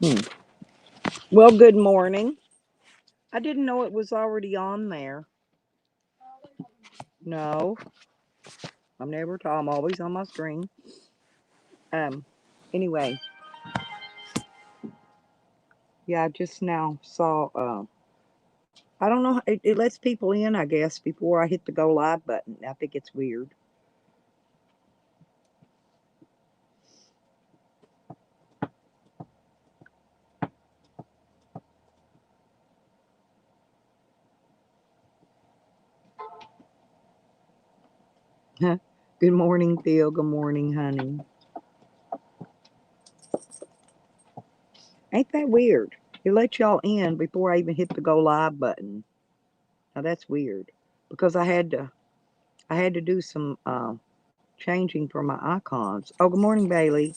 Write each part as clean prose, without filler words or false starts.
Hmm. Well, good morning. I didn't know it was already on there. No, I'm always on my screen. Um. Anyway, yeah, I just now saw. I don't know. It lets people in, I guess, before I hit the go live button. I think it's weird. Good morning, Phil. Good morning, honey. Ain't that weird? It lets y'all in before I even hit the go live button. Now that's weird because I had to do some changing for my icons. Oh, good morning, Bailey.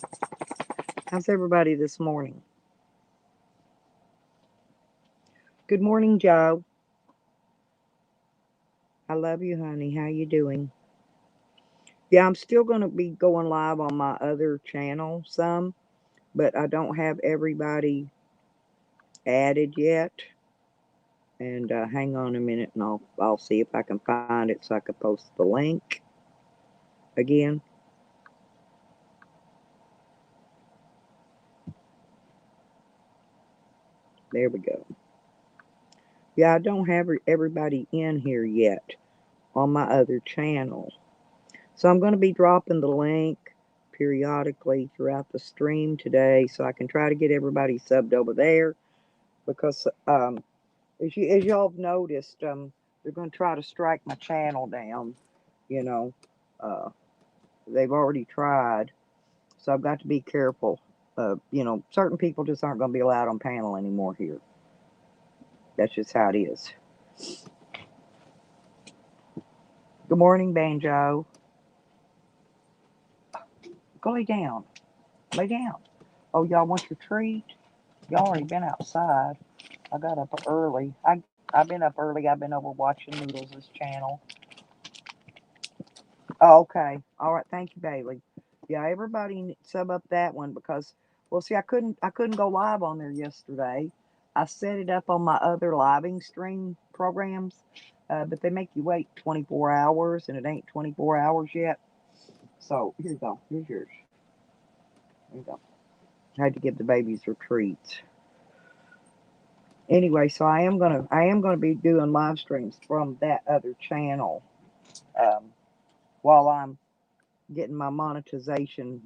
How's everybody this morning? Good morning, Joe. I love you, honey. How you doing? Yeah, I'm still going to be going live on my other channel some, but I don't have everybody added yet. And hang on a minute, and I'll see if I can find it so I can post the link again. There we go. Yeah, I don't have everybody in here yet on my other channel. So I'm going to be dropping the link periodically throughout the stream today so I can try to get everybody subbed over there because as y'all have noticed, they're going to try to strike my channel down. You know, uh, they've already tried, so I've got to be careful. Certain people just aren't going to be allowed on panel anymore here. That's just how it is. Good morning, Banjo. Go lay down. Lay down. Oh, y'all want your treat? Y'all already been outside. I got up early. I've been up early. I've been over watching Noodles' channel. Oh, okay. All right. Thank you, Bailey. Yeah, everybody sub up that one because, well, see, I couldn't go live on there yesterday. I set it up on my other living stream programs, but they make you wait 24 hours, and it ain't 24 hours yet. So here you go. Here's yours. There you go. I had to give the babies their treats. Anyway, so I am gonna be doing live streams from that other channel um, while I'm getting my monetization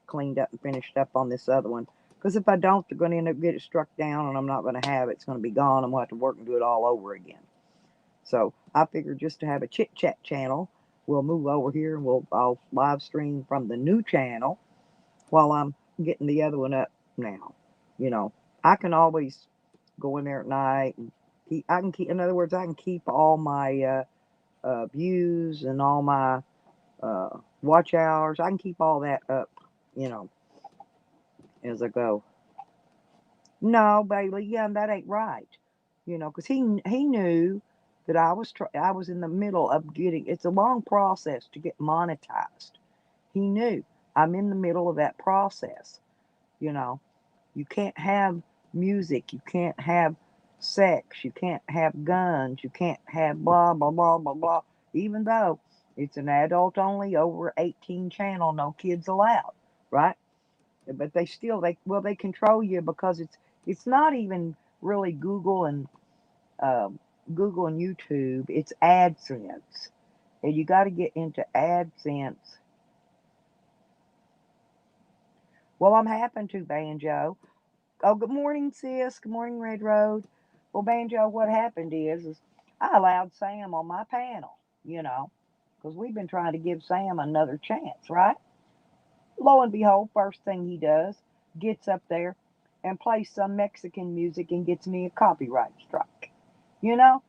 cleaned up and finished up on this other one. Because if I don't, they're going to end up getting it struck down, and I'm not going to have it. It's going to be gone. I'm going to have to work and do it all over again. So I figured just to have a chit chat channel, we'll move over here and I'll live stream from the new channel while I'm getting the other one up now. You know, I can always go in there at night and I can keep. In other words, I can keep all my views and all my watch hours. I can keep all that up, you know, as I go. No, Bailey, yeah, that ain't right. Because he knew that I was in the middle of getting. It's a long process to get monetized. He knew I'm in the middle of that process. You know, you can't have music, you can't have sex, you can't have guns, you can't have blah blah blah blah blah. Even though it's an adult only over 18 channel, no kids allowed, right? But they control you because it's not even really uh, Google and YouTube. It's AdSense, and you got to get into AdSense. Well, I'm happen to Banjo. Oh, good morning, sis. Good morning, Red Road. Well, Banjo, what happened is I allowed Sam on my panel. You know, because we've been trying to give Sam another chance, right? Lo and behold, first thing he does, gets up there and plays some Mexican music and gets me a copyright strike. You know?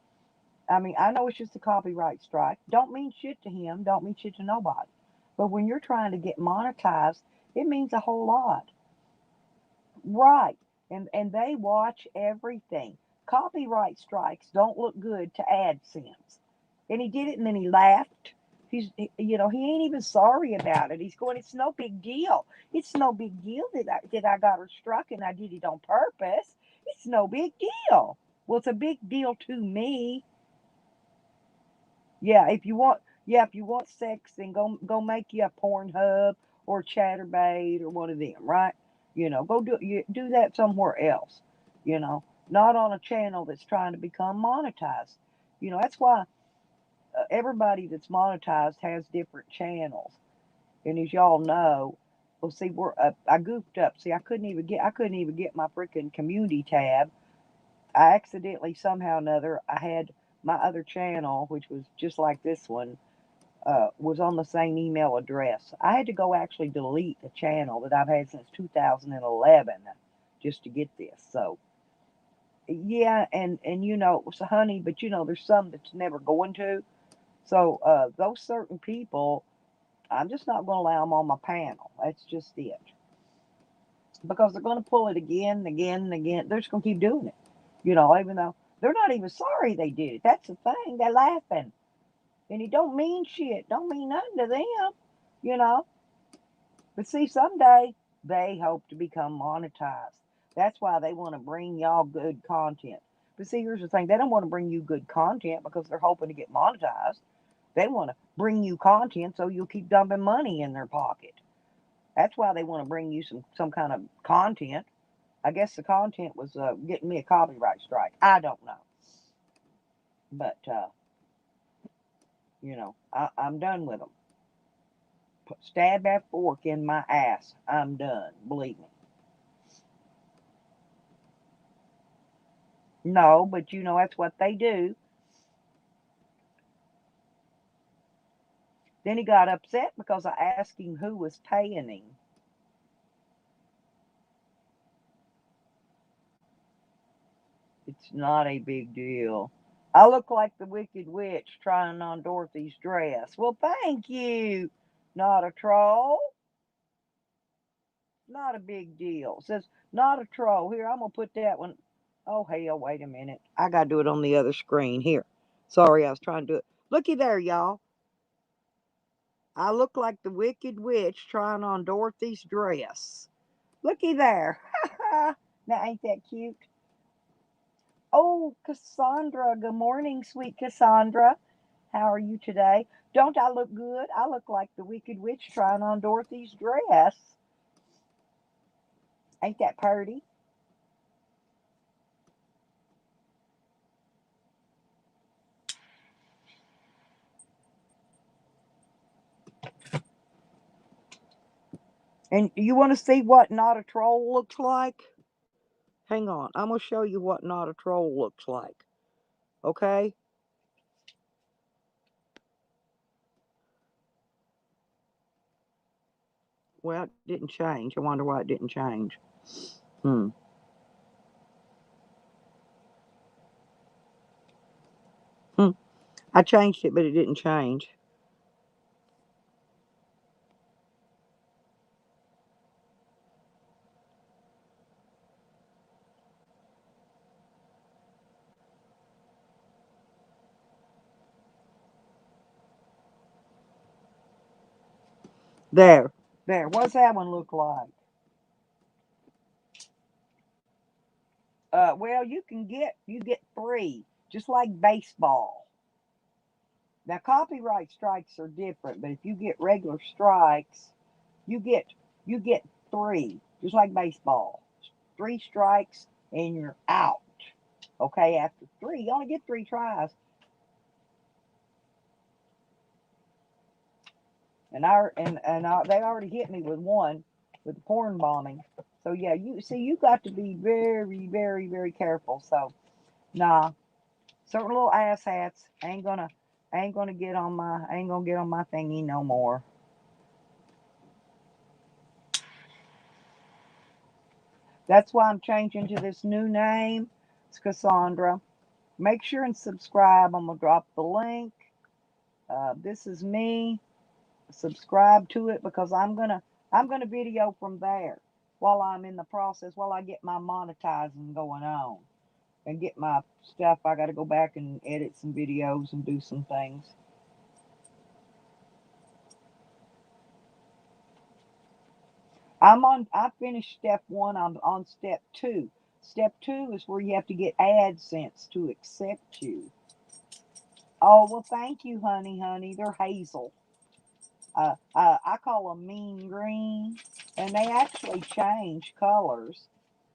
I mean, I know it's just a copyright strike. Don't mean shit to him, don't mean shit to nobody. But when you're trying to get monetized, it means a whole lot. Right. And they watch everything. Copyright strikes don't look good to AdSense. And he did it and then he laughed You know, he ain't even sorry about it. He's going, it's no big deal. It's no big deal that I got her struck and I did it on purpose. It's no big deal. Well, it's a big deal to me. Yeah, if you want sex, then go make you a Pornhub or Chatterbait or one of them, right? You know, do that somewhere else. You know, not on a channel that's trying to become monetized. You know, that's why everybody that's monetized has different channels. And as y'all know, well, see, I goofed up. See, I couldn't even get my freaking community tab. I accidentally somehow or another I had my other channel, which was just like this one, was on the same email address. I had to go actually delete the channel that I've had since 2011 just to get this. So yeah, and you know, so honey, but you know, there's some that's never going to. So those certain people, I'm just not going to allow them on my panel. That's just it. Because they're going to pull it again and again and again. They're just going to keep doing it. You know, even though they're not even sorry they did it. That's the thing. They're laughing. And it don't mean shit. Don't mean nothing to them. You know. But see, someday they hope to become monetized. That's why they want to bring y'all good content. But see, here's the thing. They don't want to bring you good content because they're hoping to get monetized. They want to bring you content so you'll keep dumping money in their pocket. That's why they want to bring you some kind of content. I guess the content was getting me a copyright strike. I don't know. But, you know, I'm done with them. Stab that fork in my ass. I'm done. Believe me. No, but you know, that's what they do. Then he got upset because I asked him who was paying him. It's not a big deal. I look like the Wicked Witch trying on Dorothy's dress. Well, thank you. Not a troll. Not a big deal. It says, not a troll. Here, I'm going to put that one. Oh, hell, wait a minute. I got to do it on the other screen. Here. Sorry, I was trying to do it. Looky there, y'all. I look like the Wicked Witch trying on Dorothy's dress. Looky there. Now, ain't that cute? Oh, Cassandra. Good morning, sweet Cassandra. How are you today? Don't I look good? I look like the Wicked Witch trying on Dorothy's dress. Ain't that pretty? And you want to see what not a troll looks like? Hang on. I'm going to show you what not a troll looks like. Okay? Well, it didn't change. I wonder why it didn't change. Hmm. Hmm. I changed it, but it didn't change. There. There. What's that one look like? Well, you get three, just like baseball. Now, copyright strikes are different, but if you get regular strikes, you get you get three, just like baseball. Three strikes and you're out. Okay, after three, you only get three tries. They already hit me with one with the porn bombing. So yeah, you see, you got to be very, very, very careful. So nah, certain little ass hats ain't gonna get on my thingy no more. That's why I'm changing to this new name. It's Cassandra. Make sure and subscribe. I'm gonna drop the link. This is me. Subscribe to it because I'm gonna video from there while I'm in the process while I get my monetizing going on and get my stuff. I got to go back and edit some videos and do some things. I finished step one. I'm on step two. Step two is where you have to get AdSense to accept you. Oh, well, thank you, honey. They're hazel. I call them mean green, and they actually change colors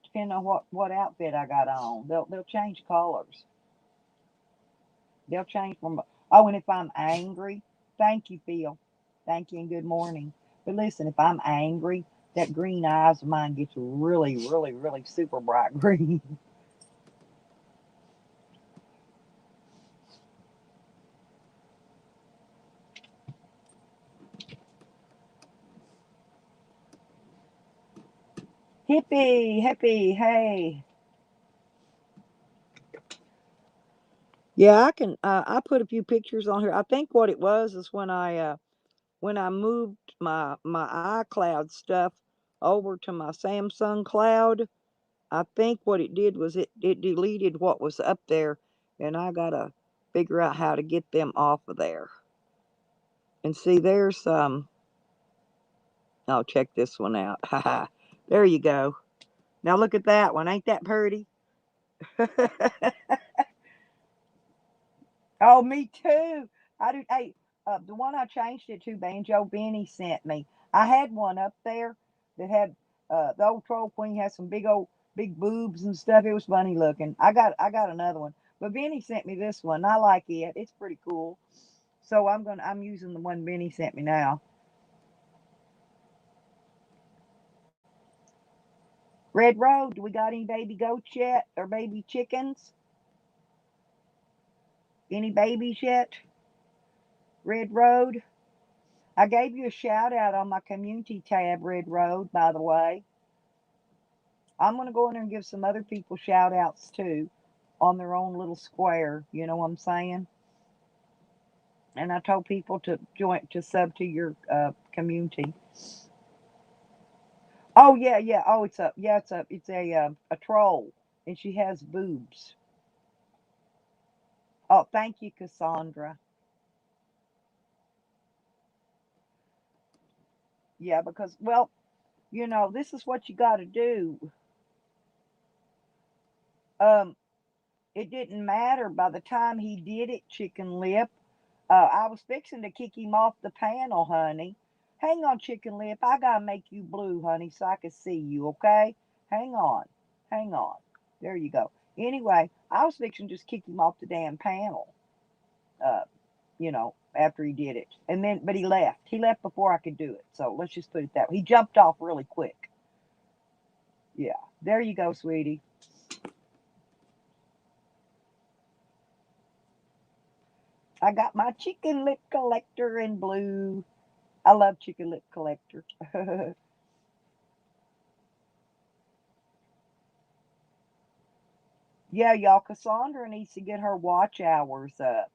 depending on what outfit I got on. They'll change colors. They'll change from. Oh, and if I'm angry, thank you, Phil. Thank you and good morning. But listen, if I'm angry, that green eyes of mine gets really super bright green. Hippie, hey. Yeah, I can. I put a few pictures on here. I think what it was is when I moved my iCloud stuff over to my Samsung Cloud. I think what it did was it deleted what was up there, and I gotta figure out how to get them off of there. And see, there's I'll check this one out. Haha. There you go. Now look at that one. Ain't that pretty? Oh, me too. I do. Hey, the one I changed it to, Banjo Benny sent me. I had one up there that had the old troll queen has some big boobs and stuff. It was funny looking. I got another one, but Benny sent me this one. I like it. It's pretty cool. So I'm using the one Benny sent me now. Red Road. Do we got any baby goats yet or baby chickens? Any babies yet? Red Road. I gave you a shout out on my community tab, Red Road, by the way. I'm going to go in there and give some other people shout outs too on their own little square. You know what I'm saying? And I told people to join, to sub to your community. Oh, yeah. Oh, it's a troll. And she has boobs. Oh, thank you, Cassandra. Yeah, because, well, this is what you got to do. Um, it didn't matter by the time he did it, Chicken Lip. I was fixing to kick him off the panel, honey. Hang on, Chicken Lip. I gotta make you blue, honey, so I can see you, okay? Hang on. Hang on. There you go. Anyway, I was fixing to just kick him off the damn panel, uh, after he did it. And then, but he left. He left before I could do it. So let's just put it that way. He jumped off really quick. Yeah. There you go, sweetie. I got my chicken lip collector in blue. I love chicken lip collector. Yeah, y'all, Cassandra needs to get her watch hours up.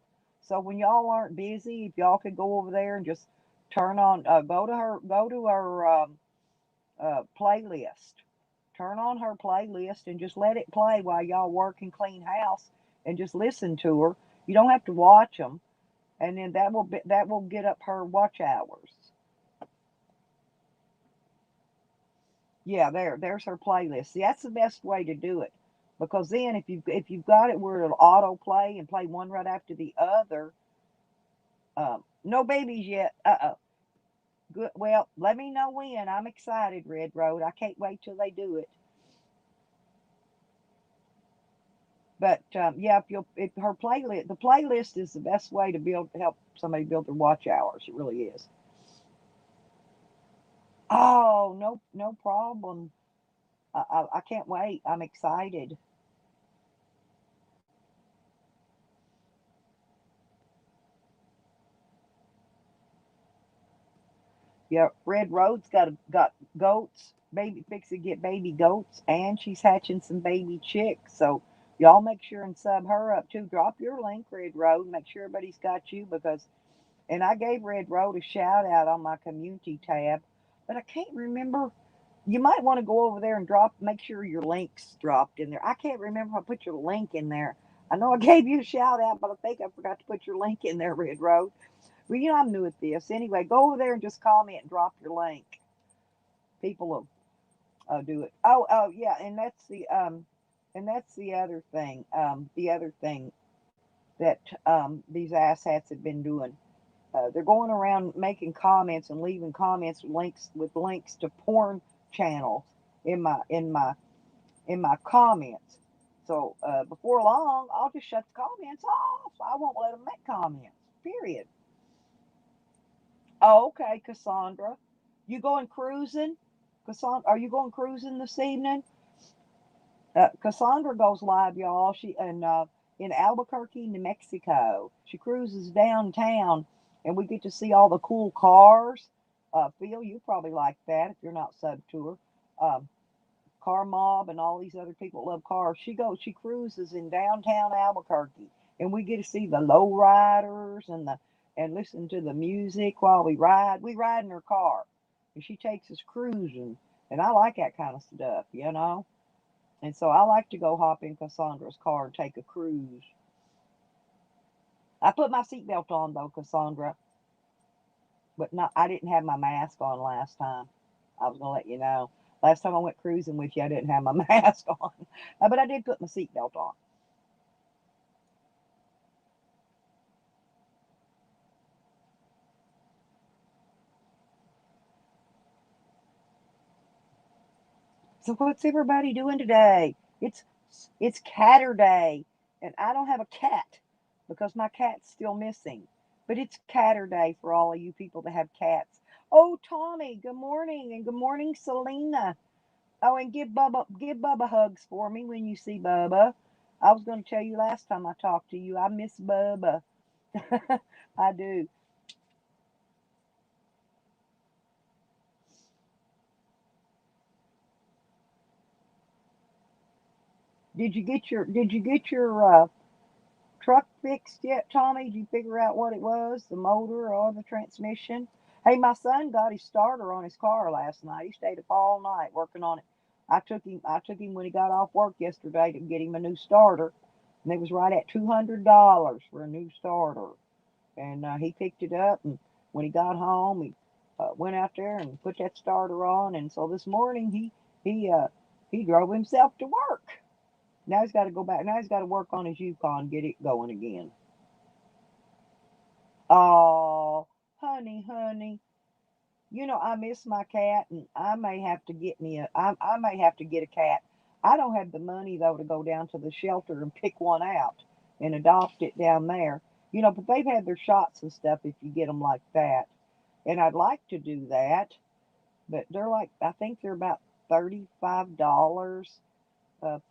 So when y'all aren't busy, if y'all could go over there and just go to her playlist. Turn on her playlist and just let it play while y'all work and clean house, and just listen to her. You don't have to watch them, and then that will get up her watch hours. Yeah, there's her playlist. See, that's the best way to do it, because then if you've got it where it'll auto play and play one right after the other. No babies yet. Good. Well, let me know when. I'm excited, Red Road. I can't wait till they do it. But yeah, if her playlist, the playlist is the best way to help somebody build their watch hours. It really is. Oh, no problem. I can't wait. I'm excited. Yeah, Red Road's got goats, baby fix to get baby goats, and she's hatching some baby chicks. So y'all make sure and sub her up too. Drop your link, Red Road. Make sure everybody's got you, because and I gave Red Road a shout out on my community tab, but I can't remember. You might want to go over there and make sure your link's dropped in there. I can't remember if I put your link in there. I know I gave you a shout out, but I think I forgot to put your link in there, Red Road. Well, I'm new at this. Anyway, go over there and just comment and drop your link. People will do it. Oh, yeah, and that's the other thing. The other thing that these asshats have been doing. They're going around making comments and leaving comments links to porn channels in my comments. So before long, I'll just shut the comments off. I won't let them make comments. Period. Oh, okay, Cassandra, you going cruising? Cassandra, are you going cruising this evening? Cassandra goes live, y'all. She in Albuquerque, New Mexico. She cruises downtown, and we get to see all the cool cars. Phil, you probably like that if you're not sub to her. Car Mob and all these other people that love cars. She cruises in downtown Albuquerque, and we get to see the low riders and listen to the music while we ride. We ride in her car, and she takes us cruising, and I like that kind of stuff, you know. And so I like to go hop in Cassandra's car and take a cruise. I put my seatbelt on though, Cassandra, but not. I didn't have my mask on last time. I was gonna let you know. Last time I went cruising with you, I didn't have my mask on, but I did put my seatbelt on. So what's everybody doing today? It's Catter Day, and I don't have a cat because my cat's still missing. But it's Catter Day for all of you people that have cats. Oh, Tommy, good morning, and good morning, Selena. Oh, and give Bubba hugs for me when you see Bubba. I was going to tell you last time I talked to you, I miss Bubba. I do. Did you get your truck fixed yet, Tommy? Did you figure out what it was, the motor or the transmission? Hey, my son got his starter on his car last night. He stayed up all night working on it. I took him when he got off work yesterday to get him a new starter, and it was right at $200 for a new starter. And he picked it up, and when he got home, he went out there and put that starter on. And so this morning he drove himself to work. Now he's got to go back. Now he's got to work on his Yukon, get it going again. Oh, honey, honey. I miss my cat, and I may have to get me a. I may have to get a cat. I don't have the money though to go down to the shelter and pick one out and adopt it down there. But they've had their shots and stuff if you get them like that, and I'd like to do that, but they're like I think they're about $35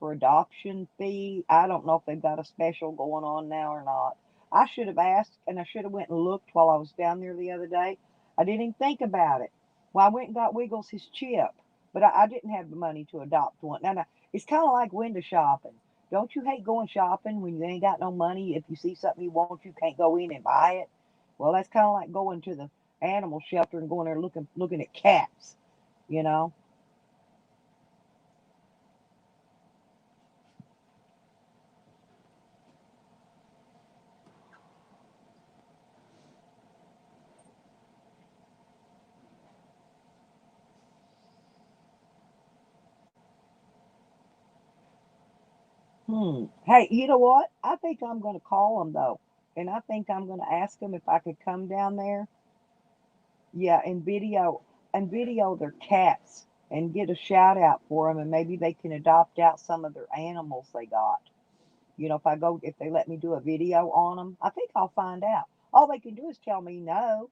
for adoption fee. I don't know if they've got a special going on now or not. I should have asked, and I should have went and looked while I was down there the other day. I didn't even think about it. Well, I went and got Wiggles his chip, but I didn't have the money to adopt one. Now, it's kind of like window shopping. Don't you hate going shopping when you ain't got no money? If you see something you want, you can't go in and buy it. Well, that's kind of like going to the animal shelter and going there looking at cats. You know. Hey, you know what? I think I'm going to call them though, and I think I'm going to ask them if I could come down there. Yeah, and video their cats and get a shout out for them, and maybe they can adopt out some of their animals they got. If they let me do a video on them, I think I'll find out. All they can do is tell me no.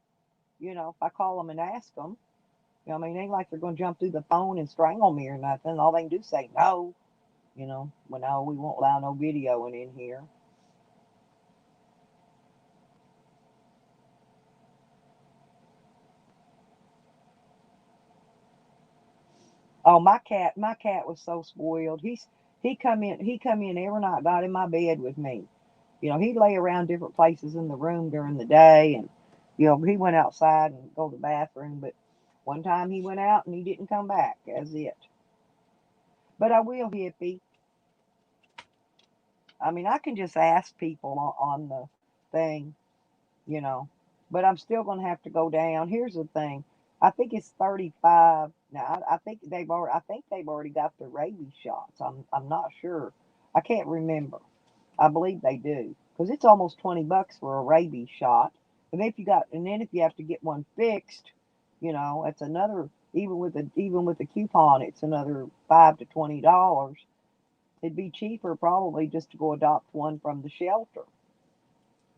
If I call them and ask them, I mean, it ain't like they're going to jump through the phone and strangle me or nothing. All they can do is say no. Well, no, we won't allow no videoing in here. Oh, my cat was so spoiled. He come in every night, got in my bed with me. He'd lay around different places in the room during the day, and he went outside and go to the bathroom. But one time he went out and he didn't come back. That's it. But I will, hippie. I mean, I can just ask people on the thing, you know. But I'm still gonna have to go down. Here's the thing. I think it's 35. Now I think they've already got the rabies shots. I'm not sure. I can't remember. I believe they do because it's almost $20 for a rabies shot. And then if you have to get one fixed, it's another, even with the coupon, it's another $5 to $20. It'd be cheaper probably just to go adopt one from the shelter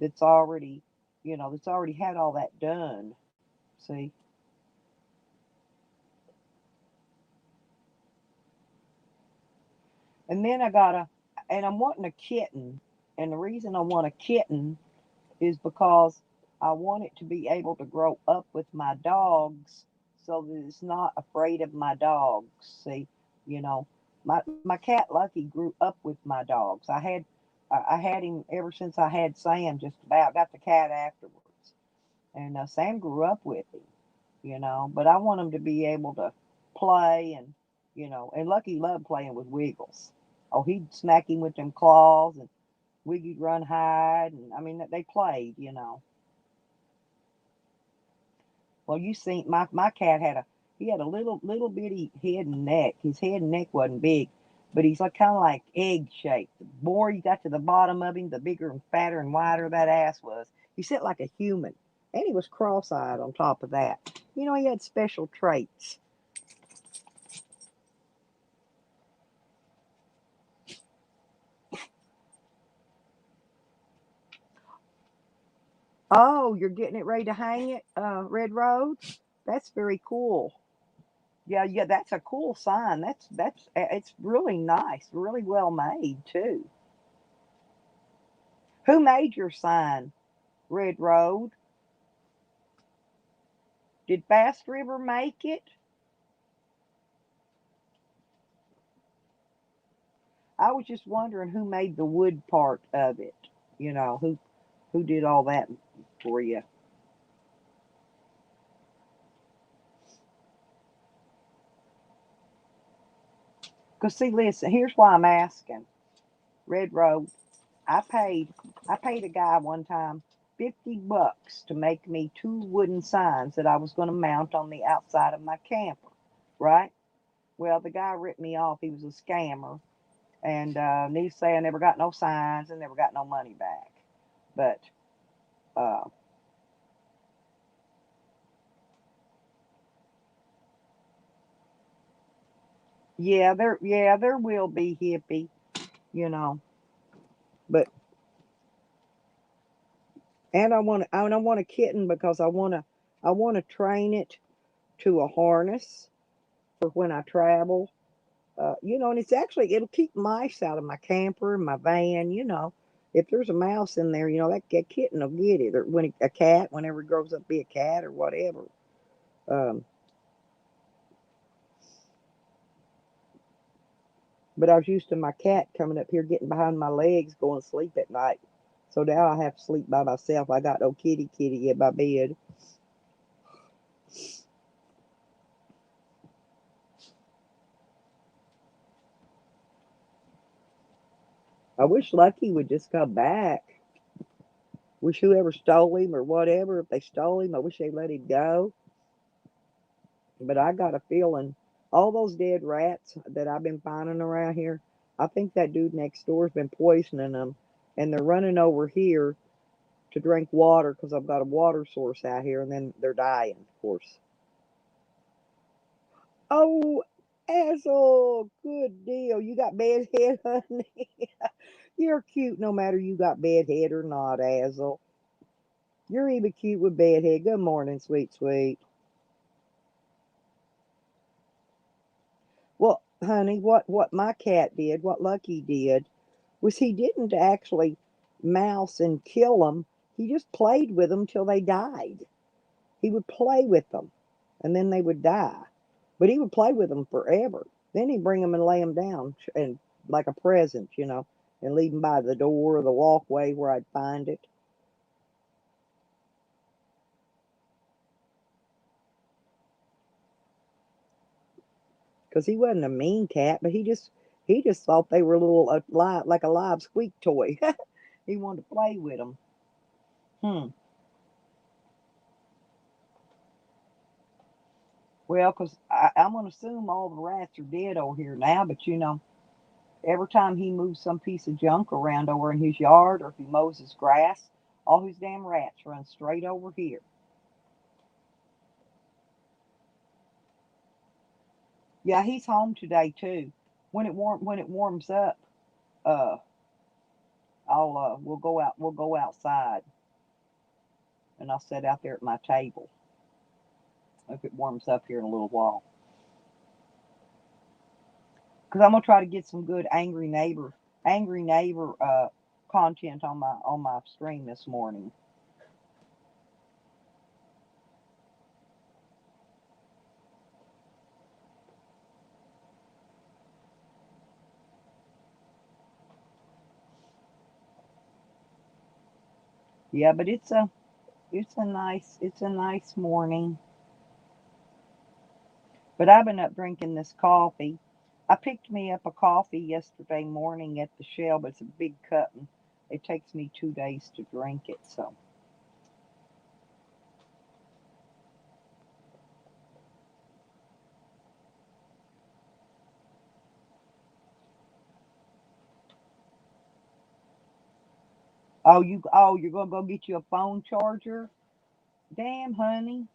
that's already, that's already had all that done. See, and then and I'm wanting a kitten, and the reason I want a kitten is because I want it to be able to grow up with my dogs so that it's not afraid of my dogs. See, you know, my cat Lucky grew up with my dogs. I had him ever since I had Sam. Just about got the cat afterwards, and Sam grew up with him. But I want him to be able to play and Lucky loved playing with Wiggles. Oh, he'd smack him with them claws and Wiggy'd run hide, and I mean they played. Well, you seen my cat he had a little bitty head and neck. His head and neck wasn't big, but he's like kind of like egg shaped. The more you got to the bottom of him, the bigger and fatter and wider that ass was. He sit like a human, and he was cross-eyed on top of that. He had special traits. Oh, you're getting it ready to hang it, Red Road. That's very cool. Yeah, yeah, that's a cool sign. It's really nice, really well made too. Who made your sign, Red Road? Did Fast River make it? I was just wondering who made the wood part of it. Who did all that for you? Cause see, listen, here's why I'm asking. Red Road. I paid I paid a guy one time $50 to make me two wooden signs that I was going to mount on the outside of my camper, right? Well, the guy ripped me off. He was a scammer, and needless to say, I never got no signs and never got no money back. But uh, yeah, there will be hippie, you know. But and I want a kitten because I want to train it to a harness for when I travel. And it's actually it'll keep mice out of my camper and my van. If there's a mouse in there, that kitten will get it, or a cat, whenever it grows up to be a cat or whatever. Um, but I was used to my cat coming up here, getting behind my legs, going to sleep at night. So now I have to sleep by myself. I got no kitty in my bed. I wish Lucky would just come back. Wish whoever stole him or whatever, if they stole him, I wish they let him go. But I got a feeling all those dead rats that I've been finding around here, I think that dude next door's been poisoning them, and they're running over here to drink water because I've got a water source out here, and then they're dying, of course. Oh, asshole, good deal. You got bad head, honey. You're cute no matter you got bad head or not, Azel. You're even cute with bad head. Good morning, sweet, sweet. Well, honey, what my cat did, what Lucky did, was he didn't actually mouse and kill them. He just played with them till they died. He would play with them, and then they would die. But he would play with them forever. Then he'd bring them and lay them down, and like a present, and leave them by the door or the walkway where I'd find it. Because he wasn't a mean cat, but he just thought they were a little alive, like a live squeak toy. He wanted to play with them. Hmm. Well, 'cause I'm going to assume all the rats are dead over here now, but every time he moves some piece of junk around over in his yard or if he mows his grass, all his damn rats run straight over here. Yeah, he's home today too. When it warms up, uh, I'll we'll go outside and I'll sit out there at my table if it warms up here in a little while. Because I'm gonna try to get some good angry neighbor content on my stream this morning. Yeah, but it's a nice morning. But I've been up drinking this coffee. I picked me up a coffee yesterday morning at the Shell, but it's a big cup and it takes me 2 days to drink it. So, you're gonna go get you a phone charger? Damn, honey.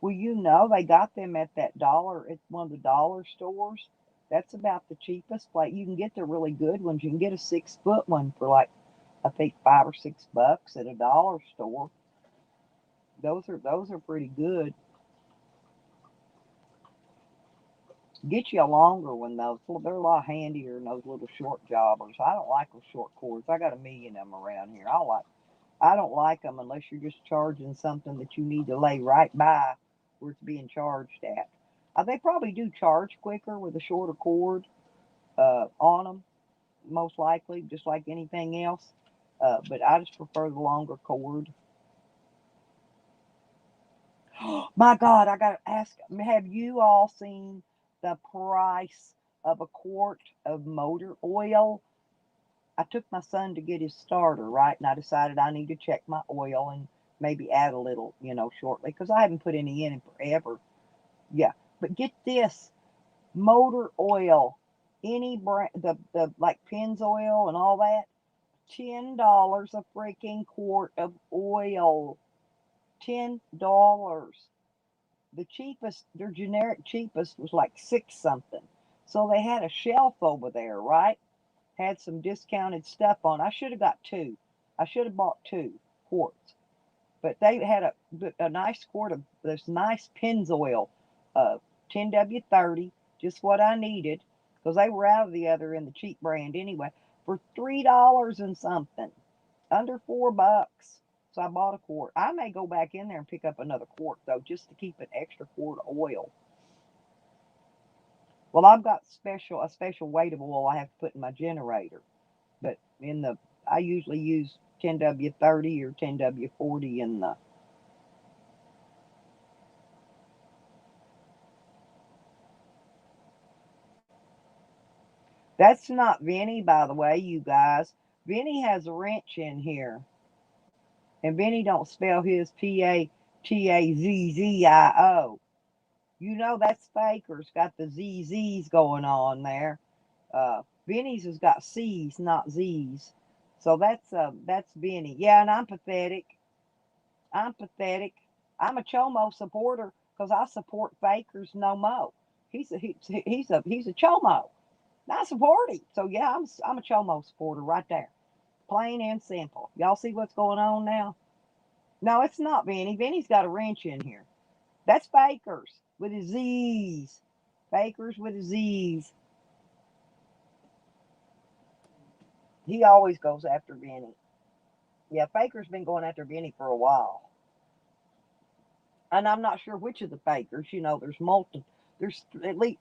Well, they got them at that dollar at one of the dollar stores. That's about the cheapest plate. You can get the really good ones. You can get a 6 foot one for like I think $5 or $6 at a dollar store. Those are pretty good. Get you a longer one though. They're a lot handier than those little short jobbers. I don't like those short cords. I got a million of them around here. I don't like them unless you're just charging something that you need to lay right by where it's being charged at. They probably do charge quicker with a shorter cord on them, most likely, just like anything else. But I just prefer the longer cord. My God, I got to ask, have you all seen the price of a quart of motor oil? I took my son to get his starter, right? And I decided I need to check my oil and maybe add a little, shortly because I haven't put any in forever. Yeah. But get this motor oil, any brand, the like Pennzoil and all that, $10 a freaking quart of oil. $10. The cheapest, their generic cheapest was like six something. So they had a shelf over there, right? Had some discounted stuff on. I should have got two. I should have bought 2 quarts. But they had a nice quart of this nice Pennzoil, 10W30, just what I needed, because they were out of the other in the cheap brand anyway, for $3 and something, under $4. So I bought a quart. I may go back in there and pick up another quart though, just to keep an extra quart of oil. Well, I've got a special weight of oil I have to put in my generator, but I usually use 10W30 or 10W40 in the. That's not Vinny, by the way, you guys. Vinny has a wrench in here, and Vinny don't spell his Patazzio. That's Faker's got the ZZ's going on there. Vinny's has got C's, not Z's. So that's Vinny. Yeah, and I'm pathetic. I'm pathetic. I'm a Chomo supporter because I support Faker's no mo. He's a Chomo. I support him. So yeah, I'm a Chomo supporter right there. Plain and simple. Y'all see what's going on now? No, it's not Vinny. Vinny's got a wrench in here. That's Baker's with his Z's. Baker's with his Z's. He always goes after Vinny. Yeah, Baker's been going after Vinny for a while. And I'm not sure which of the Bakers. There's multiple. There's at least.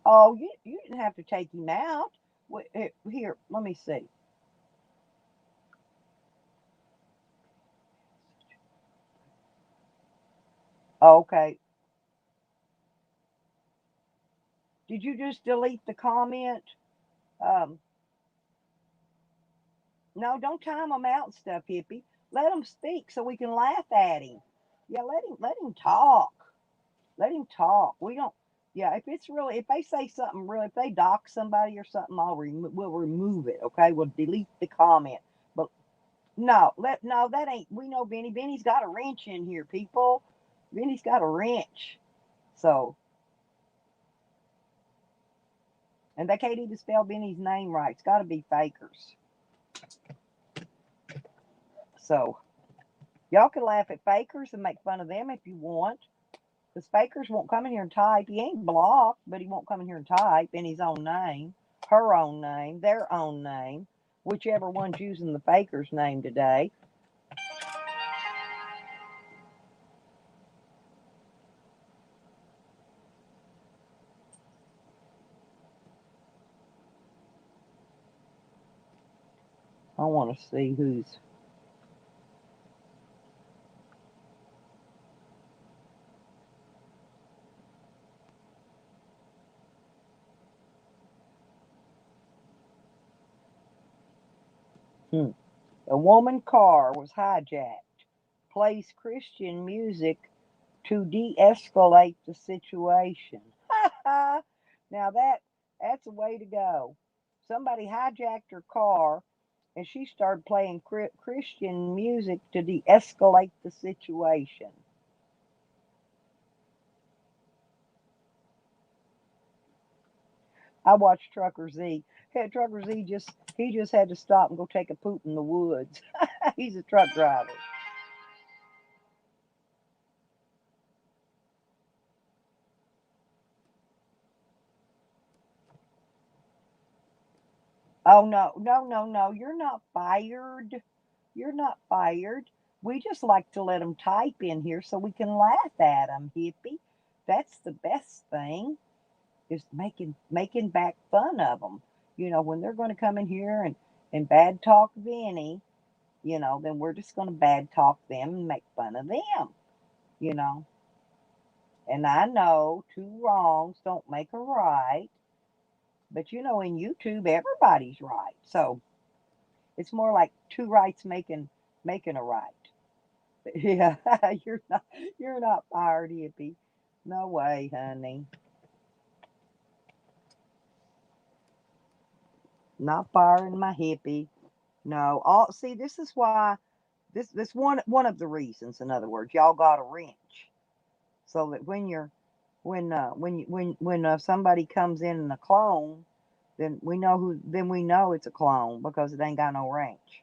Oh, you didn't have to take him out. Here, let me see. Okay. Did you just delete the comment? Um, no, don't time them out and stuff, hippie. Let him speak so we can laugh at him. Yeah, let him talk. Let him talk. We don't. Yeah, if it's really, if they say something really, if they dock somebody or something, we'll remove it. Okay, we'll delete the comment. But no, no, that ain't. We know Benny. Benny's got a wrench in here, people. Benny's got a wrench. So, and they can't even spell Benny's name right. It's got to be fakers. So, y'all can laugh at fakers and make fun of them if you want. Because fakers won't come in here and type. He ain't blocked, but he won't come in here and type in his own name, her own name, their own name, whichever one's using the faker's name today. I want to see who's. Hmm. A woman car was hijacked. Plays Christian music to de-escalate the situation. Now that's a way to go. Somebody hijacked her car and she started playing Christian music to de-escalate the situation. I watched Trucker Z. Hey, Trucker Z just had to stop and go take a poop in the woods. He's a truck driver. Oh no, no, no, no! You're not fired. You're not fired. We just like to let them type in here so we can laugh at them, hippie. That's the best thing is making back fun of them. You know, when they're going to come in here and bad talk Vinny, you know, then we're just going to bad talk them and make fun of them. You know, and I know two wrongs don't make a right, but you know, in YouTube everybody's right. So it's more like two rights making a right. Yeah, you're not fired, hippie. No way, honey. Not firing my hippie. No. All see, this is why this one of the reasons, in other words, y'all got a wrench. So that when somebody comes in a clone, then we know it's a clone because it ain't got no wrench.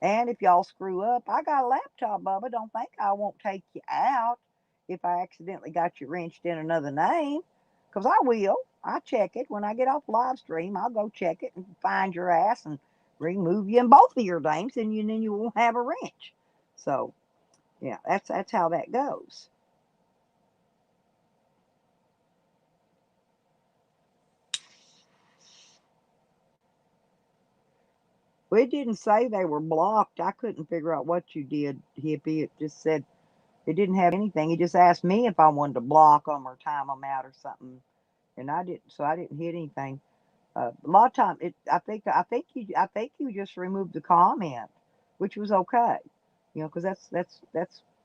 And if y'all screw up, I got a laptop, Bubba. Don't think I won't take you out if I accidentally got you wrenched in another name. Because I will. I check it. When I get off live stream, I'll go check it and find your ass and remove you in both of your names, and then you won't have a wrench. So, yeah, that's how that goes. Well, it didn't say they were blocked. I couldn't figure out what you did, hippie. It just said it didn't have anything. It just asked me if I wanted to block them or time them out or something, and I didn't. So I didn't hit anything. A lot of time, I think you just removed the comment, which was okay. You know, because that's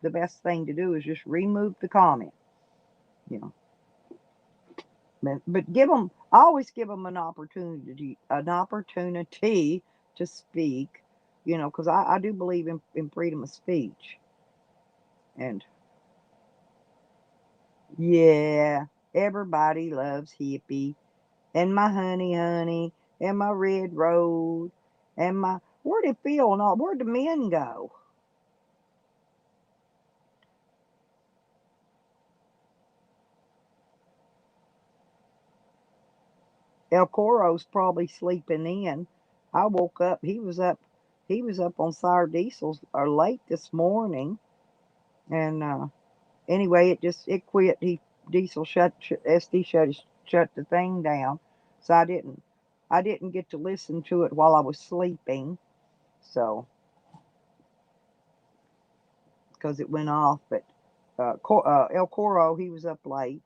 the best thing to do is just remove the comment. You know, but give them. I always give them an opportunity to speak. You know, because I do believe in freedom of speech. And yeah, everybody loves hippie and my honey and my red road and my where did Phil and all where'd the men go? El Coro's probably sleeping in. I woke up. He was up on Sour Diesels or late this morning. And anyway, it quit. He Diesel SD shut the thing down. So I didn't get to listen to it while I was sleeping. So because it went off, but El Coro he was up late.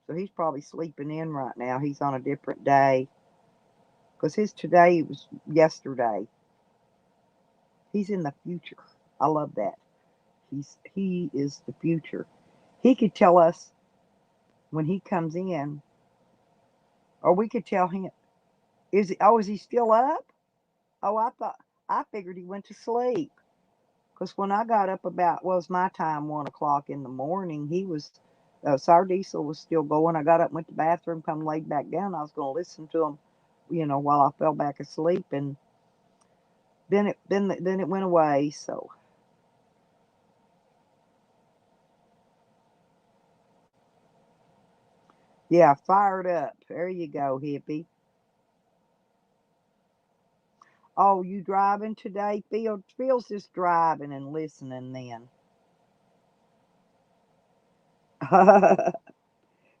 So he's probably sleeping in right now. He's on a different day because his today was yesterday. He's in the future. I love that. He is the future. He could tell us when he comes in, or we could tell him, is he still up? Oh, I figured he went to sleep. Because when I got up about, well, it was my time, 1 o'clock in the morning, our diesel was still going. I got up, went to the bathroom, come laid back down. I was going to listen to him, while I fell back asleep, and then it went away. So yeah, fired up. There you go, hippie. Oh, you driving today? Phil's just driving and listening then.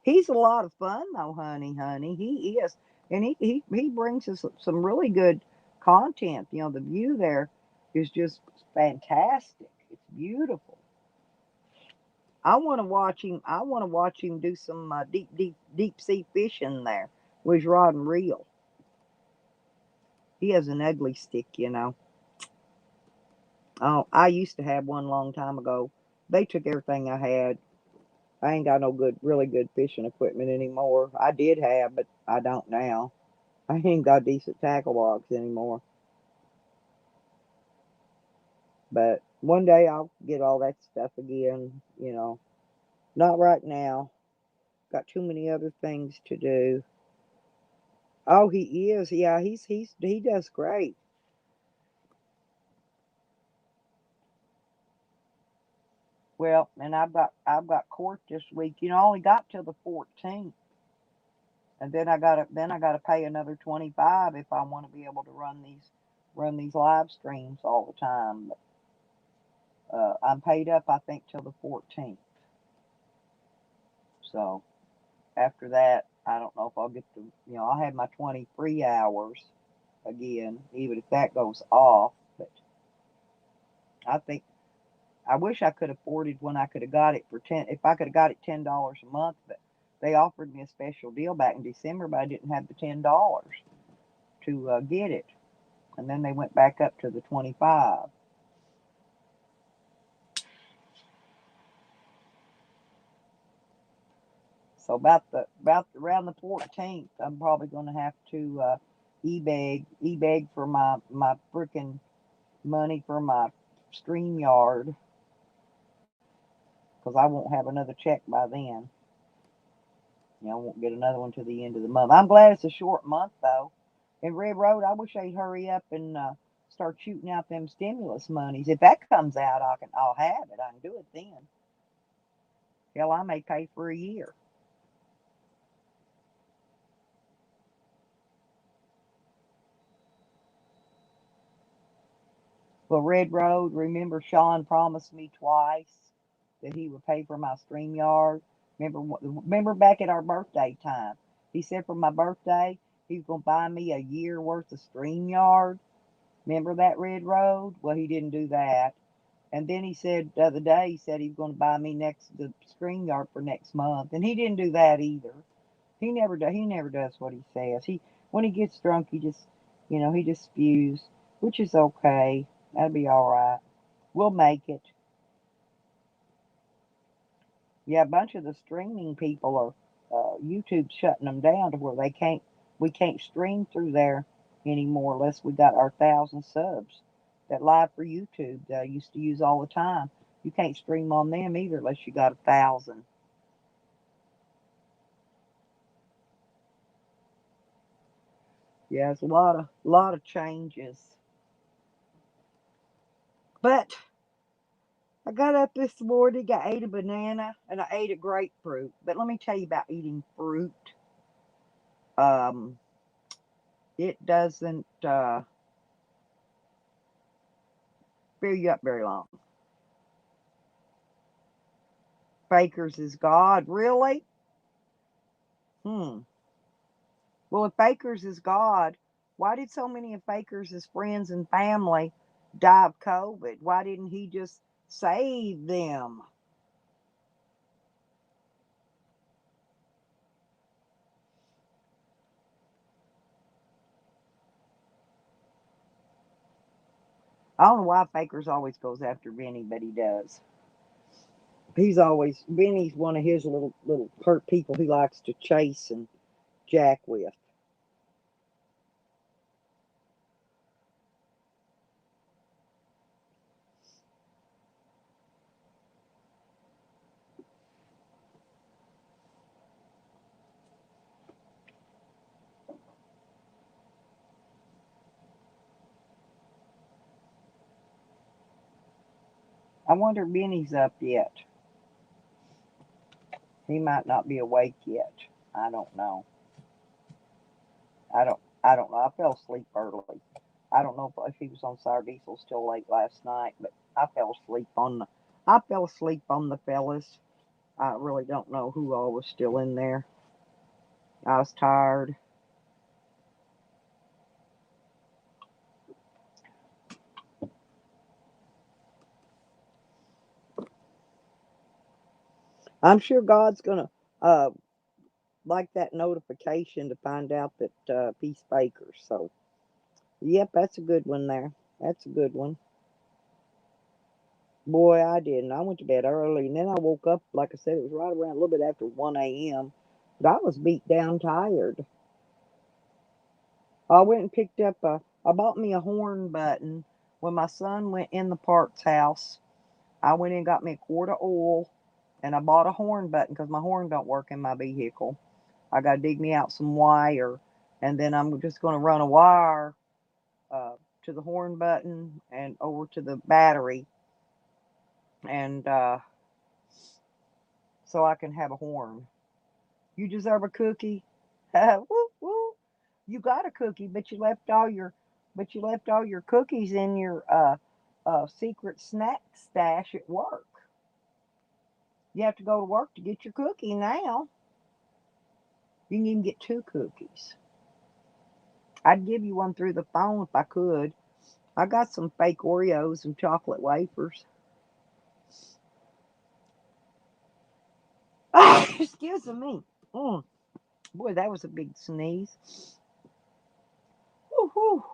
He's a lot of fun though, honey. He is. And he brings us some really good content. The view there is just fantastic. It's beautiful. I want to watch him do some deep sea fishing there with his rod and reel. He has an ugly stick. Oh, I used to have one long time ago. They took everything I had. I ain't got no really good fishing equipment anymore. I did have, but I don't now. I ain't got decent tackle box anymore. But one day I'll get all that stuff again. Not right now. Got too many other things to do. Oh, he is. Yeah, he does great. Well, and I've got court this week. I only got till the 14th. And then I gotta pay another 25 if I want to be able to run these live streams all the time. But I'm paid up, I think, till the 14th. So after that, I don't know if I'll get to, I'll have my 20 free hours again, even if that goes off. But I think I wish I could have afforded when I could have got it for 10. If I could have got it $10 a month, but they offered me a special deal back in December, but I didn't have the $10 to get it, and then they went back up to the 25. So about around the 14th, I'm probably going to have to e-beg for my freaking money for my stream yard because I won't have another check by then. I won't get another one to the end of the month. I'm glad it's a short month though. In Red Road, I wish they'd hurry up and start shooting out them stimulus monies. If that comes out, I'll have it. I can do it then. Hell, I may pay for a year. Well, Red Road, remember Sean promised me twice that he would pay for my stream yard. Remember back at our birthday time, he said for my birthday he was gonna buy me a year worth of stream yard. Remember that, Red Road? Well, he didn't do that. And then he said the other day he said he was going to buy me the stream yard for next month, and he didn't do that either. He never does what he says. When he gets drunk, he just spews, which is okay. That'll be all right. We'll make it. Yeah, a bunch of the streaming people are YouTube's shutting them down to where we can't stream through there anymore unless we got our 1,000 subs. That live for YouTube that I used to use all the time. You can't stream on them either unless you got 1,000. Yeah, it's a lot of changes. But I got up this morning, I ate a banana, and I ate a grapefruit. But let me tell you about eating fruit. Um, it doesn't fill you up very long. Fakers is God, really? Hmm. Well, if Fakers is God, why did so many of Fakers' friends and family die of COVID? Why didn't he just save them? I don't know why Fakers always goes after Benny, but he does. He's always Benny's one of his little pert people he likes to chase and jack with. I wonder if Benny's up yet. He might not be awake yet. I don't know. I don't know. I fell asleep early. I don't know if he was on Sour Diesel still late last night, but I fell asleep on the fellas. I really don't know who all was still in there. I was tired. I'm sure God's gonna uh like that notification to find out that he's Baker. So yep, that's a good one there. That's a good one. Boy, I didn't. I went to bed early and then I woke up, like I said, it was right around a little bit after 1 a.m. But I was beat down tired. I went and picked up I bought me a horn button when my son went in the parts house. I went in and got me a quart of oil and I bought a horn button because my horn don't work in my vehicle. I got to dig me out some wire and then I'm just going to run a wire uh, to the horn button and over to the battery and so I can have a horn. You deserve a cookie. Woo, woo. You got a cookie, but you left all your cookies in your secret snack stash at work. You have to go to work to get your cookie now. You can even get two cookies. I'd give you one through the phone if I could. I got some fake Oreos and chocolate wafers. Excuse me. Mm, boy, that was a big sneeze. Woo, woo.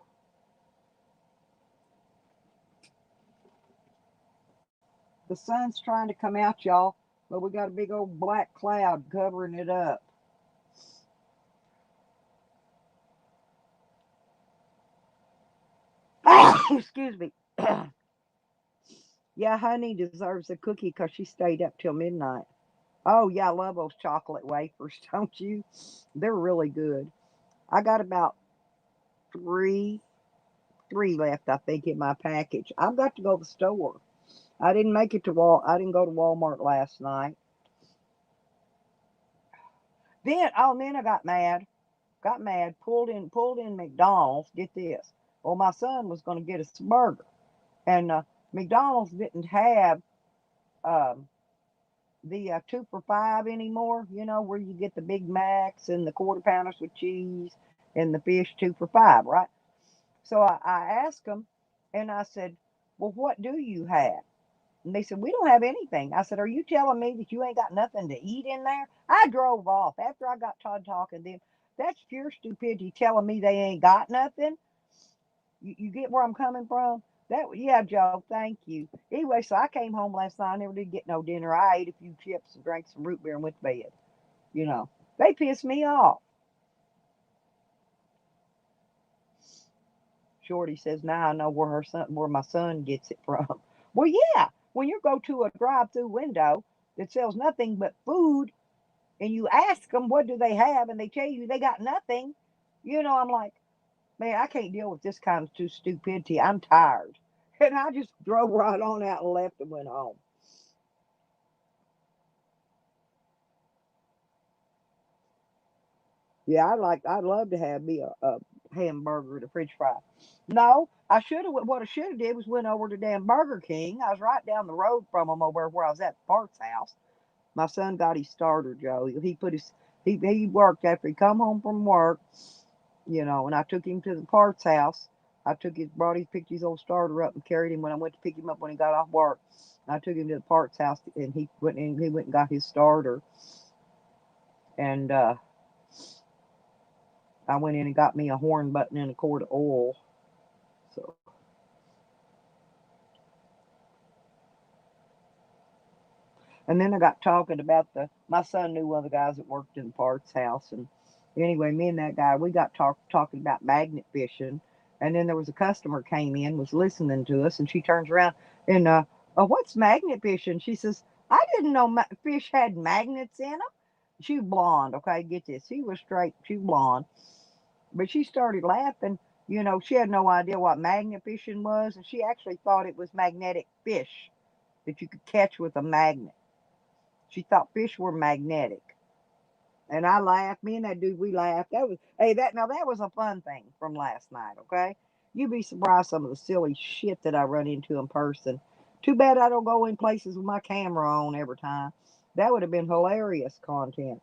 The sun's trying to come out, y'all, but we got a big old black cloud covering it up. Excuse me. Yeah, honey deserves a cookie because she stayed up till midnight. Oh, yeah, I love those chocolate wafers, don't you? They're really good. I got about three, three left, I think, in my package. I've got to go to the store. I didn't make it to I didn't go to Walmart last night. Then I got mad, pulled in McDonald's. Get this. Well, my son was going to get us a burger, and McDonald's didn't have um, the 2 for $5 anymore. You know where you get the Big Macs and the quarter pounders with cheese and the fish 2 for $5, right? So I asked them, and I said, "Well, what do you have?" And they said, "We don't have anything." I said, "Are you telling me that you ain't got nothing to eat in there?" I drove off after I got Todd talking to them. That's pure stupidity telling me they ain't got nothing. You get where I'm coming from? Yeah, Joe, thank you. Anyway, so I came home last night. I never did get no dinner. I ate a few chips and drank some root beer and went to bed. You know, they pissed me off. Shorty says, now I know where my son gets it from. Well, yeah, when you go to a drive-through window that sells nothing but food and you ask them what do they have and they tell you they got nothing, I'm like, man, I can't deal with this kind of stupidity. I'm tired. And I just drove right on out and left and went home. Yeah, I'd love to have me a hamburger and a French fry. No, I should have. What I should have did was went over to damn Burger King. I was right down the road from them over where I was at the parts house. My son got his starter, Joe. He worked after he come home from work, and I took him to the parts house. Picked his old starter up and carried him when I went to pick him up when he got off work. I took him to the parts house and he went and got his starter and I went in and got me a horn button and a quart of oil. So And then I got talking about my son knew one of the guys that worked in the parts house. And anyway, me and that guy, we got talking about magnet fishing. And then there was a customer came in, was listening to us, and she turns around and, what's magnet fishing? She says, I didn't know fish had magnets in them. She was blonde, okay, get this. She was straight, she was blonde. But she started laughing. You know, she had no idea what magnet fishing was, and she actually thought it was magnetic fish that you could catch with a magnet. She thought fish were magnetic. And I laughed. Me and that dude, we laughed. That was, hey, that was a fun thing from last night, okay? You'd be surprised some of the silly shit that I run into in person. Too bad I don't go in places with my camera on every time. That would have been hilarious content.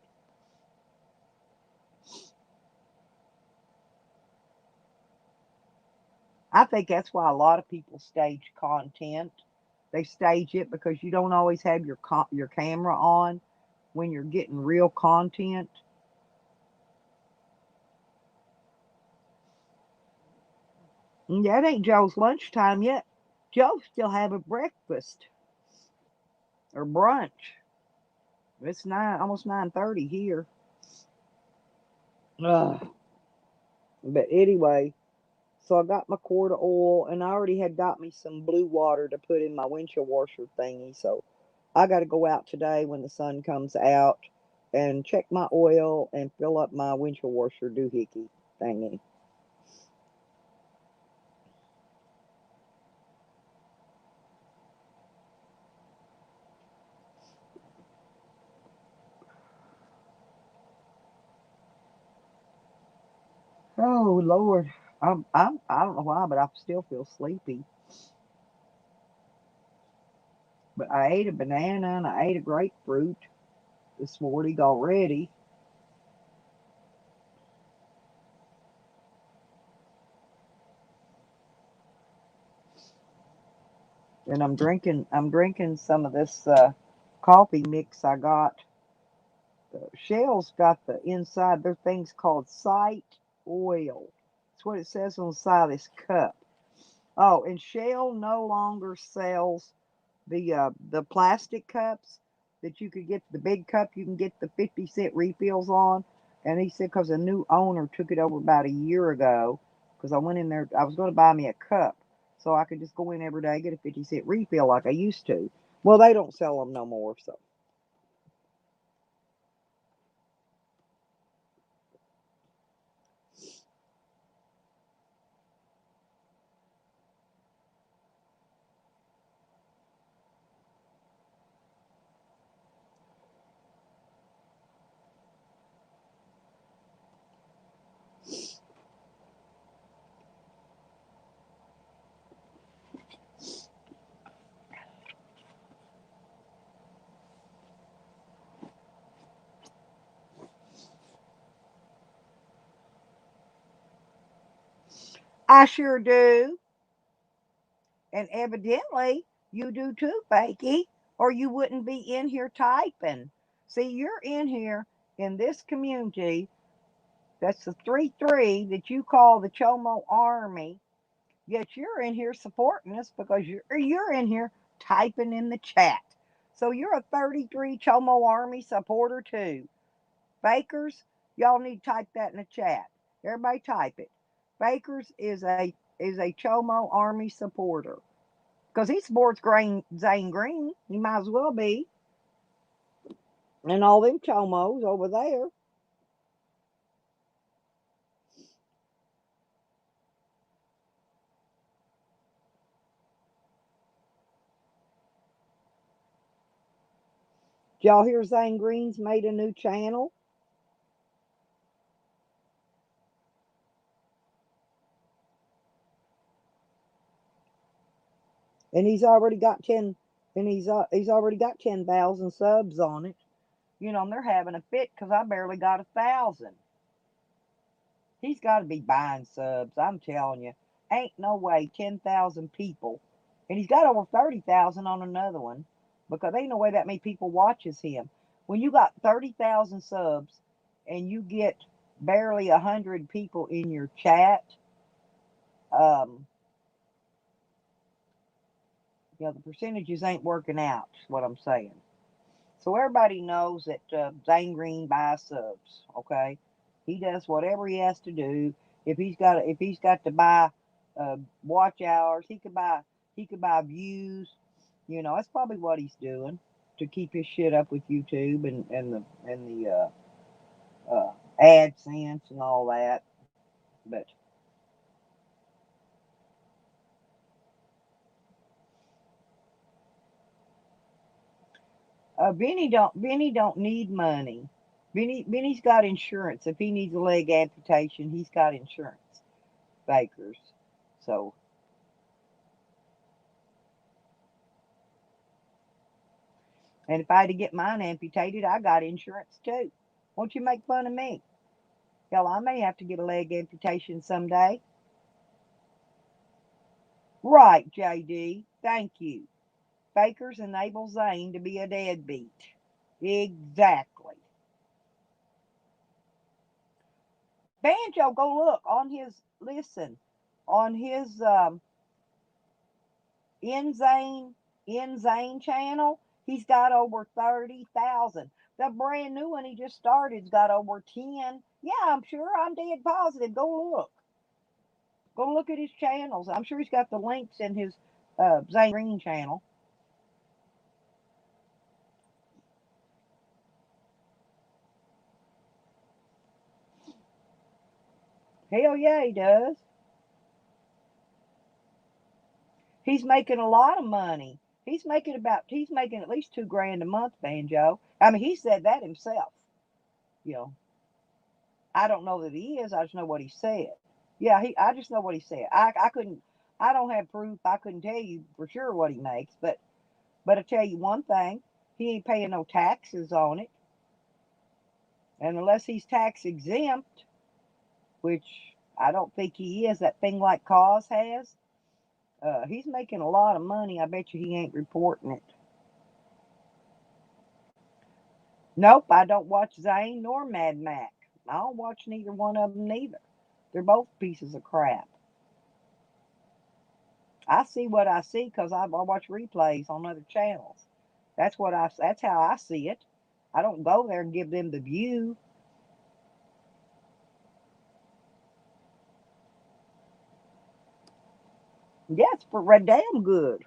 I think that's why a lot of people stage content. They stage it because you don't always have your camera on when you're getting real content. Yeah, it ain't Joe's lunchtime yet. Joe still having breakfast or brunch. It's almost 9:30 here. Ugh. But anyway, so I got my quart of oil, and I already had got me some blue water to put in my windshield washer thingy. So I got to go out today when the sun comes out and check my oil and fill up my windshield washer doohickey thingy. Oh Lord, I don't know why, but I still feel sleepy. But I ate a banana and I ate a grapefruit this morning already, and I'm drinking some of this coffee mix I got. Shell's got the inside. Their things called sight oil. That's what it says on the side of this cup. Oh, and Shell no longer sells the plastic cups that you could get, the big cup you can get the 50-cent refills on. And he said because a new owner took it over about a year ago. Because I went in there, I was going to buy me a cup so I could just go in every day get a 50-cent refill like I used to. Well, they don't sell them no more, so. I sure do. And evidently, you do too, Fakey, or you wouldn't be in here typing. See, you're in here in this community. That's the 3-3 that you call the Chomo Army. Yet you're in here supporting us because you're in here typing in the chat. So you're a 33 Chomo Army supporter too. Bakers, y'all need to type that in the chat. Everybody type it. Bakers is a Chomo Army supporter. Because he supports Zane Green. He might as well be. And all them chomos over there. Did y'all hear Zane Green's made a new channel? And he's already got 10 and he's already got 10,000 subs on it. You know, and they're having a fit because I barely got 1,000. He's got to be buying subs. I'm telling you, ain't no way 10,000 people, and he's got over 30,000 on another one because ain't no way that many people watches him. When you got 30,000 subs and you get barely 100 people in your chat, um, the percentages ain't working out. Is what I'm saying. So everybody knows that Zane Green buys subs. Okay, he does whatever he has to do. If he's got to buy watch hours, he could buy views. You know, that's probably what he's doing to keep his shit up with YouTube and the AdSense and all that. But Vinny don't need money. Vinny's got insurance. If he needs a leg amputation, he's got insurance. Bakers. So, and if I had to get mine amputated, I got insurance too. Won't you make fun of me? Hell, I may have to get a leg amputation someday. Right, JD. Thank you. Bakers enable Zane to be a deadbeat. Exactly. Banjo, go look on his, listen, on his InZane, InZane channel, he's got over 30,000. The brand new one he just started's got over 10. Yeah, I'm sure. I'm dead positive. Go look. Go look at his channels. I'm sure he's got the links in his Zane Green channel. Hell yeah, he does. He's making a lot of money. He's making at least 2 grand a month, Banjo. I mean, he said that himself. You know, I don't know that he is. I just know what he said. Yeah, I just know what he said. I couldn't. I don't have proof. I couldn't tell you for sure what he makes, but I tell you one thing: he ain't paying no taxes on it, and unless he's tax exempt, which I don't think he is. That thing like Cause has. He's making a lot of money. I bet you he ain't reporting it. Nope, I don't watch Zane nor Mad Mac. I don't watch neither one of them neither. They're both pieces of crap. I see what I see because I watch replays on other channels. That's how I see it. I don't go there and give them the view. Yeah, it's for red damn good.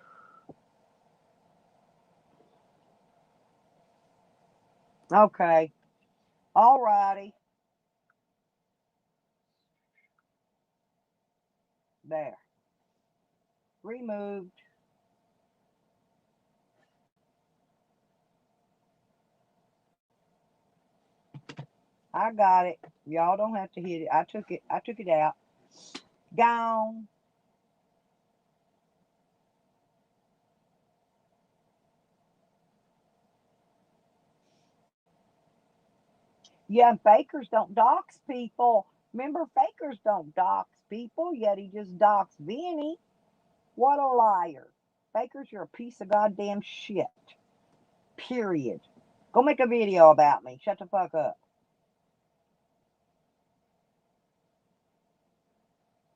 Okay. All righty. There. Removed. I got it. Y'all don't have to hit it. I took it. I took it out. Gone. Yeah, fakers don't dox people. Remember, fakers don't dox people, yet he just doxed Vinny. What a liar. Fakers, you're a piece of goddamn shit. Period. Go make a video about me. Shut the fuck up.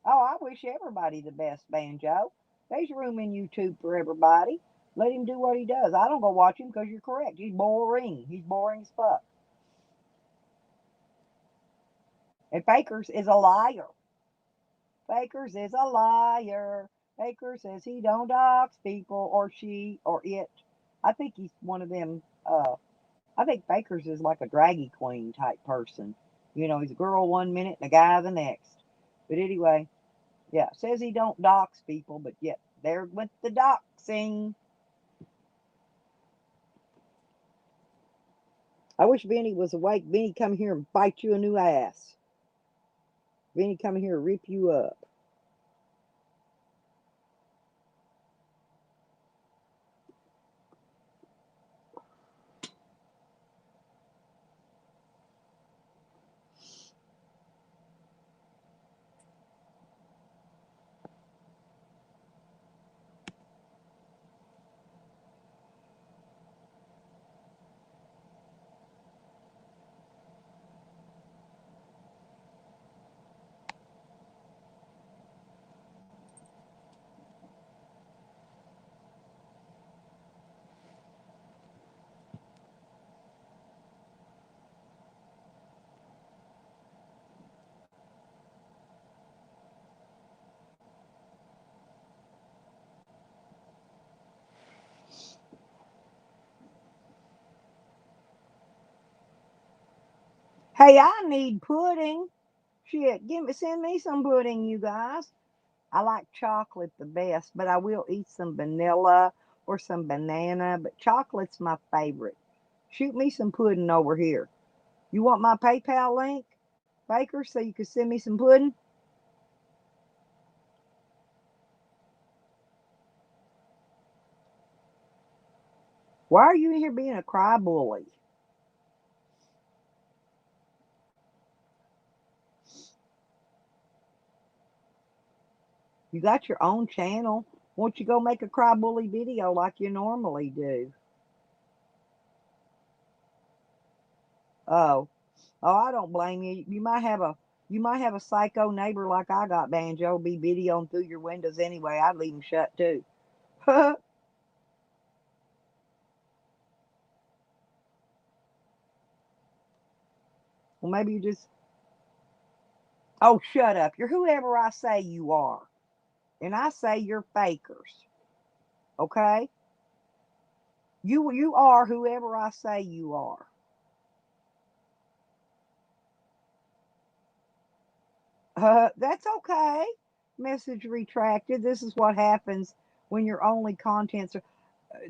Oh, I wish everybody the best, Banjo. There's room in YouTube for everybody. Let him do what he does. I don't go watch him because you're correct. He's boring. He's boring as fuck. And Fakers is a liar. Fakers is a liar. Faker says he don't dox people or she or it. I think he's one of them. I think Fakers is like a draggy queen type person. You know, he's a girl one minute and a guy the next. But anyway, yeah, says he don't dox people, but yet there went the doxing. I wish Vinny was awake. Vinny come here and bite you a new ass. Vinny come here and rip you up. Hey, I need pudding. Shit, send me some pudding, you guys. I like chocolate the best, but I will eat some vanilla or some banana, but chocolate's my favorite. Shoot me some pudding over here. You want my PayPal link, Baker, so you can send me some pudding? Why are you in here being a cry bully? You got your own channel. Won't you go make a cry bully video like you normally do? Oh, oh, I don't blame you. You might have a psycho neighbor like I got, Banjo, be videoing through your windows anyway. I'd leave them shut too. Well, maybe you just. Oh, shut up. You're whoever I say you are, and I say you're fakers. Okay? You are whoever I say you are. That's okay. Message retracted. This is what happens when your only contents are.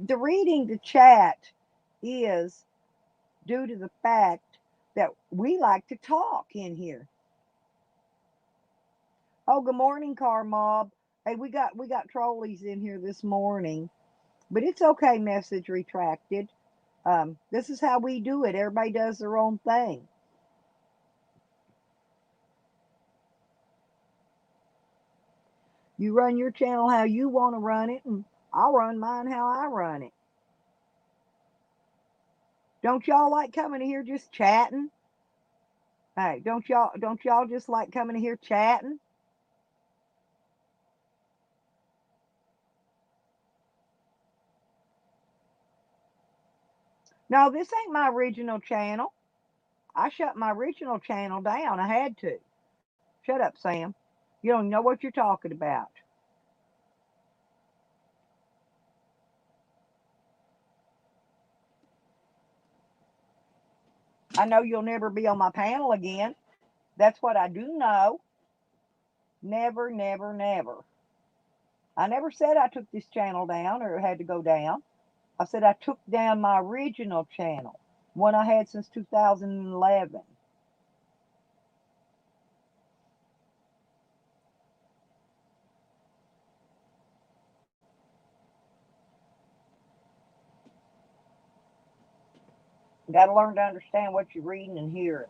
The reading the chat is due to the fact that we like to talk in here. Oh, good morning, Car Mob. Hey, we got trolleys in here this morning, but it's okay. Message retracted. This is how we do it. Everybody does their own thing. You run your channel how you want to run it, and I'll run mine how I run it. Don't y'all like coming in here just chatting? Hey, don't y'all just like coming in here chatting? No, this ain't my original channel. I shut my original channel down. I had to. Shut up, Sam. You don't know what you're talking about. I know you'll never be on my panel again. That's what I do know. Never, never, never. I never said I took this channel down or it had to go down. I said I took down my original channel, one I had since 2011. Got to learn to understand what you're reading and hearing.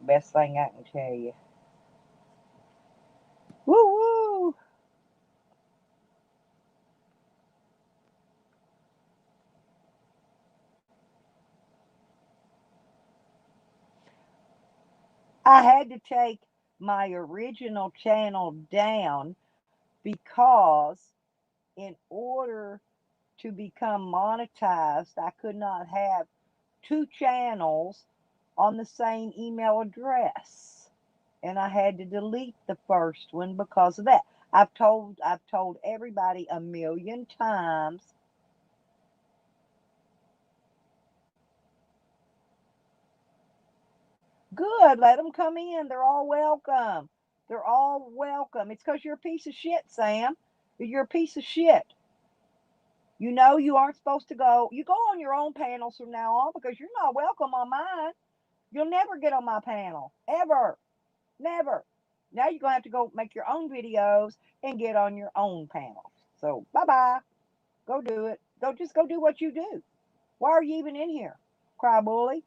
Best thing I can tell you. Woo woo! I had to take my original channel down because, in order to become monetized, I could not have two channels on the same email address. And I had to delete the first one because of that. I've told everybody a million times. Good, let them come in. They're all welcome. They're all welcome. It's because you're a piece of shit, Sam. You're a piece of shit. You know you aren't supposed to go. You go on your own panels from now on because you're not welcome on mine. You'll never get on my panel. Ever. Never. Now you're going to have to go make your own videos and get on your own panels. So, bye bye. Go do it. Go do what you do. Why are you even in here? Cry bully.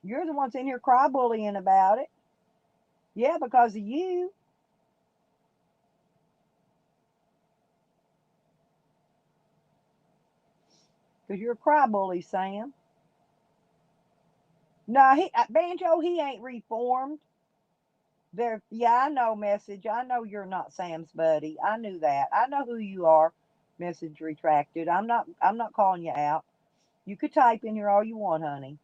You're the ones in here cry bullying about it. Yeah, because of you. Because you're a cry bully, Sam. No, Banjo, he ain't reformed. There, yeah, I know, message. I know you're not Sam's buddy. I knew that. I know who you are. Message retracted. I'm not calling you out. You could type in here all you want, honey.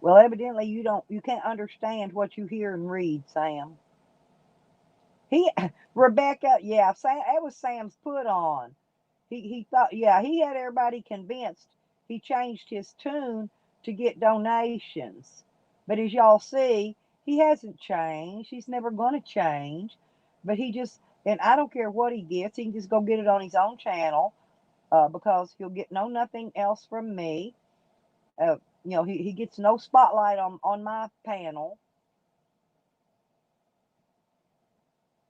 Well, evidently you can't understand what you hear and read, Sam. He Rebecca, yeah, Sam, that was Sam's put on. He thought, yeah, he had everybody convinced. He changed his tune to get donations. But as y'all see, he hasn't changed. He's never going to change. But he just, and I don't care what he gets, he can just go get it on his own channel, because he'll get no nothing else from me. He gets no spotlight on my panel.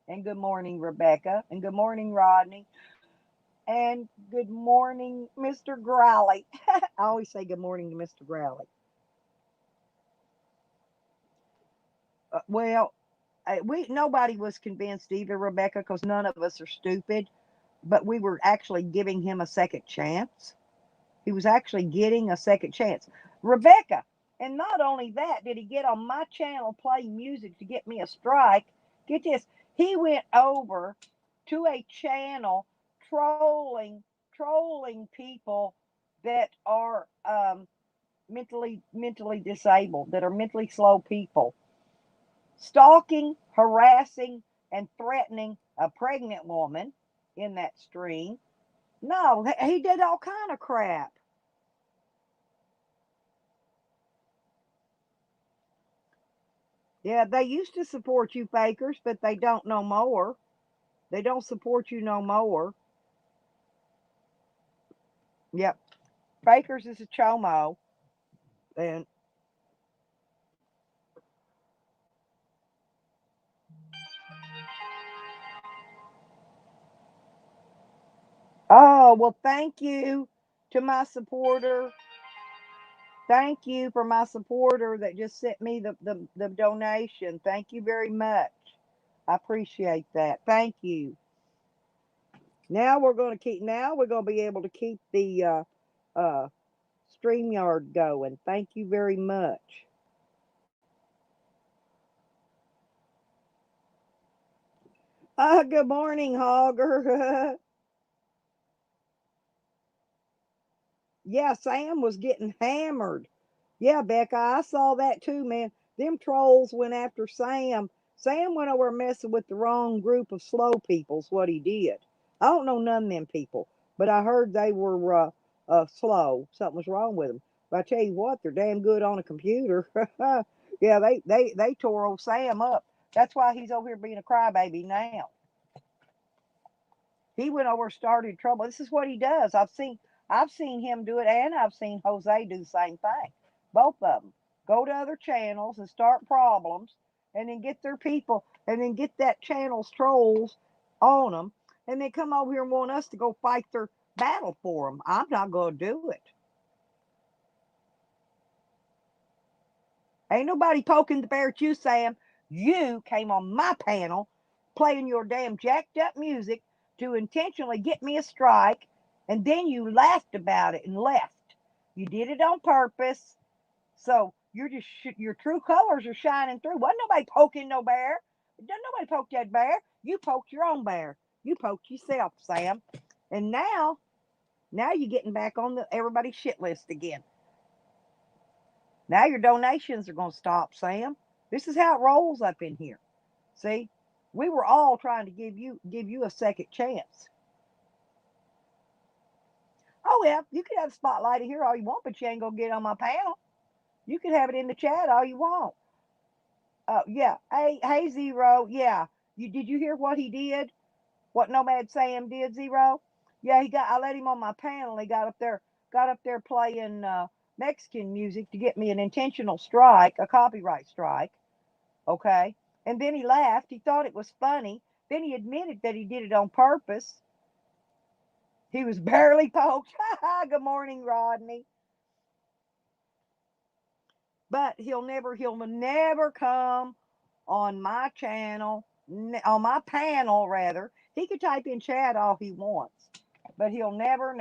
And good morning, Rebecca. And good morning, Rodney. And good morning, Mr. Growley. I always say good morning to Mr. Growley. Well, we nobody was convinced either, Rebecca, because none of us are stupid. But we were actually giving him a second chance. He was actually getting a second chance, Rebecca. And not only that, did he get on my channel playing music to get me a strike? Get this, he went over to a channel trolling people that are mentally disabled, that are mentally slow people, stalking, harassing, and threatening a pregnant woman in that stream. No, he did all kind of crap. Yeah, they used to support you fakers, but they don't no more. They don't support you no more. Yep, fakers is a chomo, and oh well, thank you to my supporter. Thank you for my supporter that just sent me the donation. Thank you very much. I appreciate that. Thank you. Now we're going to keep. Now we're going to be able to keep the uh, StreamYard going. Thank you very much. Good morning, Hogger. Yeah, Sam was getting hammered. Yeah, Becca, I saw that too, man. Them trolls went after Sam. Sam went over messing with the wrong group of slow people's what he did. I don't know none of them people, but I heard they were slow. Something was wrong with them. But I tell you what, they're damn good on a computer. Yeah, they tore old Sam up. That's why he's over here being a crybaby now. He went over and started trouble. This is what he does. I've seen him do it, and I've seen Jose do the same thing. Both of them go to other channels and start problems, and then get their people, and then get that channel's trolls on them, and then come over here and want us to go fight their battle for them. I'm not going to do it. Ain't nobody poking the bear at you, Sam. You came on my panel playing your damn jacked up music to intentionally get me a strike, and then you laughed about it and left. You did it on purpose. So you're just your true colors are shining through. Wasn't nobody poking no bear. Didn't nobody poke that bear. You poked your own bear. You poked yourself, Sam. And now you're getting back on the everybody's shit list again. Now your donations are going to stop, Sam. This is how it rolls up in here. See, we were all trying to give you a second chance. Oh yeah, you could have the spotlight here all you want, but you ain't gonna get on my panel. You could have it in the chat all you want. Yeah. Hey, Zero. Yeah. Did you hear what he did? What Nomad Sam did, Zero? Yeah, he got. I let him on my panel. He got up there playing Mexican music to get me an intentional strike, a copyright strike. Okay. And then he laughed. He thought it was funny. Then he admitted that he did it on purpose. He was barely poked. Good morning, Rodney. But he'll never come on my channel, on my panel rather. He could type in chat all he wants, but he'll never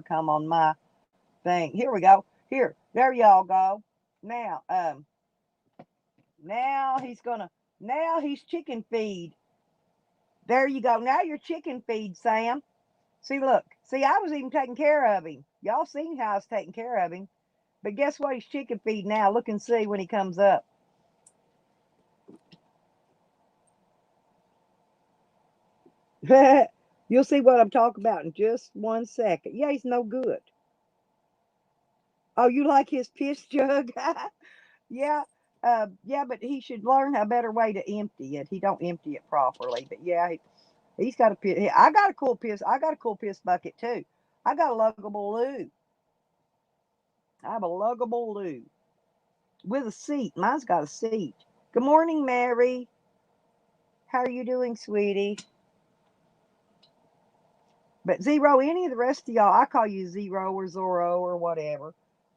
come on my thing. Here we go. Here, there y'all go. Now, now he's gonna. Now he's chicken feed. There you go. Now you're chicken feed, Sam. See, look. See, I was even taking care of him. Y'all seen how I was taking care of him. But guess what? He's chicken feed now. Look and see when he comes up. You'll see what I'm talking about in just 1 second. Yeah, he's no good. Oh, you like his piss jug? Yeah. Yeah, but he should learn a better way to empty it. He don't empty it properly. But yeah, he's got a piss. I got a cool piss. I got a cool piss bucket too. I got a luggable loo. I have a luggable loo with a seat. Mine's got a seat. Good morning, Mary. How are you doing, sweetie? But Zero, any of the rest of y'all, I call you Zero or Zorro or whatever.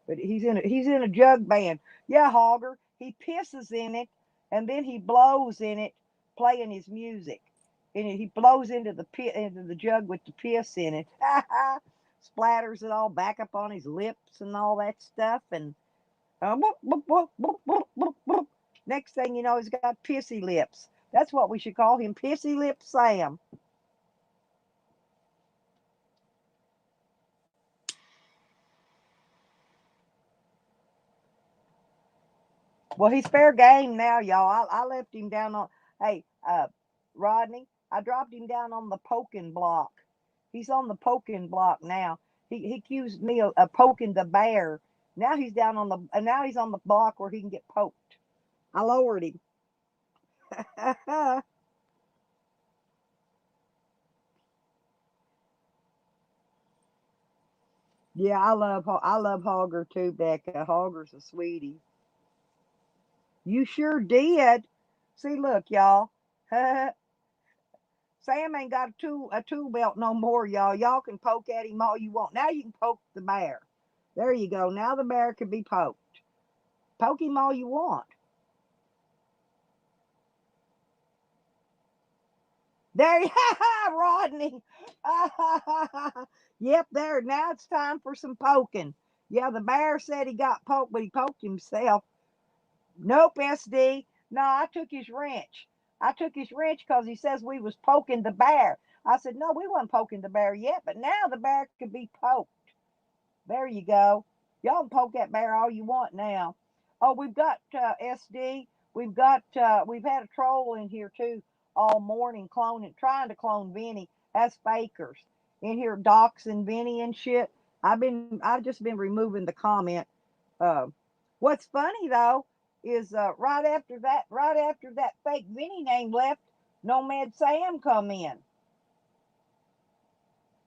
But he's in a jug band. Yeah, Hogger. He pisses in it and then he blows in it, playing his music. And he blows into the jug with the piss in it. Splatters it all back up on his lips and all that stuff. And whoop, whoop, whoop, whoop, whoop, whoop, whoop. Next thing you know, he's got pissy lips. That's what we should call him, Pissy Lip Sam. Well, he's fair game now, y'all. I left him down on. Hey, Rodney, I dropped him down on the poking block. He's on the poking block now. He accused me of poking the bear. Now he's down on the. Now he's on the block where he can get poked. I lowered him. Yeah, I love Hogger too, Becca. Hogger's a sweetie. You sure did. See, look, y'all. Sam ain't got a tool belt no more, y'all. Y'all can poke at him all you want. Now you can poke the bear. There you go. Now the bear can be poked. Poke him all you want. There you Rodney. Yep, there. Now it's time for some poking. Yeah, the bear said he got poked, but he poked himself. Nope, SD. No, I took his wrench. I took his wrench because he says we was poking the bear. I said, no, we wasn't poking the bear yet, but now the bear could be poked. There you go. Y'all can poke that bear all you want now. Oh, we've got SD. We've had a troll in here too all morning trying to clone Vinny as fakers in here doxing Vinny and shit. I've just been removing the comment. Uh, what's funny though is right after that fake Vinny name left, Nomad Sam come in.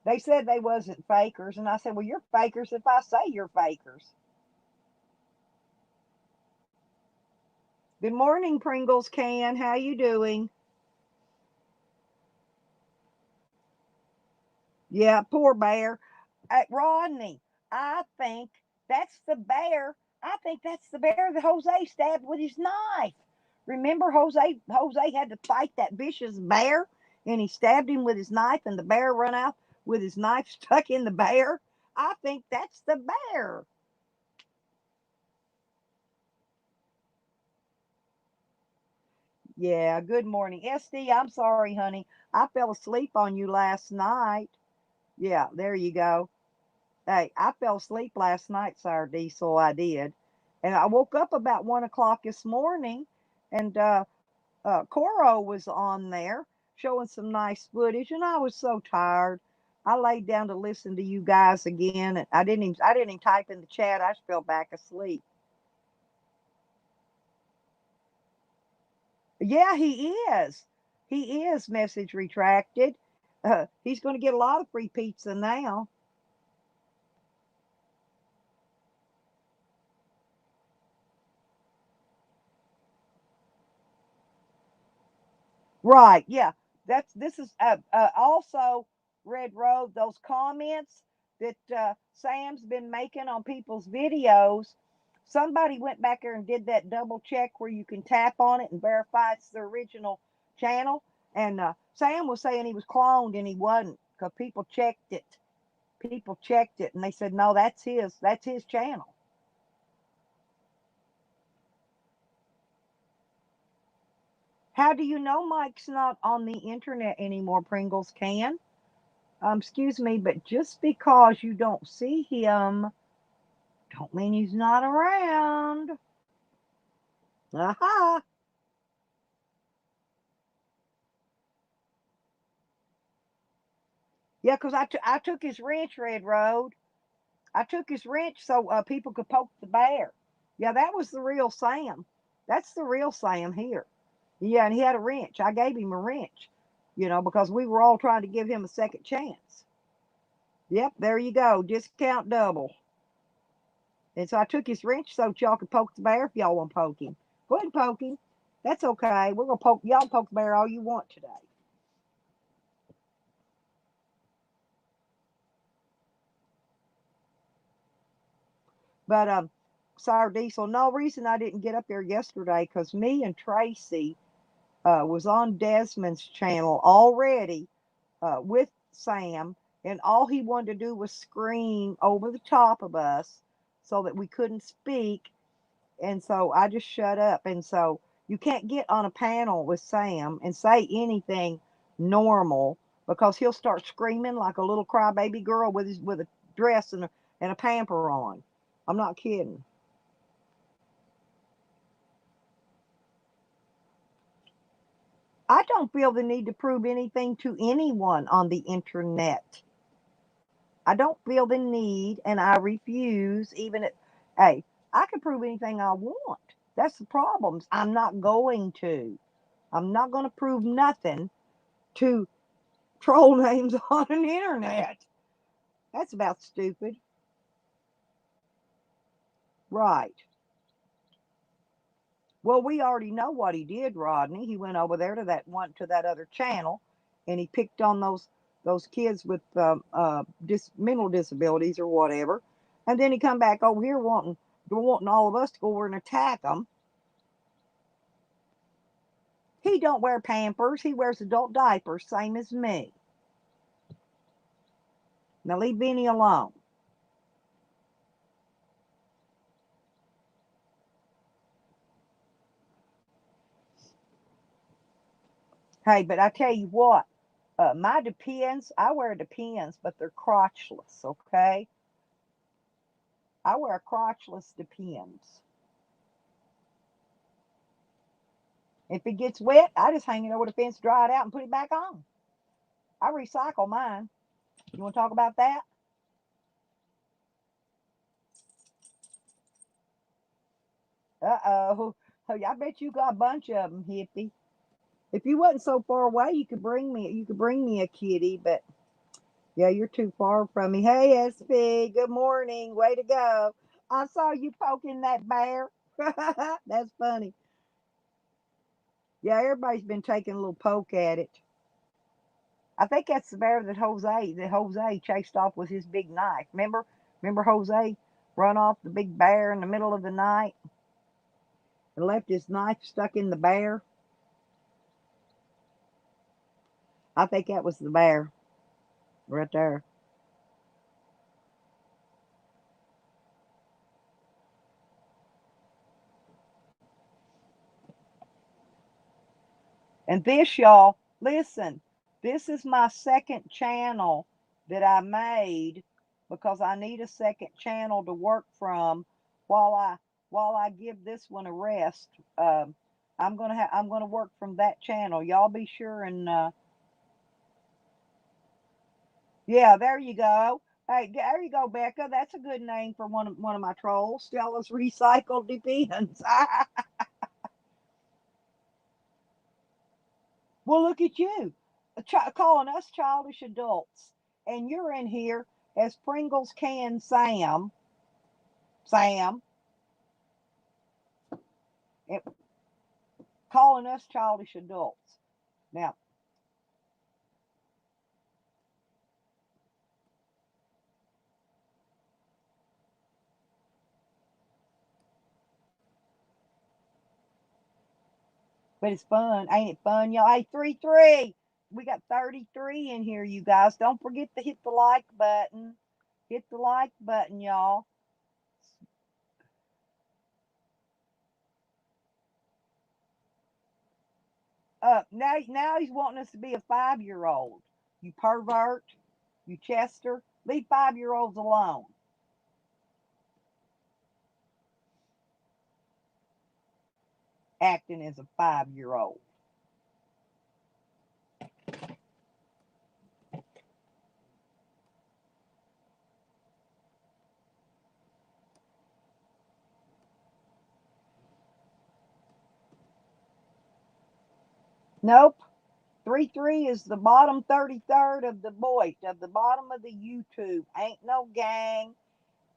They said they wasn't fakers, and I said, "Well, you're fakers if I say you're fakers." Good morning, Pringles can. How you doing? Yeah, poor bear. Rodney, I think that's the bear. I think that's the bear that Jose stabbed with his knife. Remember, Jose had to fight that vicious bear, and he stabbed him with his knife, and the bear run out with his knife stuck in the bear. I think that's the bear. Yeah, good morning. SD, I'm sorry, honey. I fell asleep on you last night. Yeah, there you go. Hey, I fell asleep last night, Sire Diesel. I did. And I woke up about 1 o'clock this morning, and Coro was on there showing some nice footage, and I was so tired. I laid down to listen to you guys again, and I didn't even type in the chat. I just fell back asleep. Yeah, he is. He is message retracted. He's going to get a lot of free pizza now. Right. Yeah. This is also Red Road. Those comments that Sam's been making on people's videos. Somebody went back there and did that double check where you can tap on it and verify it's the original channel. And Sam was saying he was cloned and he wasn't because people checked it. People checked it and they said no, that's his. That's his channel. How do you know Mike's not on the internet anymore? Pringles can. Excuse me, but just because you don't see him Don't mean he's not around. Aha. Yeah, because I took his wrench, Red Road. I took his wrench so people could poke the bear. Yeah, that was the real Sam. That's the real Sam here. Yeah, and he had a wrench. I gave him a wrench, because we were all trying to give him a second chance. Yep, there you go. Discount double. And so I took his wrench so y'all could poke the bear if y'all want to poke him. Go ahead and poke him. That's okay. We're gonna poke y'all poke the bear all you want today. But Sour Diesel, no reason I didn't get up there yesterday because me and Tracy was on Desmond's channel already with Sam, and all he wanted to do was scream over the top of us so that we couldn't speak. And so I just shut up. And so you can't get on a panel with Sam and say anything normal because he'll start screaming like a little crybaby girl with a dress and a pamper on. I'm not kidding. I don't feel the need to prove anything to anyone on the internet. I don't feel the need, and I refuse. Hey, I can prove anything I want. That's the problem. I'm not going to. I'm not going to prove nothing to troll names on an internet. That's about stupid. Right. Well, we already know what he did, Rodney. He went over there to that other channel, and he picked on those kids with mental disabilities or whatever, and then he come back over here wanting all of us to go over and attack him. He don't wear Pampers. He wears adult diapers, same as me. Now leave Benny alone. Hey, but I tell you what, my Depends, I wear Depends, but they're crotchless, okay? I wear crotchless Depends. If it gets wet, I just hang it over the fence, dry it out, and put it back on. I recycle mine. You want to talk about that? Uh-oh. I bet you got a bunch of them, hippie. If you wasn't so far away, you could bring me a kitty, but yeah, you're too far from me. Hey, SP, good morning. Way to go. I saw you poking that bear. That's funny. Yeah, everybody's been taking a little poke at it. I think that's the bear that Jose chased off with his big knife. Remember Jose run off the big bear in the middle of the night and left his knife stuck in the bear? I think that was the bear right there. And this, y'all, listen, this is my second channel that I made because I need a second channel to work from while I give this one a rest. I'm gonna work from that channel. Y'all be sure and yeah, there you go. Hey, there you go, Becca. That's a good name for one of my trolls. Stella's recycled depends. Well, look at you, calling us childish adults, and you're in here as Pringles Can Sam. Sam, it, calling us childish adults. Now, but it's fun, ain't it fun, y'all? Hey, 3-3. We got 33 in here, you guys. Don't forget to hit the like button. Hit the like button, y'all. Now he's wanting us to be a 5-year old. You pervert. You Chester. Leave 5-year olds alone. acting as a 5-year-old. Nope. 3-3 is the bottom 33rd of the voice, of the bottom of the YouTube. Ain't no gang,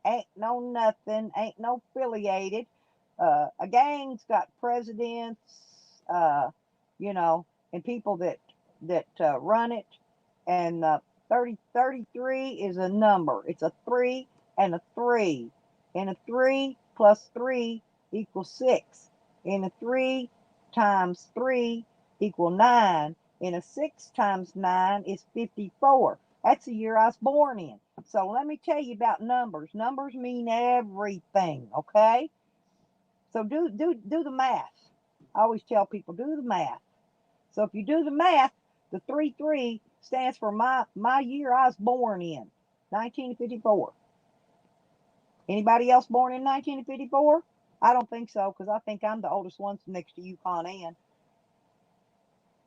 ain't no nothing, ain't no affiliated. A gang's got presidents, you know, and people that run it. And 33 is a number. It's a 3 and a 3. And a 3 plus 3 equals 6. And a 3 times 3 equals 9. And a 6 times 9 is 54. That's the year I was born in. So let me tell you about numbers. Numbers mean everything, okay? So do the math. I always tell people, do the math. So if you do the math, the 3-3 stands for my year I was born in, 1954. Anybody else born in 1954? I don't think so, because I think I'm the oldest one next to you, Con Ann.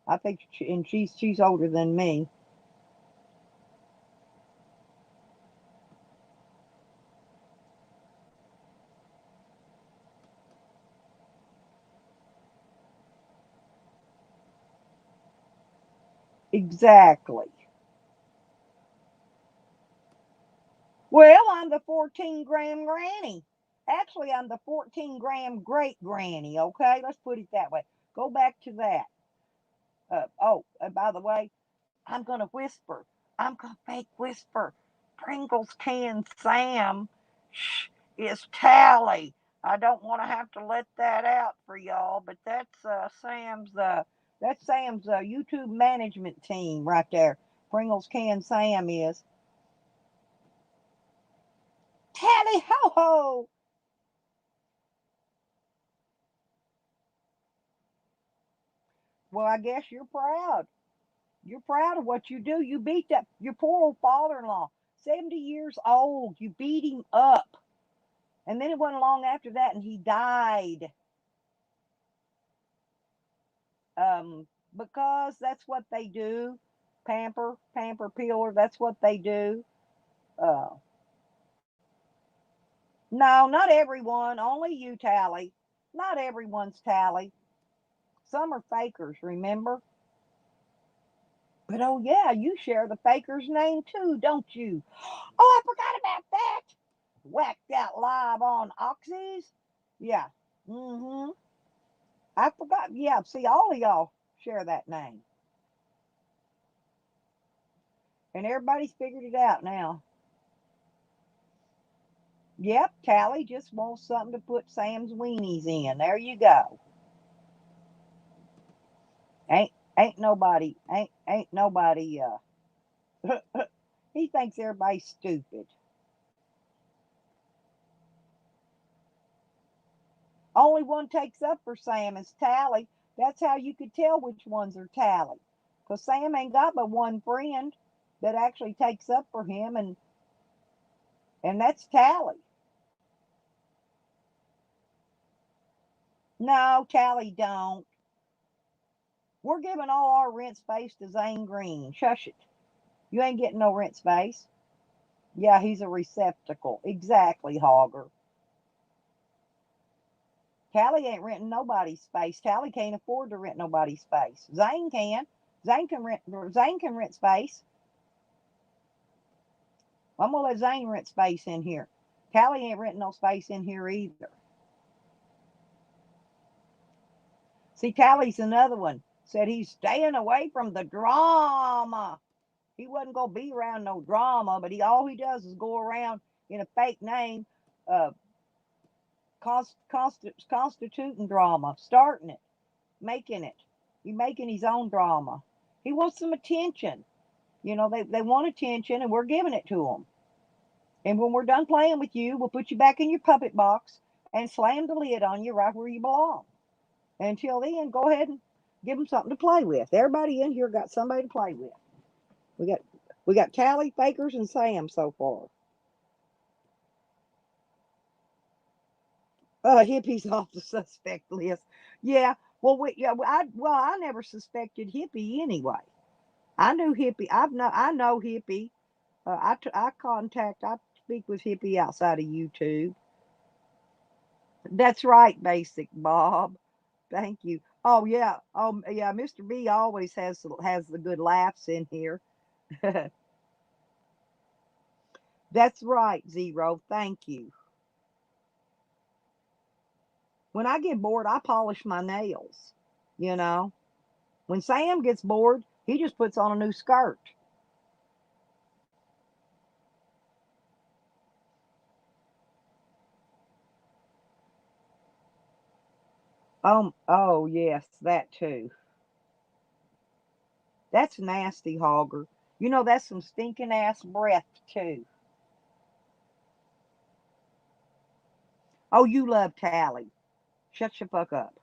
I think, and she's older than me. Exactly. Well, I'm the 14-gram granny. Actually, I'm the 14-gram great granny, okay? Let's put it that way. Go back to that. By the way, I'm going to whisper. I'm going to fake whisper. Pringles Can Sam shh, is Tally. I don't want to have to let that out for y'all, but that's Sam's YouTube management team right there. Pringles Can Sam is Tally ho ho. Well, I guess you're proud. You're proud of what you do. You beat that your poor old father-in-law, 70 years old. You beat him up. And then it wasn't long after that, and he died. Because that's what they do. Pamper, peeler. That's what they do. Uh, no, not everyone. Only you, Tally. Not everyone's Tally. Some are fakers. Remember? But oh yeah, you share the faker's name too, don't you? Oh, I forgot about that. Whacked out live on Oxys. Yeah. Mm-hmm. I forgot. Yeah. See, all of y'all share that name, and everybody's figured it out now. Yep, Tally just wants something to put Sam's weenies in. There you go. Ain't nobody he thinks everybody's stupid. Only one takes up for Sam is Tally. That's how you could tell which ones are Tally. Because Sam ain't got but one friend that actually takes up for him, and that's Tally. No, Tally don't. We're giving all our rent space to Zane Green. Shush it. You ain't getting no rent space. Yeah, he's a receptacle. Exactly, Hogger. Tally ain't renting nobody's space. Tally can't afford to rent nobody's space. Zane can. Zane can rent space. I'm gonna let Zane rent space in here. Tally ain't renting no space in here either. See, Tally's another one. Said he's staying away from the drama. He wasn't gonna be around no drama, but he all he does is go around in a fake name, uh, constituting drama, starting it, making it. He making his own drama. He wants some attention. They want attention, and we're giving it to them. And when we're done playing with you, we'll put you back in your puppet box and slam the lid on you right where you belong. And until then, go ahead and give them something to play with. Everybody in here got somebody to play with. We got we got Tally, Fakers, and Sam so far. Hippie's off the suspect list. Yeah. Well, I never suspected Hippie anyway. I knew Hippie. I know Hippie. I speak with Hippie outside of YouTube. That's right, Basic Bob. Thank you. Oh yeah. Yeah. Mr. B always has the good laughs in here. That's right, Zero. Thank you. When I get bored, I polish my nails. You know, when Sam gets bored, he just puts on a new skirt. Oh yes, that too. That's nasty, Hogger. You know that's some stinking ass breath too. Oh, you love Tally. Shut your fuck up.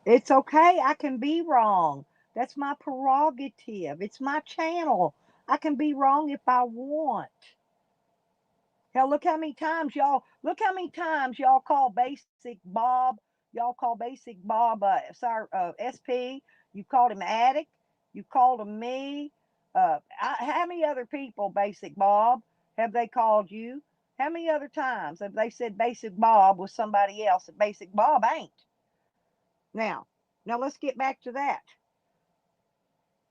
It's okay. I can be wrong. That's my prerogative. It's my channel. I can be wrong if I want. Hell, look how many times y'all call Basic Bob. Y'all call Basic Bob SP. You called him Addict. You called him me. How many other people, Basic Bob, have they called you? How many other times have they said Basic Bob was somebody else that Basic Bob ain't? Now, now let's get back to that.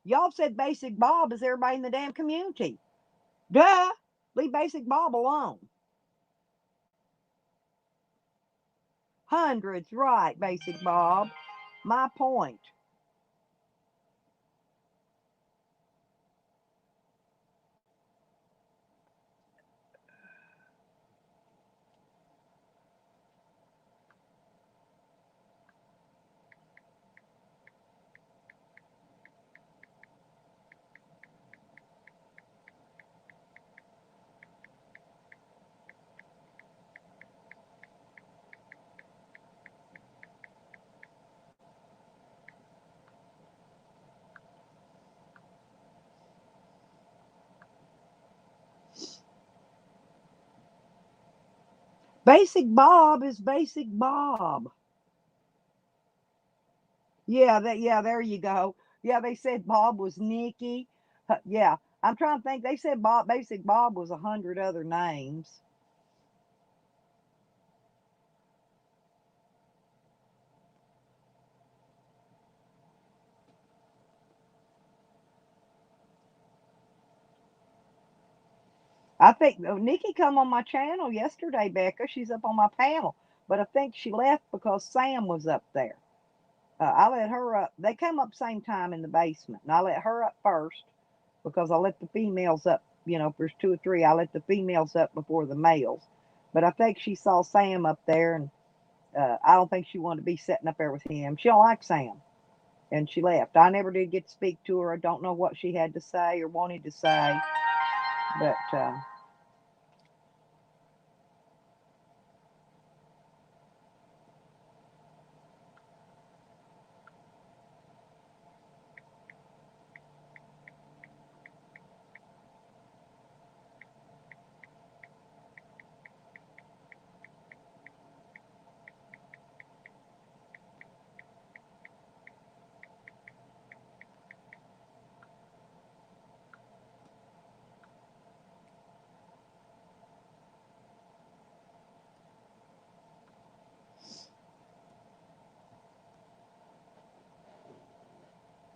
Y'all said Basic Bob is everybody in the damn community. Duh. Leave Basic Bob alone. Hundreds, right, Basic Bob. My point. Basic Bob is Basic Bob. Yeah, there you go. Yeah, they said Bob was Nikki. Yeah, I'm trying to think. They said Basic Bob was 100 other names. I think Nikki come on my channel yesterday, Becca. She's up on my panel, but I think she left because Sam was up there. I let her up. They came up same time in the basement, and I let her up first because I let the females up. You know, if there's two or three, I let the females up before the males. But I think she saw Sam up there, and I don't think she wanted to be sitting up there with him. She don't like Sam, and she left. I never did get to speak to her. I don't know what she had to say or wanted to say, but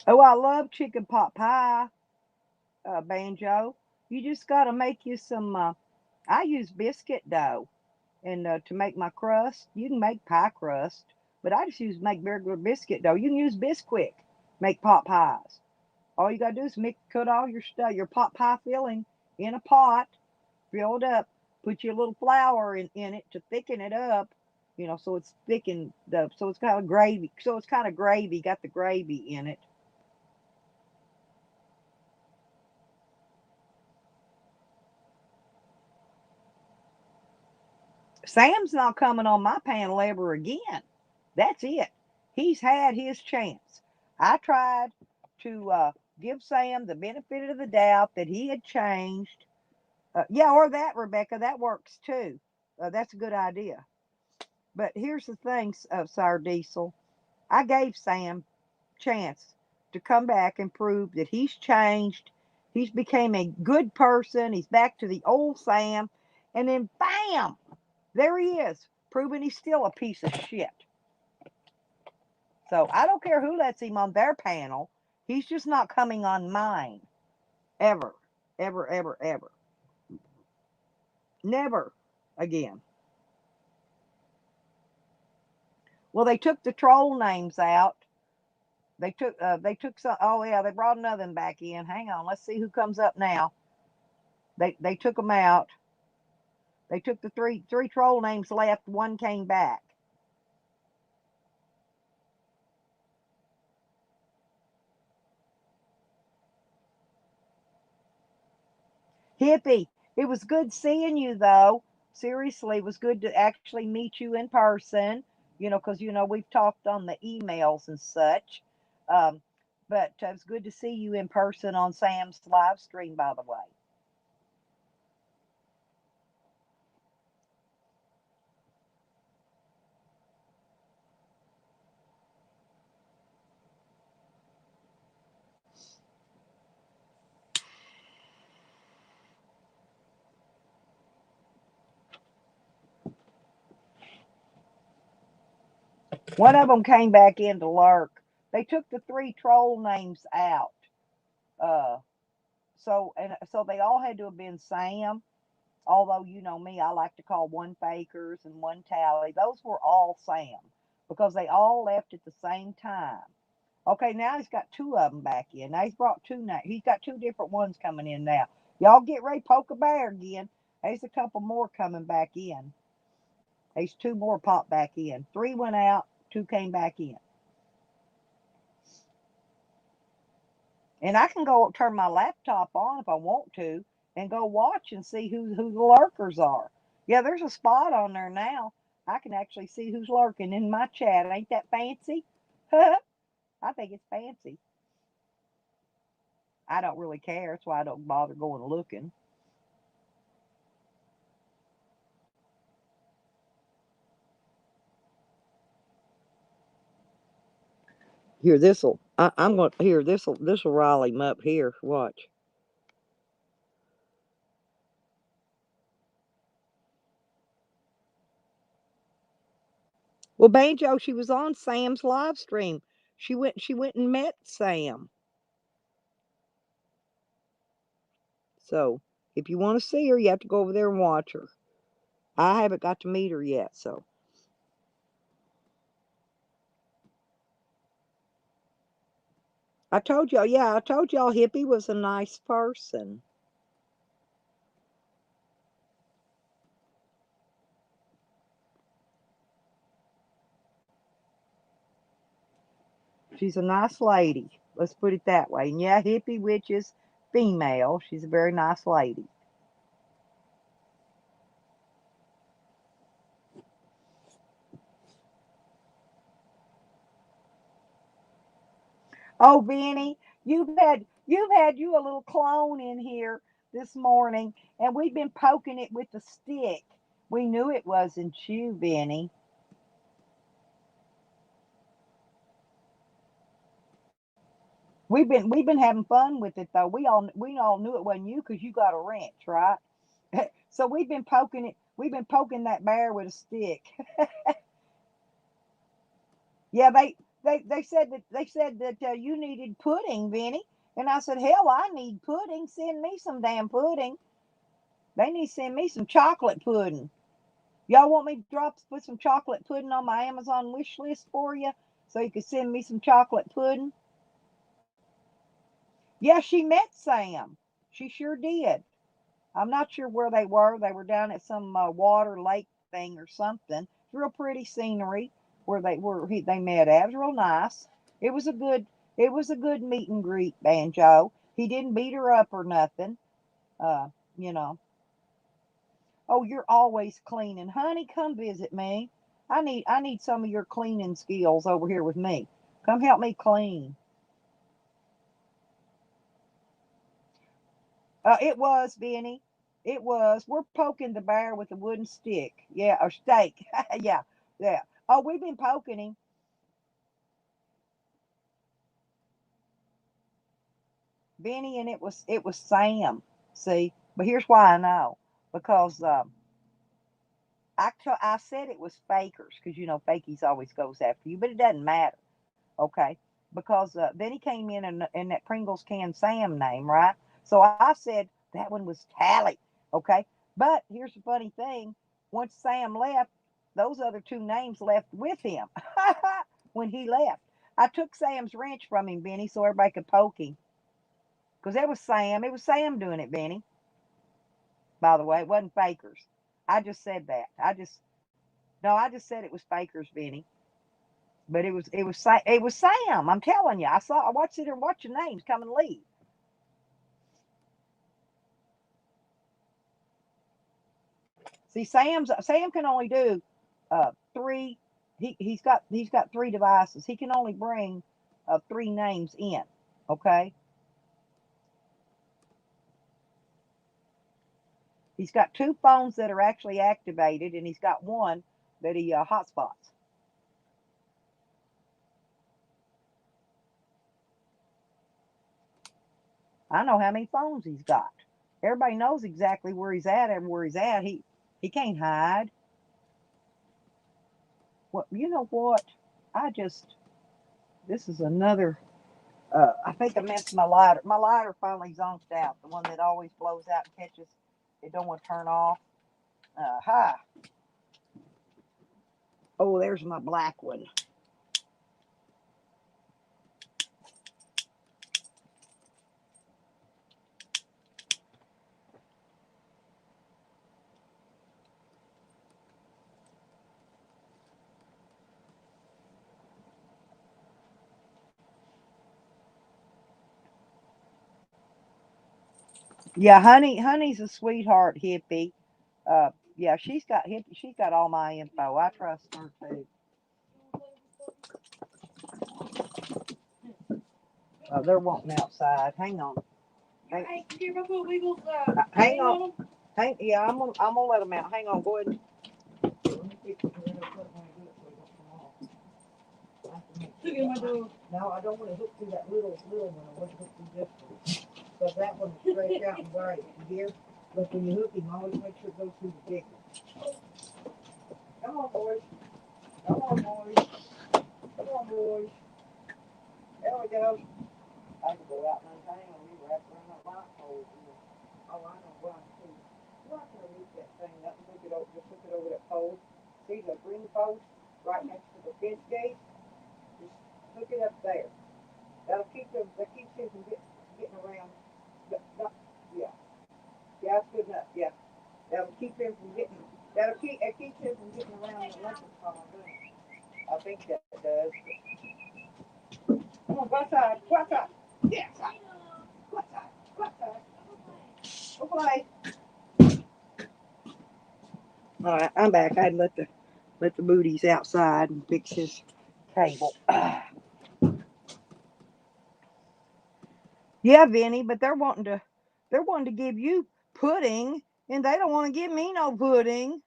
oh, I love chicken pot pie, Banjo. You just got to make you some. I use biscuit dough. And to make my crust, you can make pie crust, but I just make regular biscuit dough. You can use Bisquick, make pot pies. All you gotta do is cut all your stuff, your pot pie filling in a pot, fill it up, put your little flour in it to thicken it up, you know, so it's thickened up, so it's kind of gravy, got the gravy in it. Sam's not coming on my panel ever again. That's it. He's had his chance. I tried to give Sam the benefit of the doubt that he had changed. Yeah, or that, Rebecca, that works too. That's a good idea. But here's the thing, Sour Diesel. I gave Sam chance to come back and prove that he's changed. He's became a good person. He's back to the old Sam. And then bam, there he is, proving he's still a piece of shit. So I don't care who lets him on their panel. He's just not coming on mine. Ever. Ever, ever, ever. Never again. Well, they took the troll names out. They took some. Oh yeah, they brought another one back in. Hang on, let's see who comes up now. They took them out. They took the three troll names left. One came back. Hippie, it was good seeing you though. Seriously, it was good to actually meet you in person. Because we've talked on the emails and such. Um, but it was good to see you in person on Sam's live stream, by the way. One of them came back in to lurk. They took the three troll names out. Uh, so they all had to have been Sam. Although you know me, I like to call one Fakers and one Tally. Those were all Sam because they all left at the same time. Okay, now he's got two of them back in. Now he's brought two now. He's got two different ones coming in now. Y'all get ready, poke a bear again. There's a couple more coming back in. There's two more popped back in. Three went out, two came back in. And I can go turn my laptop on if I want to and go watch and see who the lurkers are. Yeah, there's a spot on there now. I can actually see who's lurking in my chat. Ain't that fancy? I think it's fancy. I don't really care. That's why I don't bother going looking. Here, this'll. I'm going. Here, this'll rile him up. Here, watch. Well, Banjo, she was on Sam's live stream. She went and met Sam. So if you want to see her, you have to go over there and watch her. I haven't got to meet her yet, so. I told y'all, yeah, I told y'all Hippie was a nice person. She's a nice lady. Let's put it that way. And yeah, Hippie, which is female, she's a very nice lady. Oh, Benny, you've had you a little clone in here this morning, and we've been poking it with the stick. We knew it wasn't you, Benny. We've been having fun with it though. We all knew it wasn't you because you got a wrench, right? So we've been poking it. We've been poking that bear with a stick. Yeah, they said that you needed pudding, Vinny, and I said, hell, I need pudding. Send me some damn pudding. They need to send me some chocolate pudding. Y'all want me to put some chocolate pudding on my Amazon wish list for you, so you can send me some chocolate pudding? Yeah, she met Sam. She sure did. I'm not sure where they were. They were down at some water lake thing or something. Real pretty scenery where they met at. It was real nice. It was a good it was a good meet and greet, Banjo. He didn't beat her up or nothing. Uh, you know. Oh, you're always cleaning, honey. Come visit me. I need some of your cleaning skills over here with me. Come help me clean. It was, Benny. It was. We're poking the bear with a wooden stick. Yeah, or stake. Yeah, yeah. Oh, we've been poking him, Benny, and it was Sam. See, but here's why I know because I said it was fakers because you know fakies always goes after you, but it doesn't matter. Okay, because then he came in that Pringles can Sam name, right? So I said that one was Tally. Okay, but here's the funny thing: once Sam left, those other two names left with him when he left. I took Sam's wrench from him, Benny, so everybody could poke him because it was Sam. It was Sam doing it, Benny. By the way, it wasn't fakers. I just said that. I just no, I just said it was fakers, Benny. But it was Sam. I'm telling you. I watched it and watch your names come and leave. See, Sam can only do three. He's got three devices. He can only bring three names in. Okay, he's got two phones that are actually activated, and he's got one that he hotspots. I know how many phones he's got. Everybody knows exactly where he's at. Everywhere he's at, he can't hide. Well, you know what? I just this is another. I think I missed my lighter. My lighter finally zonked out. The one that always blows out and catches. It don't want to turn off. Hi. Oh, there's my black one. Yeah, honey's a sweetheart hippie. Yeah, she's got all my info. I trust her too. They're wanting outside. Hang on. Hang, hang on. Yeah, I'm gonna let them out. Hang on, go ahead. No, I don't want to hook through that little one. I want to hook through this one. Because that one's stretched out and great. You hear? But when you hook him, always make sure it goes through the big one. Come on, boys. Come on, boys. Come on, boys. There we go. I can go out and untangle you wrapped around that light pole. Oh, I know what I'm too. You're not going to reach that thing up and just hook it over that pole. See the green post right next to the fence gate? Just hook it up there. That keeps him from getting around. Yeah. Yeah, that's good enough. Yeah. That'll keep him from getting, it keeps him from getting around the electric pole. I think that does. Come on, go outside. Go outside. Yeah, outside. Go outside. Go outside. Go play. All right, I'm back. I had let the booties outside and fix his cable. Yeah, Vinny, but they're wanting to give you pudding, and they don't want to give me no pudding.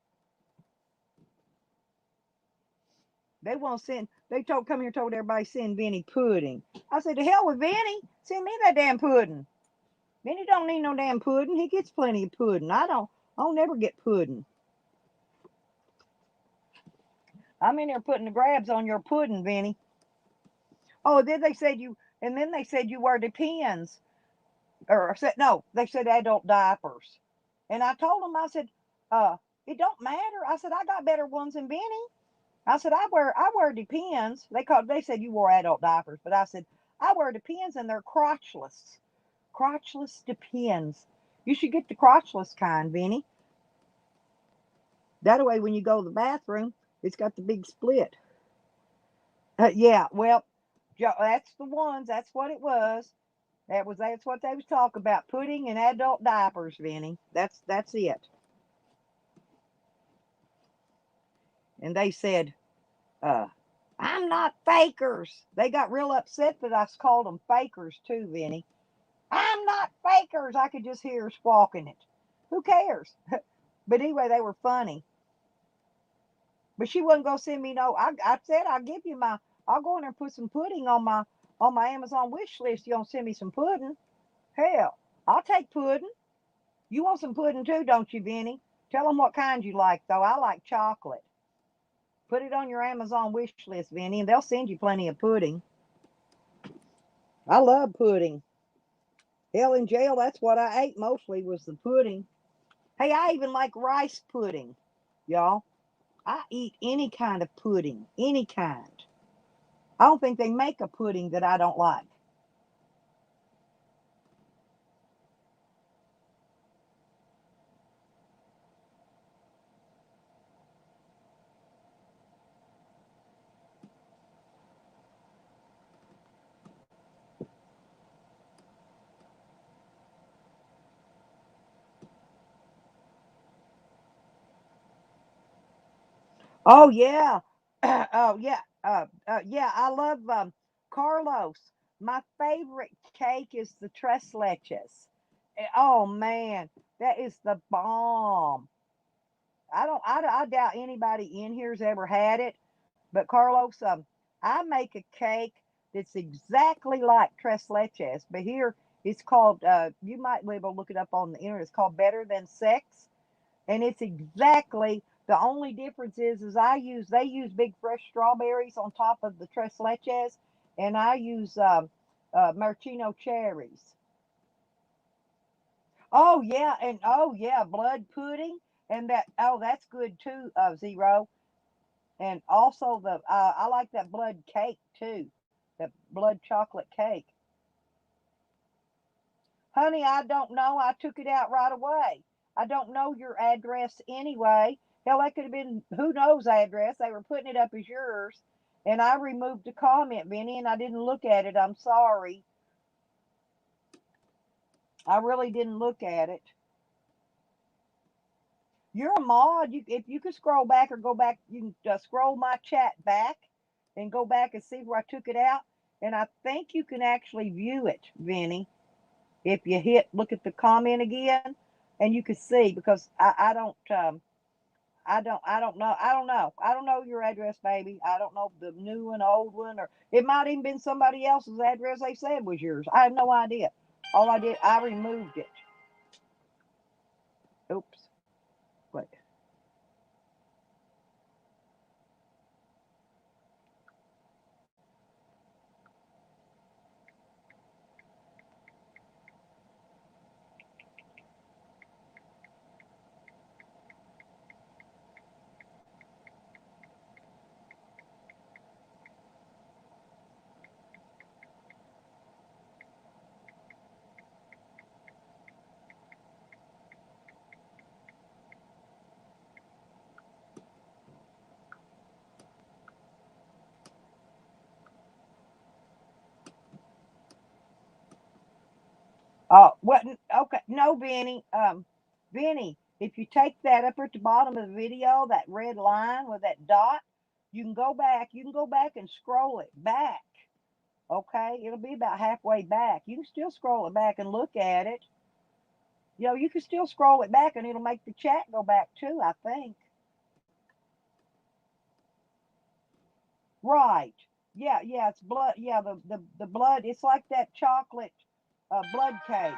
They want to send. They come here, told everybody send Vinny pudding. I said to hell with Vinny. Send me that damn pudding. Vinny don't need no damn pudding. He gets plenty of pudding. I don't. I'll never get pudding. I'm in there putting the grabs on your pudding, Vinny. Oh, then they said you wear Depends, or said no, they said adult diapers, and I told them, I said, uh, it don't matter. I said I got better ones than Benny. I said I wear Depends. They said you wore adult diapers, but I said I wear Depends and they're crotchless. Crotchless Depends. You should get the crotchless kind, Benny. That way, when you go to the bathroom, it's got the big split. Yeah, well, that's the ones. That's what it was. That's what they was talking about. Pudding and adult diapers, Vinny. That's it. And they said, uh, I'm not fakers. They got real upset that I called them fakers too, Vinny. I'm not fakers. I could just hear her squawking it. Who cares? But anyway, they were funny. But she wasn't gonna send me no. I said I'll give you my. I'll go in there and put some pudding on my Amazon wish list. You gonna send me some pudding? Hell, I'll take pudding. You want some pudding too, don't you, Vinny? Tell them what kind you like though. I like chocolate. Put it on your Amazon wish list, Vinny, and they'll send you plenty of pudding. I love pudding. Hell, in jail, that's what I ate mostly was the pudding. Hey, I even like rice pudding, y'all. I eat any kind of pudding, any kind. I don't think they make a pudding that I don't like. Oh yeah, oh yeah, yeah. I love Carlos. My favorite cake is the tres leches. Oh man, that is the bomb. I don't. I doubt anybody in here's ever had it. But Carlos, I make a cake that's exactly like tres leches, but here it's called. You might be able to look it up on the internet. It's called Better Than Sex, and it's exactly the only difference is they use big fresh strawberries on top of the tres leches, and I use maraschino cherries. Oh yeah, and oh yeah, blood pudding, and that that's good too. Zero, and also the I like that blood cake too, that blood chocolate cake. Honey, I don't know. I took it out right away. I don't know your address anyway. Hell, that could have been who knows address. They were putting it up as yours. And I removed the comment, Vinny, and I didn't look at it. I'm sorry. I really didn't look at it. You're a mod. If you could scroll back or go back, you can scroll my chat back and go back and see where I took it out. And I think you can actually view it, Vinny, if you look at the comment again, and you can see because I don't know your address, baby. I don't know the new one, old one, or it might even been somebody else's address they said was yours. I have no idea. All I did, I removed it. Oops. Wait. Oh, what? Okay, no, Benny. Benny, if you take that up at the bottom of the video, that red line with that dot, you can go back. You can go back and scroll it back. Okay, it'll be about halfway back. You can still scroll it back and look at it. You know, you can still scroll it back, and it'll make the chat go back too. I think. Right. Yeah, yeah. It's blood. Yeah, the blood. It's like that chocolate blood cake.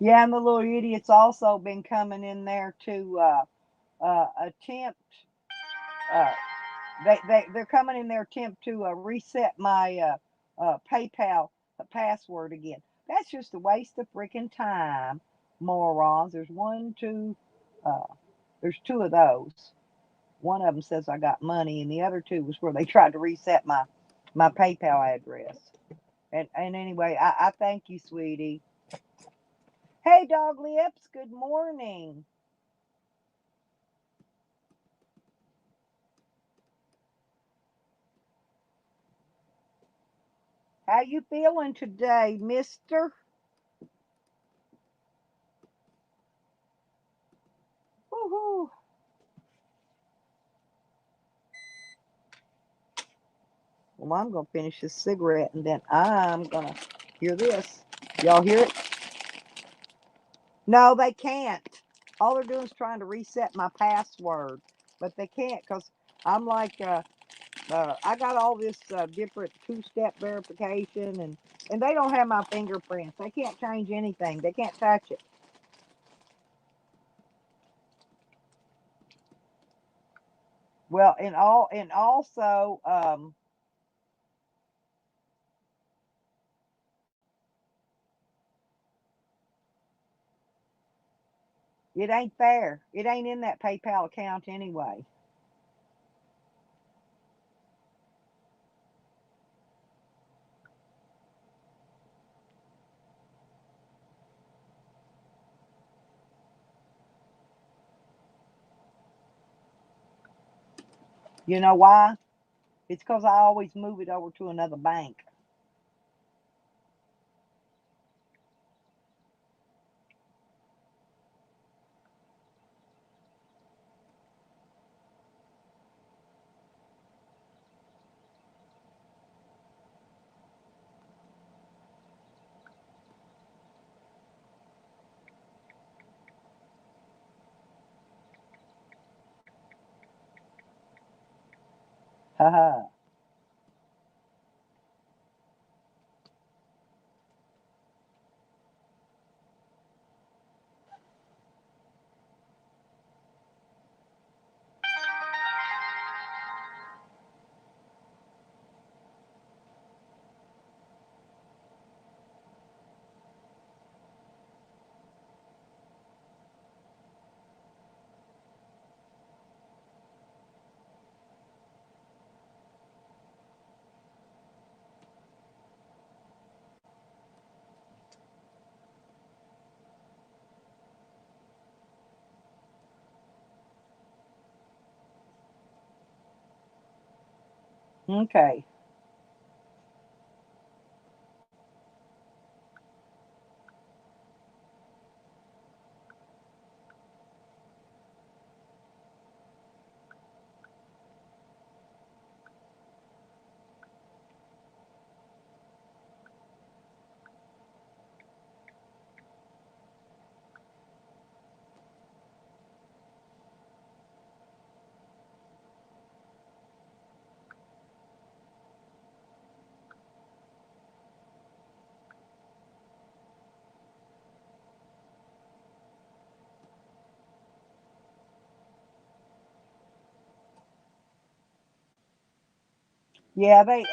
Yeah, and the little idiot's also been coming in there to attempt. Uh, they're coming in their attempt to reset my PayPal password again. That's just a waste of freaking time. morons. There's one, two, uh, there's two of those. One of them says I got money, and the other two was where they tried to reset my PayPal address. And anyway, I thank you, sweetie. Hey, Dog Lips. Good morning. How you feeling today, Mister? Woohoo! Well, I'm gonna finish this cigarette, and then I'm gonna hear this. Y'all hear it? No, they can't. All they're doing is trying to reset my password, but they can't because I'm like, I got all this different two-step verification, and they don't have my fingerprints. They can't change anything. They can't touch it. Well, and also, it ain't fair. It ain't in that PayPal account anyway. You know why? It's because I always move it over to another bank. Haha. Okay. Yeah, they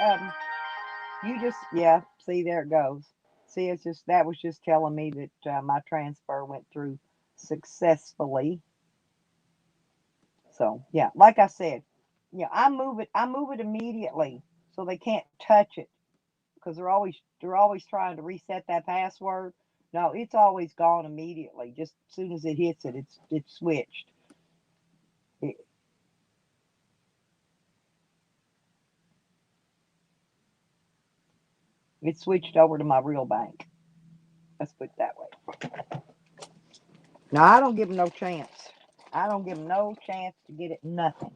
you just yeah. See, there it goes. See, it's just that was just telling me that my transfer went through successfully. So yeah, like I said, yeah, I move it immediately, so they can't touch it because they're always trying to reset that password. No, it's always gone immediately. Just as soon as it hits it, it's switched. It, it's switched over to my real bank. Let's put it that way. No, I don't give them no chance. I don't give them no chance to get it. Nothing.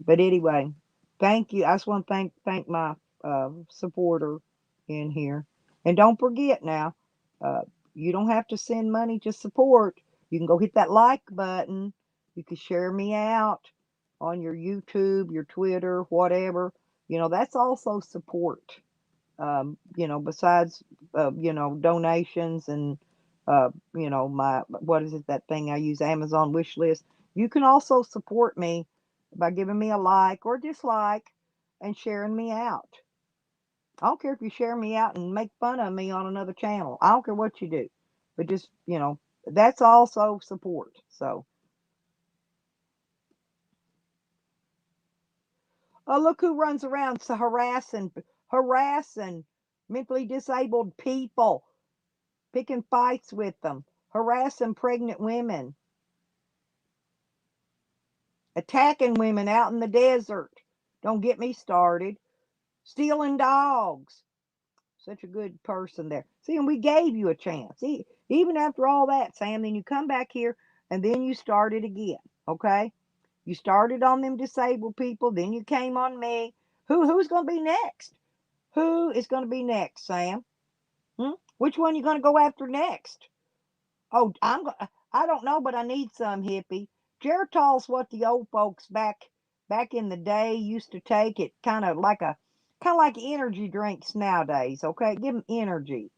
But anyway, thank you. I just want to thank my supporter in here, and don't forget now, uh, you don't have to send money to support. You can go hit that like button. You can share me out on your YouTube, your Twitter, whatever. That's also support. Besides donations and my what is it that thing I use Amazon wish list. You can also support me by giving me a like or dislike and sharing me out. I don't care if you share me out and make fun of me on another channel. I don't care what you do. But just, that's also support. So, oh, look who runs around harassing mentally disabled people, picking fights with them, harassing pregnant women, attacking women out in the desert. Don't get me started. Stealing dogs. Such a good person there. See, and we gave you a chance. See, even after all that, Sam, then you come back here and then you started again. Okay? You started on them disabled people, then you came on me. Who's gonna be next? Who is gonna be next, Sam? Which one you gonna go after next? Oh, I don't know, but I need some, hippie. Geritol's what the old folks back in the day used to take. It kind of like energy drinks nowadays. Okay, give them energy.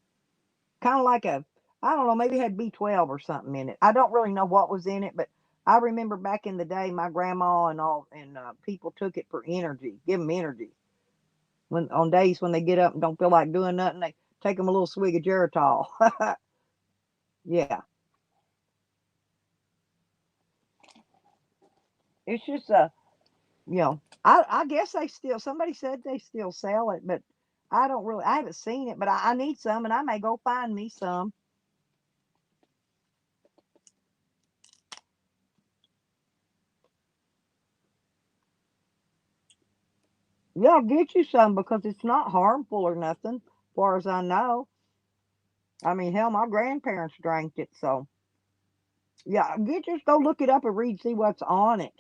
Kind of like I don't know, maybe it had B12 or something in it. I don't really know what was in it, but I remember back in the day, my grandma and people took it for energy. Give them energy. When on days when they get up and don't feel like doing nothing, they take them a little swig of Geritol. Yeah. It's just I guess they still, somebody said they still sell it, but I haven't seen it, but I need some and I may go find me some. Yeah, I'll get you some because it's not harmful or nothing, as far as I know. I mean, hell, my grandparents drank it, so yeah, just go look it up and read, see what's on it.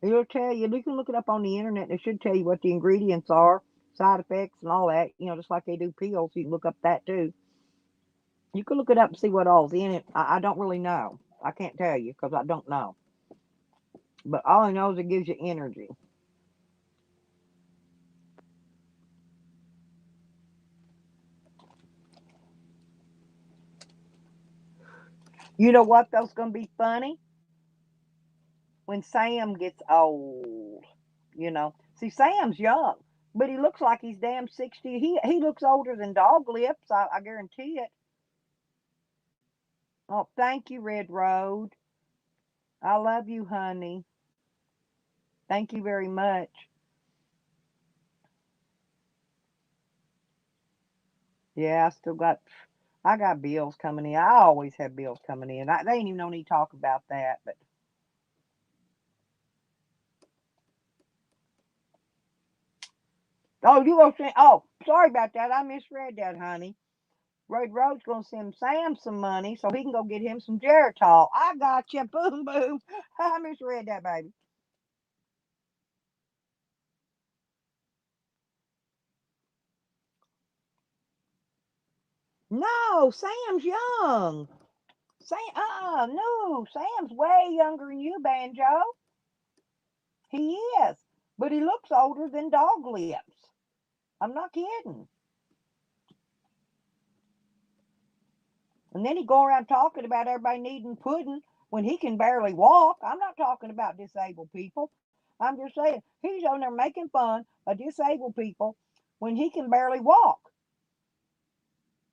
It'll tell you. You can look it up on the internet. It should tell you what the ingredients are, side effects, and all that. Just like they do pills, you can look up that too. You can look it up and see what all's in it. I don't really know. I can't tell you because I don't know. But all I know is it gives you energy. You know what? Though, it's going to be funny when Sam gets old. See, Sam's young, but he looks like he's damn 60. He looks older than Dog Lips. I guarantee it. Oh, thank you, Red Road. I love you, honey. Thank you very much. Yeah, I got bills coming in. I always have bills coming in. They ain't even no need to talk about that. But oh, you gonna send? Oh, sorry about that. I misread that, honey. Red Road's gonna send Sam some money so he can go get him some Geritol. I got you. Boom, boom. I misread that, baby. No, Sam's young. No, Sam's way younger than you, Banjo. He is, but he looks older than Dog Lips. I'm not kidding. And then he go around talking about everybody needing pudding when he can barely walk. I'm not talking about disabled people. I'm just saying he's on there making fun of disabled people when he can barely walk.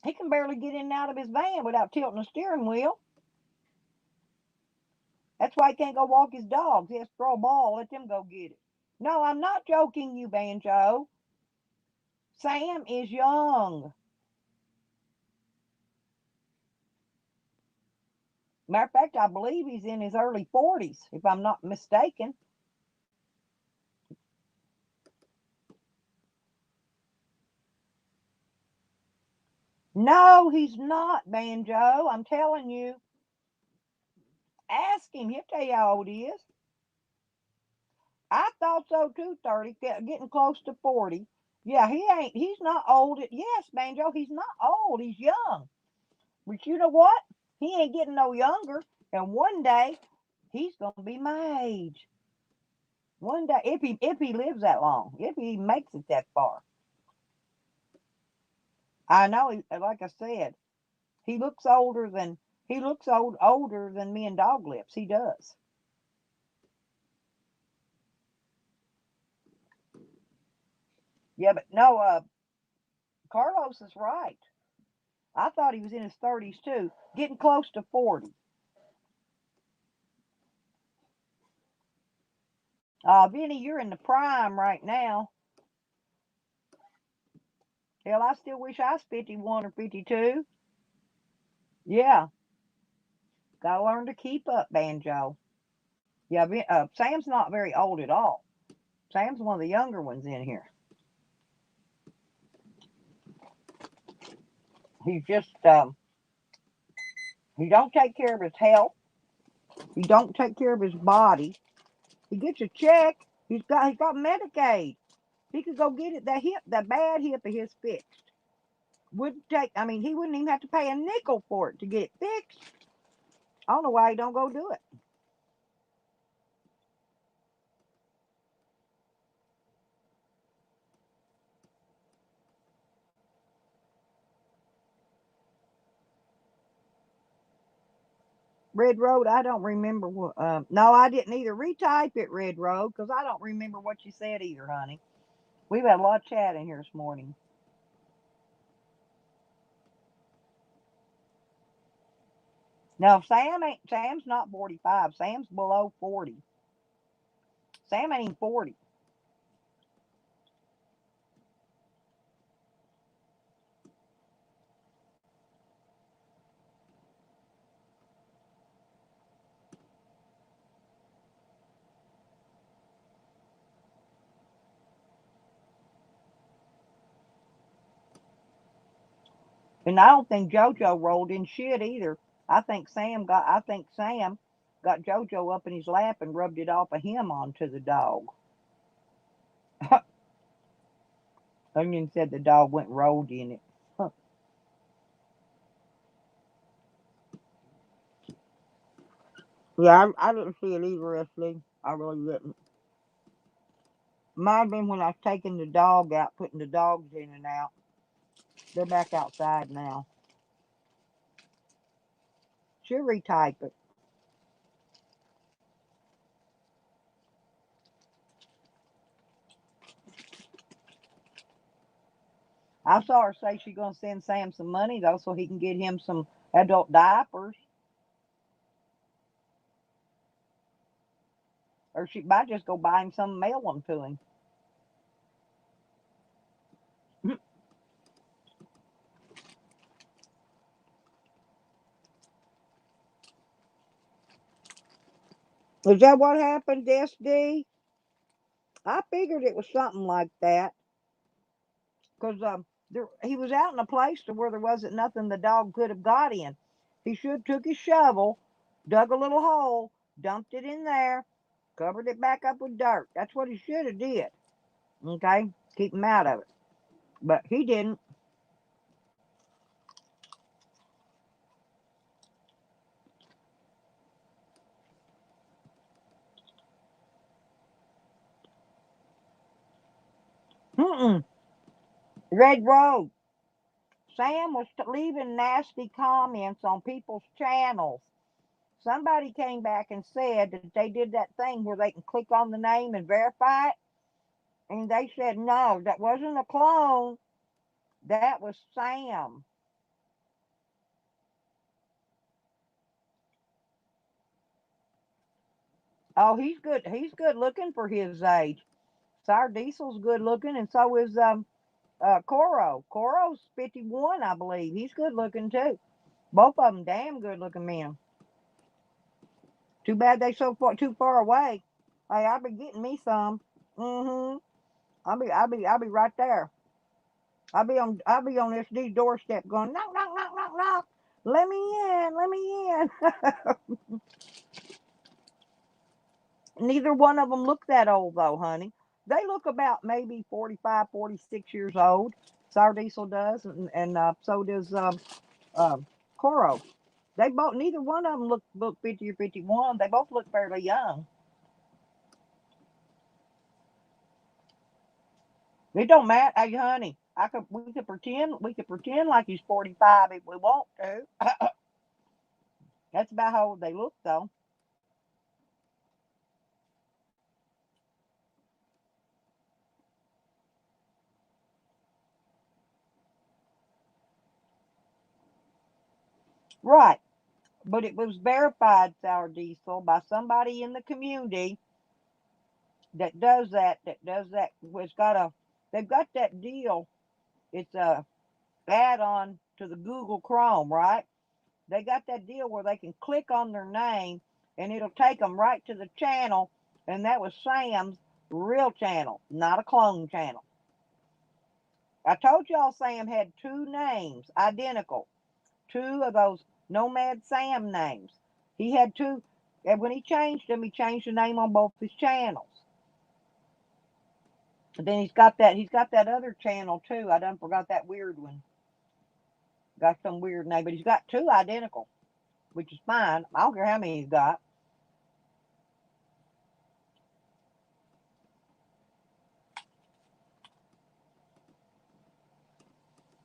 He can barely get in and out of his van without tilting the steering wheel. That's why he can't go walk his dogs. He has to throw a ball, let them go get it. No, I'm not joking, you Banjo. Sam is young. Matter of fact, I believe he's in his early 40s, if I'm not mistaken. No, he's not, Banjo. I'm telling you. Ask him. He'll tell you how old he is. I thought so too, 30, getting close to 40. Yeah, he's not old. Yes, Banjo, he's not old. He's young. But you know what? He ain't getting no younger. And one day, he's going to be my age. One day, if he lives that long, if he makes it that far. I know, like I said, he looks older than me and Dog Lips. He does. Yeah, but no, Carlos is right. I thought he was in his 30s too, getting close to 40. Vinny, you're in the prime right now. Hell, I still wish I was 51 or 52. Yeah, gotta learn to keep up, Banjo. Yeah, Sam's not very old at all. Sam's one of the younger ones in here. He's just, he don't take care of his health. He don't take care of his body. He gets a check. He's got Medicaid. He could go get it. That bad hip of his fixed. Wouldn't take. I mean, he wouldn't even have to pay a nickel for it to get it fixed. I don't know why he don't go do it. Red Road. I don't remember what. No, I didn't either. Retype it, Red Road, because I don't remember what you said either, honey. We've had a lot of chat in here this morning. No, Sam's not 45. Sam's below 40. Sam ain't 40. And I don't think JoJo rolled in shit either. I think Sam got JoJo up in his lap and rubbed it off of him onto the dog. Onion said the dog went and rolled in it. Huh. Yeah, I didn't see it either, Leslie. I really didn't. Might have been when I was taking the dog out, putting the dogs in and out. They're back outside now. She'll retype it. I saw her say she's gonna send Sam some money though, so he can get him some adult diapers, or she might just go buy him some and mail them to him. Is that what happened, SD? I figured it was something like that because he was out in a place to where there wasn't nothing the dog could have got in. He should have took his shovel, dug a little hole, dumped it in there, covered it back up with dirt. That's what he should have did. Okay, keep him out of it. But he didn't. Mm-mm. Red Road. Sam was leaving nasty comments on people's channels. Somebody came back and said that they did that thing where they can click on the name and verify it. And they said, no, that wasn't a clone. That was Sam. Oh, he's good. He's good looking for his age. Sour Diesel's good looking, and so is Coro. Coro's 51, I believe. He's good looking too. Both of them damn good looking men. Too bad they so far too far away. Hey, I'll be getting me some. Mm-hmm. I'll be right there. I'll be on this D doorstep going knock knock knock knock knock. Let me in, let me in. Neither one of them look that old though, honey. They look about maybe 45, 46 years old. Sour Diesel does, and so does Coro. They both neither one of them look 50 or 51. They both look fairly young. It don't matter, hey honey. We could pretend like he's 45 if we want to. That's about how old they look though. Right. But it was verified, Sour Diesel, by somebody in the community that does that, was got a, they've got that deal. It's a add-on to the Google Chrome, right? They got that deal where they can click on their name and it'll take them right to the channel. And that was Sam's real channel, not a clone channel. I told y'all Sam had two names, identical. Two of those Nomad Sam names. He had two, and when he changed them, he changed the name on both his channels. And then he's got that other channel too. I done forgot that weird one. Got some weird name, but he's got two identical, which is fine. I don't care how many he's got.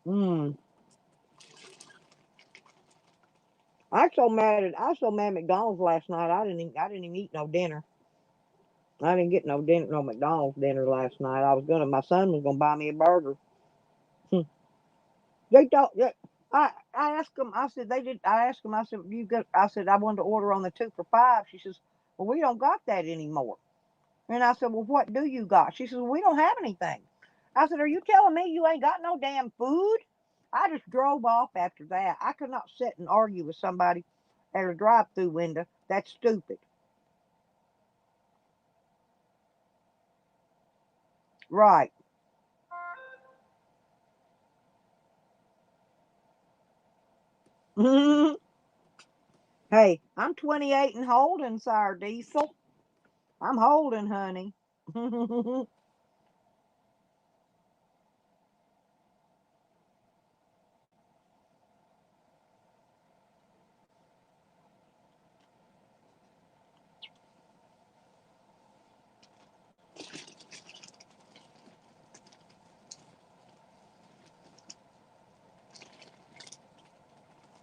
Hmm. I was so mad at McDonald's last night. I didn't even eat no dinner. I didn't get no dinner, no McDonald's dinner last night. My son was gonna buy me a burger. Hmm. They don't. I asked them. I said they did. I asked them. I said you got. I said I wanted to order on the 2 for $5. She says, well, we don't got that anymore. And I said, well, what do you got? She says, well, we don't have anything. I said, are you telling me you ain't got no damn food? I just drove off after that. I could not sit and argue with somebody at a drive-through window. That's stupid. Right. Hey, I'm 28 and holding, Sire Diesel. I'm holding, honey.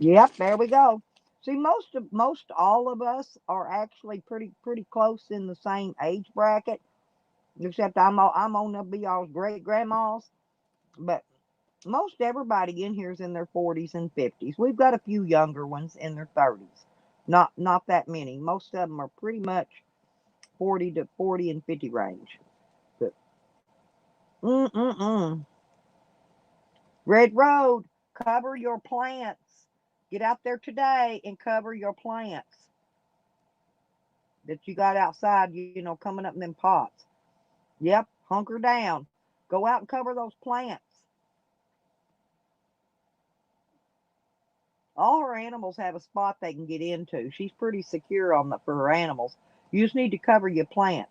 Yep, there we go. See, most all of us are actually pretty close in the same age bracket, except I'm on to be y'all's great grandmas, but most everybody in here is in their 40s and 50s. We've got a few younger ones in their 30s. Not that many. Most of them are pretty much 40 and 50 range. But mm. Red Road, cover your plants. Get out there today and cover your plants that you got outside, coming up in them pots. Yep, hunker down. Go out and cover those plants. All her animals have a spot they can get into. She's pretty secure for her animals. You just need to cover your plants.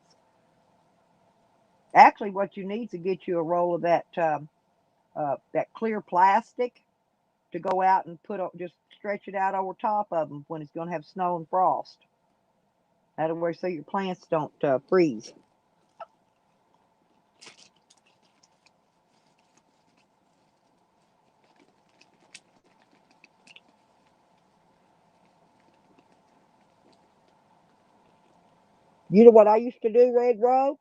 Actually, what you need to get you a roll of that clear plastic to go out and just stretch it out over top of them when it's going to have snow and frost. That way, so your plants don't freeze. You know what I used to do, Red Row,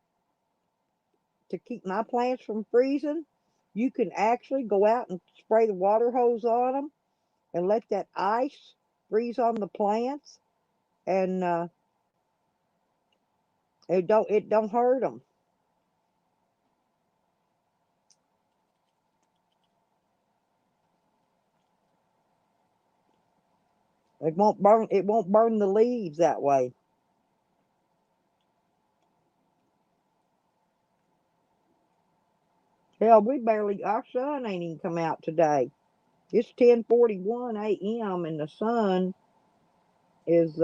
to keep my plants from freezing? You can actually go out and spray the water hose on them and let that ice freeze on the plants, and it don't hurt them. It won't burn the leaves that way. Hell, our sun ain't even come out today. It's 10:41 a.m. and the sun is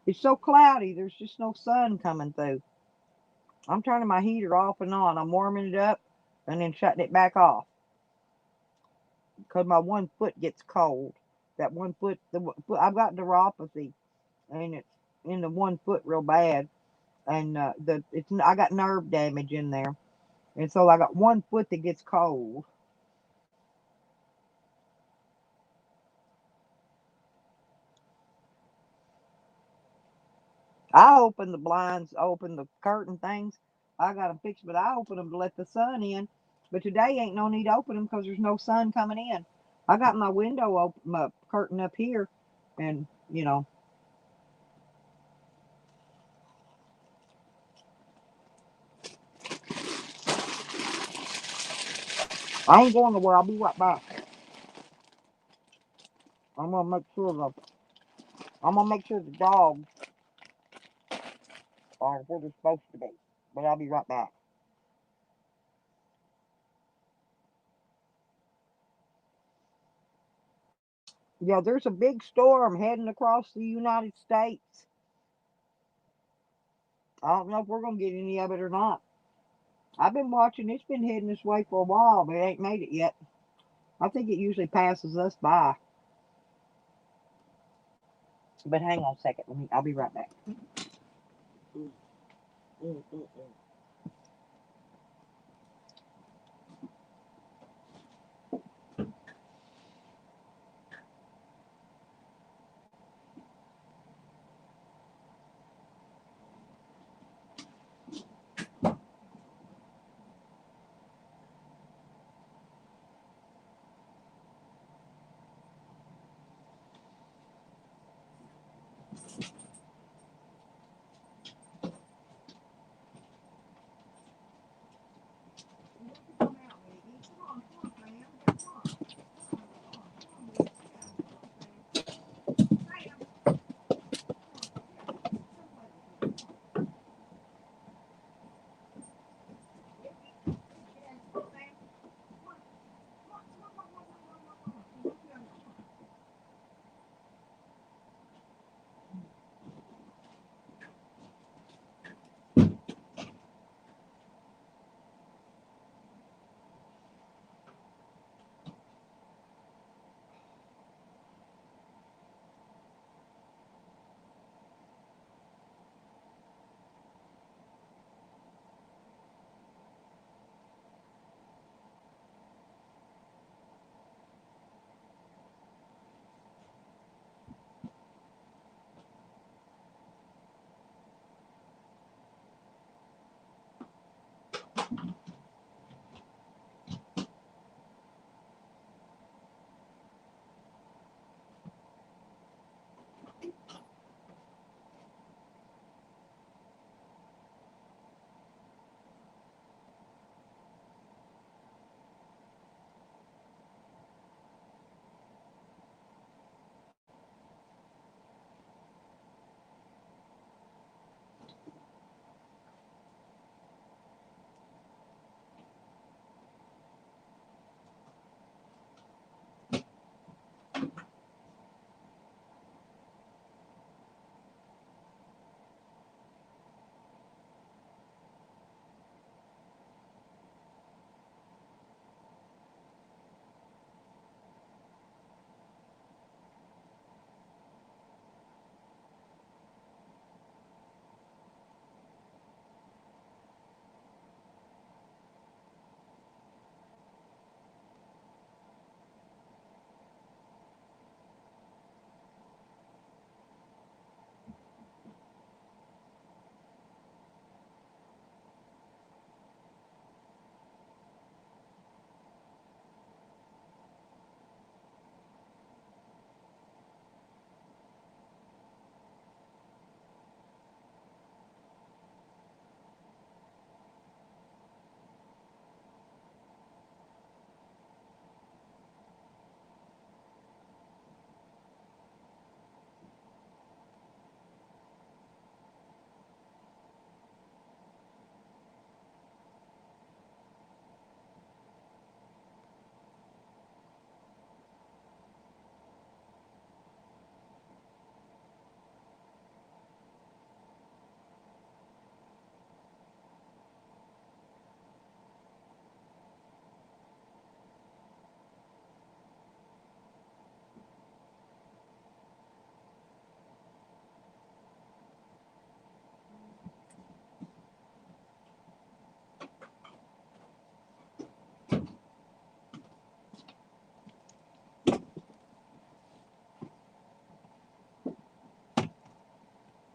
it's so cloudy. There's just no sun coming through. I'm turning my heater off and on. I'm warming it up and then shutting it back off because my one foot gets cold. That one foot, I've got neuropathy, and it's in the one foot real bad, and I got nerve damage in there, and so I got one foot that gets cold. I open the blinds, open the curtain things. I got them fixed, but I open them to let the sun in. But today ain't no need to open them because there's no sun coming in. I got my window open, my curtain up here, And, you know, I ain't going nowhere. I'll be right back. I'm gonna make sure the dogs are where they're supposed to be. But I'll be right back. Yeah, there's a big storm heading across the United States. I don't know if we're gonna get any of it or not. I've been watching. It's been heading this way for a while, but it ain't made it yet. I think it usually passes us by. But hang on a second. I'll be right back. Mm, mm, mm,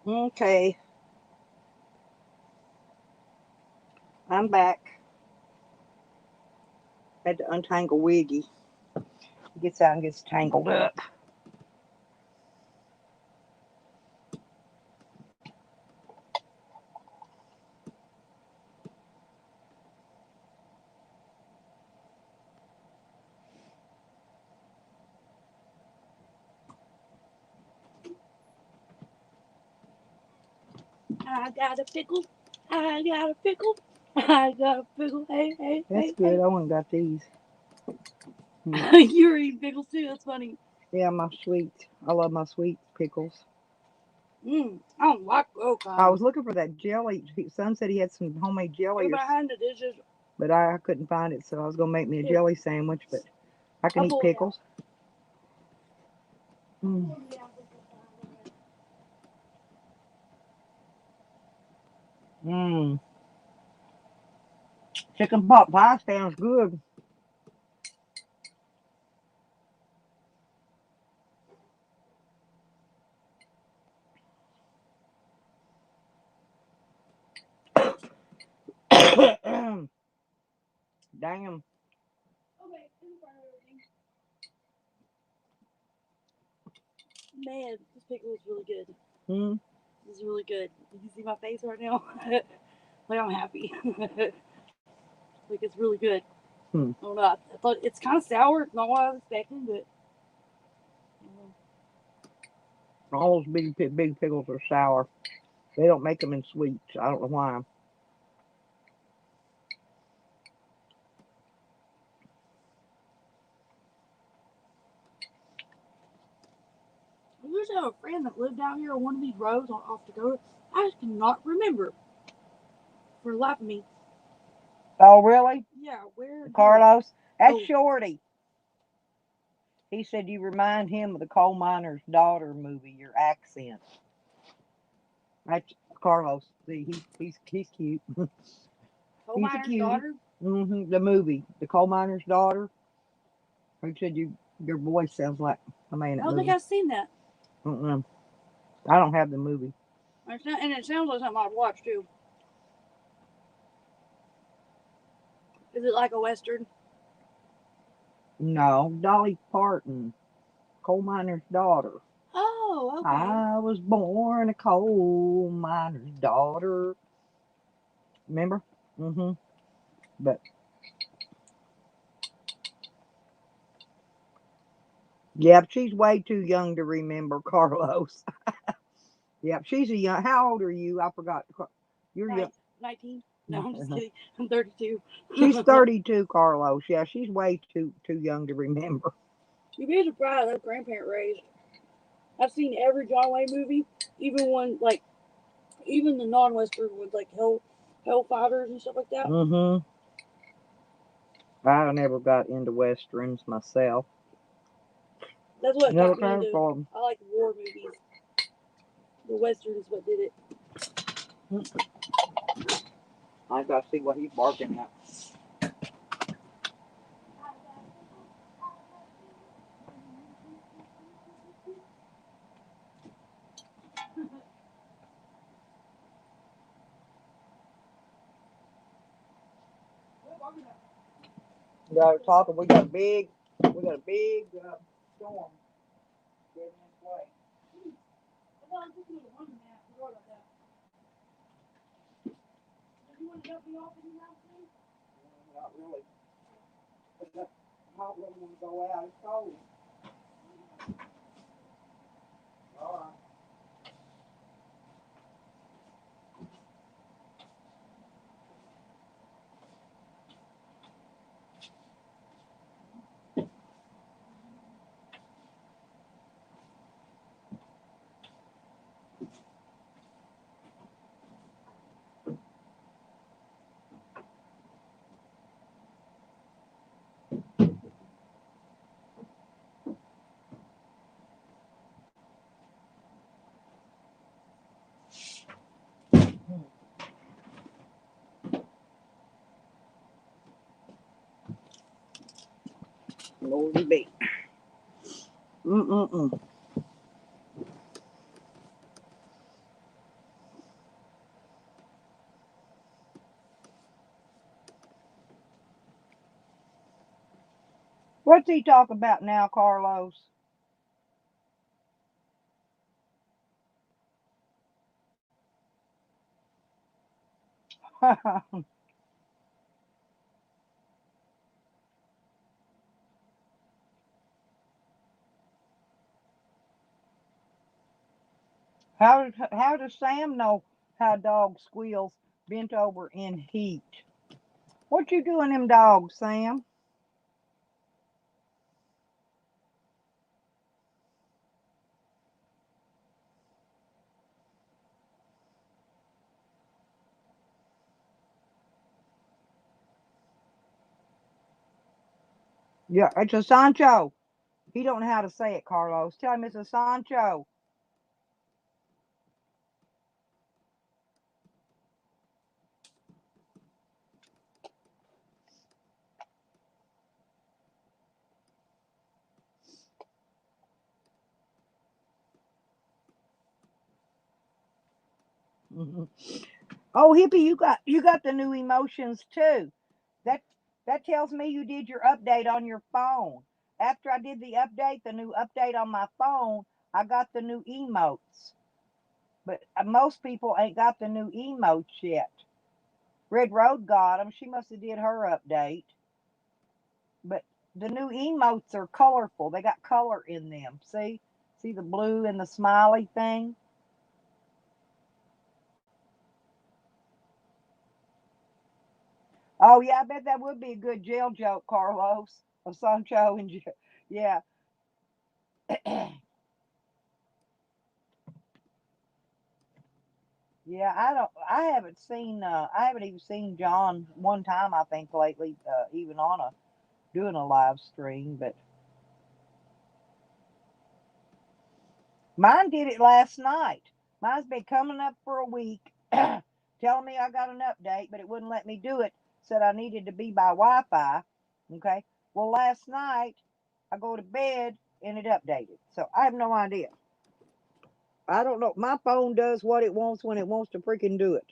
mm. Okay, I'm back. Had to untangle Wiggy. He gets out and gets tangled up. I got a pickle. I got a pickle. I got a pickle. Hey, hey, That's hey, good. I went and got these. hey. You're eating pickles too. That's funny. Yeah, my sweet. I love my sweet pickles. I don't like those I kinds. was looking for that jelly. Son said he had some homemade jelly, You're behind the dishes. but I couldn't find it, so I was gonna make me a Here, jelly sandwich. But I can I'll eat pull it out. pickles. Mm. Mm. Chicken pot pie sounds good. Damn. Okay, man, this pickle is really good. Mm. This is really good. You can see my face right now. Like I'm happy. Like it's really good. Hmm. I don't know. I thought it's kind of sour. Not what I was expecting, but All those big pickles are sour. They don't make them in sweets. I don't know why. I used to have a friend that lived out here on one of these roads off Dakota. I just cannot remember for the life of me. Oh, really? Yeah, where did he? Carlos? That's Oh, Shorty. He said you remind him of the coal miner's daughter movie, your accent. That's Carlos. See, he's cute. coal He's a miner's cutie. daughter. The movie, the coal miner's daughter. He said your voice sounds like a man in I that don't think movie. I've seen that. Mm-mm. I don't have the movie. And it sounds like something I'd watch too. Is it like a western? No, Dolly Parton, coal miner's daughter. Oh, okay. I was born a coal miner's daughter. Remember? Mm-hmm. But yeah, she's way too young to remember Carlos. Yep, she's a young. How old are you? I forgot. You're young. 19? No, I'm just kidding. I'm 32. She's 32, Carlos. Yeah, she's way too young to remember. You'd be surprised. I'm grandparent raised. I've seen every John Wayne movie, even one like even the non-western ones like Hellfighters and stuff like that. Mm-hmm. I never got into westerns myself. That's what Never got me cared into. for them. I like war movies. The western is what did it. I gotta see what he's barking at. We got talking. We got a big storm getting this way. Well, I'm thinking of the one man. I forgot about that. Did you want to help me off in your house too? Not really. I don't really want to go out. It's cold. All right. Lordy be. Mm-mm-mm. What's he talking about now, Carlos? How does Sam know How a dog squeals bent over in heat. What you doing them dogs, Sam? Yeah, it's a Sancho. He don't know how to say it, Carlos. Tell him it's a Sancho. Mhm. Oh, Hippie, you got the new emotions too. That that tells me you did your update on your phone. After I did the new update on my phone, I got the new emotes. But most people ain't got the new emotes yet. Red Road got them. She must have did her update. But the new emotes are colorful. They got color in them. See the blue and the smiley thing. Oh yeah, I bet that would be a good jail joke, Carlos. Of Sancho and jail. Yeah. Yeah, I haven't even seen John one time I think lately, even on a doing a live stream, but mine did it last night. Mine's been coming up for a week, telling me I got an update, but it wouldn't let me do it. Said I needed to be by Wi-Fi. Okay. Well, last night I go to bed and it updated. So I have no idea. I don't know. My phone does what it wants when it wants to freaking do it.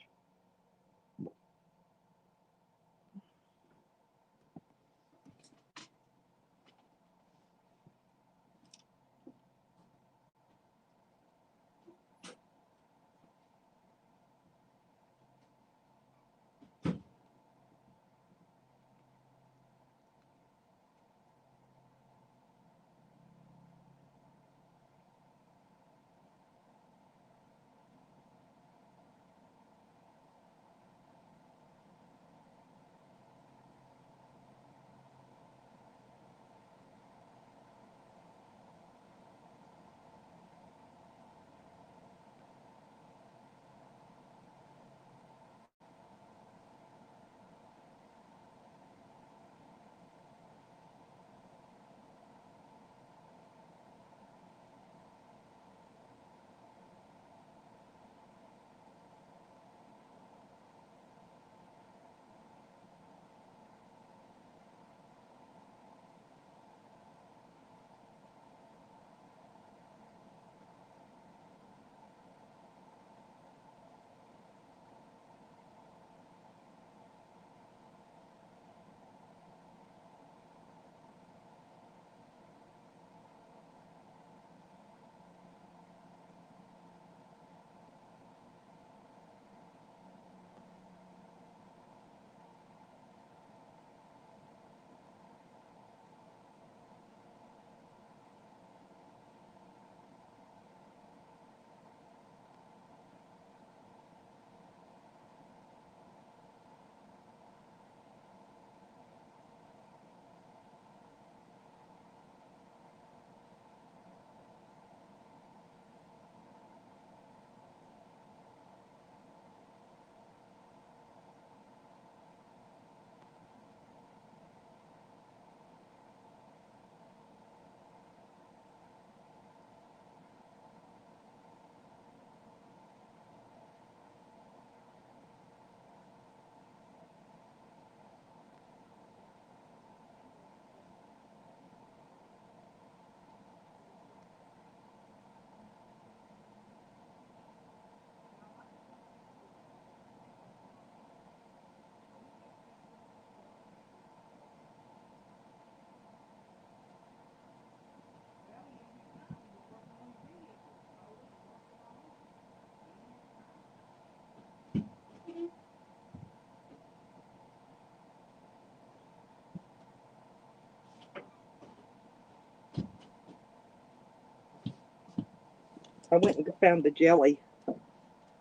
I went and found the jelly.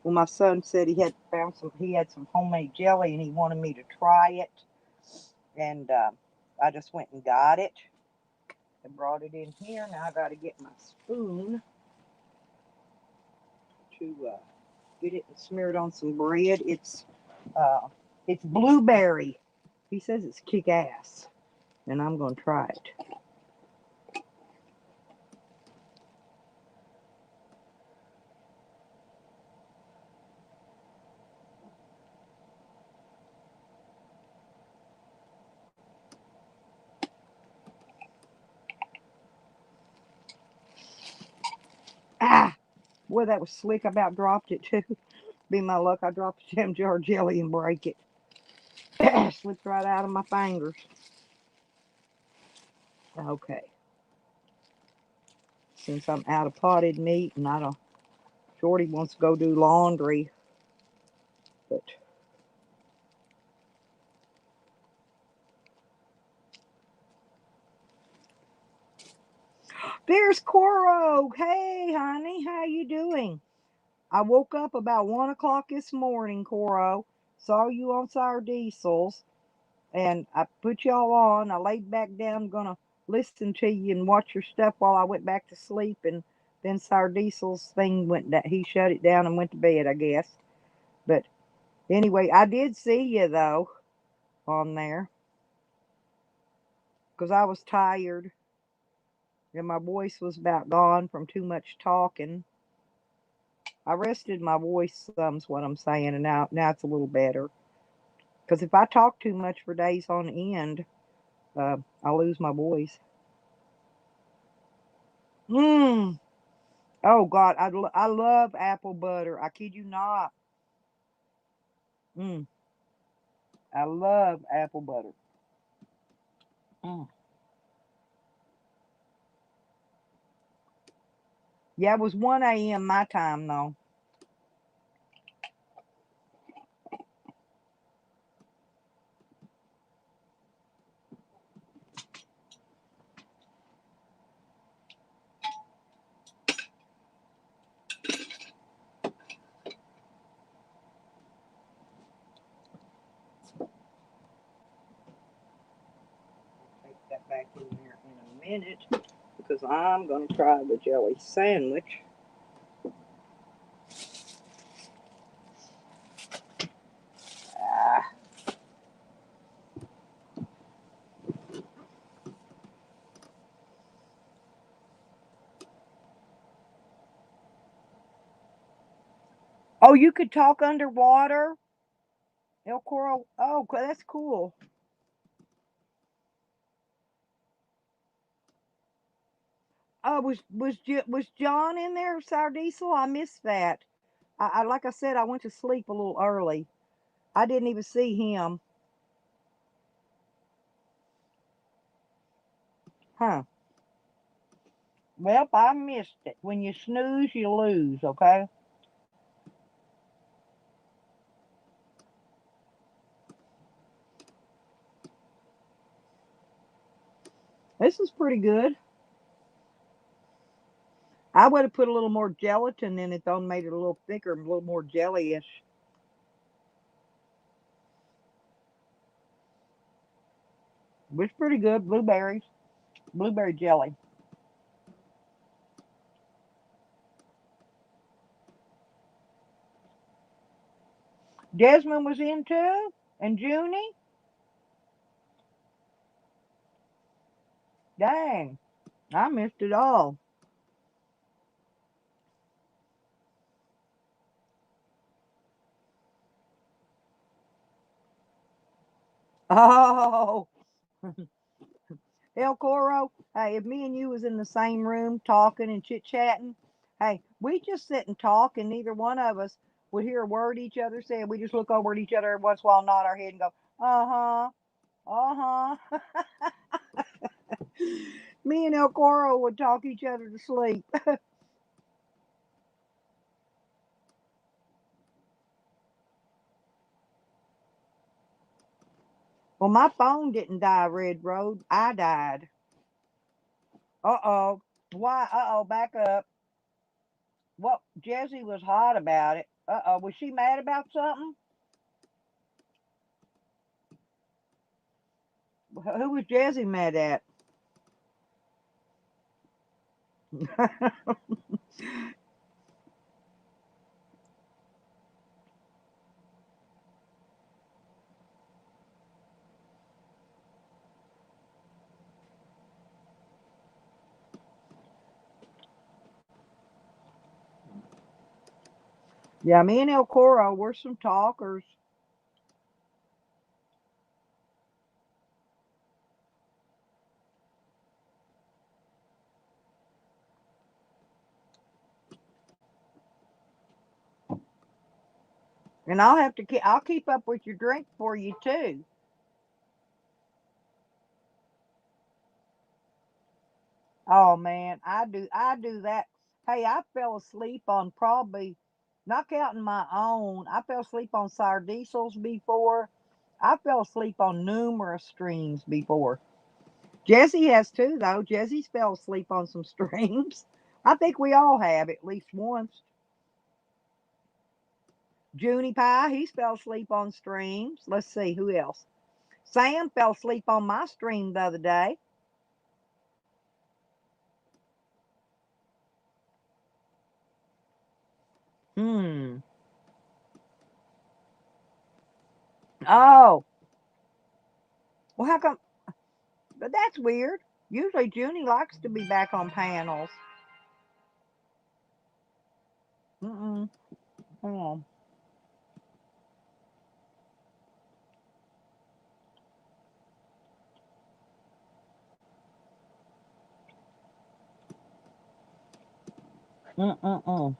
Well, my son said he had some homemade jelly and he wanted me to try it. And I just went and got it and brought it in here. Now I got to get my spoon to get it and smear it on some bread. It's blueberry. He says it's kick ass, and I'm gonna try it. Ah, boy, that was slick. I about dropped it too. Be my luck, I dropped the damn jar of jelly and break it. Slipped right out of my fingers. Okay, since I'm out of potted meat and I don't, Shorty wants to go do laundry, but there's Coro. Hey, honey, how you doing? I woke up about 1 o'clock this morning, Coro. Saw you on Sour Diesels, and I put y'all on. I laid back down, gonna listen to you and watch your stuff while I went back to sleep. And then Sour Diesel's thing went down. He shut it down and went to bed, I guess. But anyway, I did see you though on there because I was tired and my voice was about gone from too much talking. I rested my voice some's what I'm saying, and now it's a little better. Because if I talk too much for days on end, I lose my voice. Mmm. Oh God, I love apple butter. I kid you not. Mmm. I love apple butter. Mm. Yeah, it was 1 a.m. my time though. Take that back in there in a minute because I'm gonna try the jelly sandwich. Ah. Oh, you could talk underwater, El Coro. Oh, that's cool. Was John in there, Sour Diesel? I missed that. I like I said, I went to sleep a little early. I didn't even see him. Huh. Well, I missed it. When you snooze, you lose, okay? This is pretty good. I would have put a little more gelatin in it though and made it a little thicker and a little more jellyish. It's pretty good. Blueberries. Blueberry jelly. Desmond was in too? And Junie? Dang. I missed it all. Oh. El Coro, hey, if me and you was in the same room talking and chit chatting, hey, we just sit and talk, and neither one of us would hear a word each other said. We just look over at each other every once in a while, nod our head, and go, uh huh, Me and El Coro would talk each other to sleep. Well, my phone didn't die, Red Road. I died. Uh oh. Why? Uh oh. Back up. Well, Jessie was hot about it. Uh-oh, was she mad about something? Who was Jessie mad at? Yeah, me and El Coro, we're some talkers. And I'll keep up with your drink for you too. Oh man, I do that. Hey, I fell asleep on probably, not counting my own, I fell asleep on sour diesels before. I fell asleep on numerous streams before. Jesse has too though. Jesse's fell asleep on some streams. I think we all have at least once. Junie Pie, he's fell asleep on streams. Let's see who else. Sam fell asleep on my stream the other day. Hmm. Oh, well, how come? But that's weird. Usually Junie likes to be back on panels. Mm-mm. Hang on. Mm-mm-mm.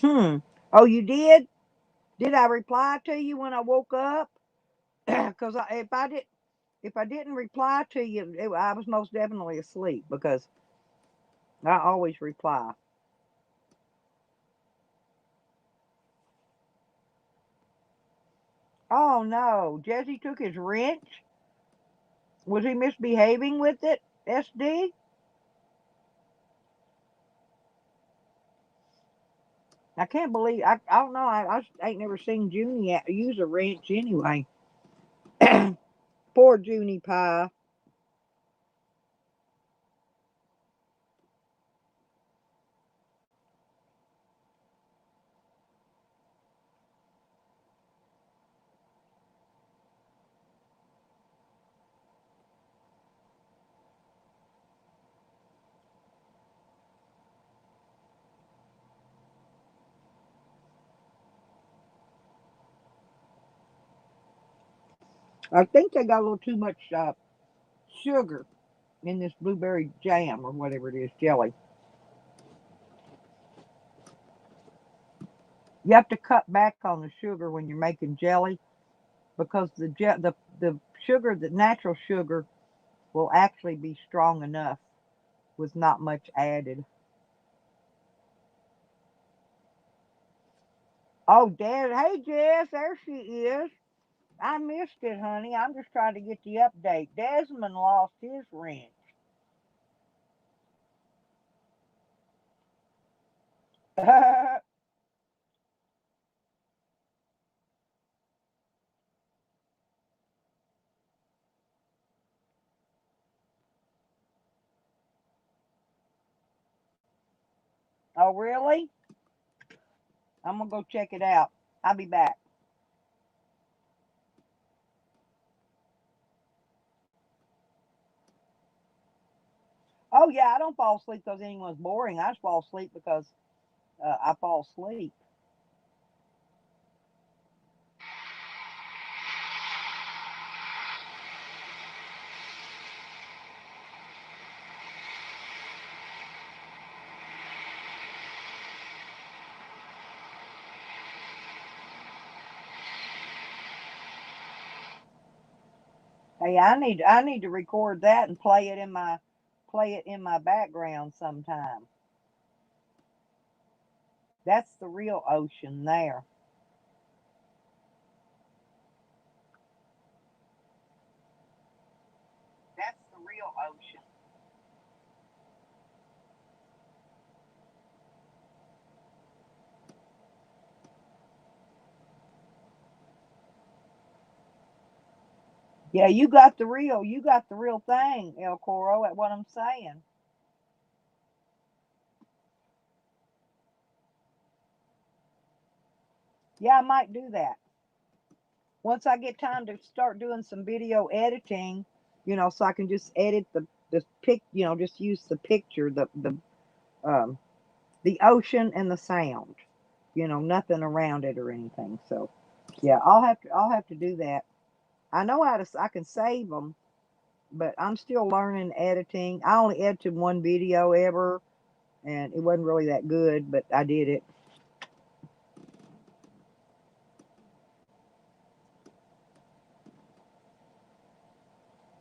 Hmm. Oh, you did? Did I reply to you when I woke up? Because if I didn't reply to you, I was most definitely asleep because I always reply. Oh no, Jesse took his wrench. Was he misbehaving with it? SD? I can't believe I don't know. I ain't never seen Junie use a wrench anyway. Poor Junie Pie. I think they got a little too much sugar in this blueberry jam or whatever it is, jelly. You have to cut back on the sugar when you're making jelly because the sugar, the natural sugar, will actually be strong enough with not much added. Oh, Dad, hey Jess, there she is. I missed it, honey. I'm just trying to get the update. Desmond lost his wrench. Oh, really? I'm gonna go check it out. I'll be back. Oh yeah, I don't fall asleep because anyone's boring. I just fall asleep because I fall asleep. Hey, I need to record that and play it in my background sometime. That's the real ocean there. That's the real ocean. Yeah, you got the real thing, El Coro, at what I'm saying. Yeah, I might do that. Once I get time to start doing some video editing, so I can just edit the pic, just use the picture, um the ocean and the sound, nothing around it or anything. So yeah, I'll have to do that. I know I can save them, but I'm still learning editing. I only edited one video ever, and it wasn't really that good, but I did it.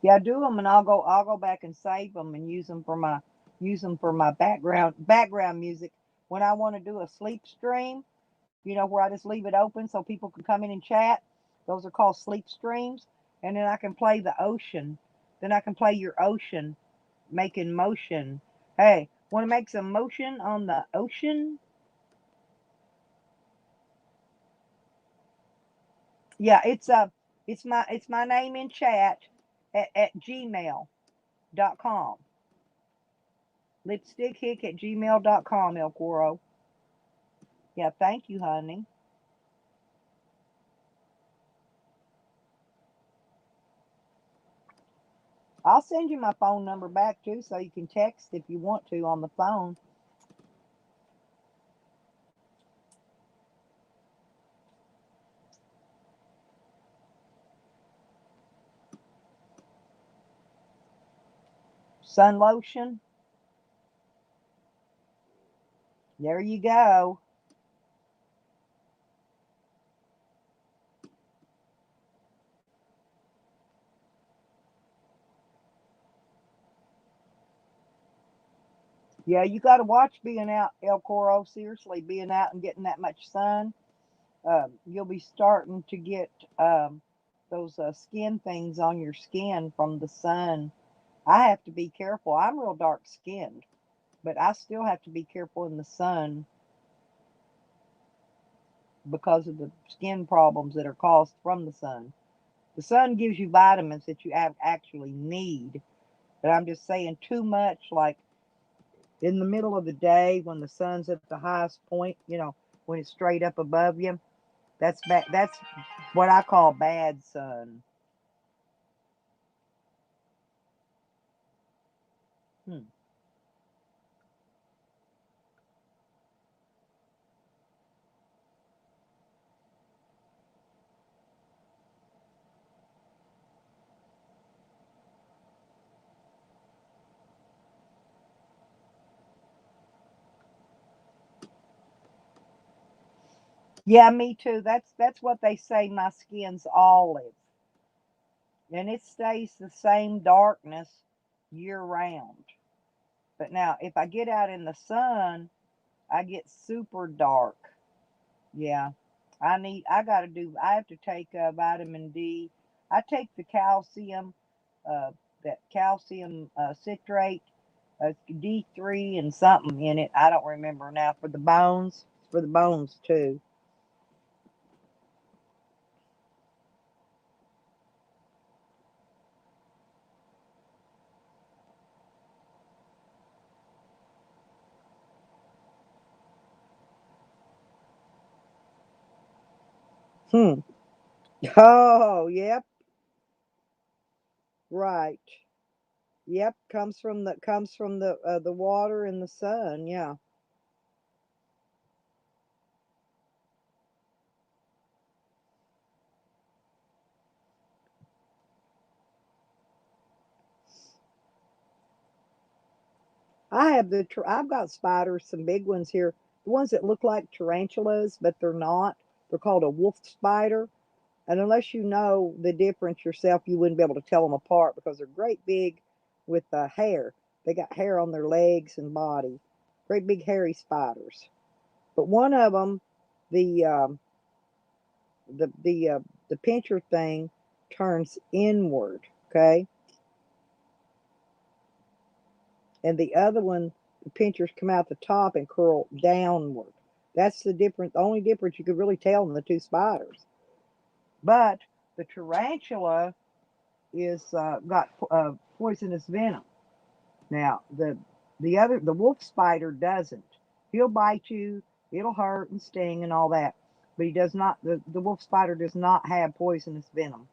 Yeah, do them, and I'll go back and save them and use them for my background music when I want to do a sleep stream. Where I just leave it open so people can come in and chat. Those are called sleep streams, and then I can play the ocean. Then I can play your ocean making motion. Hey, want to make some motion on the ocean? Yeah, it's my name in chat at gmail.com. Lipstickhick at gmail.com, El Coro. Yeah, thank you, honey. I'll send you my phone number back too so you can text if you want to on the phone. Sun lotion. There you go. Yeah, you got to watch being out, El Coro. Seriously, being out and getting that much sun. You'll be starting to get those skin things on your skin from the sun. I have to be careful. I'm real dark skinned, but I still have to be careful in the sun because of the skin problems that are caused from the sun. The sun gives you vitamins that you actually need, but I'm just saying too much, like in the middle of the day when the sun's at the highest point, when it's straight up above you. That's bad. That's what I call bad sun. Hmm. Yeah, me too. That's what they say. My skin's olive, and it stays the same darkness year round. But now, if I get out in the sun, I get super dark. Yeah, I have to take vitamin D. I take the calcium, uh, that calcium citrate, D3 and something in it. I don't remember now for the bones. It's for the bones too. Hmm. Oh, yep. Right. Yep. Comes from the water and the sun. Yeah. I've got spiders, some big ones here. The ones that look like tarantulas, but they're not. They're called a wolf spider. And unless you know the difference yourself, you wouldn't be able to tell them apart because they're great big with hair. They got hair on their legs and body. Great big hairy spiders. But one of them, the the the uh, the pincher thing turns inward, okay, and the other one, the pinchers come out the top and curl downward. That's the difference. The only difference you could really tell in the two spiders. But the tarantula is got poisonous venom. Now the wolf spider doesn't. He'll bite you. It'll hurt and sting and all that. But he does not. The wolf spider does not have poisonous venom.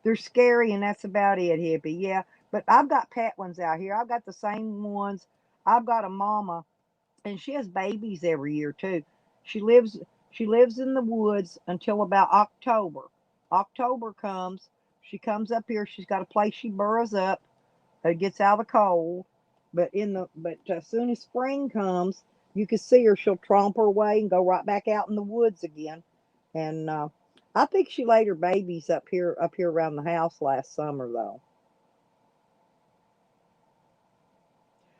They're scary, and that's about it, hippie. Yeah, but I've got pet ones out here. I've got the same ones. I've got a mama, and she has babies every year too. She lives she lives in the woods until about October. October comes, she comes up here. She's got a place she burrows up. Gets out of the cold. But as soon as spring comes, you can see her. She'll tromp her way and go right back out in the woods again. And I think she laid her babies up here around the house last summer though.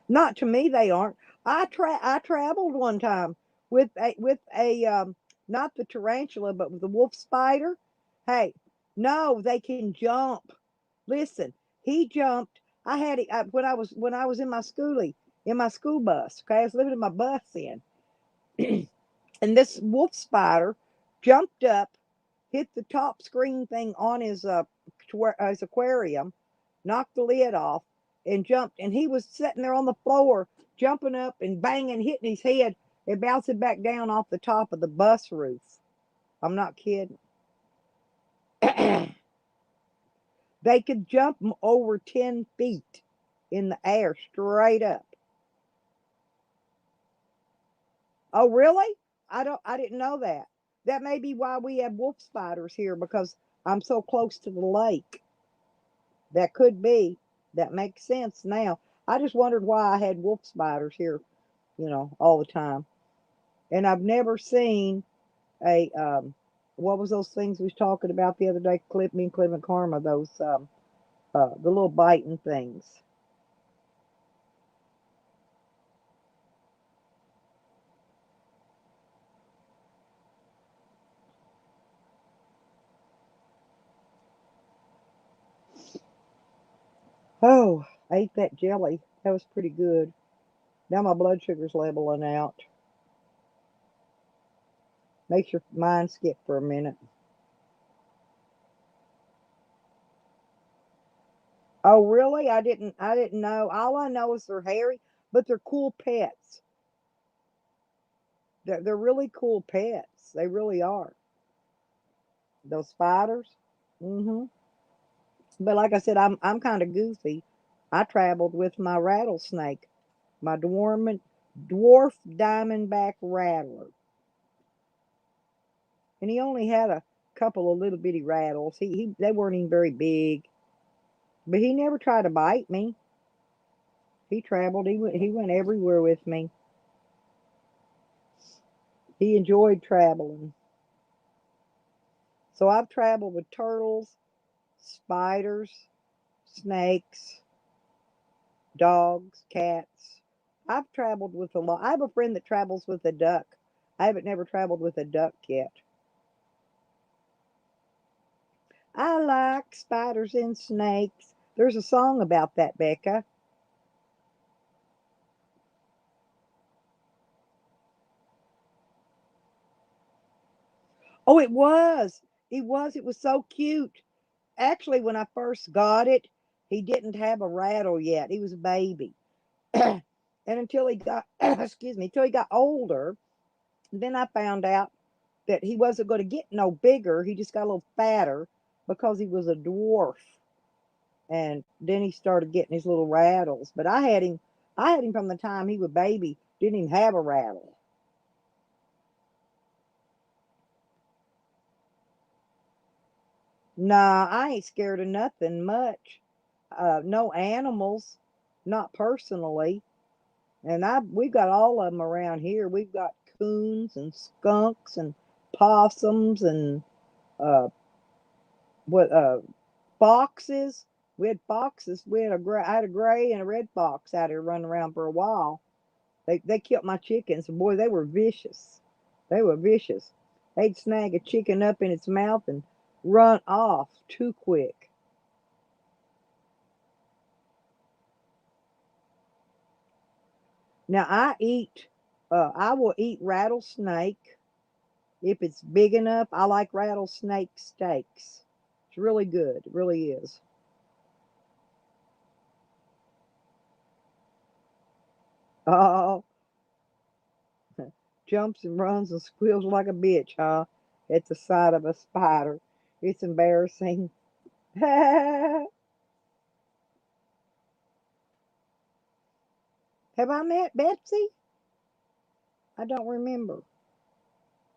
Not to me, they aren't. I traveled one time with a not the tarantula, but with the wolf spider. Hey, no, they can jump. Listen, he jumped. I had it when I was in my school bus. Okay, I was living in my bus then, and this wolf spider jumped up, hit the top screen thing on his aquarium, knocked the lid off, and jumped. And he was sitting there on the floor, jumping up and banging, hitting his head, and bouncing back down off the top of the bus roof. I'm not kidding. They could jump over 10 feet in the air straight up. Oh, really? I didn't know that. That may be why we have wolf spiders here because I'm so close to the lake. That could be. That makes sense now. I just wondered why I had wolf spiders here, all the time. And I've never seen a what was those things we was talking about the other day? Me and Clip and Karma, those the little biting things. Oh, I ate that jelly. That was pretty good. Now my blood sugar's leveling out. Makes your mind skip for a minute. Oh, really? I didn't know. All I know is they're hairy, but they're cool pets. They're really cool pets. They really are. Those spiders. Mhm. But like I said, I'm kind of goofy. I traveled with my rattlesnake, my dwarf diamondback rattler, and he only had a couple of little bitty rattles. They weren't even very big, but he never tried to bite me. He traveled. He went everywhere with me. He enjoyed traveling. So I've traveled with turtles, spiders, snakes, dogs, cats. I've traveled with a lot. I have a friend that travels with a duck. I haven't never traveled with a duck yet. I like spiders and snakes. There's a song about that, Becca. Oh, it was. It was. It was so cute. Actually, when I first got it, he didn't have a rattle yet. He was a baby. And until he got, excuse me, until he got older, then I found out that he wasn't going to get no bigger. He just got a little fatter because he was a dwarf. And then he started getting his little rattles. But I had him from the time he was a baby. Didn't even have a rattle. Nah, I ain't scared of nothing much. No animals, not personally. And we've got all of them around here. We've got coons and skunks and possums and uh, what foxes. We had foxes. I had a gray and a red fox out here running around for a while. They killed my chickens. Boy, they were vicious. They were vicious. They'd snag a chicken up in its mouth and run off too quick. Now I will eat rattlesnake if it's big enough. I like rattlesnake steaks. It's really good. It really is. Oh, jumps and runs and squeals like a bitch, huh? At the sight of a spider. It's embarrassing. Have I met Betsy? I don't remember.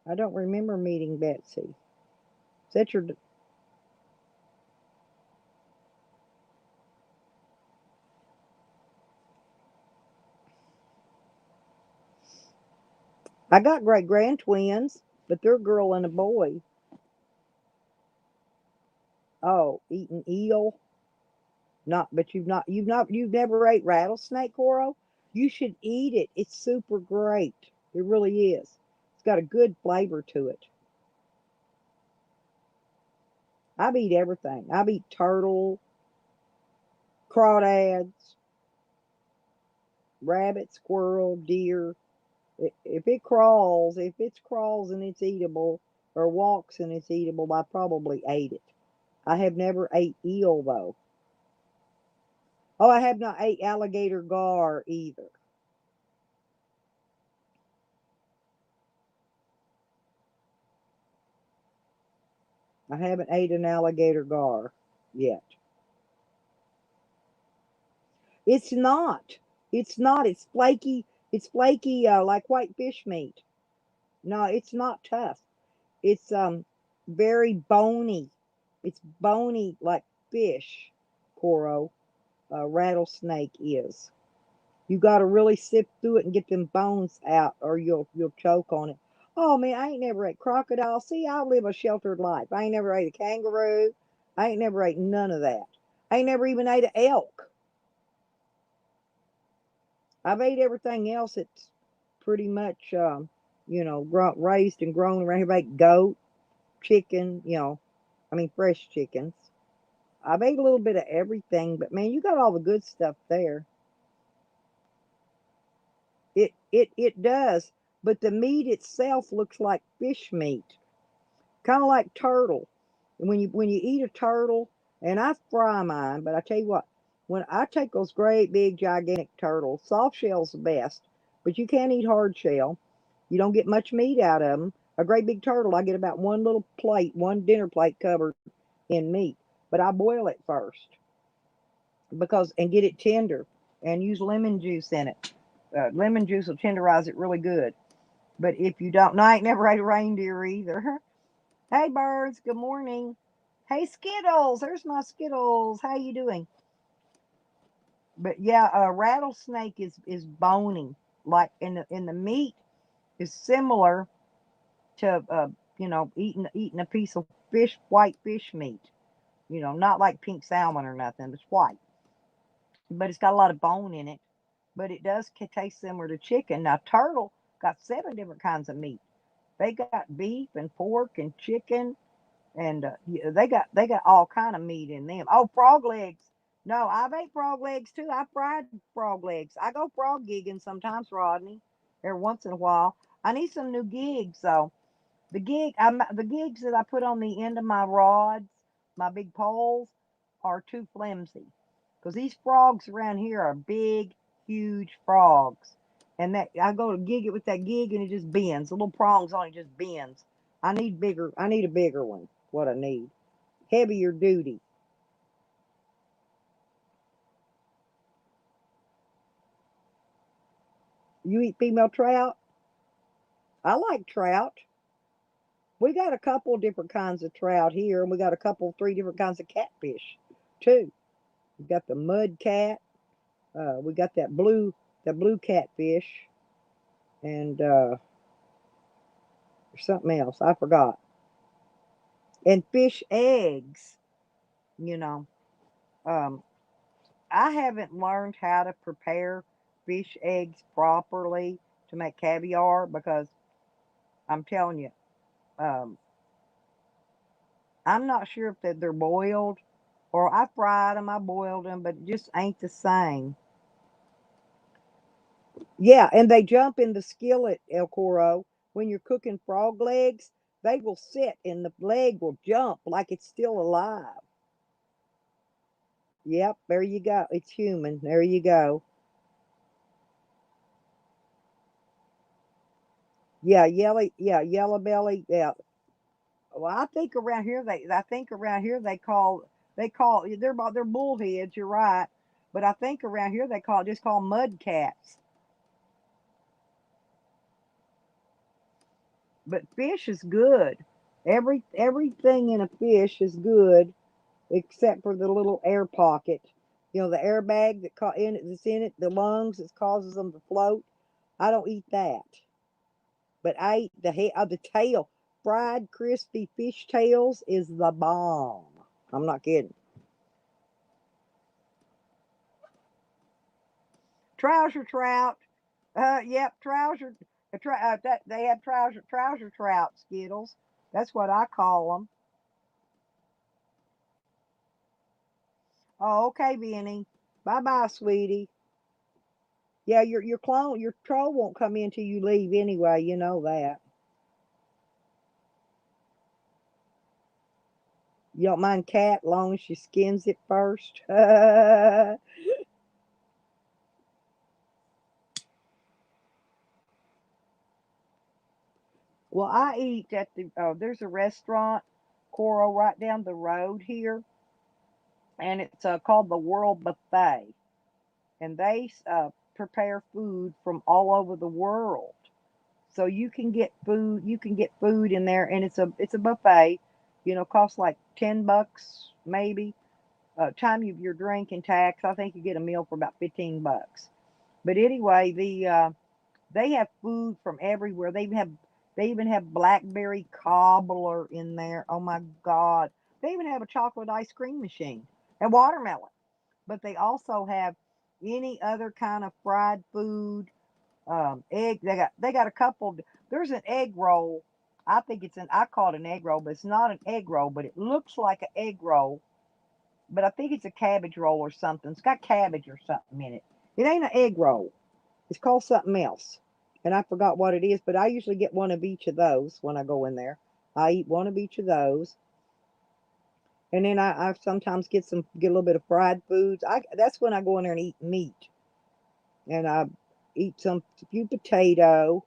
I don't remember meeting Betsy. Is that your? I got great grand twins, but they're a girl and a boy. Oh, eating eel? Not, but you've never ate rattlesnake, Coro? You should eat it. It's super great. It really is. It's got a good flavor to it. I've eat everything. I've eat turtle, crawdads, rabbit, squirrel, deer. If it crawls, if it crawls and it's eatable, or walks and it's eatable, I probably ate it. I have never ate eel though. Oh, I have not ate alligator gar either. I haven't ate an alligator gar yet. It's not. It's not. It's flaky. It's flaky, like white fish meat. No, it's not tough. It's very bony. It's bony like fish. Coro, rattlesnake is. You got to really sift through it and get them bones out, or you'll choke on it. Oh man, I ain't never ate crocodile. See, I live a sheltered life. I ain't never ate a kangaroo. I ain't never ate none of that. I ain't never even ate an elk. I've ate everything else that's pretty much, raised and grown around here. I've ate goat, chicken, I mean fresh chickens. I've ate a little bit of everything, but man, you got all the good stuff there. It does, but the meat itself looks like fish meat, kind of like turtle. And when you eat a turtle, and I fry mine, but I tell you what, when I take those great big gigantic turtles, soft shell's the best, but you can't eat hard shell. You don't get much meat out of them. A great big turtle, I get about one little plate, one dinner plate covered in meat, but I boil it first because and get it tender and use lemon juice in it. Lemon juice will tenderize it really good. But if you don't, no, I ain't never ate a reindeer either. Hey, birds. Good morning. Hey, Skittles. There's my Skittles. How you doing? But yeah, a rattlesnake is bony. Like in the meat is similar to eating a piece of fish, white fish meat. Not like pink salmon or nothing. It's white, but it's got a lot of bone in it. But it does taste similar to chicken. Now turtle got 7 different kinds of meat. They got beef and pork and chicken, and yeah, they got all kind of meat in them. Oh, frog legs. No, I've ate frog legs too. I fried frog legs. I go frog gigging sometimes, Rodney. Every once in a while. I need some new gigs though. The gigs that I put on the end of my rods, my big poles, are too flimsy. Because these frogs around here are big, huge frogs. And that I go to gig it with that gig and it just bends. The little prongs on it just bends. I need a bigger one. What I need. Heavier duty. You eat female trout? I like trout. We got a couple different kinds of trout here, and we got a couple, 3 different kinds of catfish too. We got the mud cat. We got that blue catfish, and something else I forgot. And fish eggs. You know, um, I haven't learned how to prepare fish eggs properly to make caviar because I'm telling you, um, I'm not sure if they're boiled or I fried them, I boiled them, but it just ain't the same. Yeah, and they jump in the skillet, El Coro. When you're cooking frog legs, they will sit and the leg will jump like it's still alive. Yep, there you go. It's human. There you go. Yeah, yellow belly. Yeah. Well, I think around here they're bullheads. You're right, but I think around here they call mud cats. But fish is good. Everything in a fish is good except for the little air pocket. You know, the airbag that's in it, the lungs that causes them to float. I don't eat that. But I eat the head of the tail. Fried crispy fish tails is the bomb. I'm not kidding. Trouser trout. Yep, that they have trouser trout Skittles. That's what I call them. Oh, okay, Benny. Bye bye, sweetie. Yeah, your troll won't come in till you leave anyway. You know that. You don't mind cat long as she skins it first. Well, I eat at there's a restaurant, Coro, right down the road here, and it's called the World Buffet, and they prepare food from all over the world. So you can get food in there, and it's a buffet. You know, costs like $10 maybe. Time of your drink and tax, I think you get a meal for about $15. But anyway, they have food from everywhere. They even have blackberry cobbler in there. Oh my God! They even have a chocolate ice cream machine and watermelon. But they also have any other kind of fried food. Egg. They got a couple. There's an egg roll. I call it an egg roll, but it's not an egg roll, but it looks like an egg roll. But I think it's a cabbage roll or something. It's got cabbage or something in it. It ain't an egg roll. It's called something else. And I forgot what it is, but I usually get one of each of those when I go in there. I eat one of each of those. And then I sometimes get a little bit of fried foods. That's when I go in there and eat meat. And I eat a few potato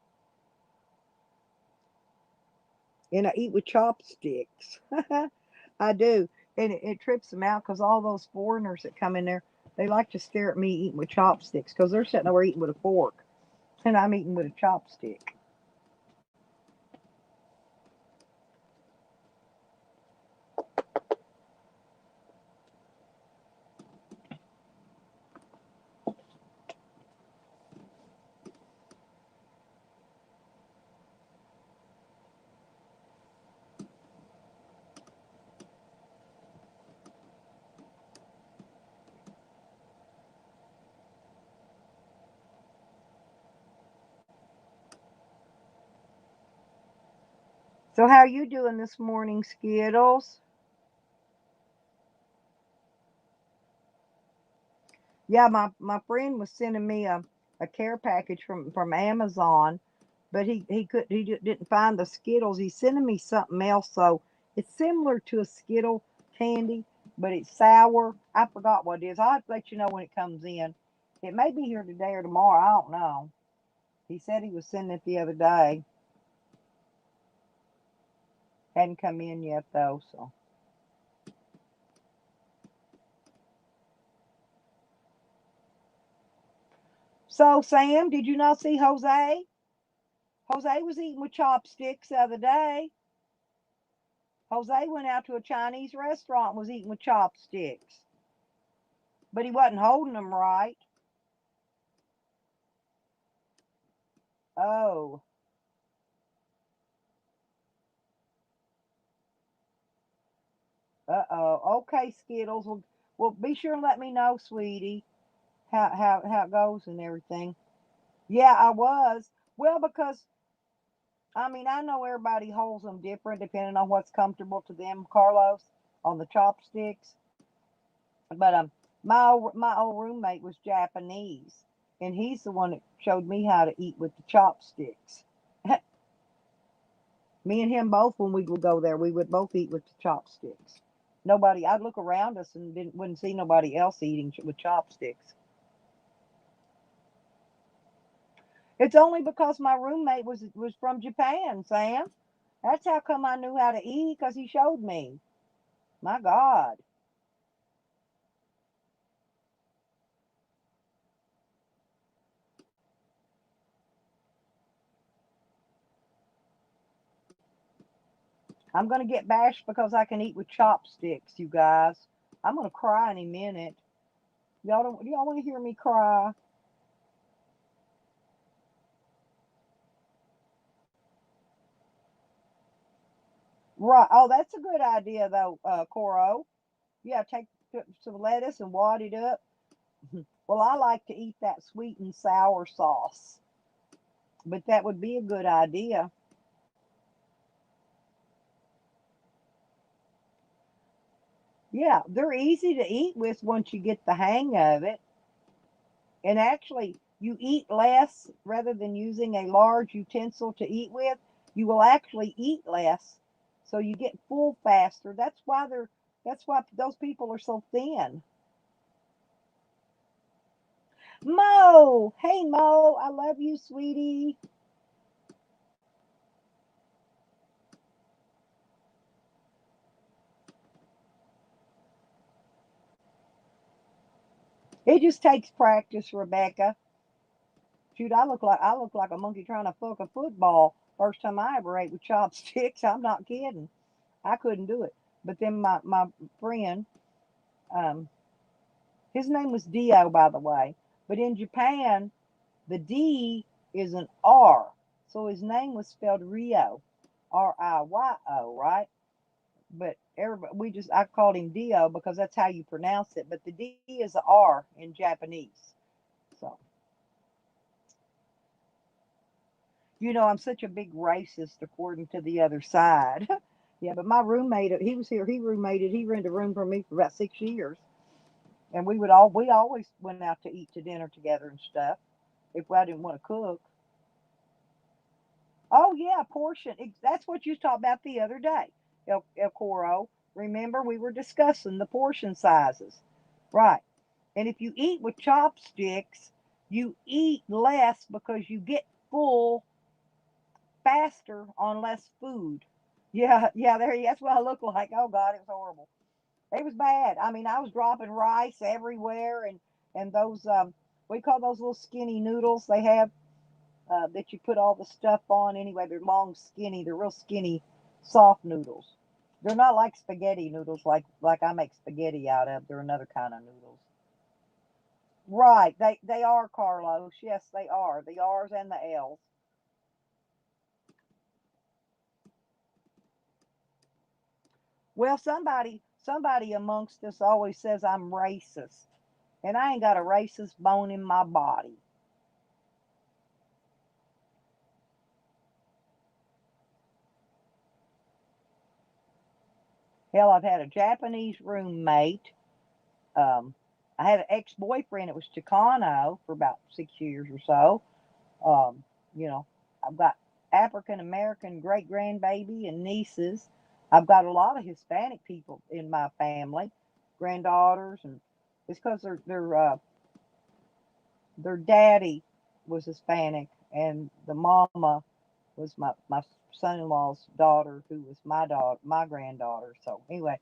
and I eat with chopsticks. I do. And it trips them out because all those foreigners that come in there, they like to stare at me eating with chopsticks because they're sitting over eating with a fork and I'm eating with a chopstick. So how you doing this morning, Skittles? Yeah, my friend was sending me a care package from Amazon, but didn't find the Skittles. He's sending me something else, so it's similar to a Skittle candy, but it's sour. I forgot what it is. I'll have to let you know when it comes in. It may be here today or tomorrow. I don't know. He said he was sending it the other day. Hadn't come in yet though, so. So Sam, did you not see Jose? Jose was eating with chopsticks the other day. Jose went out to a Chinese restaurant and was eating with chopsticks, but he wasn't holding them right. Oh, uh oh. Okay, Skittles. Well, be sure and let me know, sweetie. how it goes and everything. Yeah, I was. Well, because I mean, I know everybody holds them different depending on what's comfortable to them, Carlos, on the chopsticks. But my old roommate was Japanese, and he's the one that showed me how to eat with the chopsticks. Me and him both, when we would go there, we would both eat with the chopsticks. Nobody, I'd look around us and wouldn't see nobody else eating with chopsticks. It's only because my roommate was from Japan, Sam. That's how come I knew how to eat, because he showed me. My God. I'm gonna get bashed because I can eat with chopsticks, you guys. I'm gonna cry in a minute. Y'all want to hear me cry? Right. Oh, that's a good idea though, Coro. Yeah, take some lettuce and wad it up. Well, I like to eat that sweet and sour sauce, but that would be a good idea. Yeah, they're easy to eat with once you get the hang of it. And actually, you eat less rather than using a large utensil to eat with. You will actually eat less, so you get full faster. That's why those people are so thin. Mo, hey Mo, I love you, sweetie. It just takes practice, Rebecca. Shoot, I look like a monkey trying to fuck a football. First time I ever ate with chopsticks. I'm not kidding. I couldn't do it. But then my friend, um, his name was Dio, by the way. But in Japan, the D is an R, so his name was spelled Rio, Riyo, right? But everybody, I called him Dio because that's how you pronounce it. But the D is a R in Japanese. So I'm such a big racist according to the other side. Yeah, but my roommate, he was here. He rented a room for me for about 6 years, and we always went out to eat to dinner together and stuff. If I didn't want to cook. Oh yeah, portion. That's what you talked about the other day, El Coro. Remember, we were discussing the portion sizes, right? And if you eat with chopsticks, you eat less because you get full faster on less food. Yeah, yeah, that's what I look like. Oh God, it was horrible. It was bad. I mean, I was dropping rice everywhere, and those we call those little skinny noodles they have that you put all the stuff on. Anyway, they're long, skinny. They're real skinny, soft noodles. They're not like spaghetti noodles, like I make spaghetti out of. They're another kind of noodles. Right? They are, Carlos. Yes, they are. The R's and the L's. Well, somebody amongst us always says I'm racist, and I ain't got a racist bone in my body. Hell, I've had a Japanese roommate. Um, I had an ex-boyfriend that was Chicano for about 6 years or so. Um, you know, I've got African American great grandbaby and nieces. I've got a lot of Hispanic people in my family, granddaughters, and it's because their daddy was Hispanic, and the mama was my son-in-law's daughter, who was my granddaughter. So anyway,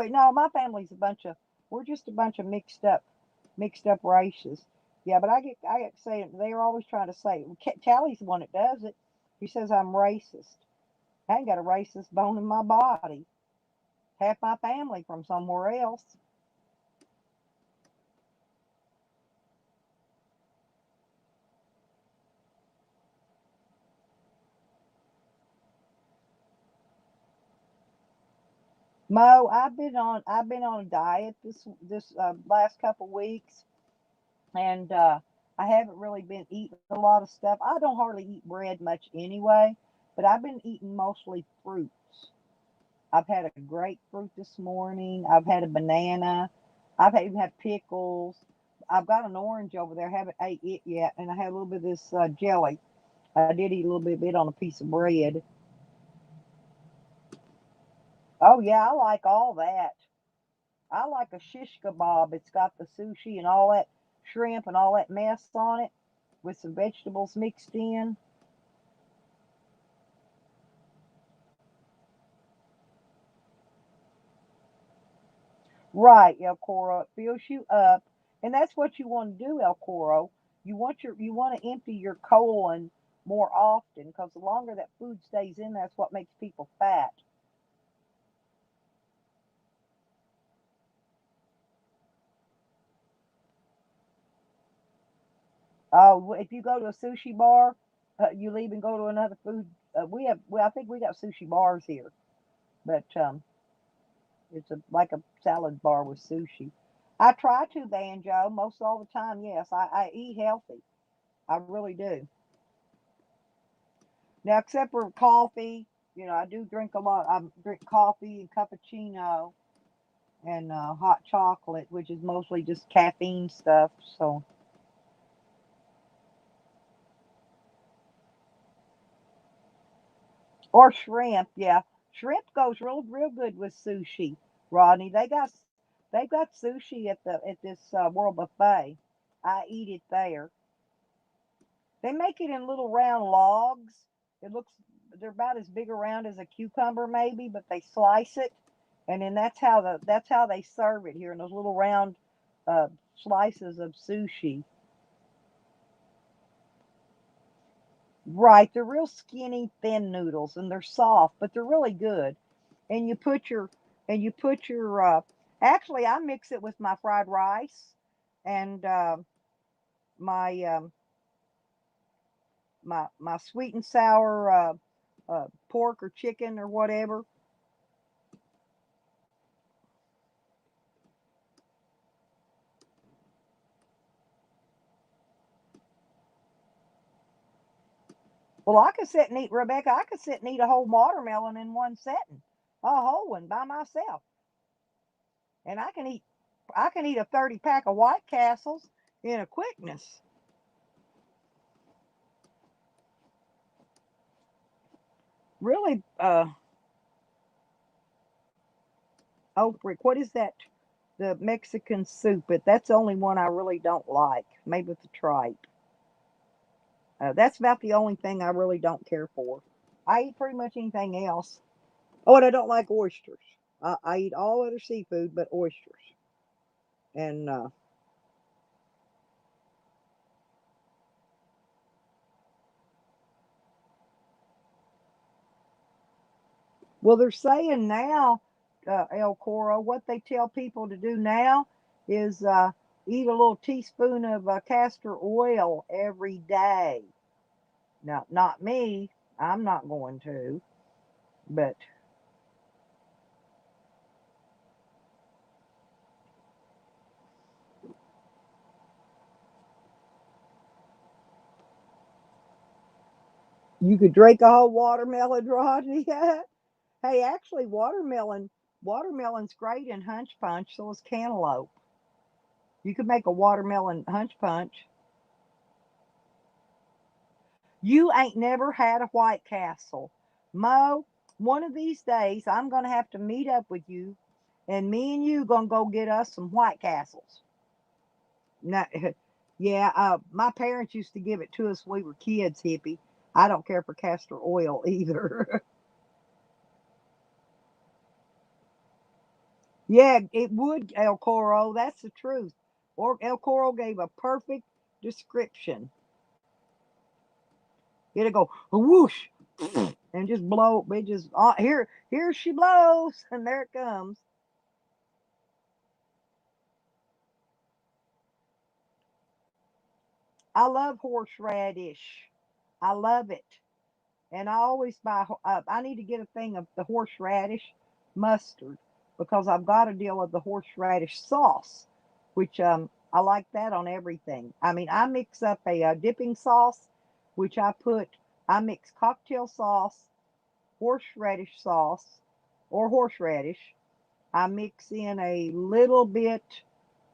no, my family's we're just a bunch of mixed up races. Yeah, but I get saying they're always trying to say Tally's the one that does it. He says I'm racist. I ain't got a racist bone in my body. Half my family from somewhere else. Mo, I've been on a diet this last couple weeks. And I haven't really been eating a lot of stuff. I don't hardly eat bread much anyway, but I've been eating mostly fruits. I've had a grapefruit this morning. I've had a banana. Even had pickles. I've got an orange over there. I haven't ate it yet, and I had a little bit of this jelly. I did eat a little bit on a piece of bread. Oh yeah, I like all that. I like a shish kebab. It's got the sushi and all that shrimp and all that mess on it with some vegetables mixed in. Right, El Coro. It fills you up, and that's what you want to do, El Coro. You want to empty your colon more often because the longer that food stays in, that's what makes people fat. Oh, if you go to a sushi bar, you leave and go to another food. I think we got sushi bars here, but it's like a salad bar with sushi. I try to banjo most all the time. Yes, I eat healthy. I really do. Now, except for coffee, I do drink a lot. I drink coffee and cappuccino and hot chocolate, which is mostly just caffeine stuff. So, or shrimp, yeah, shrimp goes real good with sushi. Rodney, they got sushi at this World Buffet. I eat it there. They make it in little round logs. It looks they're about as big around as a cucumber maybe, but they slice it, and then that's how they serve it here in those little round uh, slices of sushi. Right, they're real skinny, thin noodles, and they're soft, but they're really good. And you put your actually I mix it with my fried rice and my my sweet and sour pork or chicken or whatever. Well, I could sit and eat, Rebecca. I could sit and eat a whole watermelon in one setting, a whole one by myself, and I can eat a 30 pack of White Castles in a quickness. Really, oh, Rick, what is that? The Mexican soup, but that's the only one I really don't like. Maybe with the tripe. That's about the only thing I really don't care for. I eat pretty much anything else. Oh, and I don't like oysters. I eat all other seafood but oysters. And well, they're saying now, El Coro, what they tell people to do now is eat a little teaspoon of castor oil every day. Now, not me. I'm not going to, but you could drink a whole watermelon, Rodney. Hey, actually, watermelon's great in hunch punch. So is cantaloupe. You could make a watermelon hunch punch. You ain't never had a White Castle. Mo, one of these days I'm gonna have to meet up with you and me and you gonna go get us some White Castles. Now, yeah, my parents used to give it to us when we were kids, hippie. I don't care for castor oil either. Yeah, it would, El Coro. That's the truth. Or El Coro gave a perfect description. It'll go whoosh and just blow. It just here she blows, and there it comes. I love horseradish. I love it, and I always buy. I need to get a thing of the horseradish mustard because I've got a deal of the horseradish sauce, which I like that on everything. I mean, I mix up a dipping sauce, which I mix cocktail sauce, horseradish sauce, or horseradish. I mix in a little bit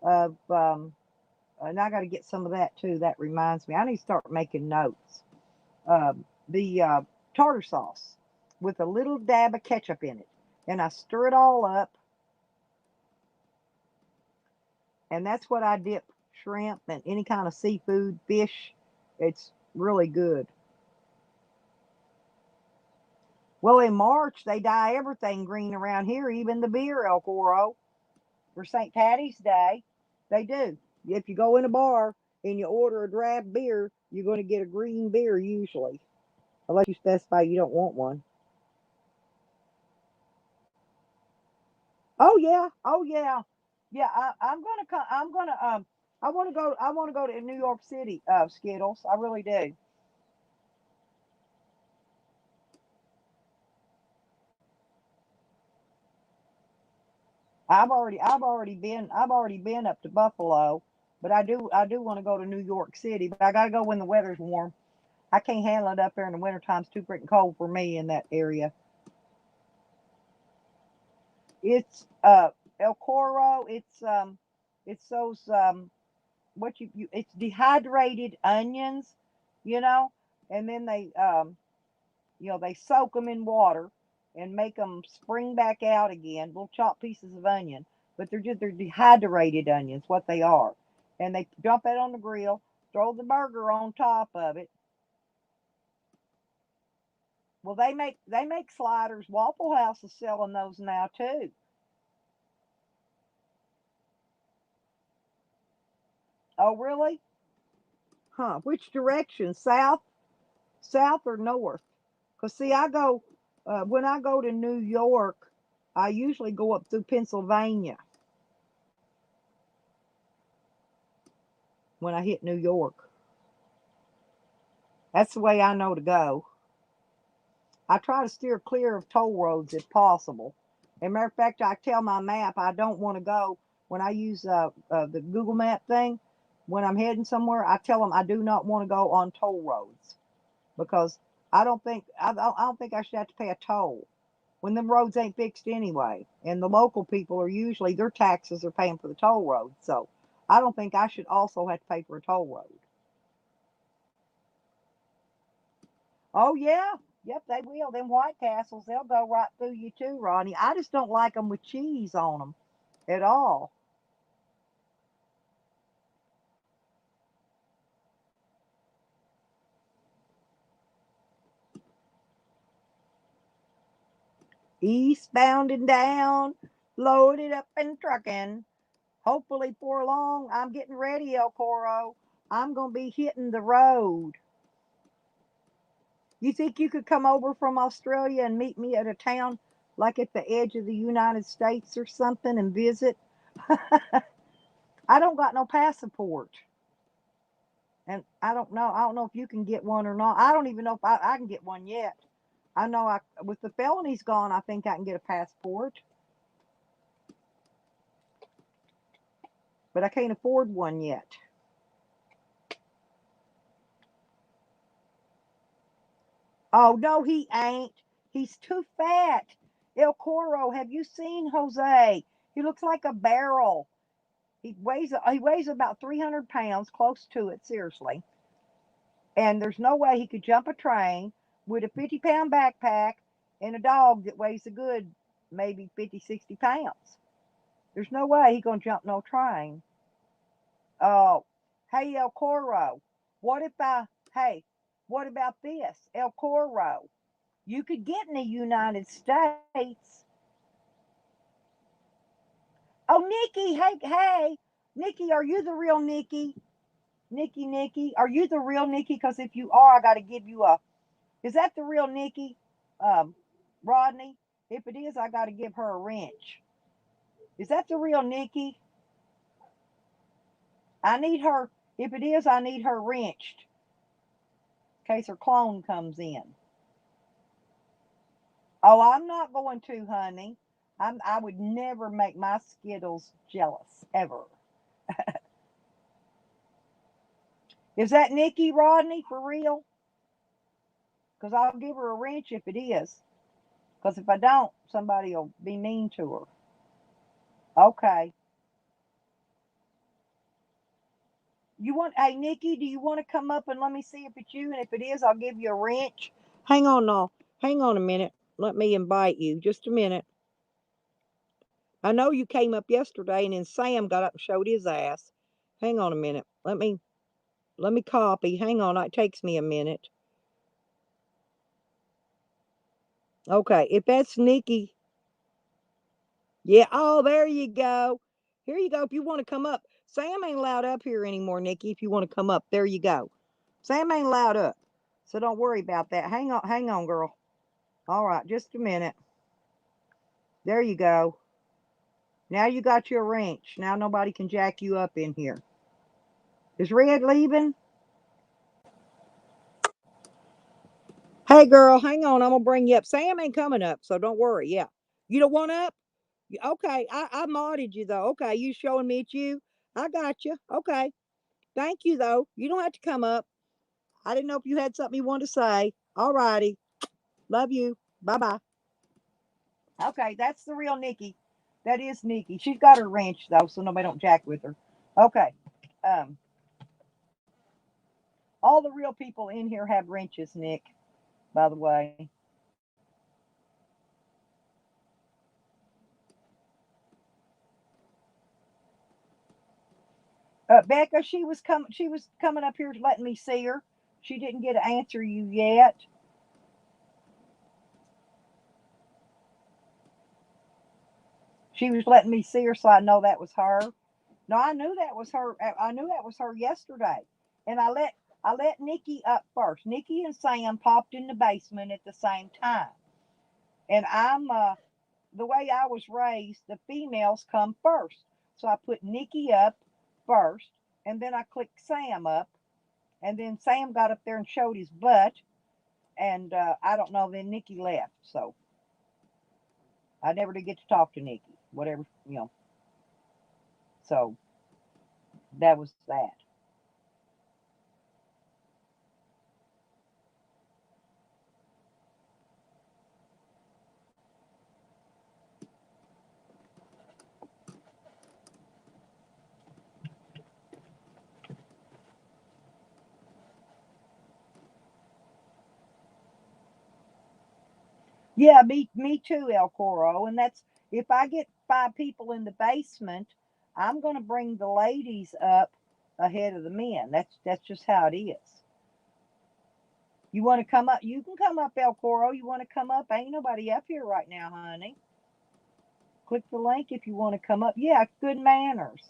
of, and I got to get some of that too. That reminds me, I need to start making notes. The tartar sauce with a little dab of ketchup in it. And I stir it all up, and that's what I dip shrimp and any kind of seafood, fish. It's really good. Well, in March, they dye everything green around here, even the beer, El Coro, for St. Patty's Day. They do. If you go in a bar and you order a draft beer, you're going to get a green beer usually, unless you specify you don't want one. Oh yeah, oh yeah, yeah. I'm gonna come. I'm gonna I want to go. I want to go to New York City. Skittles. I really do. I've already been up to Buffalo, but I do want to go to New York City. But I got to go when the weather's warm. I can't handle it up there in the wintertime. It's too freaking cold for me in that area. It's El Coro. It's those it's dehydrated onions, you know, and then they soak them in water and make them spring back out again, little chopped pieces of onion, but they're dehydrated onions, what they are. And they dump it on the grill, throw the burger on top of it. Well, they make sliders. Waffle House is selling those now too. Oh, really? Huh? Which direction? South or north? Cause see, I go when I go to New York, I usually go up through Pennsylvania when I hit New York. That's the way I know to go. I try to steer clear of toll roads if possible. As a matter of fact, I tell my map I don't want to go when I use the Google Map thing. When I'm heading somewhere, I tell them I do not want to go on toll roads because I don't think I should have to pay a toll when them roads ain't fixed anyway. And the local people are usually their taxes are paying for the toll road, so I don't think I should also have to pay for a toll road. Oh yeah, yep, they will. Them White Castles, they'll go right through you too, Ronnie. I just don't like them with cheese on them at all. Eastbound and down, loaded up and trucking. Hopefully, for long, I'm getting ready, El Coro. I'm gonna be hitting the road. You think you could come over from Australia and meet me at a town like at the edge of the United States or something and visit? I don't got no passport. And I don't know. I don't know if you can get one or not. I don't even know if I can get one yet. I know with the felonies gone, I think I can get a passport, but I can't afford one yet. Oh no, he ain't. He's too fat. El Coro, have you seen Jose? He looks like a barrel. He weighs about 300 pounds, close to it, seriously. And there's no way he could jump a train with a 50-pound backpack and a dog that weighs a good maybe 50, 60 pounds. There's no way he gonna jump no train. Oh, hey El Coro, what if I? Hey, what about this, El Coro? You could get in the United States. Oh, Nikki, hey, Nikki, are you the real Nikki? Nikki, are you the real Nikki? Because if you are, I got to give you a. Is that the real Nikki, um, Rodney? If it is, I got to give her a wrench. Is that the real Nikki? I need her. If it is, I need her wrenched in case her clone comes in. Oh, I'm not going to, honey. I would never make my Skittles jealous ever. Is that Nikki, Rodney, for real? Because I'll give her a wrench if it is. Because if I don't, somebody will be mean to her. Okay. You want, hey, Nikki, do you want to come up and let me see if it's you? And if it is, I'll give you a wrench. Hang on, no. Hang on a minute. Let me invite you. Just a minute. I know you came up yesterday and then Sam got up and showed his ass. Hang on a minute. Let me copy. Hang on. It takes me a minute. Okay. If that's Nikki, yeah. Oh, there you go. Here you go. If you want to come up, Sam ain't allowed up here anymore, Nikki. If you want to come up, there you go. Sam ain't allowed up. So don't worry about that. Hang on, girl. All right, just a minute. There you go. Now you got your wrench. Now nobody can jack you up in here. Is Red leaving? Hey, girl, hang on. I'm going to bring you up. Sam ain't coming up, so don't worry. Yeah. You don't want up? Okay. I modded you, though. Okay. You showing me it's you? I got you. Okay. Thank you, though. You don't have to come up. I didn't know if you had something you wanted to say. All righty. Love you. Bye bye. Okay. That's the real Nikki. That is Nikki. She's got her wrench, though, so nobody don't jack with her. Okay. Um, all the real people in here have wrenches, Nick, by the way. Becca, she was coming up here letting me see her. She didn't get to answer you yet. She was letting me see her, so I know that was her. No, I knew that was her. I knew that was her yesterday, and I let Nikki up first. Nikki and Sam popped in the basement at the same time, and the way I was raised, the females come first, so I put Nikki up first, and then I clicked Sam up, and then Sam got up there and showed his butt, and I don't know. Then Nikki left, so I never did get to talk to Nikki. Whatever, you know. So that was that. Yeah, me too, El Coro. And that's if I get 5 people in the basement, I'm going to bring the ladies up ahead of the men. That's just how it is. You want to come up? You can come up, El Coro. You want to come up? Ain't nobody up here right now, honey. Click the link if you want to come up. Yeah, good manners.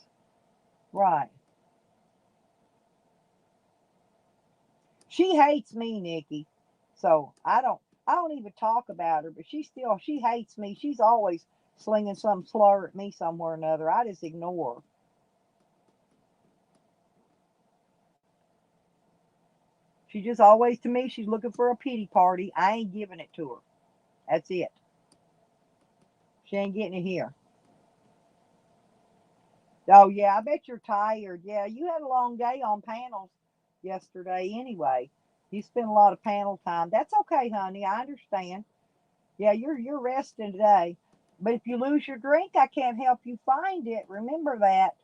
Right. She hates me, Nikki. So I don't even talk about her, but she hates me. She's always slinging some slur at me somewhere or another. I just ignore her. She just always to me, she's looking for a pity party. I ain't giving it to her. That's it. She ain't getting it here. Oh yeah, I bet you're tired. Yeah, you had a long day on panels yesterday anyway. You spent a lot of panel time. That's okay, honey. I understand. Yeah, you're resting today. But if you lose your drink, I can't help you find it. Remember that.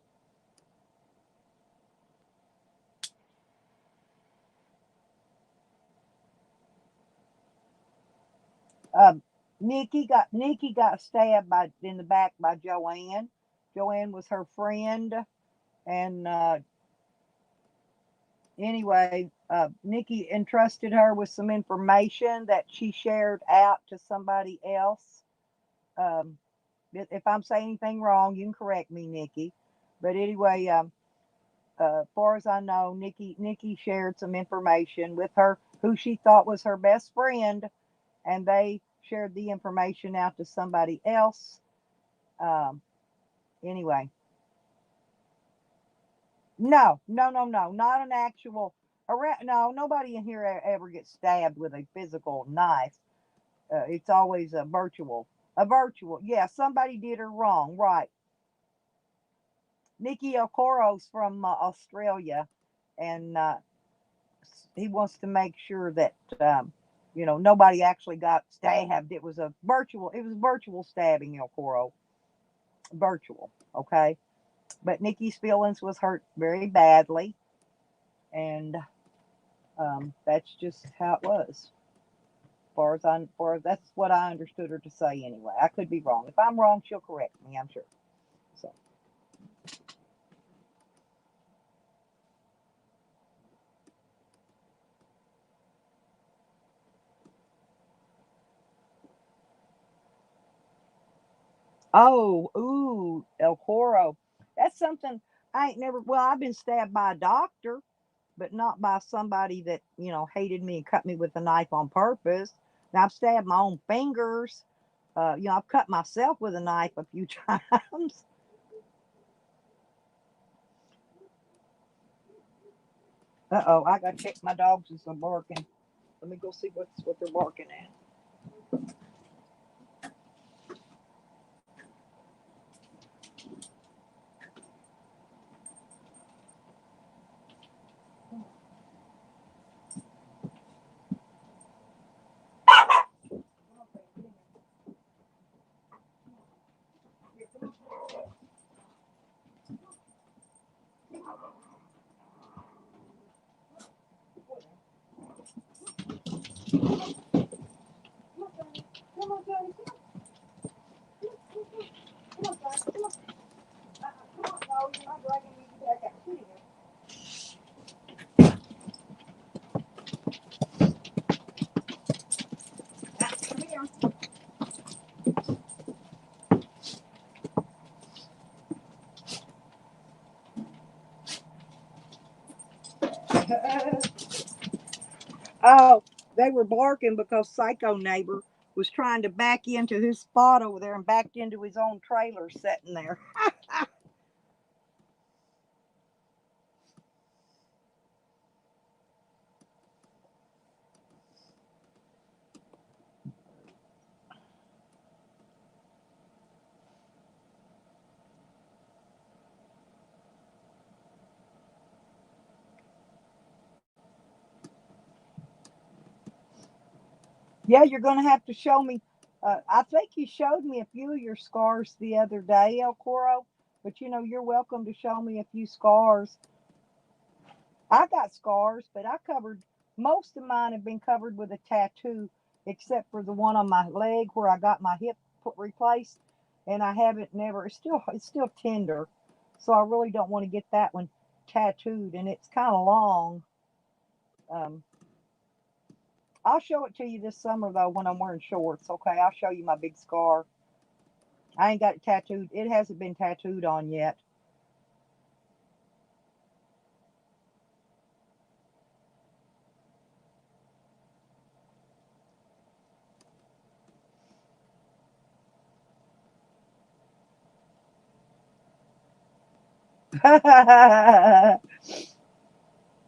Um, Nikki got stabbed by in the back by Joanne. Joanne was her friend, and anyway, Nikki entrusted her with some information that she shared out to somebody else. Um, if I'm saying anything wrong, you can correct me, Nikki. But anyway, as far as I know, Nikki shared some information with her who she thought was her best friend, and they shared the information out to somebody else. Um, anyway, no, no, no, no, not an actual. Around, no, nobody in here ever gets stabbed with a physical knife. It's always a virtual. A virtual. Yeah, somebody did her wrong. Right. Nikki Okoro's from Australia, and to make sure that nobody actually got stabbed. It was virtual stabbing, El Coro, virtual. Okay, but Nikki's feelings was hurt very badly, and that's just how it was. That's what I understood her to say anyway. I could be wrong. If I'm wrong, she'll correct me, I'm sure. So, oh, ooh, El Coro. That's something I ain't never. Well, I've been stabbed by a doctor, but not by somebody that hated me and cut me with a knife on purpose. Now I've stabbed my own fingers. I've cut myself with a knife a few times. Uh-oh, I gotta check my dogs as they're barking. Let me go see what they're barking at. Come on, Johnny. Come on, Johnny. Come on. Come on. No, you're not dragging me back out here. Come here. Oh, they were barking because Psycho Neighbor was trying to back into his spot over there and backed into his own trailer sitting there. Yeah, you're going to have to show me. I think you showed me a few of your scars the other day, El Coro. But you're welcome to show me a few scars. I got scars, but most of mine have been covered with a tattoo, except for the one on my leg where I got my hip replaced, and I haven't never. It's still tender, so I really don't want to get that one tattooed, and it's kind of long. Um, I'll show it to you this summer though when I'm wearing shorts. Okay, I'll show you my big scar. I ain't got it tattooed. It hasn't been tattooed on yet.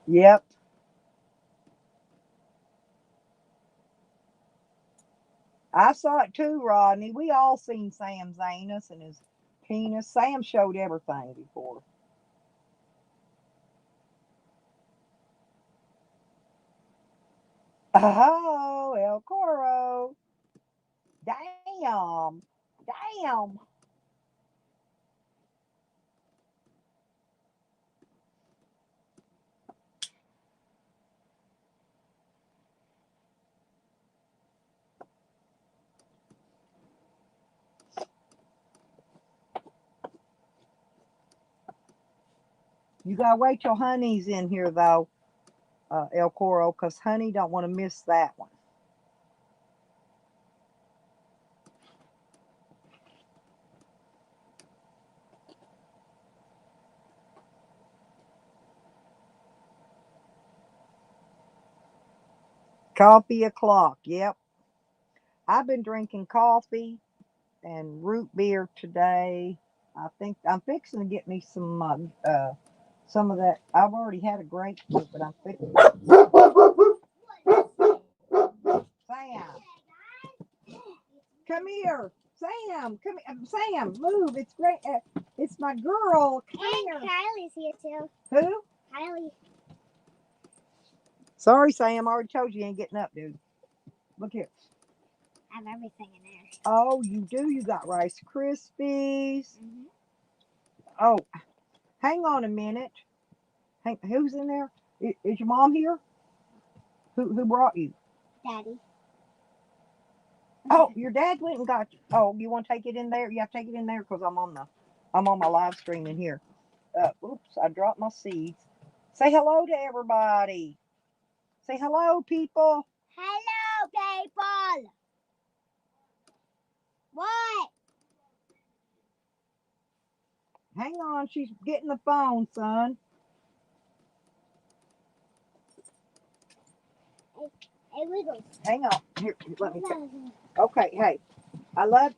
Yep. I saw it too, Rodney. We all seen Sam's anus and his penis. Sam showed everything before. Oh, El Coro. Damn. Damn. You gotta wait till Honey's in here though, El Coro, because Honey don't want to miss that one. Coffee o'clock. Yep. I've been drinking coffee and root beer today. I think I'm fixing to get me some of that. I've already had a grapefruit, but I'm fixing. Sam, come here. Sam, come here. Sam, move. It's great. It's my girl. Come here. Kylie's here too. Who? Kylie. Sorry, Sam. I already told you ain't getting up, dude. Look here. I have everything in there. Oh, you do. You got Rice Krispies. Mm-hmm. Oh, hang on a minute. Who's in there? Is your mom here? Who brought you? Daddy. Oh, your dad went and got you. Oh, you want to take it in there? You have to take it in there because I'm on my live stream in here. Oops, I dropped my seeds. Say hello to everybody. Say hello, people. Hello, people. What? Hang on, she's getting the phone, son. Hey, Wiggles. Hang on. Here, let me take. Okay, hey, I love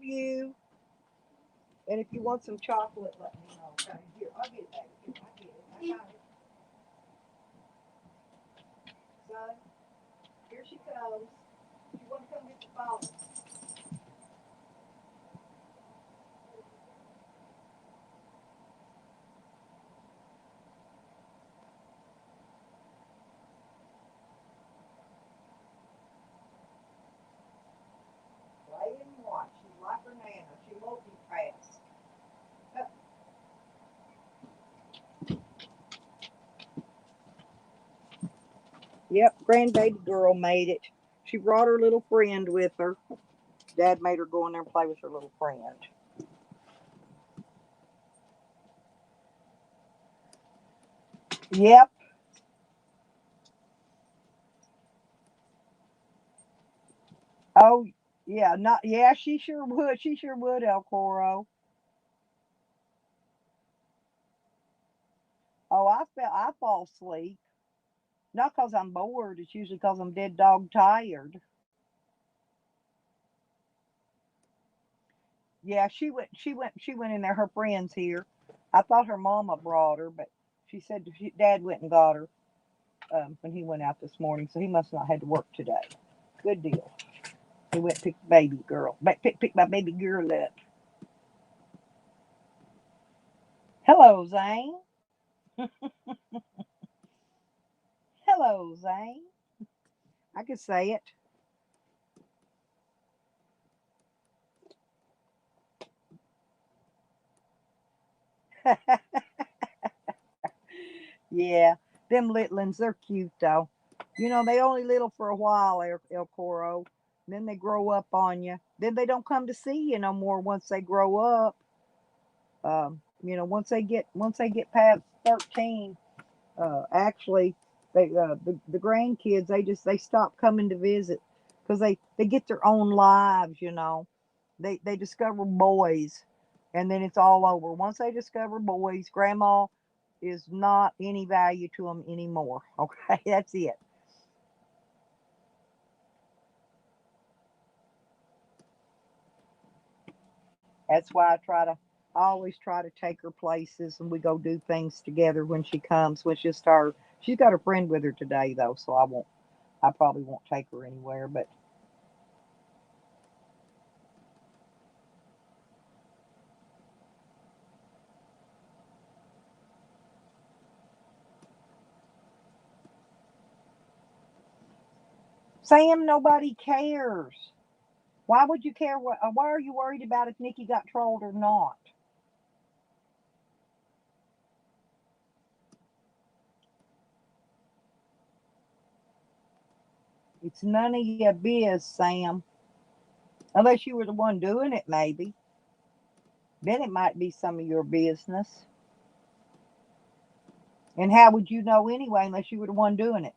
you. And if you want some chocolate, let me know. Okay, here, I'll get it back. Here, I get it. I got it. Son, here she comes. You want to come get the phone? Play and watch. She's like her nana. She multitasks. Yep, grandbaby girl made it. She brought her little friend with her. Dad made her go in there and play with her little friend. Yep. Oh, yeah. Not. Yeah, she sure would. She sure would, El Coro. Oh, I fall asleep. Not 'cause I'm bored. It's usually 'cause I'm dead dog tired. Yeah, she went. She went. She went in there. Her friends here. I thought her mama brought her, but she said Dad went and got her when he went out this morning. So he must not had to work today. Good deal. He went to pick the baby girl. Pick my baby girl up. Hello, Zane. Hello, Zane. I could say it. Yeah, them litlins, they're cute though. You know, they only little for a while, El Coro. Then they grow up on you. Then they don't come to see you no more once they grow up. Once they get past 13, actually, the grandkids they stop coming to visit because they get their own lives. You know, they discover boys, and then it's all over. Once they discover boys, grandma is not any value to them anymore. Okay, that's it. That's why I always try to take her places and we go do things together when she comes. When she's got a friend with her today though, so I probably won't take her anywhere. But Sam, nobody cares. Why would you care? Why are you worried about if Nikki got trolled or not? It's none of your biz, Sam. Unless you were the one doing it, maybe. Then it might be some of your business. And how would you know anyway unless you were the one doing it?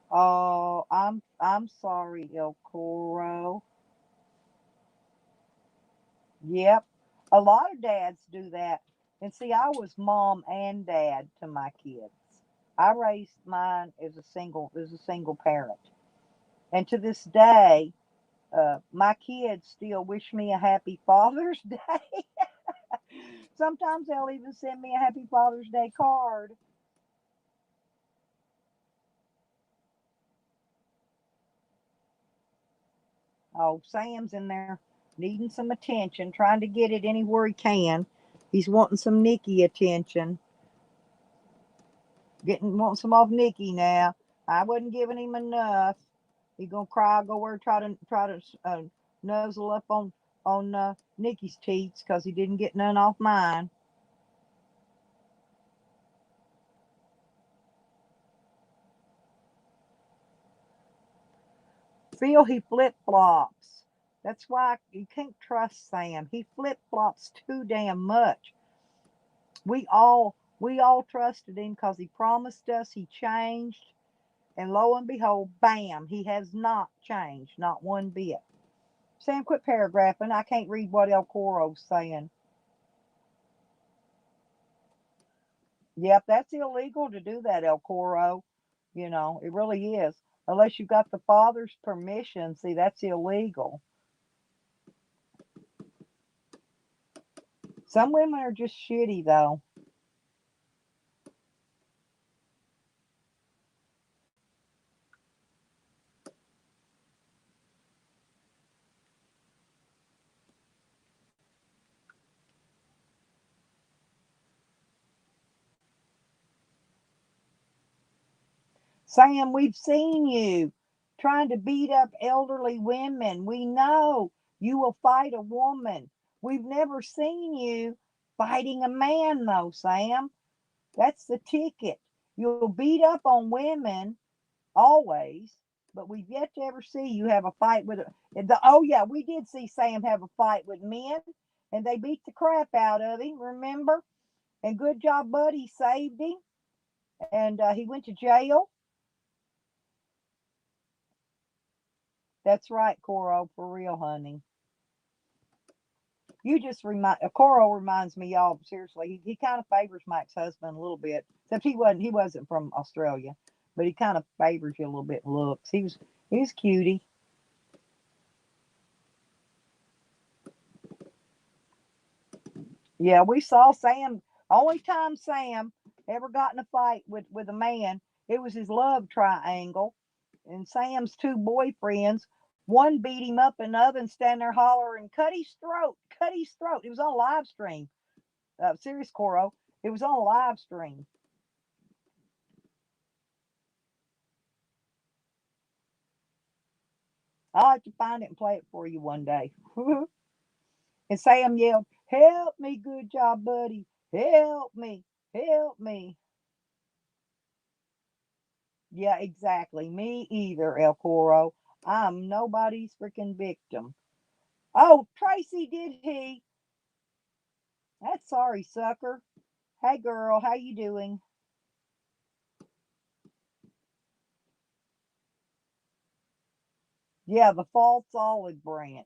Oh, I'm sorry, El Coro. Yep. A lot of dads do that. And see, I was mom and dad to my kids. I raised mine as a single parent. And to this day, my kids still wish me a happy Father's Day. Sometimes they'll even send me a happy Father's Day card. Oh, Sam's in there needing some attention, trying to get it anywhere he can. He's wanting some Nikki attention. Wanting some off Nikki now. I wasn't giving him enough. He gonna cry, go over, try to nuzzle up on Nikki's teats because he didn't get none off mine. Phil, he flip flops. That's why you can't trust Sam. He flip flops too damn much. We all trusted him because he promised us he changed, and lo and behold, bam, he has not changed, not one bit. Sam, quit paragraphing. I can't read what El Coro's saying. Yep, that's illegal to do that, El Coro. It really is. Unless you got the father's permission. See, that's illegal. Some women are just shitty, though. Sam, we've seen you trying to beat up elderly women. We know you will fight a woman. We've never seen you fighting a man, though, Sam. That's the ticket. You'll beat up on women always, but we've yet to ever see you have a fight with oh yeah, we did see Sam have a fight with men, and they beat the crap out of him. Remember? And good job, buddy, saved him, and he went to jail. That's right, Coro, for real, honey. You just remind Coro reminds me, y'all. Seriously, he kind of favors my ex-husband a little bit. Except he wasn't from Australia, but he kind of favors you a little bit in looks. He was cutie. Yeah, we saw Sam. Only time Sam ever got in a fight with a man, it was his love triangle. And Sam's two boyfriends, one beat him up and the other and stand there hollering, cut his throat, cut his throat. It was on live stream. Serious Coro. It was on live stream. I'll have to find it and play it for you one day. And Sam yelled, help me, good job, buddy. Help me. Help me. Yeah, exactly. Me either, El Coro. I'm nobody's freaking victim. Oh, Tracy, did he? That's sorry, sucker. Hey, girl, how you doing? Yeah, the false olive branch.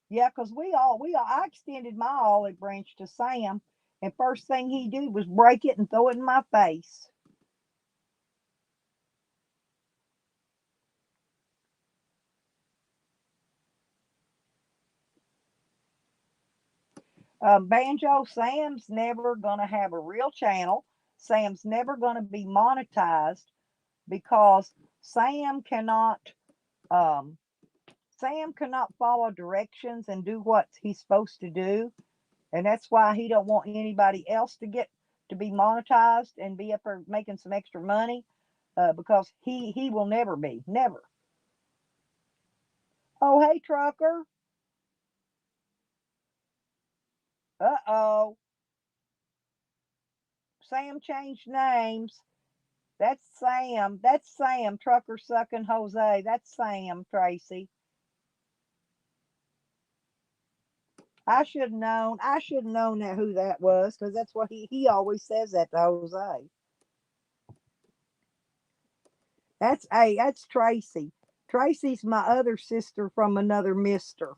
Yeah, 'cause I extended my olive branch to Sam, and first thing he did was break it and throw it in my face. Banjo, Sam's never gonna have a real channel. Sam's never gonna be monetized because Sam cannot um, Sam cannot follow directions and do what he's supposed to do, and that's why he don't want anybody else to be monetized and be up there making some extra money, because he will never. Oh, hey, trucker. Uh-oh. Sam changed names. That's Sam, trucker sucking Jose. That's Sam, Tracy. I should have known that who that was, because that's what he always says that to Jose. That's Tracy. Tracy's my other sister from another mister.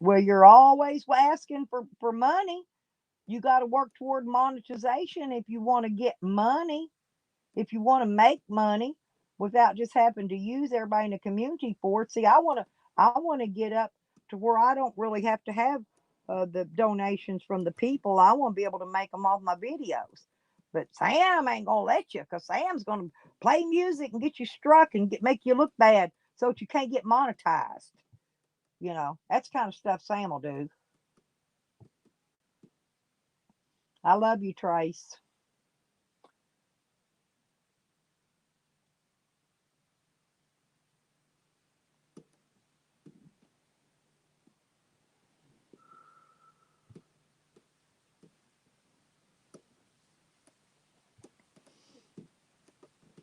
Well, you're always asking for money. You got to work toward monetization if you want to get money, if you want to make money without just having to use everybody in the community for it. See, I want to get up to where I don't really have to have the donations from the people. I want to be able to make them off my videos. But Sam ain't gonna let you, because Sam's gonna play music and get you struck and make you look bad so that you can't get monetized. That's the kind of stuff Sam will do. I love you, Trace.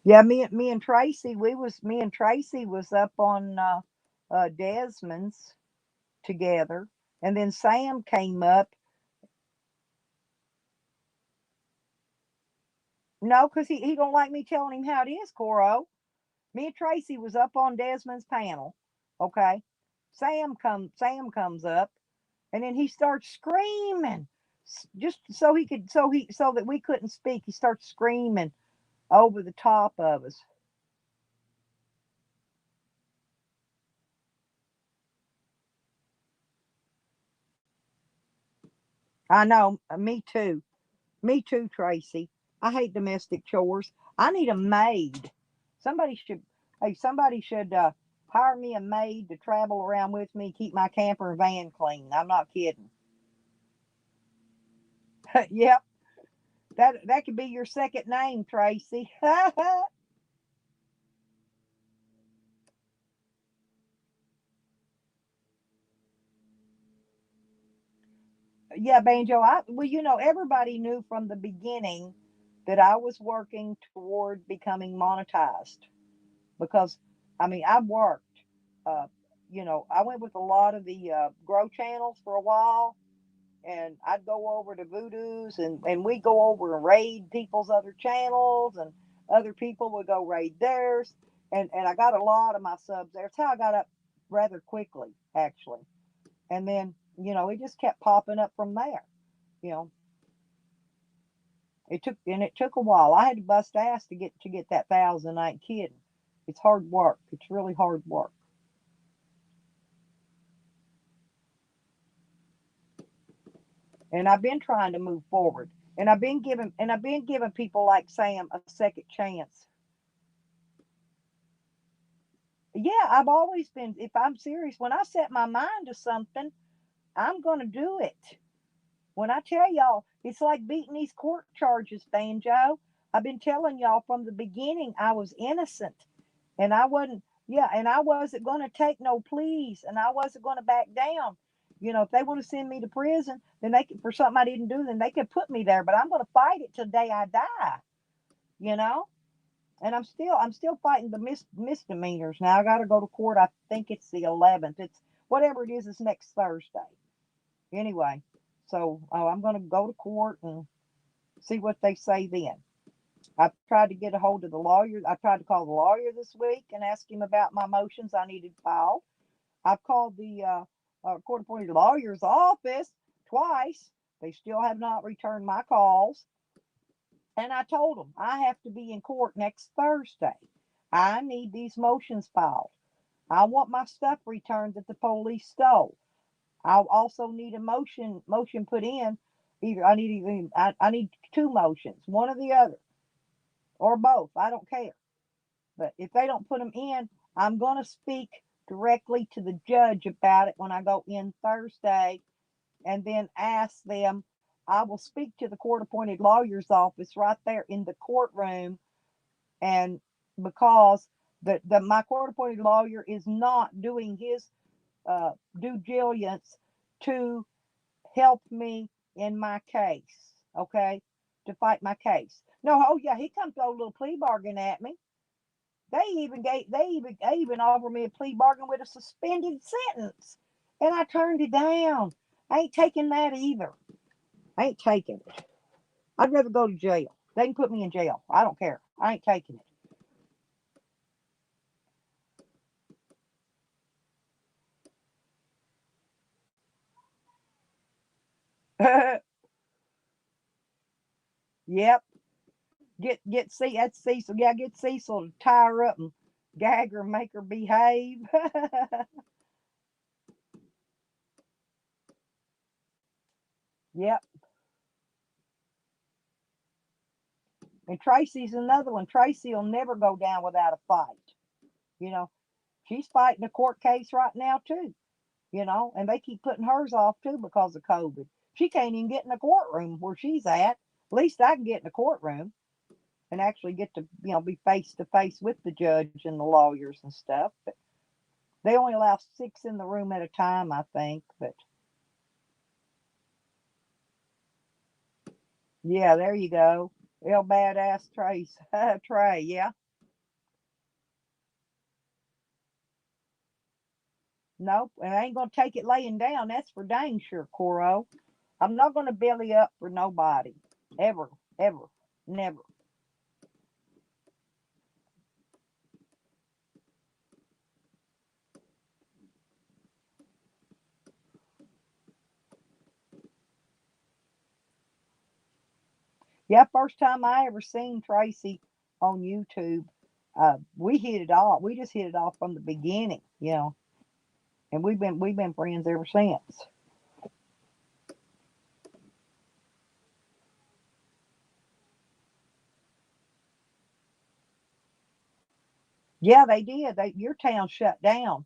Yeah, me and Tracy, me and Tracy was up on Desmond's together, and then Sam came up. No, because he don't like me telling him how it is, Coro. Me and Tracy was up on Desmond's panel. Okay. Sam comes up, and then he starts screaming. Just so that we couldn't speak. He starts screaming over the top of us. I know, me too. Me too, Tracy. I hate domestic chores. I need a maid. Somebody should, hey, somebody should hire me a maid to travel around with me, keep my camper and van clean. I'm not kidding. Yep, that could be your second name, Tracy. Yeah, Banjo. Well, everybody knew from the beginning that I was working toward becoming monetized because, I mean, I worked. Uh, I went with a lot of the grow channels for a while, and I'd go over to Voodoo's, and we go over and raid people's other channels, and other people would go raid theirs, and I got a lot of my subs there. It's how I got up rather quickly, actually, and then it just kept popping up from there. You know, it took a while. I had to bust ass to get that thousand. I ain't kidding. It's hard work. It's really hard work. And I've been trying to move forward. And I've been giving people like Sam a second chance. Yeah, I've always been, if I'm serious, when I set my mind to something, I'm going to do it. When I tell y'all, it's like beating these court charges, Banjo. I've been telling y'all from the beginning I was innocent, and I wasn't, yeah, and I wasn't going to take no pleas, and I wasn't going to back down. If they want to send me to prison, then they could, for something I didn't do, then they could put me there, but I'm going to fight it till the day I die, you know? And I'm still fighting the misdemeanors. Now I got to go to court. I think it's the 11th. It's whatever it is. It's next Thursday. Anyway, so I'm going to go to court and see what they say then. I've tried to get a hold of the lawyer. I tried to call the lawyer this week and ask him about my motions I needed filed. I've called the court appointed lawyer's office twice. They still have not returned my calls. And I told them I have to be in court next Thursday. I need these motions filed. I want my stuff returned that the police stole. I also need a motion put in. I need two motions, one or the other, or both. I don't care. But if they don't put them in, I'm going to speak directly to the judge about it when I go in Thursday, and then ask them. I will speak to the court appointed lawyer's office right there in the courtroom, and because my court appointed lawyer is not doing his due diligence to help me in my case, okay, to fight my case. No, oh yeah, he come throw a little plea bargain at me. They even offered me a plea bargain with a suspended sentence, and I turned it down. I ain't taking that either. I ain't taking it. I'd rather go to jail. They can put me in jail. I don't care. I ain't taking it. Yep. Get see that's Cecil. Yeah, get Cecil to tie her up and gag her and make her behave. Yep. And Tracy's another one. Tracy will never go down without a fight. You know, she's fighting a court case right now too. And they keep putting hers off too because of COVID. She can't even get in the courtroom where she's at. At least I can get in the courtroom and actually get to, be face to face with the judge and the lawyers and stuff. But they only allow 6 in the room at a time, I think. But yeah, there you go. El Badass Trace. Trey, yeah. Nope. And I ain't going to take it laying down. That's for dang sure, Coro. I'm not going to belly up for nobody. Ever, ever, never. Yeah, first time I ever seen Tracy on YouTube, we hit it off. We just hit it off from the beginning, and we've been friends ever since. Yeah, they did. Your town shut down.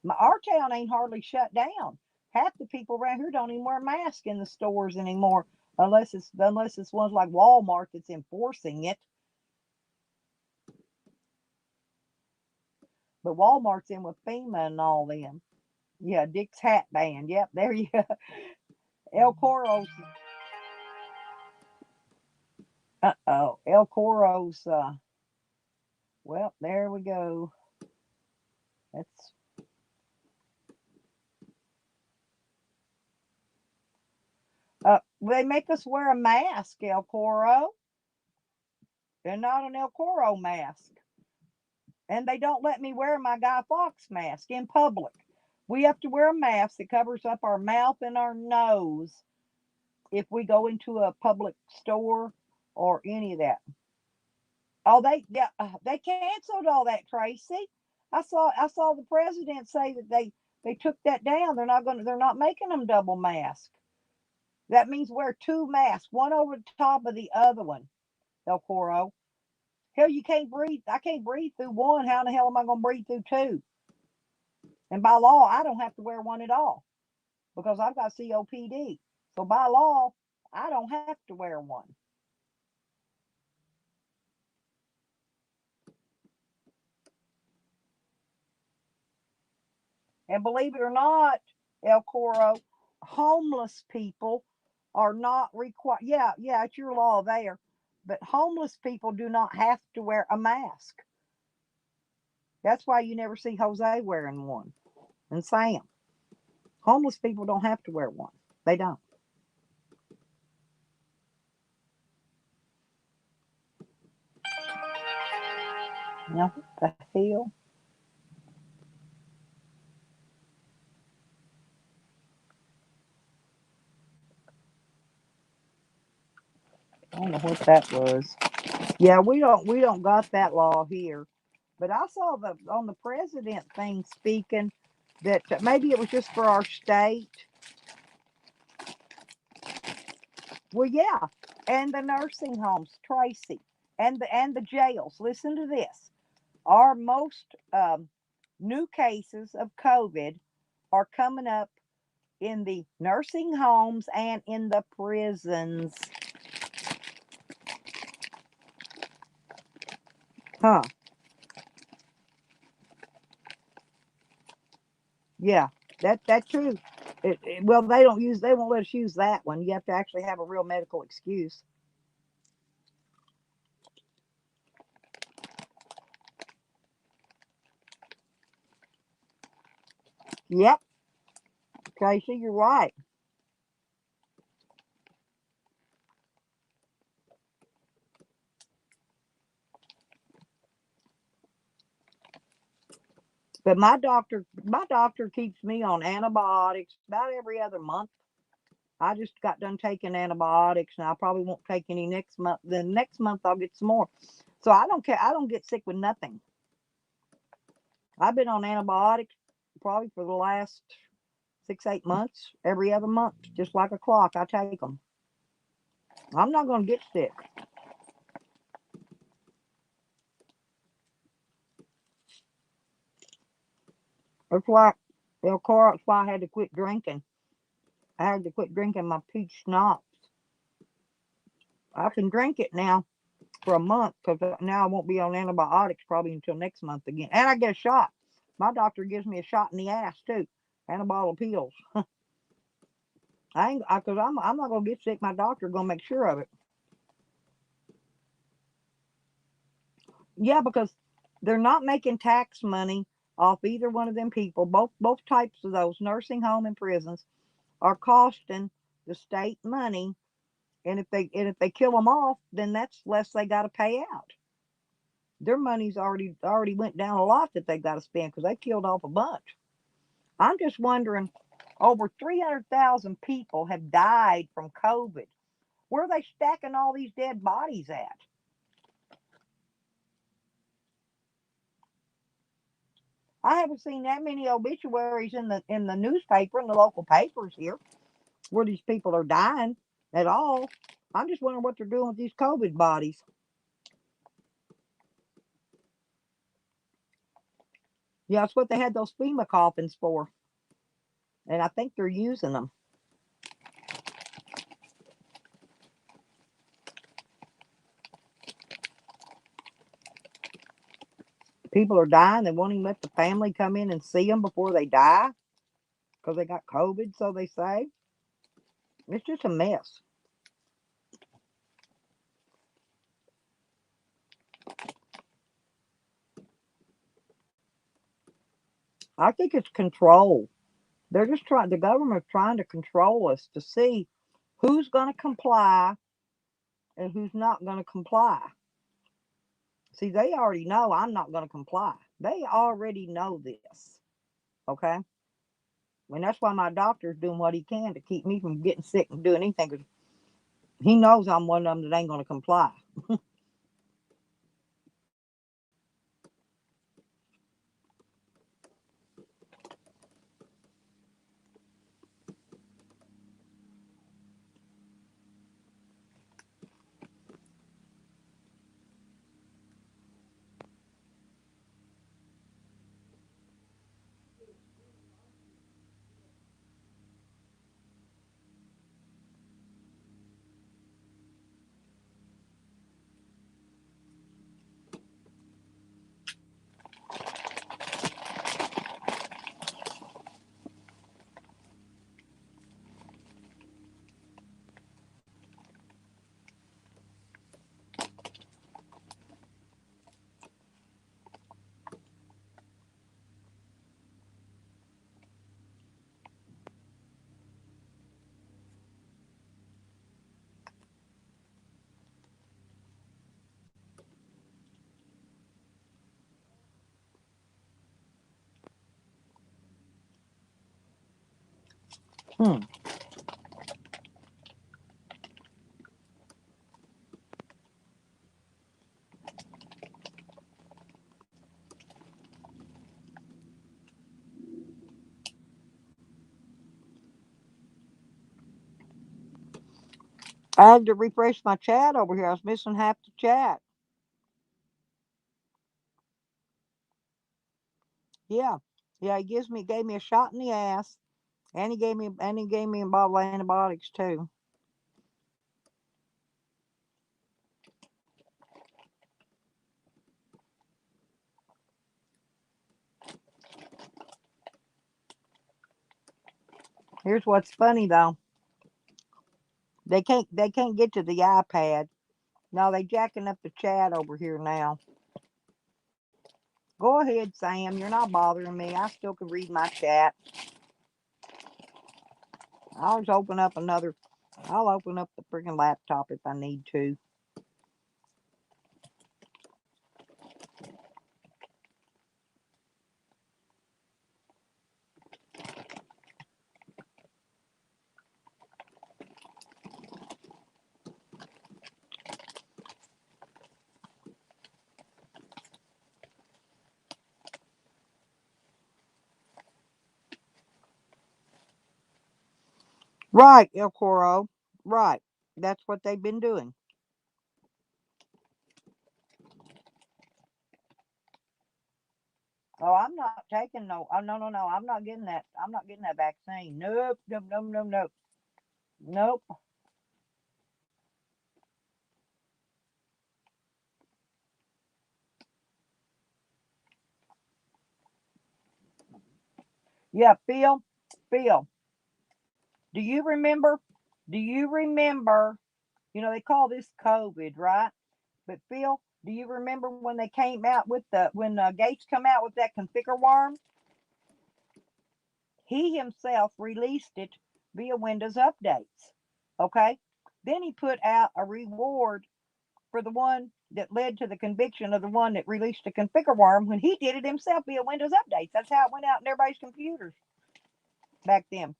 Our town ain't hardly shut down. Half the people around here don't even wear masks in the stores anymore, unless it's ones like Walmart that's enforcing it. But Walmart's in with FEMA and all them. Yeah, Dick's Hat Band. Yep, there you go. El Coro's. Uh-oh. El Coro's. Well, there we go. That's. They make us wear a mask, El Coro, and not an El Coro mask. And they don't let me wear my Guy Fawkes mask in public. We have to wear a mask that covers up our mouth and our nose if we go into a public store or any of that. Oh, they canceled all that, Tracy. I saw the president say that they took that down. They're not making them double mask. That means wear two masks, one over the top of the other one, El Coro. Hell, you can't breathe. I can't breathe through one. How in the hell am I going to breathe through two? And by law, I don't have to wear one at all because I've got COPD. So by law, I don't have to wear one. And believe it or not, El Coro, homeless people are not required. Yeah, yeah, it's your law there. But homeless people do not have to wear a mask. That's why you never see Jose wearing one and Sam. Homeless people don't have to wear one. They don't. You know what the hell? I don't know what that was. Yeah, we don't got that law here. But I saw the on the president thing speaking that maybe it was just for our state. Well, yeah, and the nursing homes, Tracy, and the jails. Listen to this: our most new cases of COVID are coming up in the nursing homes and in the prisons. Huh? Yeah, that's true. Well, they won't let us use that one. You have to actually have a real medical excuse. Yep, Tracy, you're right. But my doctor keeps me on antibiotics about every other month. I just got done taking antibiotics, and I probably won't take any next month. Then next month I'll get some more. So I don't care. I don't get sick with nothing. I've been on antibiotics probably for the last 6, 8 months, every other month, just like a clock. I take them. I'm not going to get sick. It's like, Cora, that's why I had to quit drinking. I had to quit drinking my peach schnapps. I can drink it now for a month because now I won't be on antibiotics probably until next month again. And I get a shot. My doctor gives me a shot in the ass too, and a bottle of pills. I ain't because I'm not gonna get sick. My doctor gonna make sure of it. Yeah, because they're not making tax money off either one of them people. Both types of those nursing home and prisons are costing the state money, and if they kill them off, then that's less they got to pay out. Their money's already went down a lot that they got to spend because they killed off a bunch. I'm just wondering, over 300,000 people have died from COVID. Where are they stacking all these dead bodies at? I haven't seen that many obituaries in the newspaper in the local papers here where these people are dying at all. I'm just wondering what they're doing with these COVID bodies. Yeah, that's what they had those FEMA coffins for, and I think they're using them. People are dying. They won't even let the family come in and see them before they die because they got COVID, so they say. It's just a mess. I think it's control. They're just trying, the government's trying to control us to see who's going to comply and who's not going to comply. See, they already know I'm not going to comply. They already know this. Okay. And that's why my doctor's doing what he can to keep me from getting sick and doing anything because he knows I'm one of them that ain't going to comply. Hmm. I had to refresh my chat over here. I was missing half the chat. Yeah. Yeah, gave me a shot in the ass and he gave me a bottle of antibiotics too. Here's what's funny though. They can't get to the iPad. No, they jacking up the chat over here now. Go ahead, Sam. You're not bothering me. I still can read my chat. I'll just open up another. I'll open up the freaking laptop if I need to. Right, El Coro. Right. That's what they've been doing. Oh, I'm not taking no. Oh, no, no, no. I'm not getting that. I'm not getting that vaccine. Nope, nope, nope, nope, nope. Nope. Yeah, Phil, do you remember? Do you remember? They call this COVID, right? But Phil, do you remember when they came out with when Gates come out with that configure worm? He himself released it via Windows updates. Okay. Then he put out a reward for the one that led to the conviction of the one that released the configure worm when he did it himself via Windows updates. That's how it went out in everybody's computers back then.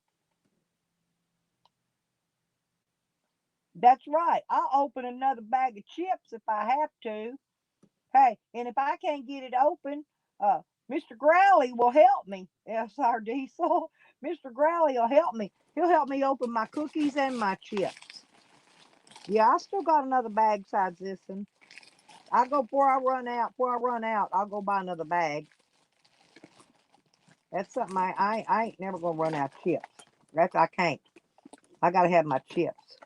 That's right. I'll open another bag of chips if I have to. Hey, and if I can't get it open, Mr. Growley will help me. SR Diesel. Mr. Growley will help me. He'll help me open my cookies and my chips. Yeah, I still got another bag besides this one. I go before I run out. Before I run out, I'll go buy another bag. That's something I ain't never gonna run out of chips. That's I can't. I gotta have my chips.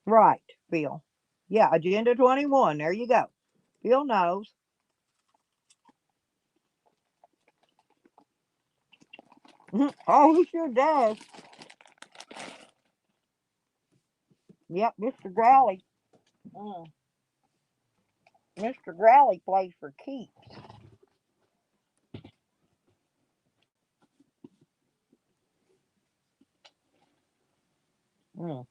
Right, Phil. Yeah, Agenda 21. There you go. Phil knows. Oh, he sure does. Yep, Mr. Growley. Mm, Mr. Growley plays for keeps. Mm.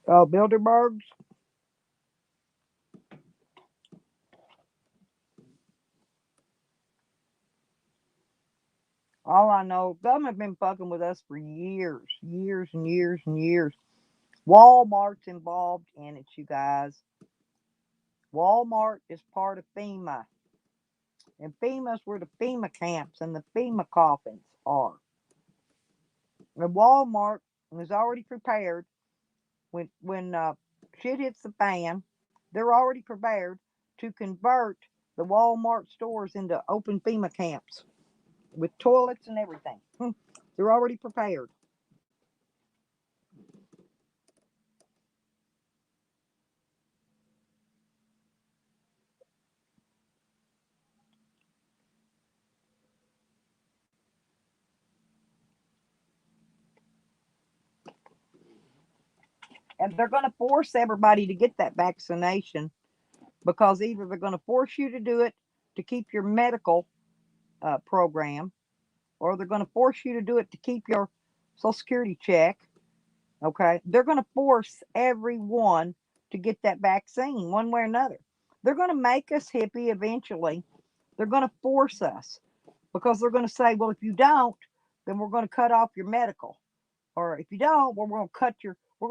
Oh, Bilderbergs. All I know, government been fucking with us for years, years and years and years. Walmart's involved in it, you guys. Walmart is part of FEMA, and FEMA's where the FEMA camps and the FEMA coffins are. And Walmart is already prepared when shit hits the fan. They're already prepared to convert the Walmart stores into open FEMA camps with toilets and everything. They're already prepared. And they're going to force everybody to get that vaccination because either they're going to force you to do it to keep your medical program, or they're going to force you to do it to keep your Social Security check. Okay. They're going to force everyone to get that vaccine one way or another. They're going to make us hippie eventually. They're going to force us because they're going to say, well, if you don't, then we're going to cut off your medical. Or if you don't, well, we're going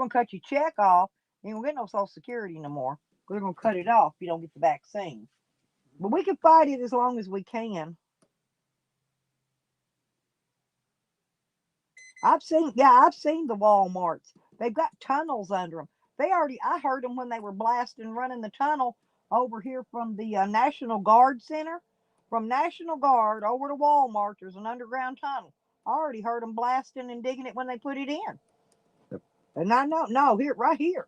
to cut your check off. You won't get no Social Security no more. We're going to cut it off if you don't get the vaccine. But we can fight it as long as we can. I've seen the Walmarts. They've got tunnels under them. I heard them when they were blasting, running the tunnel over here from the National Guard Center. From National Guard over to Walmart, there's an underground tunnel. I already heard them blasting and digging it when they put it in. And I know, no, here, right here.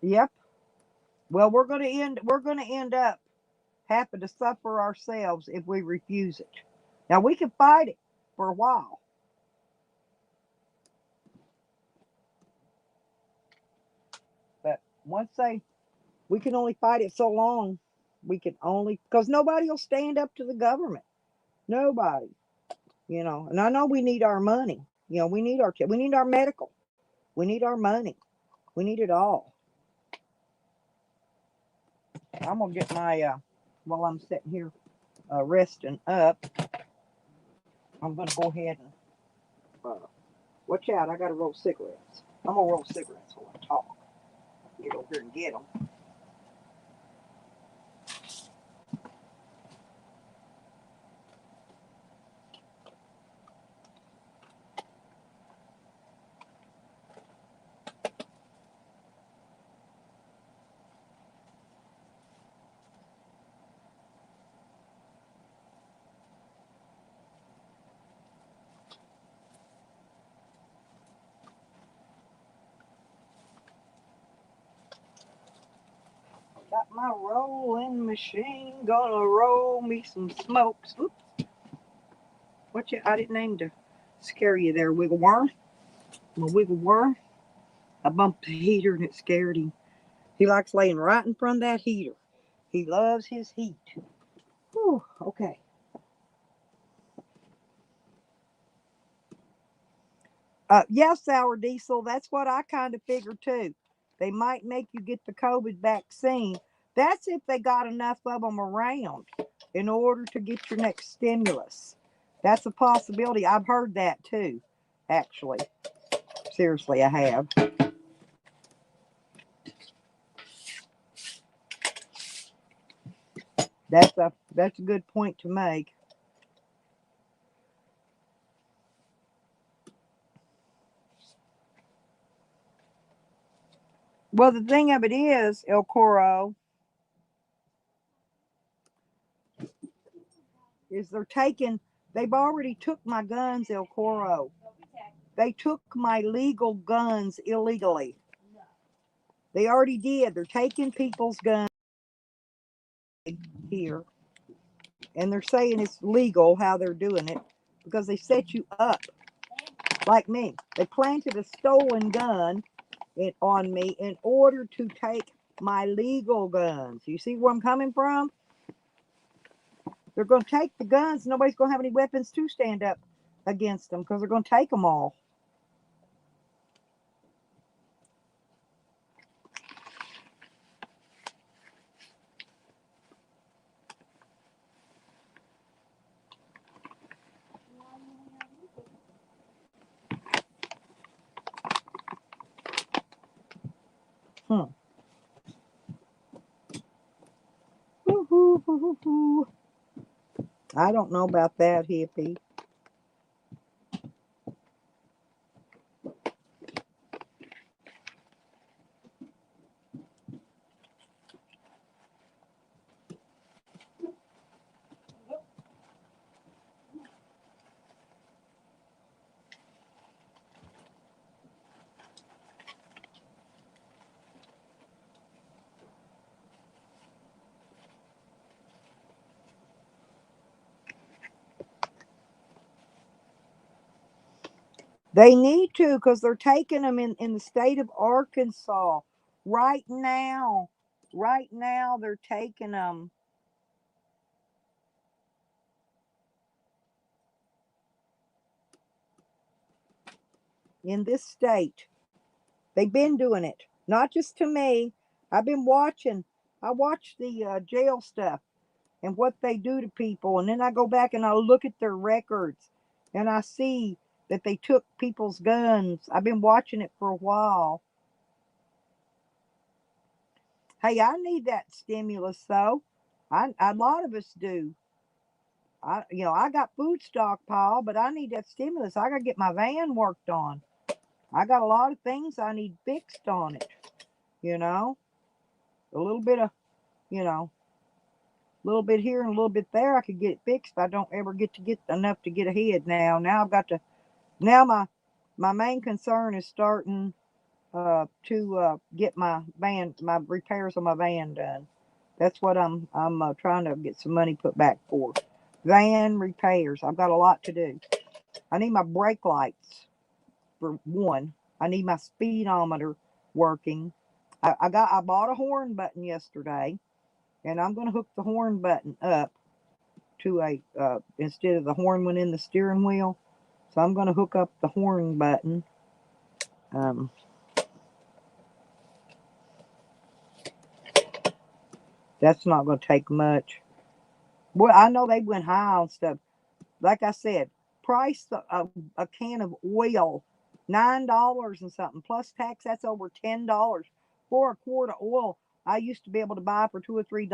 Yep. Well, we're going to end up having to suffer ourselves if we refuse it. Now we can fight it for a while, but once they we can only fight it so long. We can only because nobody will stand up to the government. Nobody. You know, and I know we need our money. You know, we need our medical. We need our money. We need it all. I'm gonna get my while I'm sitting here resting up. I'm gonna go ahead and watch out. I gotta roll cigarettes. I'm gonna roll cigarettes while I talk. Get over here and get them. Got my rolling machine. Gonna roll me some smokes. Oops. Watch it. I didn't aim to scare you there, wiggle worm. I'm a wiggle worm. I bumped the heater and it scared him. He likes laying right in front of that heater. He loves his heat. Whew, okay. Yeah, sour diesel. That's what I kind of figured too. They might make you get the COVID vaccine. That's if they got enough of them around in order to get your next stimulus. That's a possibility. I've heard that too, actually. Seriously, I have. That's a good point to make. Well, the thing of it is, El Coro, is they've already took my guns, El Coro. They took my legal guns illegally. They already did. They're taking people's guns here, and they're saying it's legal how they're doing it because they set you up like me. They planted a stolen gun on me in order to take my legal guns. You see where I'm coming from? They're going to take the guns. Nobody's going to have any weapons to stand up against them because they're going to take them all. Hmm. Woo-hoo-hoo-hoo-hoo. I don't know about that, hippie. They need to because they're taking them in the state of Arkansas right now. Right now, they're taking them in this state. They've been doing it, not just to me. I've been watching. I watch the jail stuff and what they do to people, and then I go back and I look at their records, and I see that they took people's guns. I've been watching it for a while. Hey, I need that stimulus though. A lot of us do. I got food stockpile, but I need that stimulus. I got to get my van worked on. I got a lot of things I need fixed on it. You know, a little bit of, you know, a little bit here and a little bit there. I could get it fixed. But I don't ever get enough to get ahead now. Now I've got to. Now my main concern is starting to get my repairs on my van done. That's what I'm trying to get some money put back for. Van repairs. I've got a lot to do. I need my brake lights for one. I need my speedometer working. I bought a horn button yesterday, and I'm going to hook the horn button up to a instead of the horn one in the steering wheel. So I'm going to hook up the horn button. That's not going to take much. Well, I know they went high on stuff. Like I said, price a can of oil, $9 and something plus tax. That's over $10 for a quart of oil. I used to be able to buy for $2 or $3.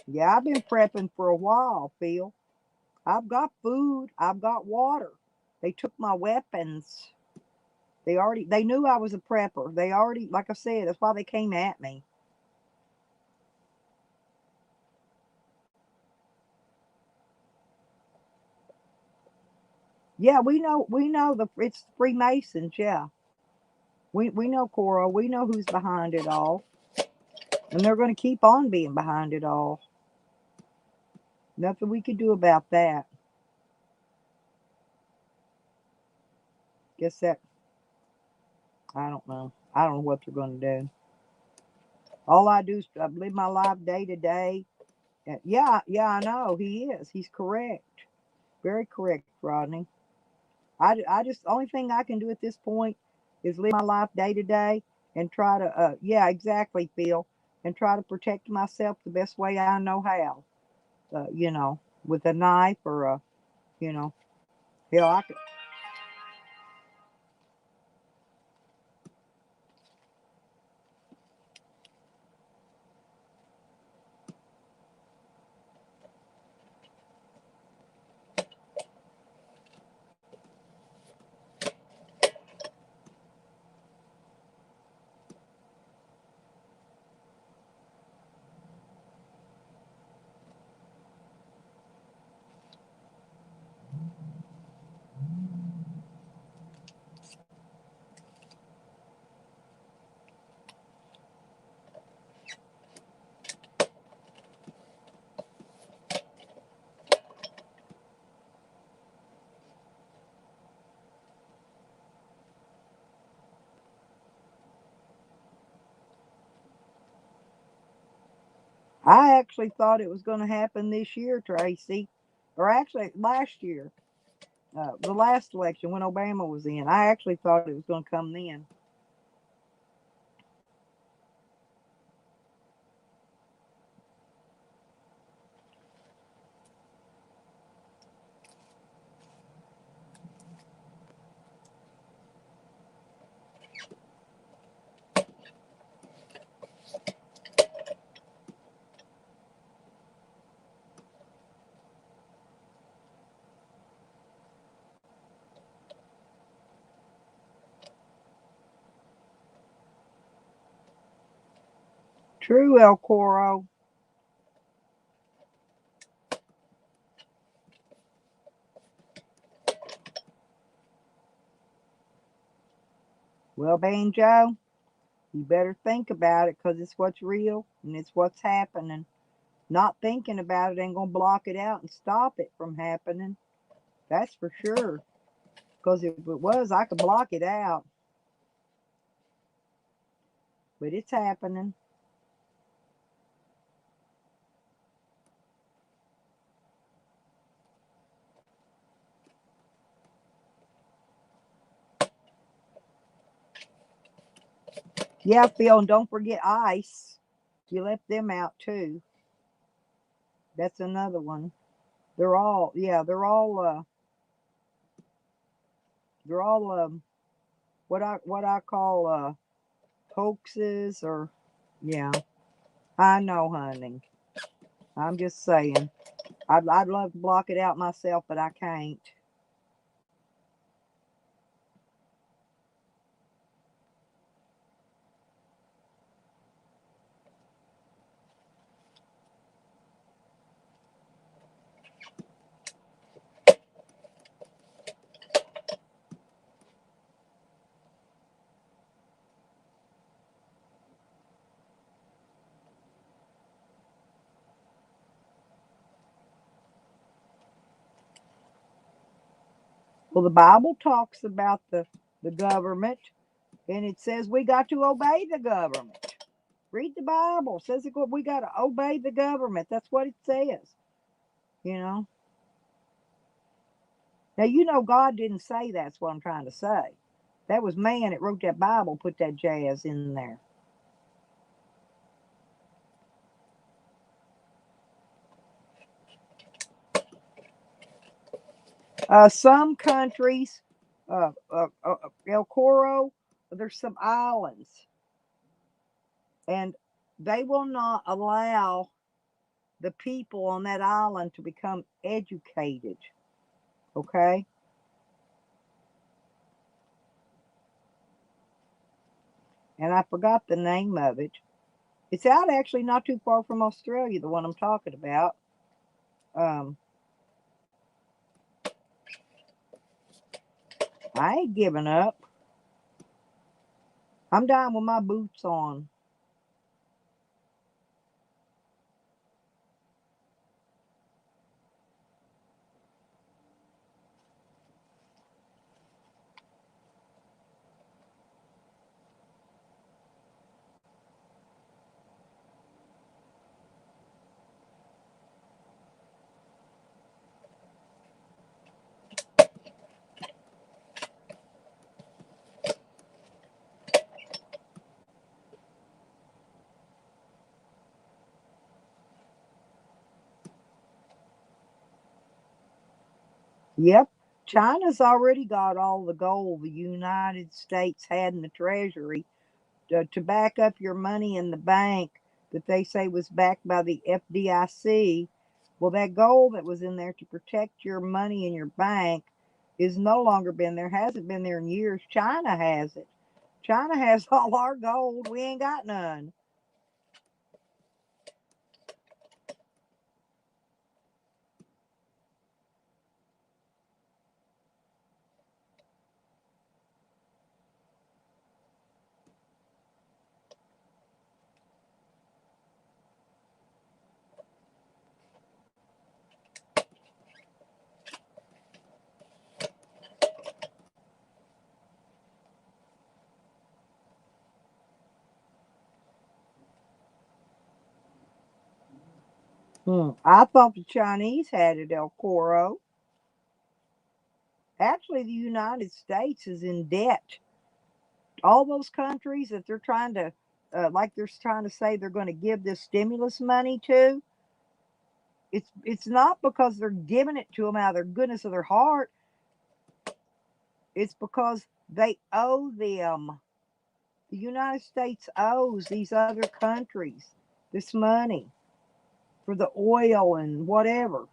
Yeah, I've been prepping for a while, Phil. I've got food. I've got water. They took my weapons. They knew I was a prepper. They already, like I said, that's why they came at me. Yeah, we know it's Freemasons, yeah. We know Cora, we know who's behind it all. And they're gonna keep on being behind it all. Nothing we could do about that. Guess that I don't know. I don't know what they're gonna do. All I do is live my life day to day. Yeah, yeah, I know. He is. He's correct. Very correct, Rodney. I just, the only thing I can do at this point is live my life day to day and try to, yeah, exactly, Phil, and try to protect myself the best way I know how. You know, with a knife or a, you know, hell, I could. I actually thought it was going to happen this year, Tracy, or actually last year, the last election when Obama was in. I actually thought it was going to come then. True, El Coro. Well, Banjo, you better think about it because it's what's real and it's what's happening. Not thinking about it ain't gonna block it out and stop it from happening. That's for sure. Because if it was, I could block it out. But it's happening. Yeah, Phil, and don't forget ice. You left them out too. That's another one. They're all, yeah, they're all what I call hoaxes or, yeah. I know, honey. I'm just saying. I'd love to block it out myself, but I can't. Well, the Bible talks about the government, and it says we got to obey the government. Read the Bible. It says we got to obey the government. That's what it says. You know. Now you know God didn't say that's what I'm trying to say. That was man that wrote that Bible, put that jazz in there. Some countries, El Coro, there's some islands, and they will not allow the people on that island to become educated. Okay? And I forgot the name of it. It's out actually not too far from Australia, the one I'm talking about. Um, I ain't giving up. I'm down with my boots on. Yep. China's already got all the gold the United States had in the Treasury to back up your money in the bank that they say was backed by the FDIC. Well, that gold that was in there to protect your money in your bank is no longer been there, hasn't been there in years. China has it. China has all our gold. We ain't got none. I thought the Chinese had it, El Coro. Actually, the United States is in debt. All those countries that they're trying to, like they're trying to say they're going to give this stimulus money to, it's not because they're giving it to them out of their goodness of their heart. It's because they owe them. The United States owes these other countries this money for the oil and whatever.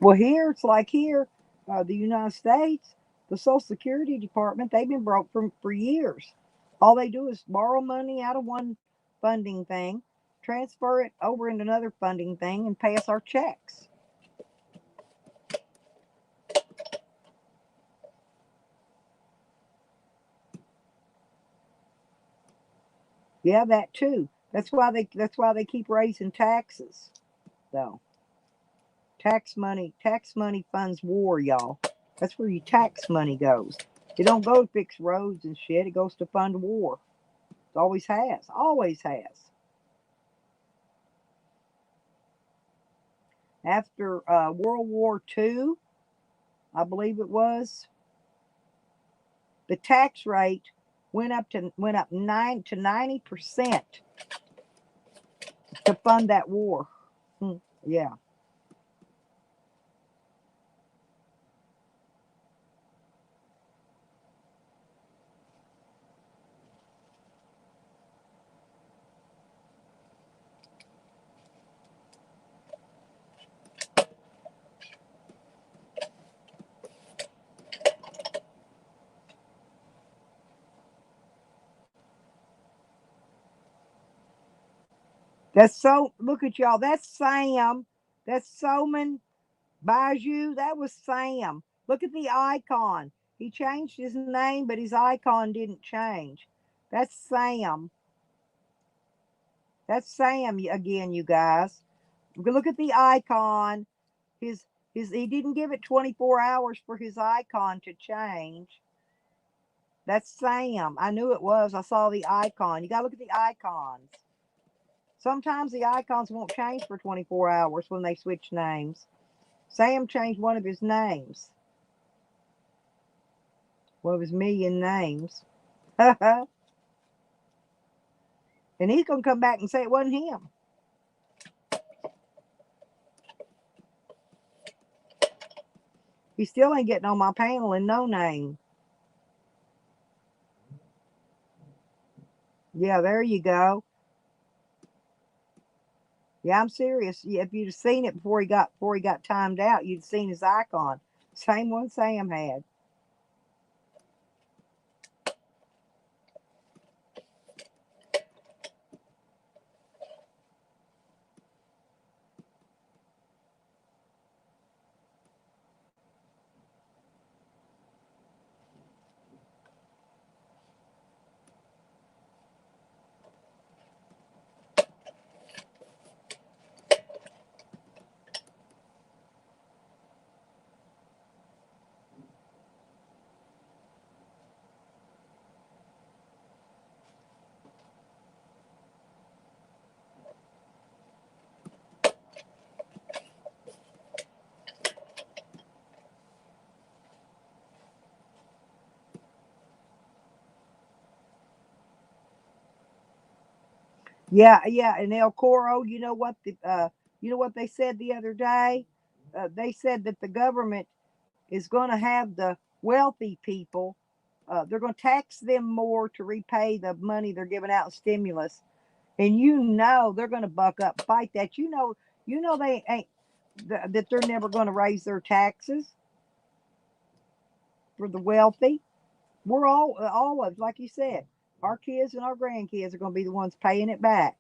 Well, here it's like here, the United States, the Social Security Department, they've been broke for years. All they do is borrow money out of one funding thing, transfer it over into another funding thing, and pay us our checks. Yeah, that too. That's why they keep raising taxes, though. Tax money funds war, y'all. That's where your tax money goes. It don't go to fix roads and shit. It goes to fund war. It always has. Always has. After World War II, I believe it was, the tax rate went up 9 to 90% to fund that war. Yeah. That's so. Look at y'all. That's Sam. That's Soman Baju. That was Sam. Look at the icon. He changed his name, but his icon didn't change. That's Sam. That's Sam again, you guys. Look at the icon. His he didn't give it 24 hours for his icon to change. That's Sam. I knew it was. I saw the icon. You got to look at the icons. Sometimes the icons won't change for 24 hours when they switch names. Sam changed one of his names. One of his million names. And he's going to come back and say it wasn't him. He still ain't getting on my panel in no name. Yeah, there you go. Yeah, I'm serious. Yeah, if you'd have seen it before he got timed out, you'd seen his icon. Same one Sam had. Yeah, and El Coro, you know what they said the other day? They said that the government is going to have the wealthy people. They're going to tax them more to repay the money they're giving out in stimulus, and they're going to buck up, fight that. You know they ain't that they're never going to raise their taxes for the wealthy. We're all of like you said, our kids and our grandkids are going to be the ones paying it back.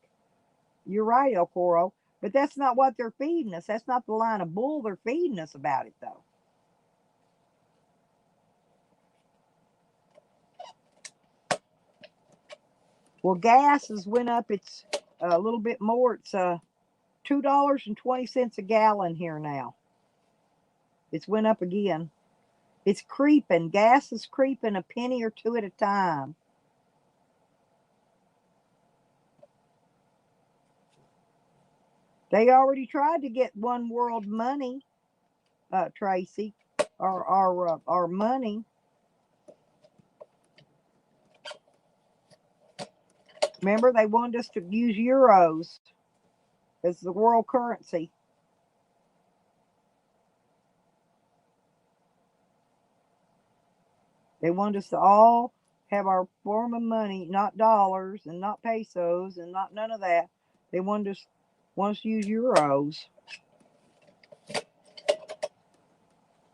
You're right, El Coro. But that's not what they're feeding us. That's not the line of bull they're feeding us about it, though. Well, gas has went up. It's a little bit more. It's $2.20 a gallon here now. It's went up again. It's creeping. Gas is creeping a penny or two at a time. They already tried to get one world money, Tracy, our money. Remember, they wanted us to use euros as the world currency. They wanted us to all have our form of money, not dollars and not pesos and not none of that. They want us to use euros.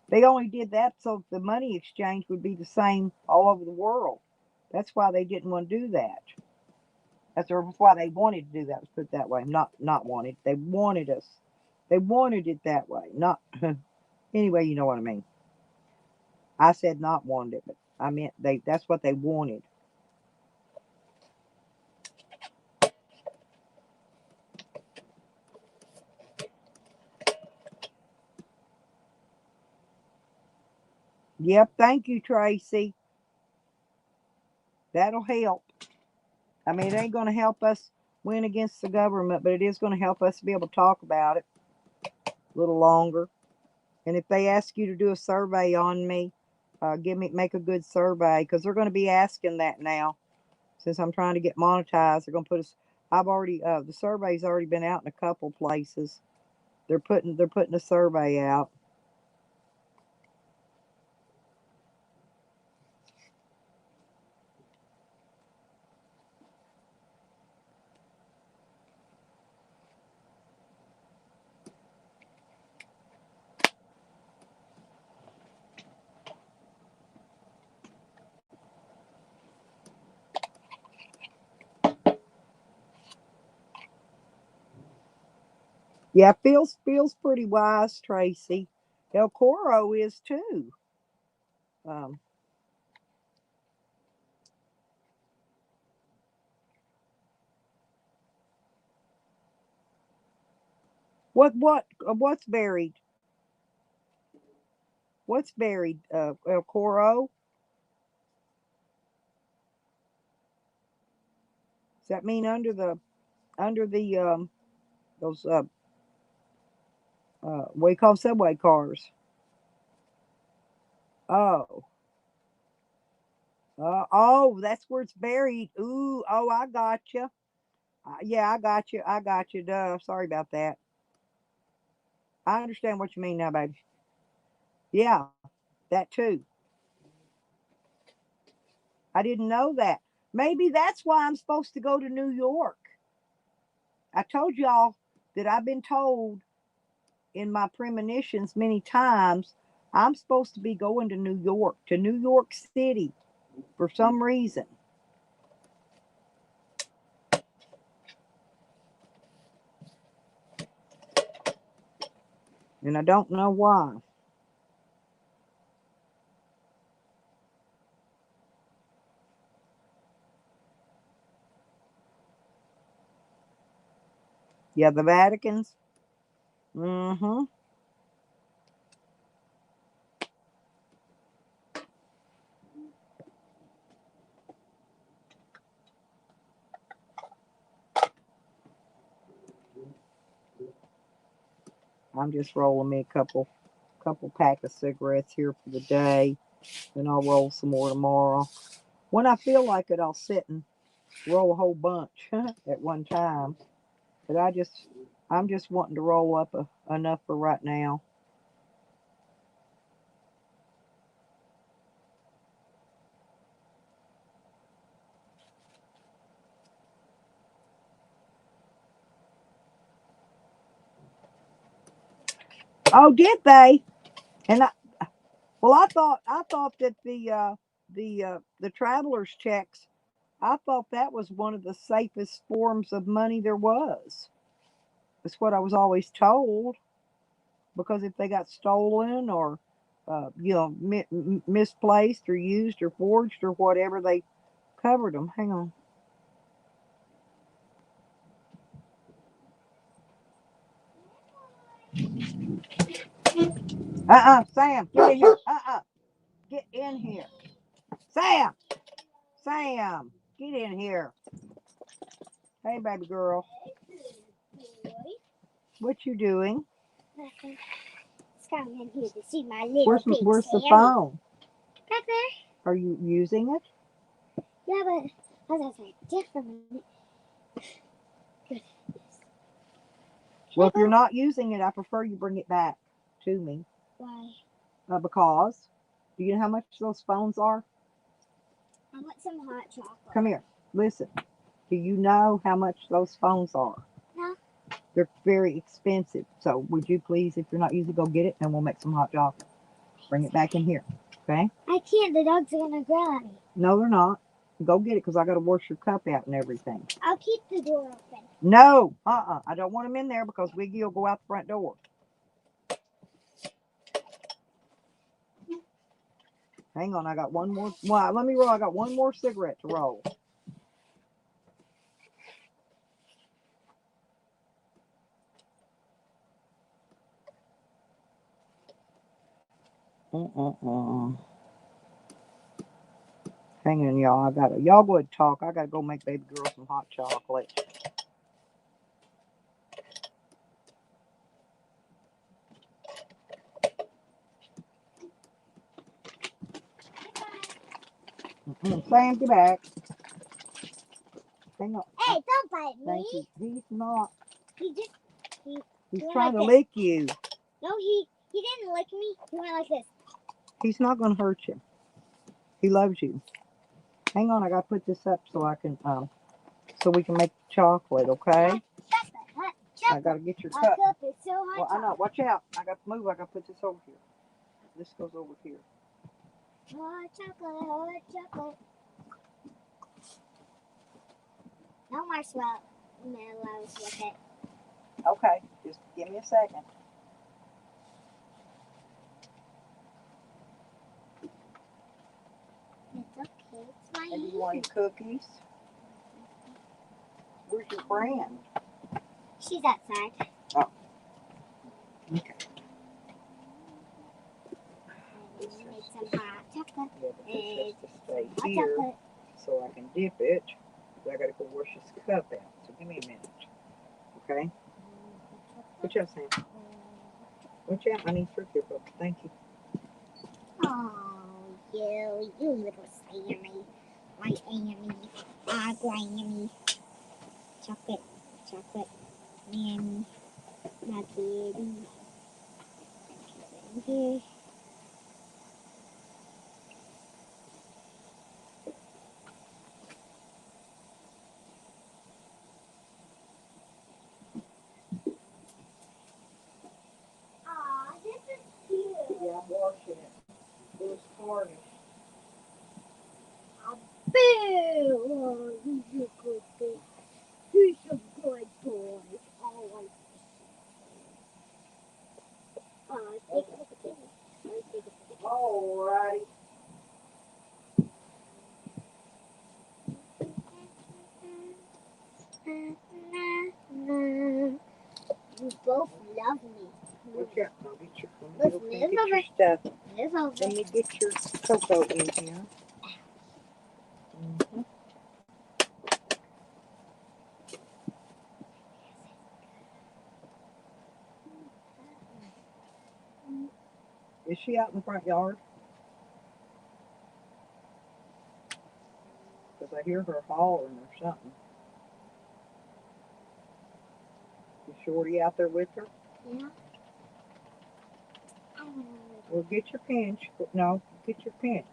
They only did that so the money exchange would be the same all over the world. That's why they didn't want to do that. That's why they wanted to do that. Let's put it that way. Not wanted. They wanted us. They wanted it that way. Not anyway. You know what I mean. I said not wanted it, but I meant they. That's what they wanted. Yep. Thank you, Tracy. That'll help. I mean, it ain't going to help us win against the government, but it is going to help us be able to talk about it a little longer. And if they ask you to do a survey on me, make a good survey because they're going to be asking that now. Since I'm trying to get monetized, they're going to put us. I've already the survey's already been out in a couple places. They're putting a survey out. Yeah, feels pretty wise, Tracy. El Coro is too. Um, what's buried? What's buried? El Coro. Does that mean under the those what do you call subway cars? Oh, oh, that's where it's buried. Ooh, oh, I got you. Yeah, I got you. I got you. Duh. Sorry about that. I understand what you mean now, baby. Yeah, that too. I didn't know that. Maybe that's why I'm supposed to go to New York. I told y'all that I've been told in my premonitions many times I'm supposed to be going to New York City for some reason. And I don't know why. Yeah, the Vatican's. Mm-hmm. I'm just rolling me a couple pack of cigarettes here for the day. Then I'll roll some more tomorrow. When I feel like it, I'll sit and roll a whole bunch at one time. But I'm just wanting to roll up enough for right now. Oh, did they? And well, I thought that the travelers checks. I thought that was one of the safest forms of money there was. That's what I was always told. Because if they got stolen or misplaced or used or forged or whatever, they covered them. Hang on. Sam, get in here. Get in here. Sam, Sam, get in here. Hey, baby girl, what you doing? Nothing. It's coming in here to see my little Where's the Sammy. phone? Back there. Are you using it? Yeah, but as I said, just a minute. Good. Well, if you're not using it, I prefer you bring it back to me. Why? Because, do you know how much those phones are? I want some hot chocolate. Come here. Listen. Do you know how much those phones are? No. They're very expensive. So would you please, if you're not using, go get it and we'll make some hot chocolate. Bring it back in here. Okay? I can't. The dogs are gonna growl at me. No, they're not. Go get it because I got to wash your cup out and everything. I'll keep the door open. No. I don't want them in there because Wiggy will go out the front door. Hang on. I got one more. Well, let me roll. I got one more cigarette to roll. Uh-uh-uh. Hang on, y'all. Y'all go ahead and talk. I gotta go make baby girl some hot chocolate. Sam, get back. Hang on. Hey, don't bite me. Thank you. He's not. He just He's went trying like to this. lick you. No, he didn't lick me. He went like this. He's not gonna hurt you. He loves you. Hang on, I gotta put this up so I can so we can make chocolate, okay? I gotta get your My cup. cup is so hot. Well, I know. Watch out. I got to move. I gotta put this over here. This goes over here. Hot chocolate, hot chocolate. No marshmallows with it. Okay, just give me a second. It's okay. It's my Maybe you hand. want cookies? Where's your friend? She's outside. Oh. Okay. Let's make some hot chocolate. Yeah, but this has to stay Hot here chocolate. so I can dip it. But I gotta go wash this cup out. So give me a minute. Okay? Watch out, Sam. Watch out. I need fruit here, folks. Thank you. Oh, you little Sammy. My Amy. My Grammy. Chocolate. Chocolate. Mammy. My kitty. Thank you. Aw, this is cute. Yeah, I'm washing it. It was tarnished. Boo! Oh, he's a good boy. He's a good boy. Oh, take a look at this. Take a look Alrighty. You both love me. Watch out. I'll get your, Let's get move your over. stuff. Move over. Let me get your cocoa in here. Mm-hmm. Is she out in the front yard? Because I hear her hollering or something. Is Shorty out there with her? Yeah. Well, get your pinch. No, get your pinch.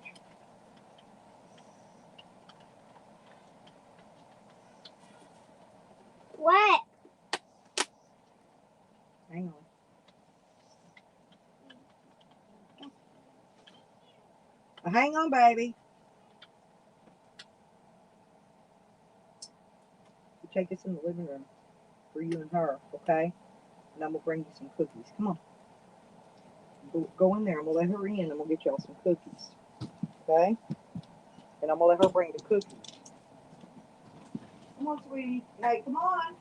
What? Hang on. Hang on, baby. You take this in the living room for you and her, okay? And I'm going to bring you some cookies. Come on. Go in there. I'm going to let her in and we'll get y'all some cookies. Okay? And I'm going to let her bring the cookies. Come on, sweetie. Hey, come on.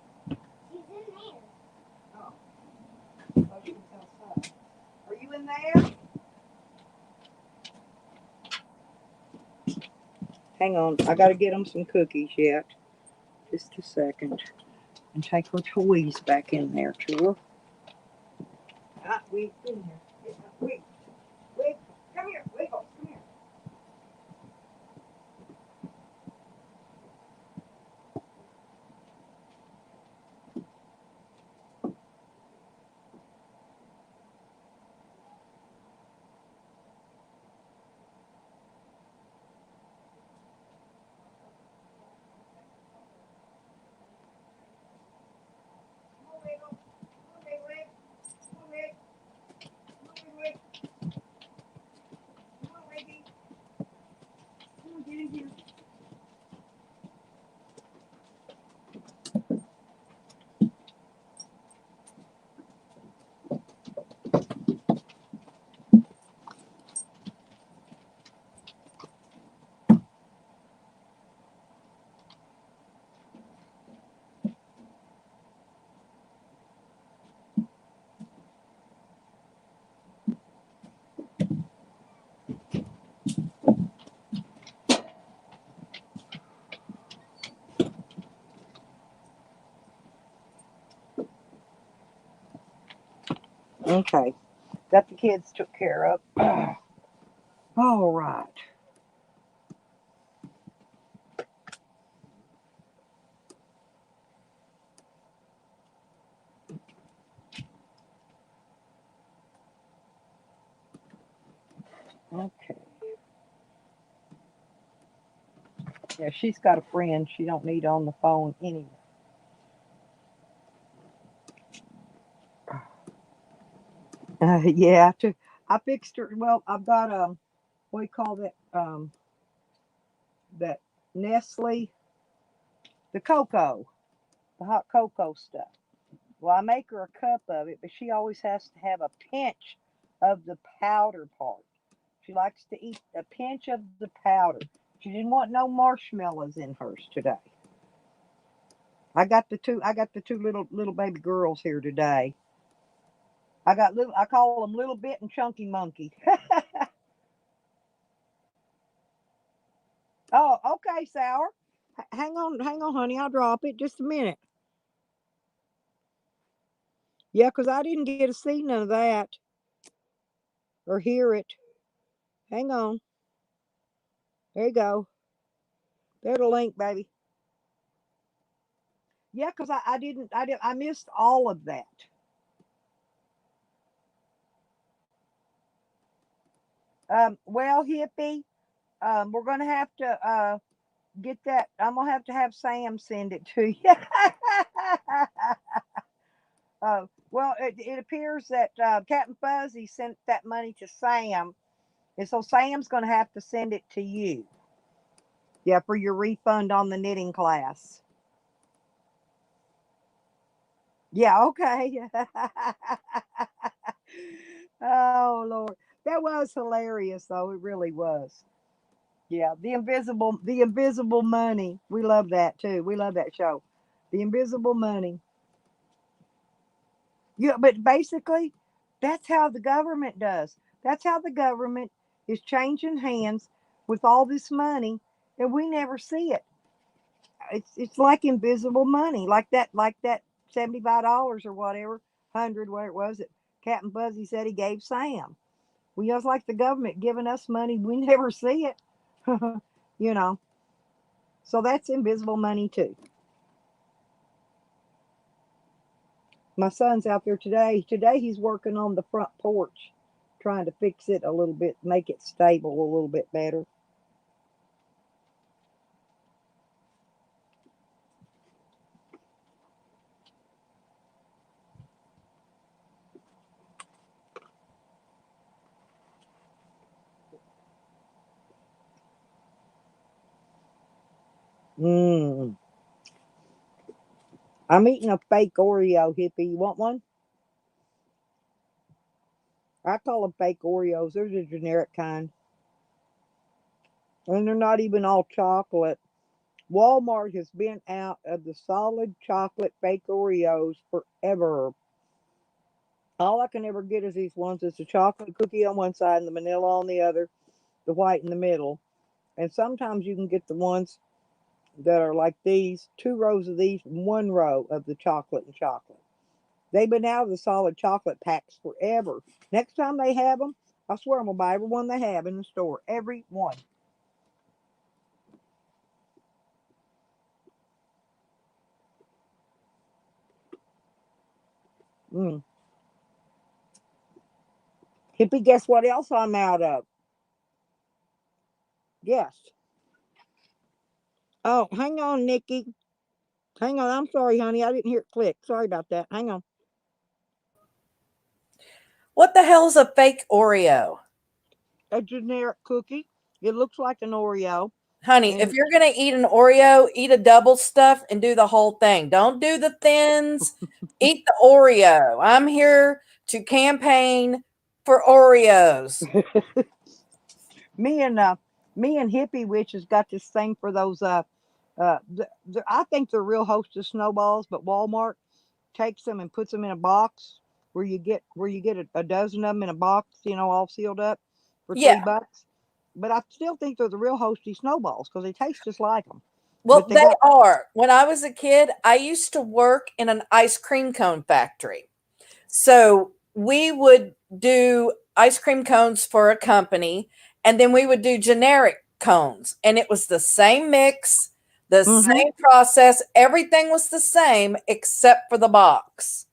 She's in there. Oh. I thought she was outside. Are you in there? Hang on. I got to get them some cookies yet. Just a second. And take her toys back in there, too. Wait, in here. Wait. Wait. Come here. Wiggle. Come here. Come on, Wiggle. Come on, Big Wig. Come on, Wig. Come on, Big Wig. Come on, Wiggy. Come on, get in here. Okay. Got the kids took care of. All right. Okay. Yeah, she's got a friend she don't need on the phone anyway. Yeah, I fixed her. Well, I've got what do you call that? That Nestle, the cocoa, the hot cocoa stuff. Well, I make her a cup of it, but she always has to have a pinch of the powder part. She likes to eat a pinch of the powder. She didn't want no marshmallows in hers today. I got the two little baby girls here today. I call them Little Bit and Chunky Monkey. Oh, okay, Sour. Hang on, honey. I'll drop it just a minute. Yeah, 'cause I didn't get to see none of that or hear it. Hang on. There you go. There's the link, baby. Yeah, 'cause I missed all of that. Well, hippie, we're gonna have to get that. I'm gonna have Sam send it to you. Well, it appears that Captain Fuzzy sent that money to Sam, and so Sam's gonna have to send it to you. Yeah, for your refund on the knitting class. Yeah, okay. Oh Lord, that was hilarious, though. It really was. Yeah, the invisible money. We love that too. We love that show. The invisible money. Yeah, but basically, that's how the government does. That's how the government is changing hands with all this money, and we never see it. It's like invisible money, like that $75 or whatever, 100, where it was that Captain Buzzy said he gave Sam. We just like the government giving us money, we never see it. you know, so that's invisible money too. My son's out there today. Today he's working on the front porch, trying to fix it a little bit, make it stable a little bit better. Mm. I'm eating a fake Oreo, hippie. You want one? I call them fake Oreos. They're the generic kind, and they're not even all chocolate. Walmart has been out of the solid chocolate fake Oreos forever. All I can ever get is these ones. It's a chocolate cookie on one side and the vanilla on the other, the white in the middle. And sometimes you can get the ones that are like these, two rows of these, one row of the chocolate and chocolate. They've been out of the solid chocolate packs forever. Next time they have them, I swear I'm gonna buy every one they have in the store. Every one. Mm. Hippie, guess what else I'm out of? Yes. Oh, hang on, Nikki. Hang on. I'm sorry, honey. I didn't hear it click. Sorry about that. Hang on. What the hell's a fake Oreo? A generic cookie. It looks like an Oreo. Honey, if And you're going to eat an Oreo, eat a double stuff and do the whole thing. Don't do the thins. Eat the Oreo. I'm here to campaign for Oreos. me and uh me and Hippie Witch has got this thing for those I think they're real Hostess snowballs, but Walmart takes them and puts them in a box where you get a dozen of them in a box, all sealed up for Yeah. $3. But I still think they're the real Hosty snowballs because they taste just like them. Well, But they they got are. When I was a kid, I used to work in an ice cream cone factory. So we would do ice cream cones for a company, and then we would do generic cones. And it was the same mix, the mm-hmm, same process. Everything was the same except for the box.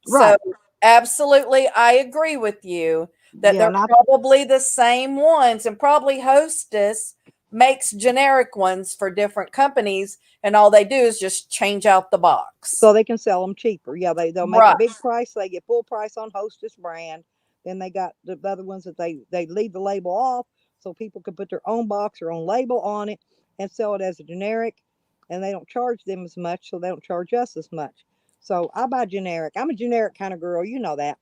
So, right. absolutely, I agree with you that Yeah, they're and I probably the same ones, and probably Hostess makes generic ones for different companies, and all they do is just change out the box. so they can sell them cheaper. Yeah, they'll make a Right. big price. They get full price on Hostess brand. Then they got the other ones that they leave the label off, so people can put their own box or own label on it and sell it as a generic. And they don't charge them as much, so they don't charge us as much. So I buy generic. I'm a generic kind of girl. You know that.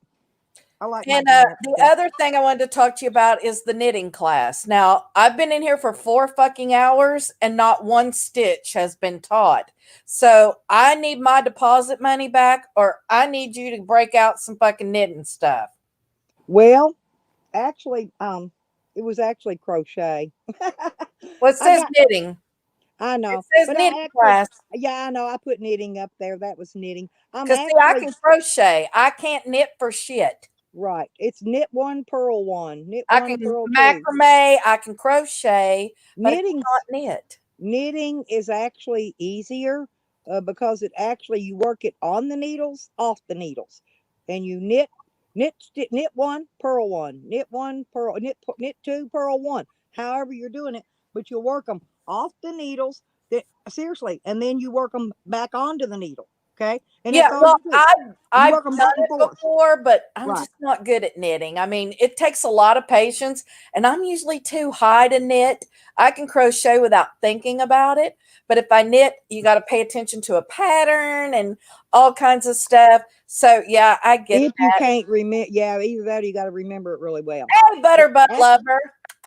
I like my And generic the stuff. other thing I wanted to talk to you about is the knitting class. Now, I've been in here for 4 fucking hours and not one stitch has been taught. So I need my deposit money back, or I need you to break out some fucking knitting stuff. Well, actually, it was actually crochet. Well, it I says got, knitting. I It know, says but knitting I actually, class. yeah, I know. I put knitting up there. That was knitting. I'm Because see, I actually can crochet. I can't knit for shit. right. It's knit one, purl one, knit I one, can purl two. macrame, I can crochet, but I Knitting's cannot knit. knitting is actually easier because it actually you work it on the needles, off the needles, and you knit one, purl one, knit one, purl, knit two, purl one. However you're doing it, but you'll work them off the needles. That seriously, and then you work them back onto the needle. Okay, and Yeah, that's all well, you do. I've You I've work them done back and it forth. before, but I'm Right. just not good at knitting. I mean, it takes a lot of patience, and I'm usually too high to knit. I can crochet without thinking about it, but if I knit, you got to pay attention to a pattern and all kinds of stuff. So, yeah, I get If you that. can't remember, yeah, either that or you got to remember it really well. Hey, But butterbutt act, lover.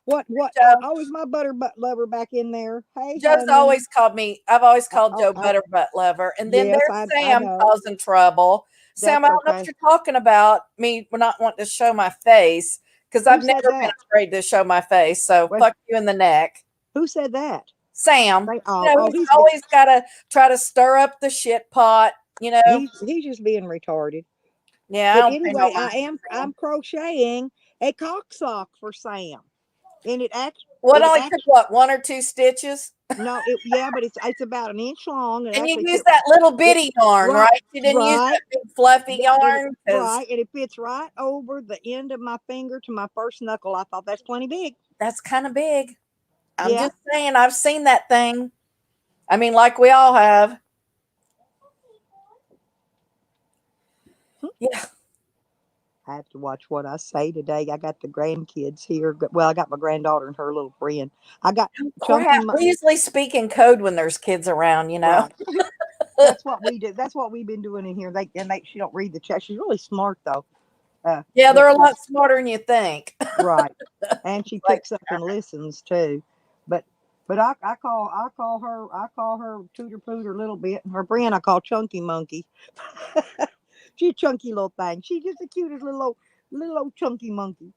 what? Joe. Oh, is my butter butt lover back in there? Hey, Joe's honey. always called me. I've always called Oh, Joe Butterbutt Lover. And then yes, there's I Sam know. causing trouble. Sam, That's I don't know what okay. you're talking about. Me not wanting to show my face because Who I've said never been that? afraid to show my face. So Wait, fuck you in the neck. who said that? Sam, Oh, oh, he's always got to try to stir up the shit pot. You know, he's just being retarded. yeah, I But don't pay no anyway, mind to I'm Sam. crocheting a cock sock for Sam, and What it only act took what, 1 or 2 stitches? no it yeah, but it's about an inch long. It And you actually use fit that little it bitty yarn, right right? You didn't use right. that big fluffy And yarn because right, and it fits right over the end of my finger to my first knuckle. I thought that's plenty big. that's kind of big. I'm Yeah, just saying, I've seen that thing. I mean, like we all have. Yeah. I have to watch what I say today. I got the grandkids here. Well, I got my granddaughter and her little friend. I got Chunky. Crap. We usually speak in code when there's kids around, you know. Right. That's what we do. That's what we've been doing in here. She don't read the chat. She's really smart though. Yeah, But they're a lot smarter than you think. right, and she Like, picks up and listens too. But I call her Tutor Pooter a little bit, and her friend I call Chunky Monkey. She's a chunky little thing. She's just the cutest little old chunky monkey.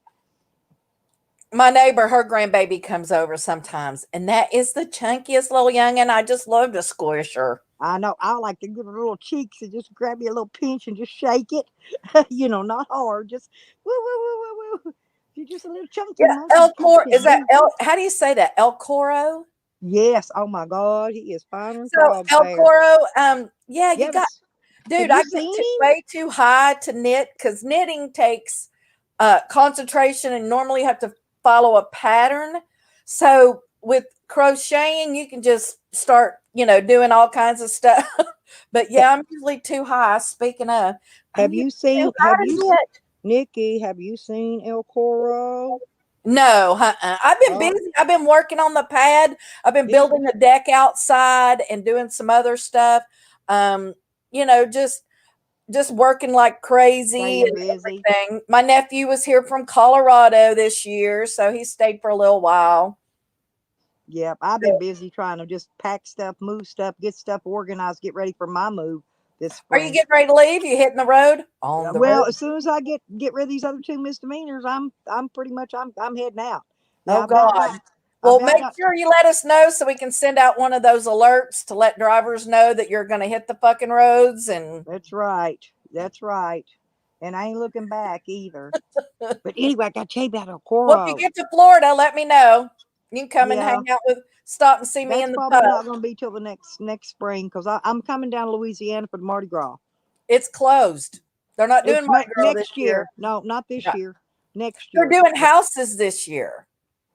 my neighbor, her grandbaby comes over sometimes, and that is the chunkiest little youngin'. I just love to squish her. I know. I like to give her little cheeks and just grab you a little pinch and just shake it. Not hard. Just woo woo woo woo woo. She's just a little chunky Yeah, monkey. El Coro, is that El? How do you say that? El Coro. Yes. Oh my God, he is finer than So frog El there. Coro, yeah, you Yeah, got, have dude. you I get seen too, him? way too high to knit because knitting takes concentration and normally you have to follow a pattern. So with crocheting, you can just start, doing all kinds of stuff. But Ha- yeah, I'm usually too high. Speaking of, I'm Have usually you too seen? high to knit. Nikki? Have you seen El Coro? No, I've been Oh, busy. I've been working on the pad. I've been he building a deck outside and doing some other stuff. Um, just working like crazy staying and busy. everything. My nephew was here from Colorado this year, so he stayed for a little while. Yep, I've been So, busy trying to just pack stuff, move stuff, get stuff organized, get ready for my move this are you spring. getting ready to leave? You hitting the road? On the road. Well, as soon as I get rid of these other two misdemeanors, I'm pretty much I'm heading out. Oh Yeah, God. I Well, about make got. sure you let us know so we can send out one of those alerts to let drivers know that you're going to hit the fucking roads. And That's right. That's right. And I ain't looking back either. But anyway, I got to tell you about El well, if you Coro. get to Florida, let me know. You can come and Yeah, hang out stop and see me that's in the probably pub. not going to be till the next spring because I'm coming down to Louisiana for the Mardi Gras. It's closed. They're not doing It's Mardi Gras this next year. year. No, not this Yeah. year. Next They're year. doing houses this year.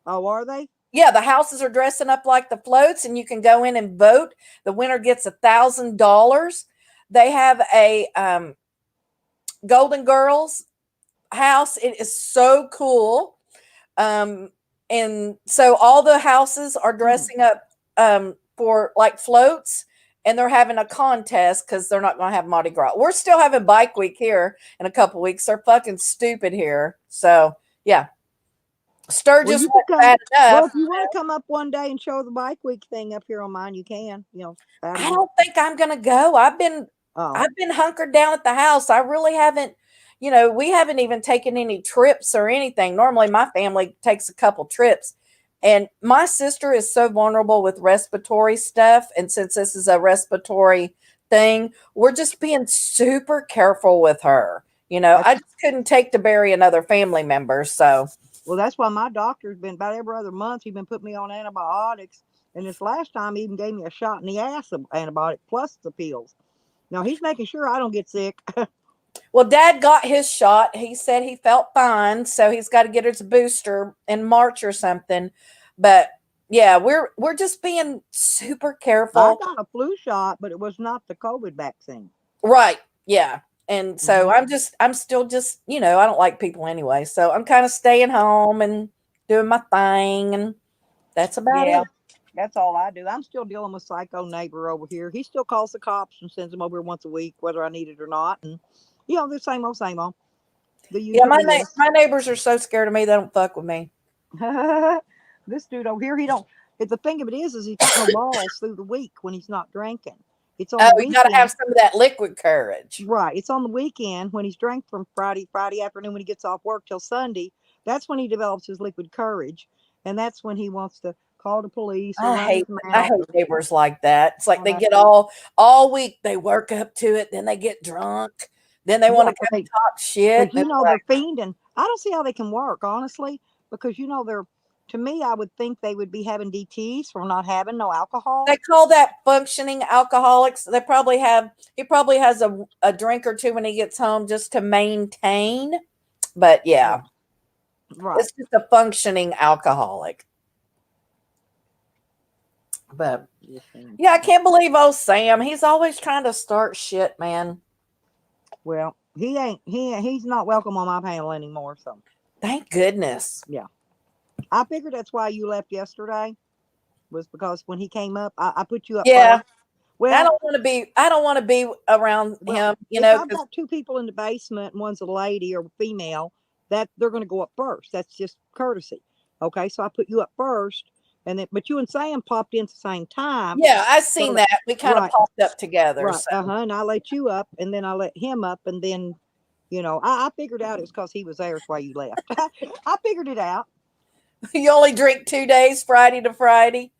Oh, are they? Yeah, the houses are dressing up like the floats, and you can go in and vote. The winner gets $1,000. They have a Golden Girls house. It is so cool. Um, and so all the houses are Hmm. dressing up for like floats, and they're having a contest because they're not going to have Mardi Gras. We're still having Bike Week here in a couple weeks. They're fucking stupid here. So yeah, Sturgis you went could come. bad Well, enough. if you want to come up one day and show the bike week thing up here on mine, you can. That'd I be. don't think I'm gonna go. Oh, I've been hunkered down at the house. I really haven't, we haven't even taken any trips or anything. Normally my family takes a couple trips. And my sister is so vulnerable with respiratory stuff. And since this is a respiratory thing, we're just being super careful with her. I that's just couldn't take to bury another family member. So well. That's why my doctor's been about every other month. He's been putting me on antibiotics, and this last time he even gave me a shot in the ass of antibiotic plus the pills. Now he's making sure I don't get sick. well, Dad got his shot. He said he felt fine, so he's got to get his booster in March or something. But yeah, we're just being super I careful. got a flu shot, but it was not the COVID vaccine. Right. Yeah. And so Hmm. I'm still just, I don't like people anyway. So I'm kind of staying home and doing my thing, and that's about Yeah, it. that's all I do. I'm still dealing with psycho neighbor over here. He still calls the cops and sends them over once a week, whether I need it or not. And the same old, same old. The Yeah, usual list. my neighbors are so scared of me they don't fuck with me. This dude over here, he don't. The thing of it is he's got no balls through the week when he's not drinking. It's on Oh, the you got to have weekend. some of that liquid courage. Right. It's on the weekend when he's drank from Friday afternoon when he gets off work till Sunday. That's when he develops his liquid courage. And that's when he wants to call the police or run his I mouth. hate neighbors like that. It's like Or, they get all week, they work up to it, then they get drunk, then they want yeah, to come talk shit. because And it's they're like, fiending. I don't see how they can work, honestly, because they're. To me, I would think they would be having DTS from not having no alcohol. they call that functioning alcoholics. He probably has a drink or two when he gets home just to maintain. But Yeah, yeah, right. it's just a functioning alcoholic. But yeah, I can't believe old Sam. He's always trying to start shit, man. Well, he's not welcome on my panel anymore. So Thank goodness. yeah, I figured that's why you left yesterday was because when he came up, I put you up Yeah, first. Well, I don't want to be around well, him, if I've because got two people in the basement and one's a lady or female, that they're going to go up first. That's just courtesy. Okay, so I put you up first, and then but you and Sam popped in at the same time. yeah, I So seen that. We kind of right, popped up together. right, So and I let you up, and then I let him up, and then I figured out it's because he was there. That's why you left. I figured it out. you only drink 2 days, Friday to Friday.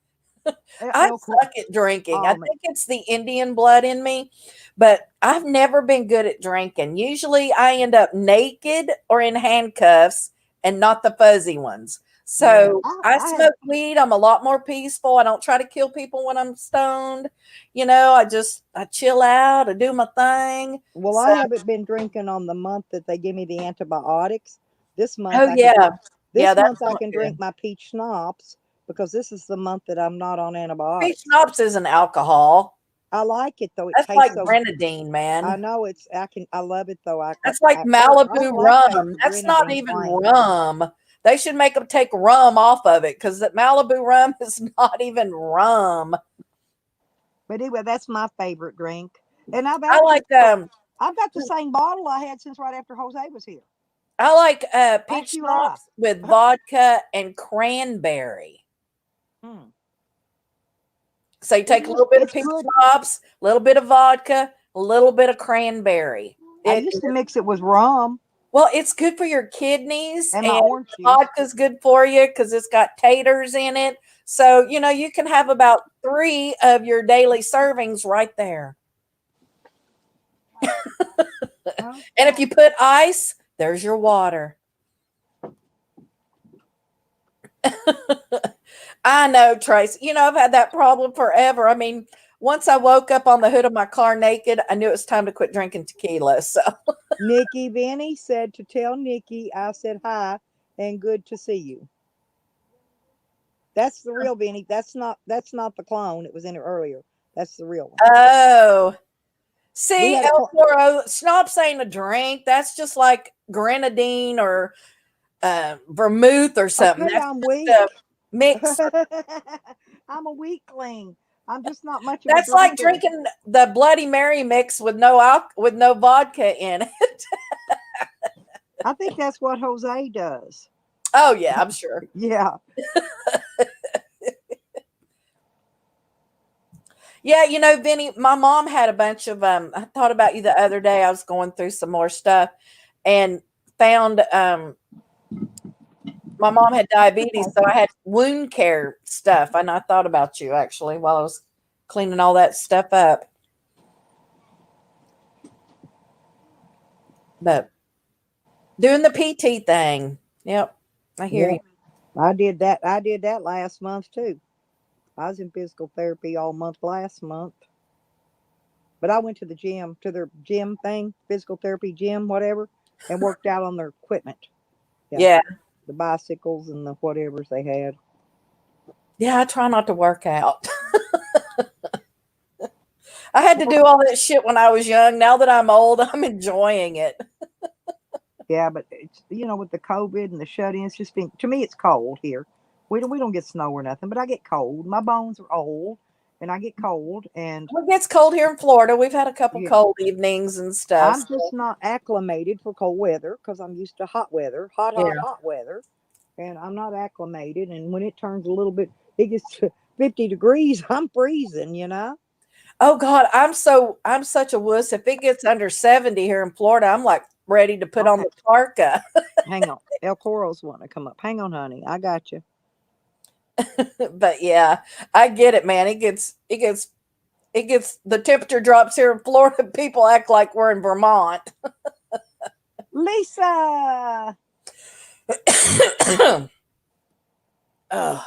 I Well, suck at drinking. I oh man, think it's the Indian blood in me, but I've never been good at drinking. Usually I end up naked or in handcuffs and not the fuzzy ones. yeah, So I I had smoke weed. I'm a lot more peaceful. I don't try to kill people when I'm stoned. I chill out. I do my thing. well, So, I haven't been drinking on the month that they give me the antibiotics. This month oh I can yeah. drink. Yeah, This that's month I not can drink good. my peach schnapps because this is the month that I'm not on Peach antibiotics. schnapps is an alcohol. I like it though. It That's like tastes so. grenadine, I man. know it's. I love it though. That's like I Malibu don't like taste rum. the That's not grenadine even plain. rum. They should make them take rum off of it because that Malibu rum is not even rum. But anyway, that's my favorite drink, and I like I've got the same bottle I had since right after Jose was here. peach Ask you why. schnapps with vodka and cranberry. Hmm. So you take a little bit of It's peach good. schnapps, a little bit of vodka, a little bit of cranberry. I It used to mix it with rum Well, it's good for your kidneys, and my and orange juice. vodka's good for you because it's got taters in it. So, you can have about 3 of your daily servings right there. Huh? And if you put ice, there's your water. I know, Trace. I've had that problem forever. I mean, once I woke up on the hood of my car naked, I knew it was time to quit drinking tequila. So, Nikki Benny said to tell Nikki I said hi and good to see you. That's the real Benny. That's not the clone. It was in it earlier. That's the real one. oh, We see, had a El Toro, schnapps ain't a drink. That's just like grenadine or vermouth or something. okay. That's I'm just weak. a mix. I'm a weakling. I'm just not much of a That's like drinker. drinking the Bloody Mary mix with with no vodka in it. I think that's what Jose does. Oh yeah, I'm sure. Yeah. Yeah, Vinny, my mom had a bunch of I thought about you the other day. I was going through some more stuff and found my mom had diabetes, so I had wound care stuff, and I thought about you actually while I was cleaning all that stuff up. But doing the PT thing. Yep. I hear Yeah. you. I did that. I did that last month too. I was in physical therapy all month last month. But I went to the gym, to their gym thing, physical therapy gym, whatever, and worked out on their equipment. Yeah. Yeah. The bicycles and the whatevers they had. Yeah, I try not to work out. I had to do all that shit when I was young. Now that I'm old, I'm enjoying it. Yeah, but it's, with the COVID and the shut-ins, just being, to me, it's cold here. We don't get snow or nothing, but I get cold. My bones are old, and I get cold, and It gets cold here in Florida. We've had a couple yeah, cold evenings and stuff. I'm just not acclimated for cold weather because I'm used to hot weather, hot, hot, Yeah. hot weather, and I'm not acclimated. And when it turns a little bit, it gets to 50 degrees, I'm freezing. Oh God, I'm such a wuss. If it gets under 70 here in Florida, I'm like ready to put on Okay, the parka. hang on. El Coro's wanting to come up. Hang on, honey. I got you. But yeah, I get it, man. It gets the temperature drops here in Florida. People act like we're in Vermont. Lisa. Oh,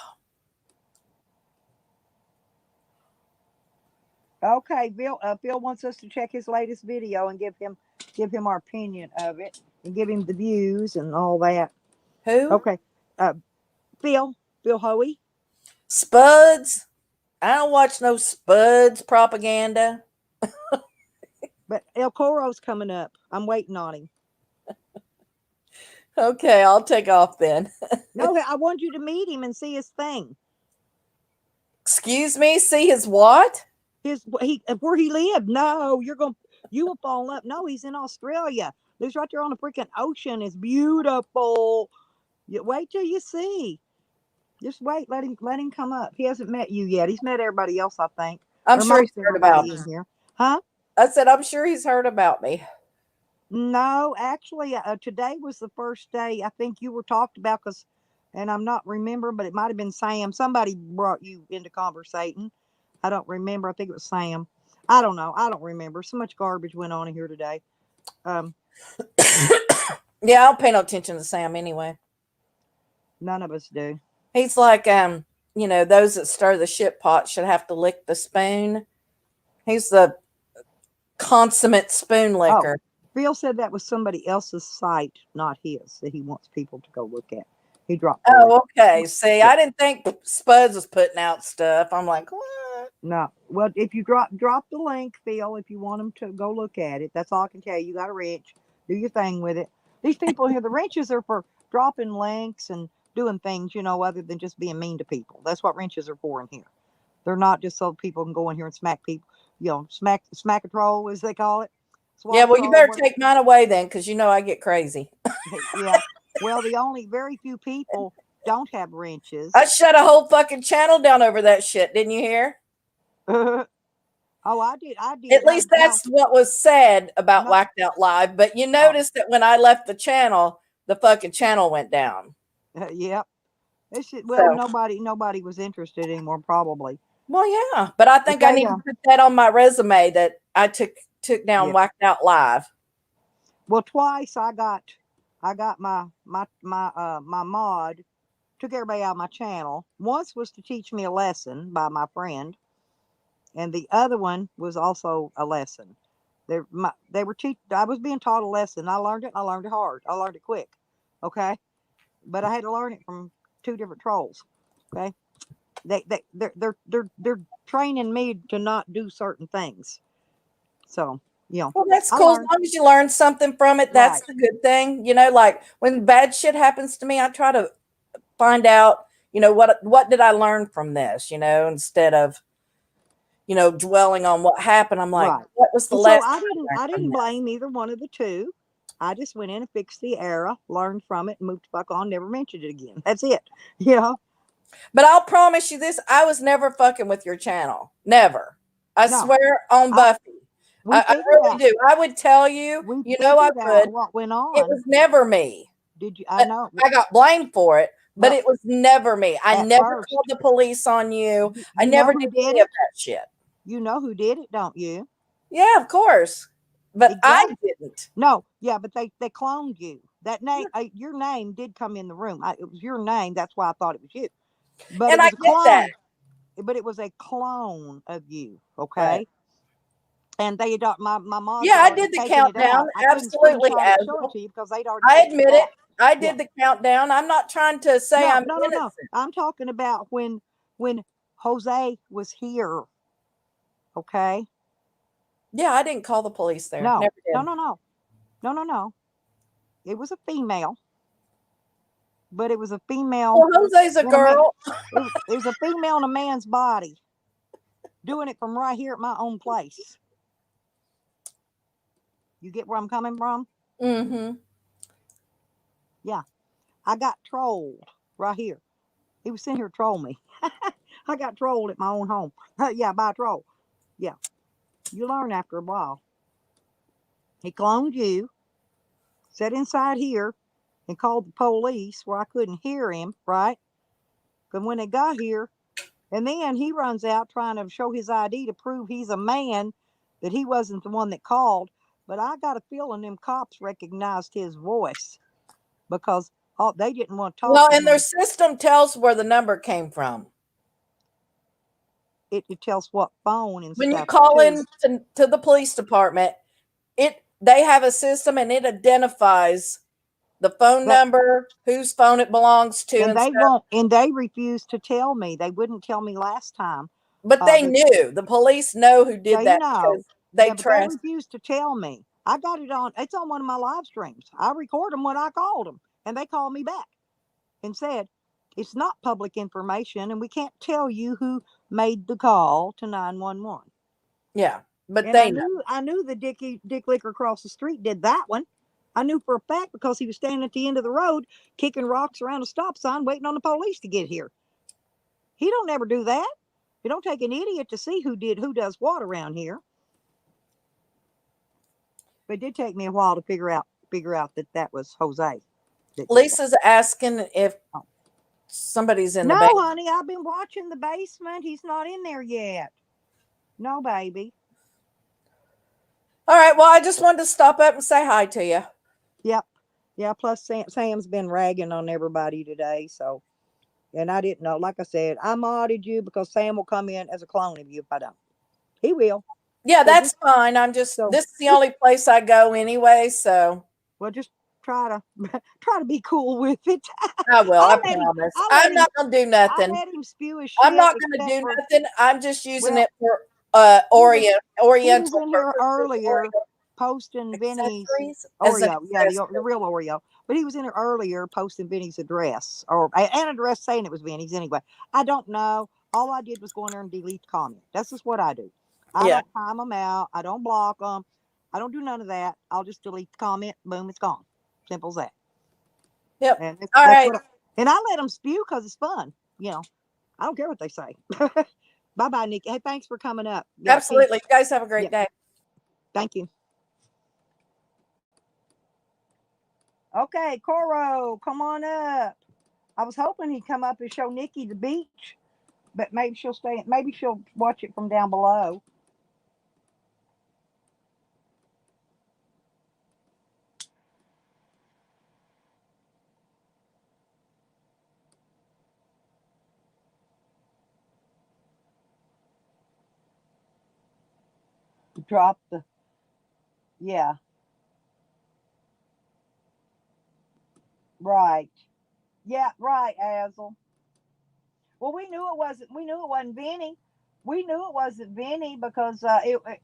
Okay, Bill wants us to check his latest video and give him our opinion of it and give him the views and all that. who? Okay, uh, Bill Hoey. Spuds? I don't watch no Spuds propaganda. But El Coro's coming up. I'm waiting on him. Okay, I'll take off then. No, I want you to meet him and see his thing. Excuse me, see his what? Where he lived. No, you will fall up. No, he's in Australia. He's right there on the freaking ocean. It's beautiful. Wait till you see. Just wait. Let him come up. He hasn't met you yet. He's met everybody else, I think, I'm or sure he's most heard about everybody me. in here. Huh? I said, I'm sure he's heard about me. No, actually, today was the first day I think you were talked about and I'm not remembering, but it might have been Sam. Somebody brought you into conversating. I don't remember. I think it was Sam. I don't know. I don't remember. So much garbage went on in here today. Um, Yeah, I don't pay no attention to Sam anyway. None of us do. He's like, those that stir the shit pot should have to lick the spoon. He's the consummate spoon Oh, licker. Phil said that was somebody else's site, not his, that he wants people to go look at. He dropped the link. Oh, okay. See, Yeah. I didn't think Spuds was putting out stuff. I'm like, what? No. Well, if you drop the link, Phil, if you want them to go look at it, that's all I can tell you. You got a wrench, do your thing with it. These people here, the wrenches are for dropping links and doing things, other than just being mean to people. That's what wrenches are for in here. They're not just so people can go in here and smack people, smack a troll, as they call it. Yeah, Swat a well, you troll, better whatever. take mine away then, because I get crazy. Yeah. Well, the only very few people don't have wrenches. I shut a whole fucking channel down over that shit. Didn't you hear? Oh, I did. I did. At least No, that's what was said about no. Whacked Out Live. But you Oh, noticed that when I left the channel, the fucking channel went down. yep. Well, So, nobody was interested anymore, probably. well, yeah. But I think I Okay. need to put that on my resume that I took down Yeah. Whacked Out Live. Well, twice I got my mod, took everybody out of my channel. Once was to teach me a lesson by my friend, and the other one was also a lesson. They were I was being taught a lesson. I learned it. I learned it hard. I learned it quick. Okay, but I had to learn it from two different trolls. Okay, they're training me to not do certain things. So Well, that's I cool. As learned. long as you learn something from it, that's Right. the good thing. Like when bad shit happens to me, I try to find out, what did I learn from this, instead of dwelling on what happened. I'm like, Right. what was the And so last I thing didn't I I learned from didn't this? blame either one of the two. I just went in and fixed the error, learned from it, and moved the fuck on, never mentioned it again. That's it. You know? But I'll promise you this: I was never fucking with your channel. Never. I No. swear on I Buffy. we I figured really out do. I would tell you, we I figured would. out what went It on. was never me. Did you I But know I got blamed for it, but well it was never me. I at never first called the police on you. I you know never who did did any of it? that shit. You know who did it, don't you? Yeah, of course. But I Exactly. didn't. No, yeah, but they cloned you. That name, your name did come in the room. It was your name. That's why I thought it was you. But And it I was a get that. clone. But it was a clone of you. Right. Okay. And they had my mods Yeah, had I already did the taken it countdown. out. I couldn't Absolutely, screenshot it and show it Hazel. to you because they'd already I taken it admit it. out. I Yeah. did the countdown. I'm not trying to say No, I'm no, no, no. innocent. I'm talking about when Jose was here. Okay. Yeah, I didn't call the police there. No, Never no, did. no, no, no, no, no. It was a female, but it was a female Well, Jose's a in a man. girl. It was a female in a man's body doing it from right here at my own place. You get where I'm coming from? Mm-hmm. Yeah. I got trolled right here. He was sitting here trolling me. I got trolled at my own home. Yeah, by a troll. Yeah. You learn after a while. He cloned you, sat inside here, and called the police where I couldn't hear him, right? But when they got here, and then he runs out trying to show his ID to prove he's a man, that he wasn't the one that called. But I got a feeling them cops recognized his voice because they didn't want to talk Well, to and their him. system tells where the number came from. It tells what phone and When you stuff call too. in to the police department, they have a system and it identifies the phone But number, whose phone it belongs to, and and they stuff. won't, and they refused to tell me. They wouldn't tell me last time. But they That knew. The police know who did they that know. because they Yeah, but they trust. refused to tell me. I got it on. It's on one of my live streams. I record them when I called them, and they called me back and said it's not public information, and we can't tell you who made the call to 911. Yeah, but And they know. I knew the Dick Licker across the street did that one. I knew for a fact because he was standing at the end of the road kicking rocks around a stop sign waiting on the police to get here. He don't ever do that. It don't take an idiot to see who does what around here. But it did take me a while to figure out that was Jose that did that. Lisa's asking if Oh. somebody's in the No, basement. honey, I've been watching the basement. He's not in there yet. No, baby. All right. Well, I just wanted to stop up and say hi to you. Yep. Yeah, plus Sam's been ragging on everybody today, so and I didn't know. Like I said, I modded you because Sam will come in as a clone of you if I don't. He will. Yeah, So that's just fine. so This is the only place I go anyway, so just try to try to be cool with it. I will. I I let him promise. I let I'm him not gonna do I nothing. let him spew his I'm shit not gonna except do for nothing. I'm just using well, it for he was he was oriental in here purposes, earlier Oreo posting Vinny's accessories as an Oreo, yeah, the accessory. real Oreo. But he was in here earlier posting Vinny's address or an address saying it was Vinny's anyway. I don't know. All I did was go in there and delete the comment. That's just what I do. I Yeah. don't time them out. I don't block them. I don't do none of that. I'll just delete the comment. Boom, it's gone. Simple as that. Yep. And All that's right. what. And I let them spew because it's fun. I don't care what they say. Bye bye, Nikki. Hey, thanks for coming up. Yeah, peace. Absolutely. You guys have a Yeah, great day. thank you. Okay, Coro, come on up. I was hoping he'd come up and show Nikki the beach, but maybe she'll stay. Maybe she'll watch it from down below. Drop the. Yeah, right. Yeah, right, Azel. Well, we knew it wasn't. We knew it wasn't Vinny. We knew it wasn't Vinny because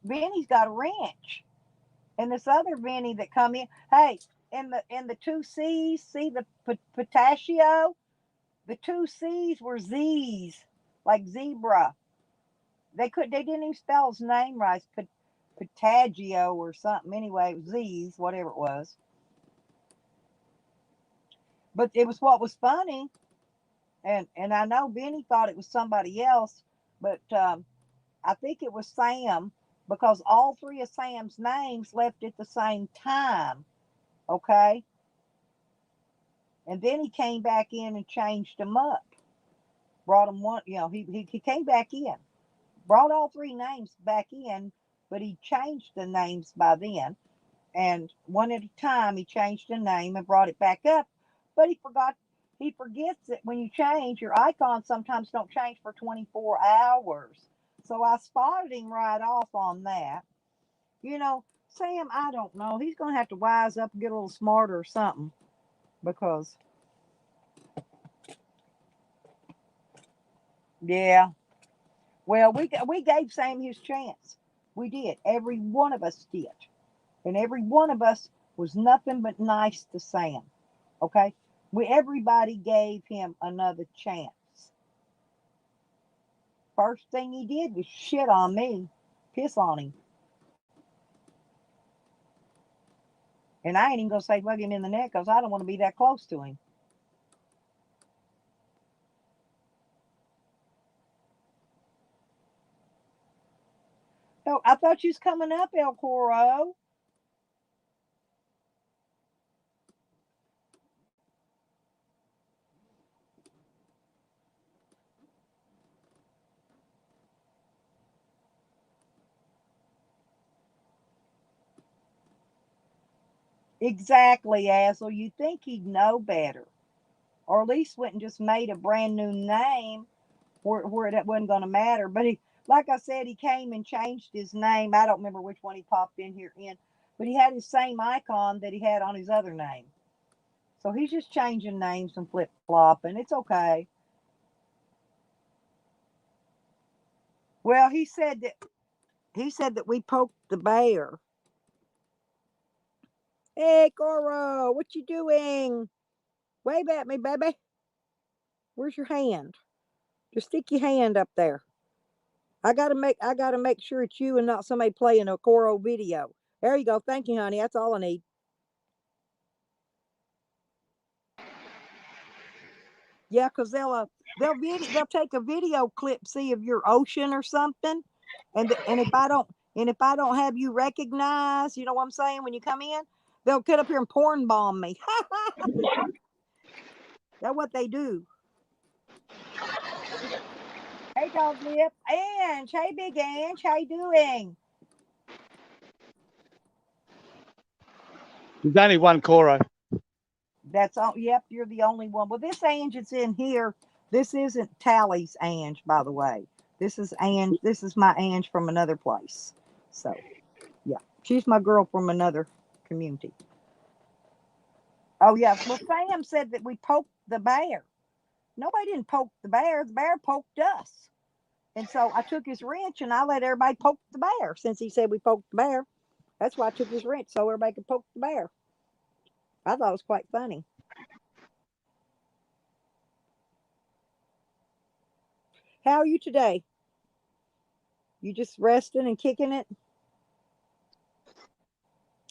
Vinny's got a ranch, and this other Vinny that come in. Hey, in the two C's, see the pistachio. The two C's were Z's, like zebra. They didn't even spell his name right. Patagio or something. Anyway, it was Z's, whatever it was. But it was what was funny, and I know Benny thought it was somebody else, but I think it was Sam because all three of Sam's names left at the same time. Okay, and then he came back in and changed them up. Brought him one, he came back in, brought all three names back in, but he changed the names by then. And one at a time, he changed the name and brought it back up. But he forgets that when you change, your icons sometimes don't change for 24 hours. So I spotted him right off on that. Sam, I don't know. He's going to have to wise up and get a little smarter or something because, yeah. Well, we gave Sam his chance. We did. Every one of us did. And every one of us was nothing but nice to Sam. Okay? Everybody gave him another chance. First thing he did was shit on me, piss on him. And I ain't even going to say bug him in the neck because I don't want to be that close to him. Oh, I thought you was coming up, El Coro. Exactly, Asel. You'd think he'd know better. Or at least went and just made a brand new name where it wasn't going to matter. But like I said, he came and changed his name. I don't remember which one he popped in here in, but he had his same icon that he had on his other name. So he's just changing names and flip flopping. It's okay. Well, he said that we poked the bear. Hey, Goro, what you doing? Wave at me, baby. Where's your hand? Just stick your hand up there. I gotta make sure it's you and not somebody playing a Coro video. There you go. Thank you, honey. That's all I need. Yeah, because they'll take a video clip, see of your ocean or something, and if I don't have you recognized, you know what I'm saying, when you come in, they'll get up here and porn bomb me. That's what they do. Hey, dog lip, Ange. Hey, big Ange. How you doing? There's only one Coro. That's all. Yep, you're the only one. Well, this Ange that's in here, this isn't Tally's Ange, by the way. This is Ange. This is my Ange from another place. So, yeah, she's my girl from another community. Oh, yes. Well, Sam said that we poked the bear. Nobody didn't poke the bear. The bear poked us. And so I took his wrench and I let everybody poke the bear since he said we poked the bear. That's why I took his wrench so everybody could poke the bear. I thought it was quite funny. How are you today? You just resting and kicking it,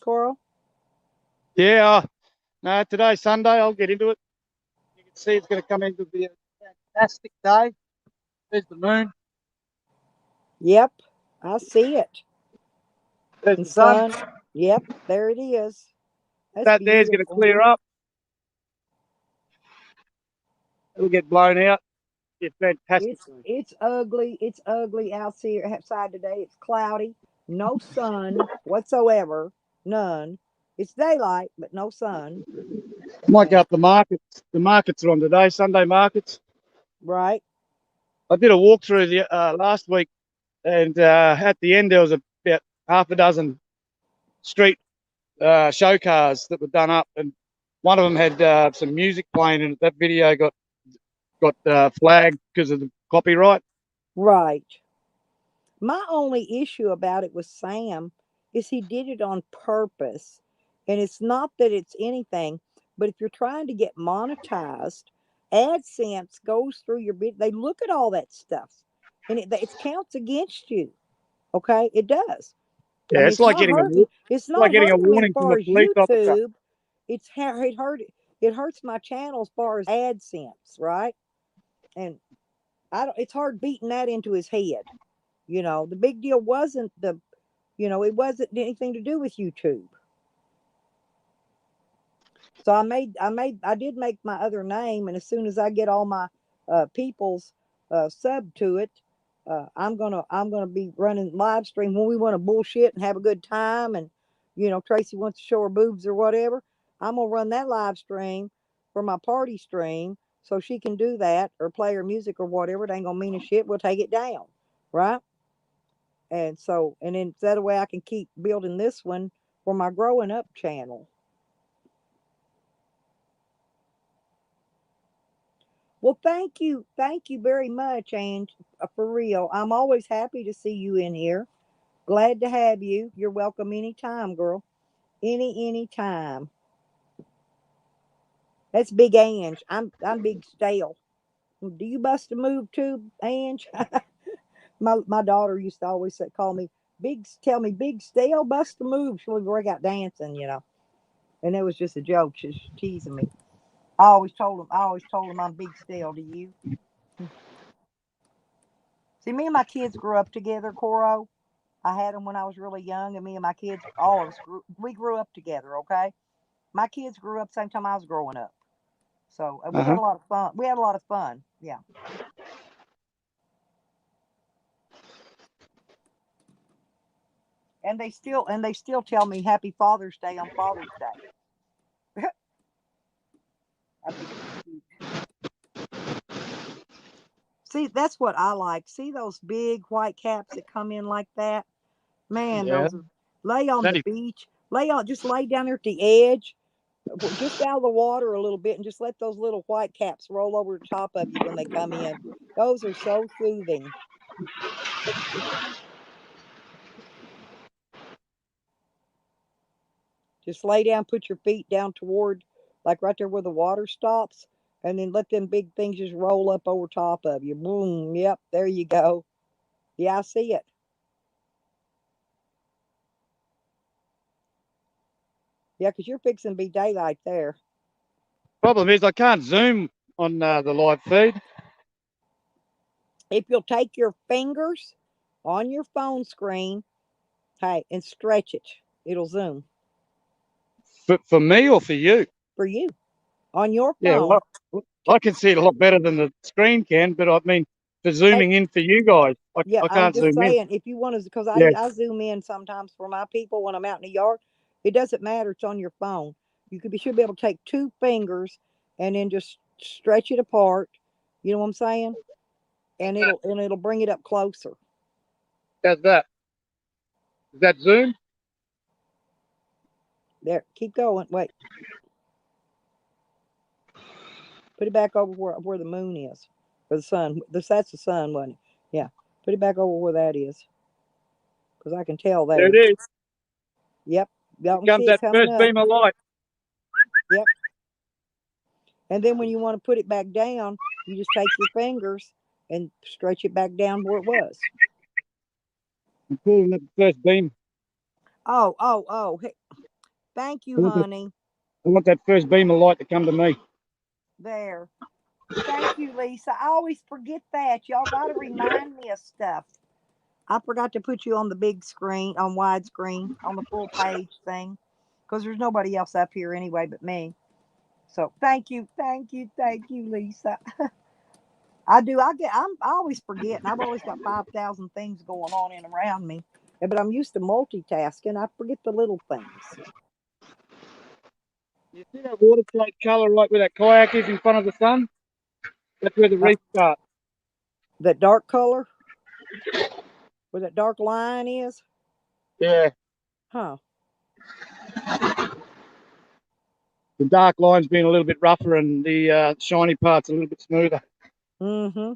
Coral? Yeah. No, today's Sunday. I'll get into it. You can see it's going to come into be a fantastic day. There's the moon. Yep, I see it. There's And the sun. sun. Yep, there it is. That's That there's going to beautiful. clear up. It'll get blown out. It's fantastic. It's ugly. It's ugly outside today. It's cloudy. No sun whatsoever. None. It's daylight, but no sun. Might go And up the markets. The markets are on today, Sunday markets. right. I did a walkthrough last week, and at the end there was about half a dozen street show cars that were done up, and one of them had some music playing in it. That video got flagged because of the copyright. Right. My only issue about it with Sam is he did it on purpose. And it's not that it's anything, but if you're trying to get monetized, AdSense goes through your bid. They look at all that stuff. and it counts against you. Okay, it does. I Yeah, mean, it's like getting a it's like not getting a hurting me as warning from far a as police officer. YouTube. It hurts my channel as far as AdSense, right? And I don't. It's hard beating that into his head. The big deal wasn't it wasn't anything to do with YouTube. So I did make my other name, and as soon as I get all my people's sub to it, I'm gonna be running live stream when we want to bullshit and have a good time, and Tracy wants to show her boobs or whatever. I'm gonna run that live stream for my party stream so she can do that or play her music or whatever. It ain't gonna mean a shit. We'll take it down, right? And then that way I can keep building this one for my growing up channel. Well, thank you very much, and for real, I'm always happy to see you in here. Glad to have you. You're welcome anytime, girl. Any time. That's Big Ange. I'm Big Stale. Do you bust a move too, Ange? My daughter used to always call me tell me Big Stale bust a move. She would break out dancing. And it was just a joke. She's teasing me. I always told him I'm Big Stale to you. See, me and my kids grew up together, Coro. I had them when I was really young, and me and my kids, all of us, we grew up together. Okay, my kids grew up same time I was growing up, so we had Uh-huh. a lot of fun. We had a lot of fun, yeah. And they still tell me Happy Father's Day on Father's Day. I think it's cute. See, that's what I like. See those big white caps that come in like that? Man, Yeah. those lay on the That is, beach, just lay down there at the edge, just out of the water a little bit, and just let those little white caps roll over the top of you when they come in. Those are so soothing. Just lay down, put your feet down toward, like right there where the water stops, and then let them big things just roll up over top of you. Boom. Yep, there you go. Yeah, I see it. Yeah, because you're fixing to be daylight there. problem is I can't zoom on the live feed. If you'll take your fingers on your phone screen, hey, and stretch it, it'll zoom For me or for you? for you on your Yeah, phone. well, I can see it a lot better than the screen can, but I mean, for zooming in for you guys, Yeah, I I'm can't just zoom in. saying, if you want to, because Yeah, I zoom in sometimes for my people when I'm out in the yard. It doesn't matter. It's on your phone. Should be able to take two fingers and then just stretch it apart. You know what I'm saying? And it'll bring it up closer. how's that? Is that zoom? There, keep going. Wait, put it back over where the moon is, or the sun. That's the sun, wasn't it? Yeah, put it back over where that is, because I can tell There it there. is. Yep, y'all Here can comes see it that coming first up. beam of light. Yep. And then when you want to put it back down, you just take your fingers and stretch it back down where it was. I'm calling that the first beam. Oh. Hey, thank I you, want that, honey. I want that first beam of light to come to me. There. Thank you, Lisa. I always forget that. Y'all got to remind me of stuff. I forgot to put you on the big screen, on widescreen, on the full page thing, because there's nobody else up here anyway but me. So thank you, Lisa. I do. I always forget, and I've always got 5,000 things going on and around me. But I'm used to multitasking. I forget the little things. You see that water slide colour right where that kayak is in front of the sun? That's where the Uh, reef starts. that dark color, where that dark line is, Yeah, huh? the dark line's been a little bit rougher and the shiny part's a little bit smoother. Mm-hmm.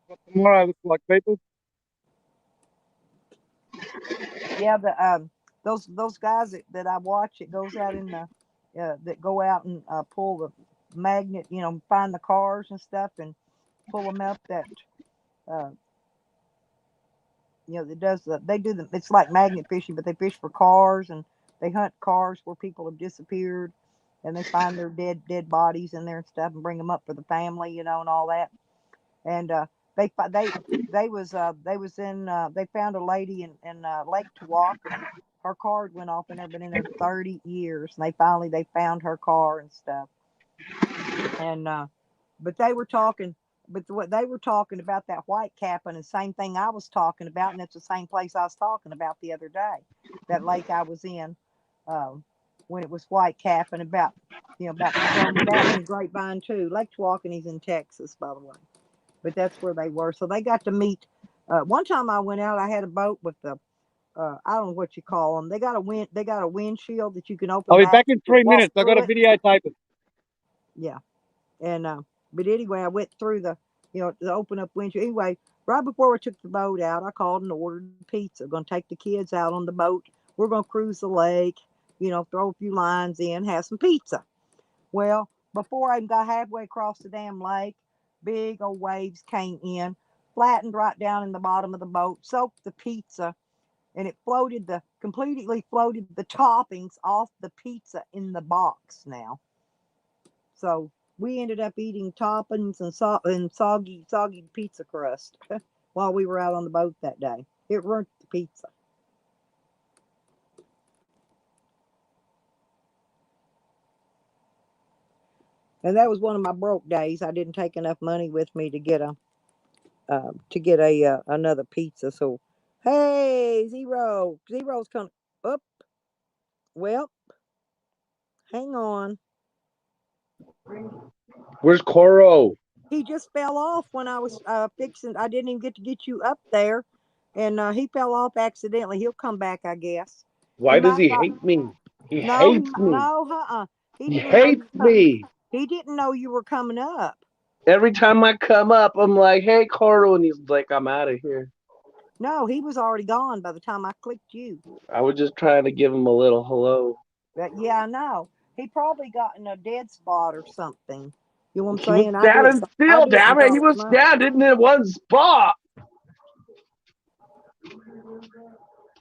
What tomorrow looks like, people? Yeah, those guys that I watch that goes out in the that go out and pull the magnet, find the cars and stuff, and pull them up that uh, that does they do them. It's like magnet fishing, but they fish for cars and they hunt cars where people have disappeared, and they find their dead bodies in there and stuff and bring them up for the family, and all that. And they was in they found a lady in Lake Tawakoni. Her car went off in there, been in there 30 years, and they found her car and stuff. And but they were talking, but what they were talking about that white capping, the same thing I was talking about, and it's the same place I was talking about the other day, that lake I was in, um, when it was white capping about, about that one in Grapevine too. Lake Tawakoni's in Texas, by the way, but that's where they were. So they got to meet. One time I went out, I had a boat with the I don't know what you call them. They got a windshield that you can open I'll be back. back in You can 3 minutes. walk I got through to it. videotape it. Yeah. And but anyway, I went through the open up windshield. Anyway, right before we took the boat out, I called and ordered pizza. Going to take the kids out on the boat. We're going to cruise the lake, throw a few lines in, have some pizza. Well, before I even got halfway across the damn lake, big old waves came in, flattened right down in the bottom of the boat, soaked the pizza, and it completely floated the toppings off the pizza in the box now. So we ended up eating toppings and soggy pizza crust while we were out on the boat that day. It ruined the pizza. And that was one of my broke days. I didn't take enough money with me to get a another pizza. So, hey, Zero's coming up. Well, hang on. Where's Coro? He just fell off when I was fixing. I didn't even get to get you up there, and he fell off accidentally. He'll come back, I guess. He Why does might he not. hate me? He No, hates me. no, He He didn't know hates me. he didn't know you were coming up. Every time I come up, I'm like, hey, Coro. And he's like, I'm out of here. No, he was already gone by the time I clicked you. I was just trying to give him a little hello. But yeah, I know. He probably got in a dead spot or something. You know what I'm He was saying? standing I still, didn't damn it. He last was night. standing in one spot.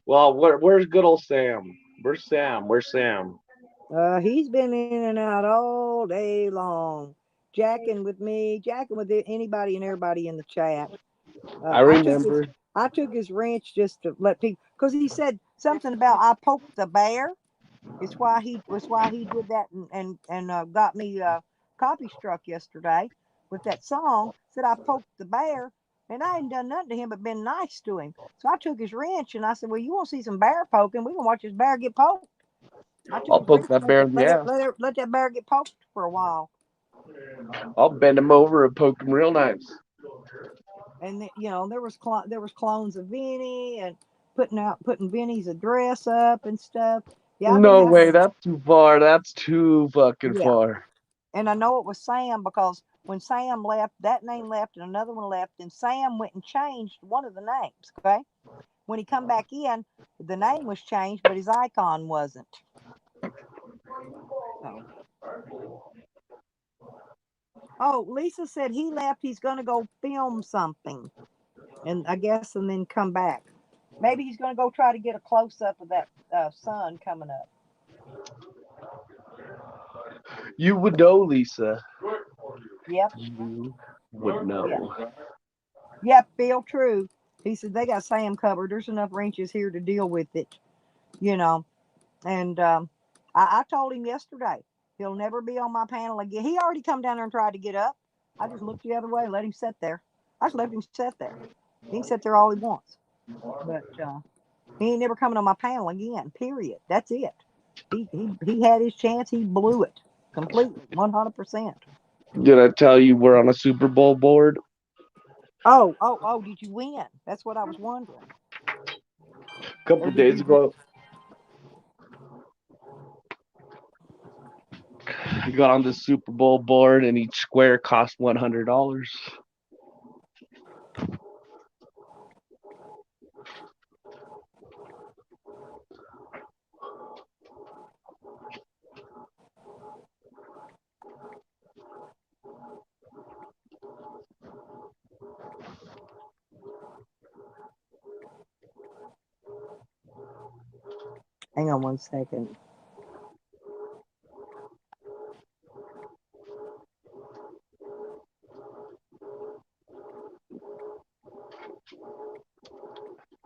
Well, where's good old Sam? Where's Sam? Where's Sam? He's been in and out all day long, jacking with me, jacking with anybody and everybody in the chat. I I took his remember. I took his wrench just to let people, because he said something about I poked the bear. It's why he did that and got me copy struck yesterday with that song. Said I poked the bear, and I ain't done nothing to him but been nice to him. So I took his wrench and I said, "Well, you want to see some bear poking? We can watch this bear get poked." I took I'll his poke wrench that and bear in the ass. let that bear get poked for a while. I'll bend him over and poke him real nice. And there was clones of Vinny and putting Vinny's address up and stuff. Yeah, I've been No way. having That's too far. That's too fucking yeah. far. And I know it was Sam because when Sam left, that name left and another one left, and Sam went and changed one of the names. Okay, when he come back in, the name was changed, but his icon wasn't. So, oh, Lisa said he left. He's gonna go film something, and I guess and then come back. Maybe he's gonna go try to get a close up of that sun coming up. You would know, Lisa. Yep. You would Yeah. know. Yep. Bill True. He said they got Sam covered. There's enough wrenches here to deal with it. You know. And I told him yesterday he'll never be on my panel again. He already come down there and tried to get up. I just looked the other way and let him sit there. I just left him sit there. He can sit there all he wants. But he ain't never coming on my panel again. Period. That's it. He had his chance. He blew it completely, 100%. Did I tell you we're on a Super Bowl board? Oh! Did you win? That's what I was wondering. A couple Or did days you just? ago, I got on the Super Bowl board, and each square cost $100. Hang on one second.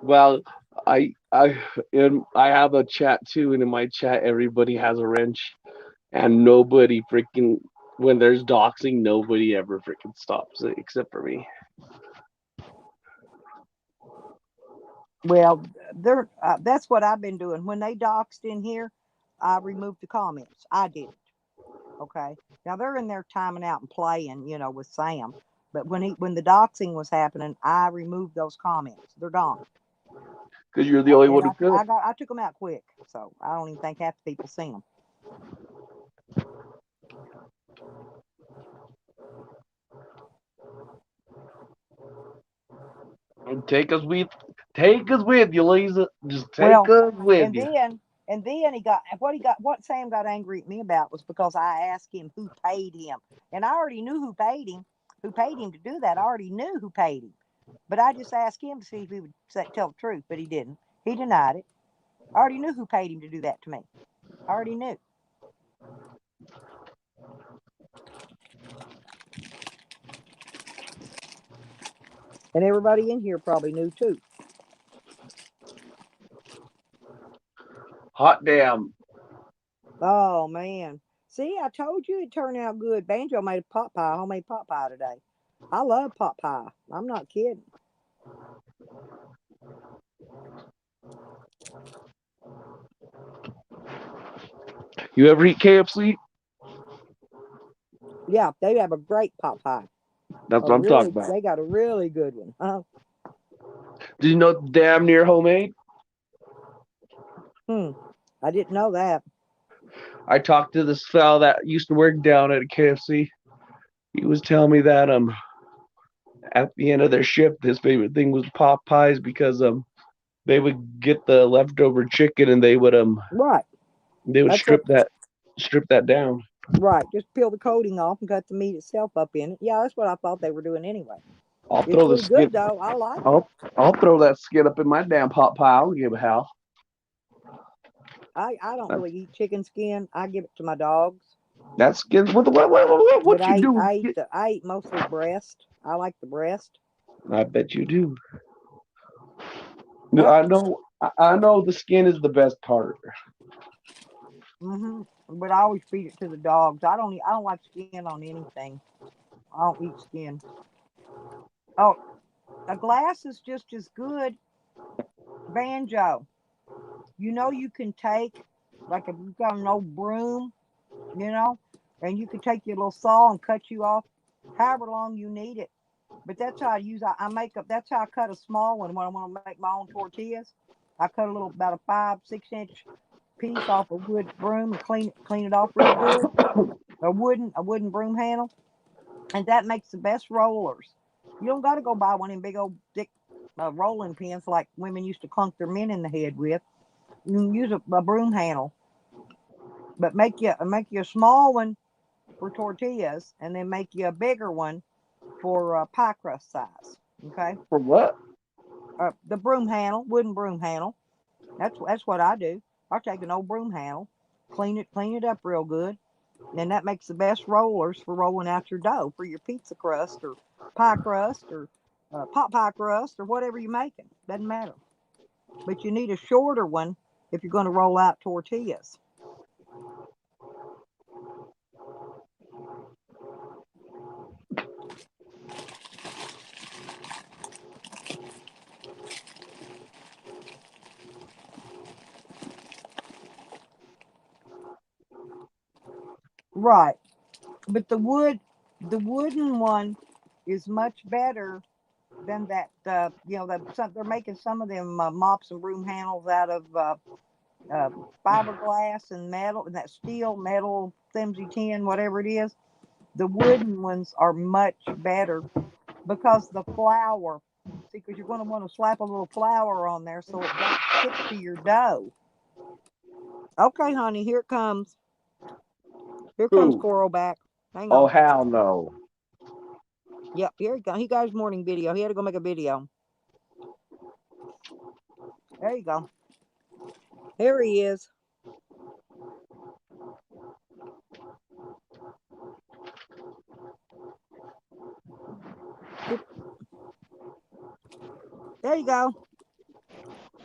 Well, I have a chat too, and in my chat, everybody has a wrench, and nobody freaking when there's doxing, nobody ever freaking stops it except for me. Well, they're that's what I've been doing. When they doxed in here, I removed the comments. I did it. Okay. Now they're in there timing out and playing, with Sam. But when the doxing was happening, I removed those comments. They're gone. Because you're the only And one who could. I took them out quick, so I don't even think half the people see them. Take us with you, Lisa. Just take Well, us with and you. then what Sam got angry at me about was because I asked him who paid him, and I already knew who paid him to do that. I already knew who paid him, but I just asked him to see if he would tell the truth, but he didn't. He denied it. I already knew who paid him to do that to me. I already knew. And everybody in here probably knew too. Hot damn. Oh man. See, I told you it turned out good. Banjo made a pot pie, homemade pot pie today. I love pot pie. I'm not kidding. You ever eat KFC? Yeah, they have a great pot pie. That's what I'm talking about. They got a really good one. Did you know it's damn near homemade? I didn't know that. I talked to this fella that used to work down at a KFC. He was telling me that at the end of their shift, his favorite thing was pot pies because they would get the leftover chicken and Right. they would That's what strip that down. right. Just peel the coating off and cut the meat itself up in it. Yeah, that's what I thought they were doing anyway. I'll It's throw the really skin. good though. I like it. I'll throw that skin up in my damn pot pie. I don't give a hell. I don't That's really eat chicken skin. I give it to my dogs. that skin. But What you do? I eat mostly breast. I like the breast. I bet you do. Yep. I know the skin is the best part. But I always feed it to the dogs. I don't like skin on anything. I don't eat skin. Oh, a glass is just as good. Banjo. You can take, like, if you've got an old broom, you know, and you can take your little saw and cut you off however long you need it. But that's how that's how I cut a small one when I want to make my own tortillas. I cut about a 5, 6 inch piece off a wood broom and clean it off real good. A wooden broom handle, and that makes the best rollers. You don't got to go buy one in big old thick rolling pins like women used to clunk their men in the head with. You can use a broom handle, but make you a small one for tortillas, and then make you a bigger one for pie crust size. Okay, For what? the broom handle, wooden broom handle. That's what I do. I take an old broom handle, clean it up real good, and that makes the best rollers for rolling out your dough for your pizza crust or pie crust or pot pie crust or whatever you're making. Doesn't matter. But you need a shorter one if you're going to roll out tortillas. Right. But the wooden one is much better than that. They're making some of them mops and broom handles out of uh, fiberglass and metal and that steel, metal, flimsy tin, whatever it is. The wooden ones are much better because the flour. See, because you're going to want to slap a little flour on there so it don't stick to your dough. Okay, honey, here it comes. Here comes Who? Coral back. Hang Oh on. hell no. Yep, here he goes. He got his morning video. He had to go make a video. There you go. There he is. There you go.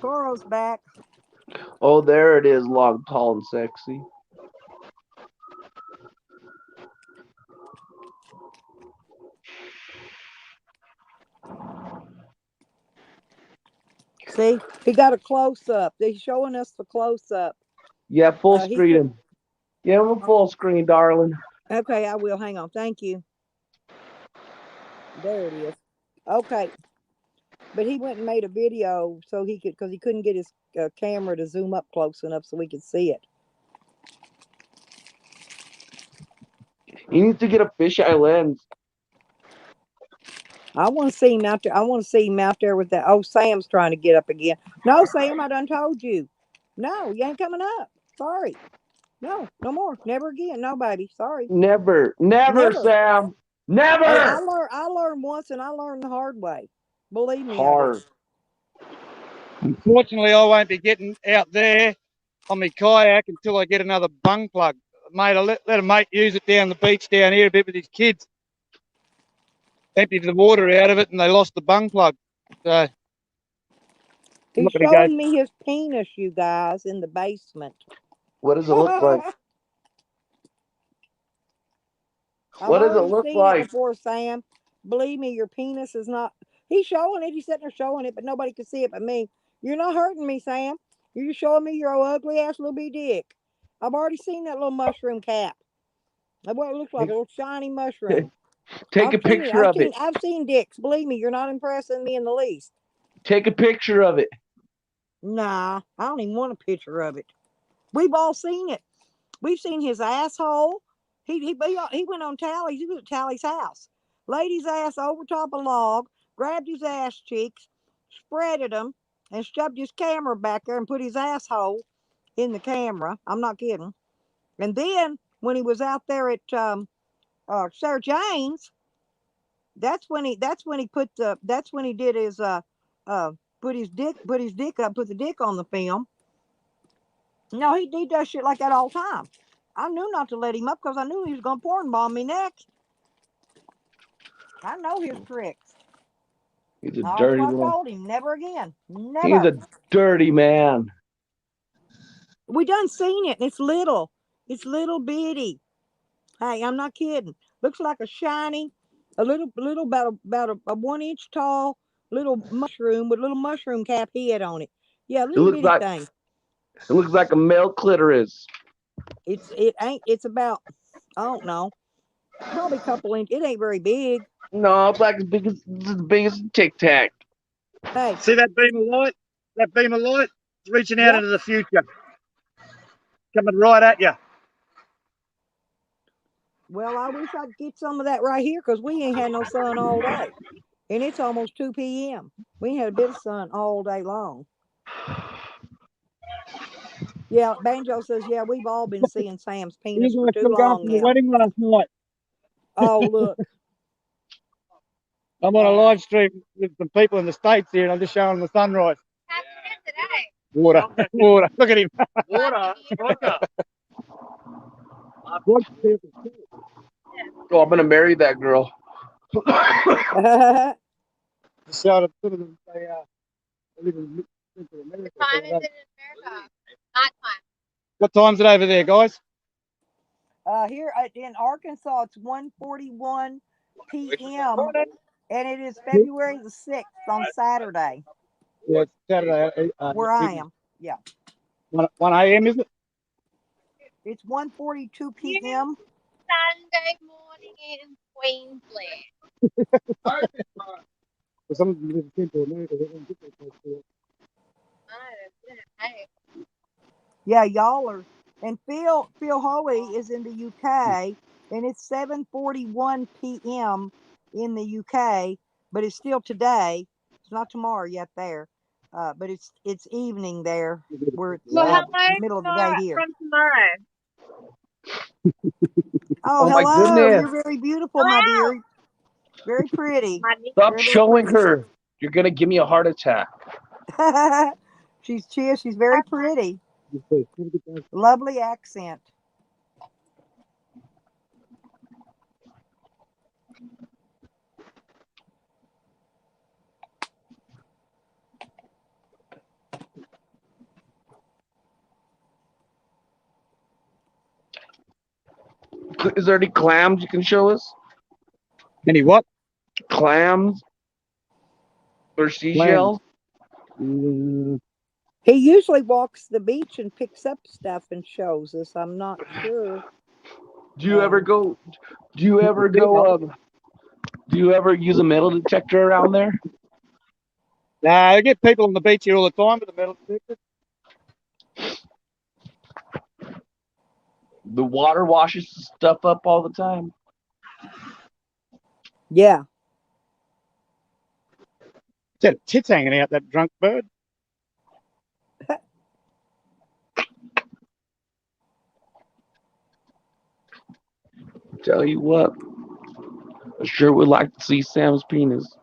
Toro's back. Oh, there it is, long, tall, and sexy. See, he got a close up. They're showing us the close up. Yeah, full He screen could. him. Give him full screen, darling. Okay, I will. Hang on. Thank you. There it is. Okay, but he went and made a video so he could, because he couldn't get his camera to zoom up close enough so we could see it. He needs to get a fisheye lens. I want to see him out there. I want to see him out there with that. Oh, Sam's trying to get up again. No, Sam, I done told you. No, you ain't coming up. Sorry. No, no more. Never again. No, baby. Sorry. Never, never, Never. Sam. Hey, Never. I learned once and I learned the hard way. Believe me, I Hard. did. Unfortunately, I won't be getting out there on my kayak until I get another bung plug. Mate, I let a mate use it down the beach down here a bit with his kids. Emptied the water out of it and they lost the bung plug. So I'm He's not going to go. showing me his penis, you guys, in the basement. What does it look like? I've What does it already look seen like? it before, Sam. Believe me, your penis is not. He's showing it. He's sitting there showing it, but nobody can see it but me. You're not hurting me, Sam. You're just showing me your ugly ass little bitty dick. I've already seen that little mushroom cap. That's what it looks like, a little shiny mushroom. Take a I've seen it. picture of it. I've seen dicks. Believe me, you're not impressing me in the least. Take a picture of it. Nah, I don't even want a picture of it. We've all seen it. We've seen his asshole. He went on Tally's. He was at Tally's house. Laid his ass over top a log, grabbed his ass cheeks, spreaded them, and shoved his camera back there and put his asshole in the camera. I'm not kidding. And then when he was out there at Sarah Jane's, that's when he did his put his dick up, put the dick on the film. No, he does shit like that all the time. I knew not to let him up because I knew he was going to porn bomb me next. I know his tricks. He's a That's dirty what I little. told him. Never again. He's Never. a dirty man. We done seen it. It's little. It's little bitty. Hey, I'm not kidding. Looks like a shiny, a little about a 1 inch tall little mushroom with a little mushroom cap head on it. Yeah, It little looks bitty like thing. a male clitoris. It's about, I don't know, probably a couple inch. It ain't very big. No, it's like as big as a Tic Tac. Hey, See that beam of light? That beam of light? It's reaching out yep. into the future. Coming right at you. Well, I wish I'd get some of that right here because we ain't had no sun all day. And it's almost 2 p.m. We ain't had a bit of sun all day long. Yeah, Banjo says, yeah, we've all been seeing Sam's penis You for guys too still going long from the now. wedding last night? Oh, look. I'm on a live stream with some people in the States here and I'm just showing them the sunrise. Water. Water. Look at him. Water. Vodka. Oh, I'm gonna marry that girl. Shout out to them. They live in Central America. What time is it in America? Night time. What time's it over there, guys? Here in Arkansas, it's 1:41 p.m. and it is February the 6th on Saturday. Yeah, it's Saturday. Where I am. Yeah. 1 a.m., isn't it? It's 1:42 p.m. Sunday morning in Queensland. For some of them live in Central America, they don't get that close to it. Hey. Yeah, y'all are. And Phil Hoey is in the UK, and it's 7:41 p.m. in the UK, but it's still today. It's not tomorrow yet there, but it's evening there, where it's Well, hello middle of the day here. from tomorrow. Oh, Oh my hello! goodness. You're very beautiful, my dear. Very pretty. Stop Very, very showing pretty. her. You're gonna give me a heart attack. She's very pretty. You too. Have a good day. Lovely accent. Is there any clams you can show us? Any what? Clams or Clams. seashells? He usually walks the beach and picks up stuff and shows us. I'm not sure. Do you ever Um, go? Do you ever go? Do you ever use a metal detector around there? Nah, I get people on the beach here all the time with the metal detector. The water washes stuff up all the time. yeah. That tits hanging out, that drunk bird. Tell you what, I sure would like to see Sam's penis.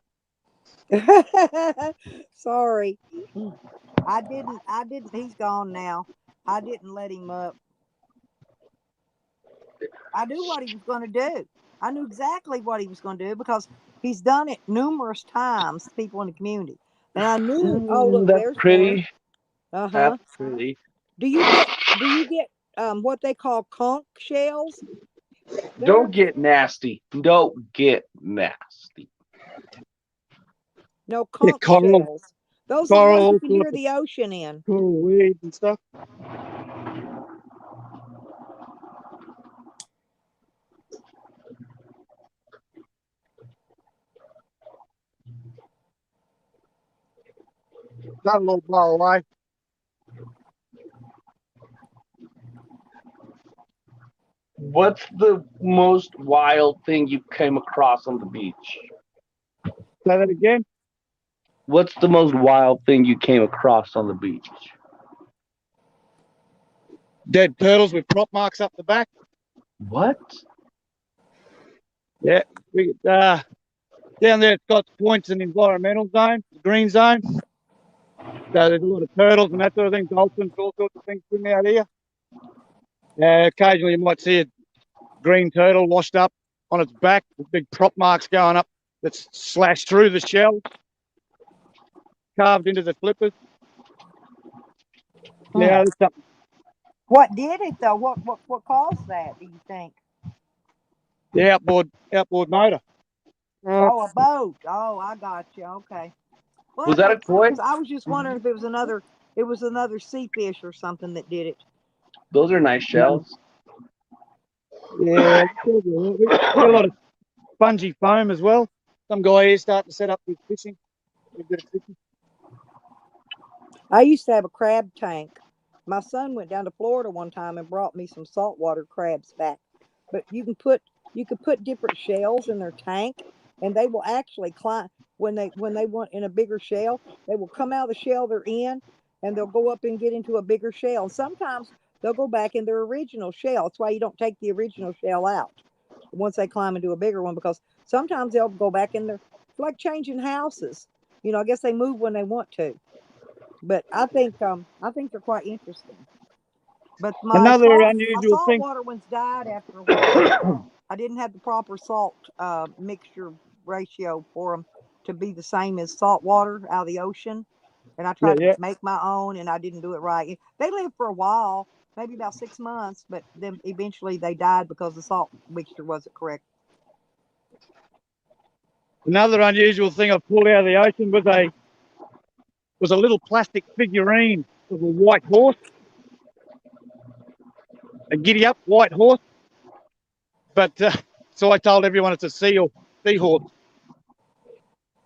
Sorry. I didn't he's gone now. I didn't let him up. I knew what he was going to do. I knew exactly what he was going to do because he's done it numerous times, people in the community. And I knew, oh look, That's there's one. pretty. Uh-huh. That's pretty. Do you get what they call conch shells there? Don't get nasty. Don't get nasty. No, Yeah, conch coral, shells. Those are the ones you coral, can hear the ocean in. coral weeds and stuff. That'll all blow away. What's the most wild thing you came across on the beach? Say that again. What's the most wild thing you came across on the beach? Dead turtles with prop marks up the back. What? Yeah, we down there at Scott's Point's an environmental zone, green zone. So there's a lot of turtles and that sort of thing, dolphins, all sorts of things swimming out here. Occasionally you might see a green turtle washed up on its back with big prop marks going up that's slashed through the shell, carved into the flippers. Yeah, that's something. What did it though? What caused that? Do you think? The outboard motor. Oh, a boat. Oh, I got you. Okay. Well, Was that that a makes sense toy? because I was just wondering if it was another sea fish or something that did it. Those are nice shells. Yeah, we got a lot of spongy foam as well. Some guy here starting to set up with fishing. A bit of fishing. I used to have a crab tank. My son went down to Florida one time and brought me some saltwater crabs back. But you could put different shells in their tank, and they will actually climb when they want in a bigger shell. They will come out of the shell they're in, and they'll go up and get into a bigger shell. And sometimes they'll go back in their original shell. That's why you don't take the original shell out once they climb into a bigger one because sometimes they'll go back in there. It's like changing houses. I guess they move when they want to. But I think they're quite interesting. But Another my unusual thing. saltwater ones died after a while. I didn't have the proper salt mixture ratio for them to be the same as salt water out of the ocean. And I Yeah, tried to yeah. make my own, and I didn't do it right. They lived for a while, maybe about 6 months, but then eventually they died because the salt mixture wasn't correct. Another unusual thing I pulled out of the ocean was a little plastic figurine of a white horse, a giddy up white horse. But so I told everyone it's a seahorse.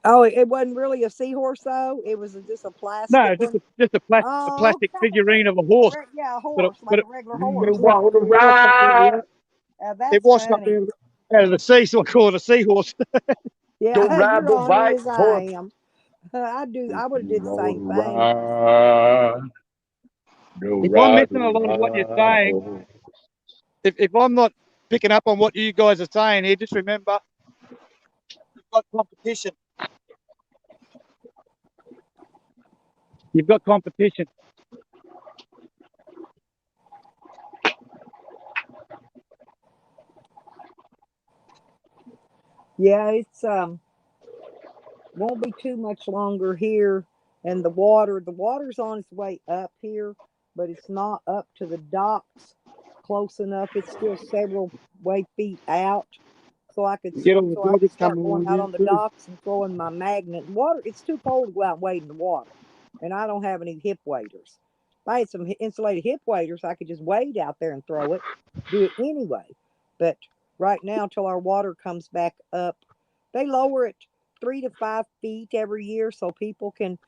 Oh, it wasn't really a seahorse though. It was just a plastic No, one. just a Oh, plastic figurine of a horse. yeah, a But horse, like a regular horse. You want to ride? it That's washed up funny. out of the sea, so I call it a seahorse. Don't Yeah, ride you're the on it white as I horse. am. I do. If I would have you did the want same to thing. ride, don't If I'm ride the missing a lot of what you're white saying, horse. if I'm not picking up on what you guys are saying here, just remember you've got competition. You've got competition. Yeah, it's won't be too much longer here, and the water's on its way up here, but it's not up to the docks close enough. It's still several way feet out, so Get all the so I can dredges start coming going along out here on the too. docks and throwing my magnet. Water, it's too cold to go out and wade in the water, and I don't have any hip waders. If I had some insulated hip waders, I could just wade out there and throw it, do it anyway. But right now, till our water comes back up, they lower it 3 to 5 feet every year so people can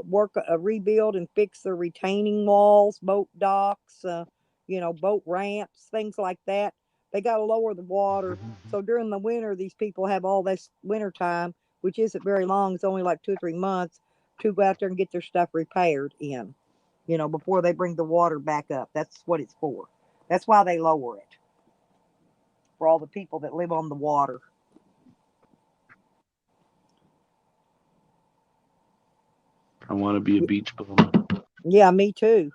work a rebuild and fix their retaining walls, boat docks, boat ramps, things like that. They got to lower the water. So during the winter, these people have all this winter time, which isn't very long. It's only like 2 or 3 months to go out there and get their stuff repaired in, before they bring the water back up. That's what it's for. That's why they lower it for all the people that live on the water. I want to be a beach bum. Yeah, me too.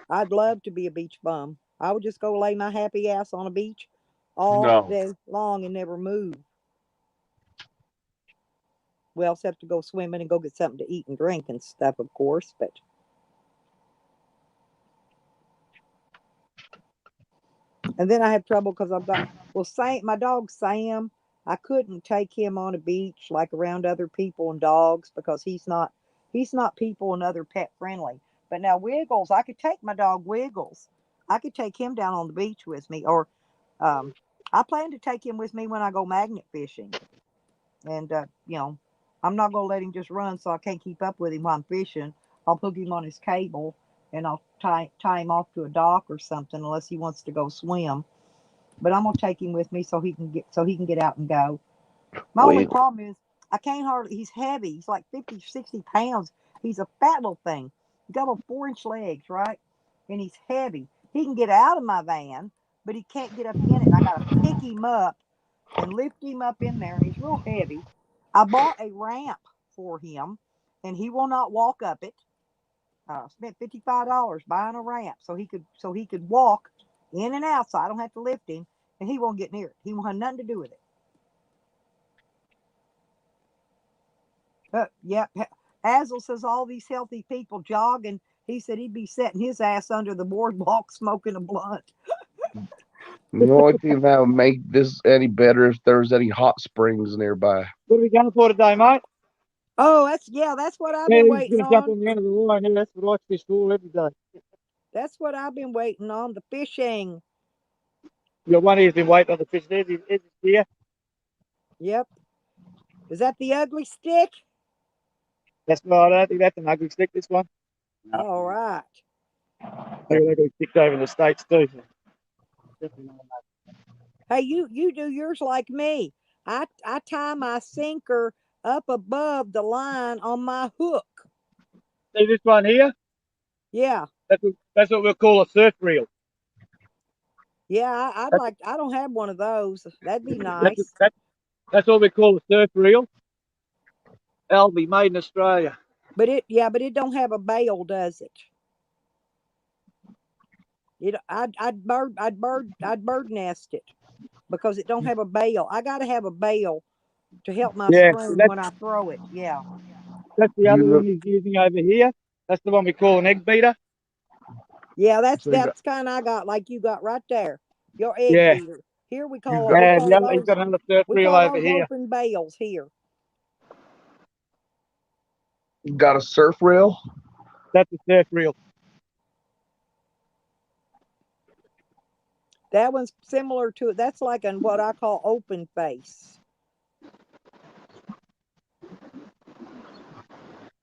I'd love to be a beach bum. I would just go lay my happy ass on a beach all No. day long and never move. Well, except to go swimming and go get something to eat and drink and stuff, of course. But and then I have trouble because I've got Sam, my dog Sam. I couldn't take him on a beach like around other people and dogs because he's not people and other pet friendly. But now Wiggles, I could take my dog Wiggles. I could take him down on the beach with me, or um, I plan to take him with me when I go magnet fishing. And I'm not gonna let him just run, so I can't keep up with him while I'm fishing. I'll hook him on his cable, and I'll tie him off to a dock or something, unless he wants to go swim. But I'm gonna take him with me so he can get out and go. My only Wait. problem is I can't hardly. He's heavy. He's like 50, 60 pounds. He's a fat little thing. He's got little 4 inch legs, right? And he's heavy. He can get out of my van, but he can't get up in it. And I gotta pick him up and lift him up in there. And he's real heavy. I bought a ramp for him, and he will not walk up it. Spent $55 buying a ramp so he could walk in and out, so I don't have to lift him, and he won't get near it. He won't have nothing to do with it. Yep. Hazel says all these healthy people jog, and he said he'd be setting his ass under the boardwalk smoking a blunt. The only thing that would make this any better if there was any hot springs nearby. What are we going for today, mate? Oh, that's what I've Yeah, been he's waiting going to jump on. on the end of the line here. That's what I fish for every day. That's what I've been waiting on. The fishing. You got one here's been waiting on the fish. There's his here. Yep. Is that the ugly stick? That's no, I don't think that's an ugly stick, this one. All right. They got sticks over in the States too. Hey, you do yours like me. I tie my sinker up above the line on my hook. See this one here? Yeah. That's what we'll call a surf reel. Yeah, That's, I don't have one of those. That'd be that's, nice. that's, that's what we call a surf reel. Albie, made in Australia. But it don't have a bail, does it? I'd bird nest it because it don't have a bail. I got to have a bail to help my Yeah, string when I throw it. Yeah. that's the other one You he's using over here. That's the one we call an egg beater. Yeah, that's so you got, that's kind I got like you got right there. Your egg Yeah, beater. Here we you call got we and call he's those got another surf we reel call over those here. open bales here. you got a surf rail. That's a surf reel. That one's similar to it. That's like an what I call open face.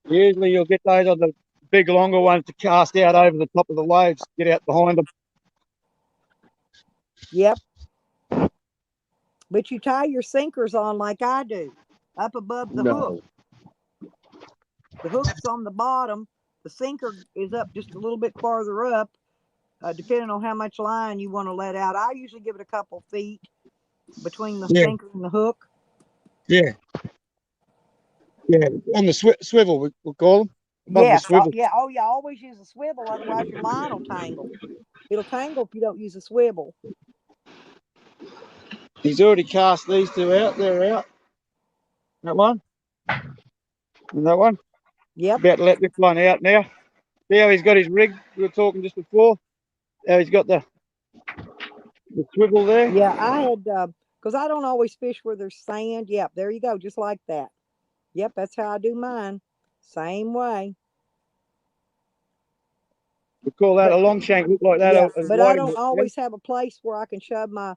Usually you'll get those on the big, longer ones to cast out over the top of the waves, get out behind them. Yep. But you tie your sinkers on like I do, up above the hook. No. The hook's on the bottom. The sinker is up just a little bit farther up, depending on how much line you want to let out. I usually give it a couple feet between the Yeah, sinker and the hook. yeah, yeah. On the swivel, we'll call them. Above the Yes. swivel. Yeah. Oh, yeah. Always use a swivel, otherwise your line will tangle. It'll tangle if you don't use a swivel. He's already cast these two out. They're out. That one. And that one. Yep. About to let this one out now. See how he's got his rig we were talking just before? How he's got the swivel there? Yeah, I had because I don't always fish where there's sand. Yep, there you go, just like that. Yep, that's how I do mine. Same way. We call that But a long shank. Look like that. yeah, A but I whiting don't hook, yeah? always have a place where I can shove my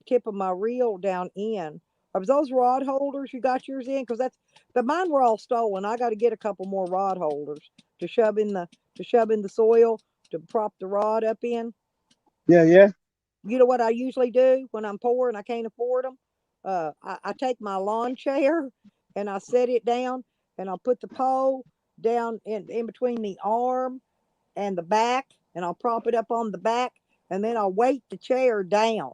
tip of my reel down in. Are those rod holders you got yours in? Because but mine were all stolen. I got to get a couple more rod holders to shove in the soil to prop the rod up in. Yeah, yeah. You know what I usually do when I'm poor and I can't afford them? I take my lawn chair and I set it down and I'll put the pole down in between the arm and the back and I'll prop it up on the back and then I'll weight the chair down.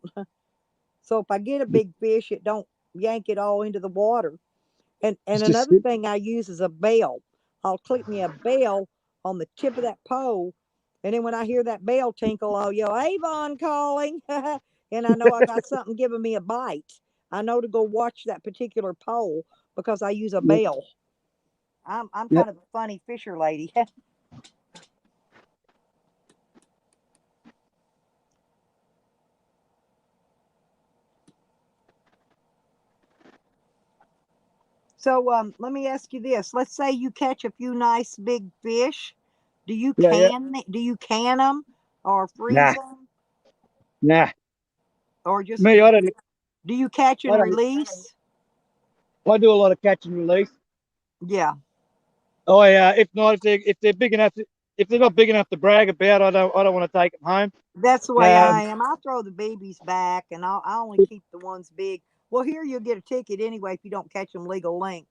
So if I get a big fish, it don't yank it all into the water. And It's just another thing I use is a bell. I'll clip me a bell on the tip of that pole. And then when I hear that bell tinkle, I'll yell, Avon calling. And I know I got something giving me a bite. I know to go watch that particular pole because I use a yeah, bell. I'm yeah. kind of a funny fisher lady. So let me ask you this. Let's say you catch a few nice big fish. Do you Yeah, yeah. can them or freeze Nah, them nah. or just Me, I don't. do you catch I and don't. release? I do a lot of catch and release. Yeah, Oh yeah. If not, if they're big enough, if they're not big enough to brag about, I don't want to take them home. that's the way I Um, am. I throw the babies back, and I only keep the ones big. Well, here you'll get a ticket anyway if you don't catch them legal length.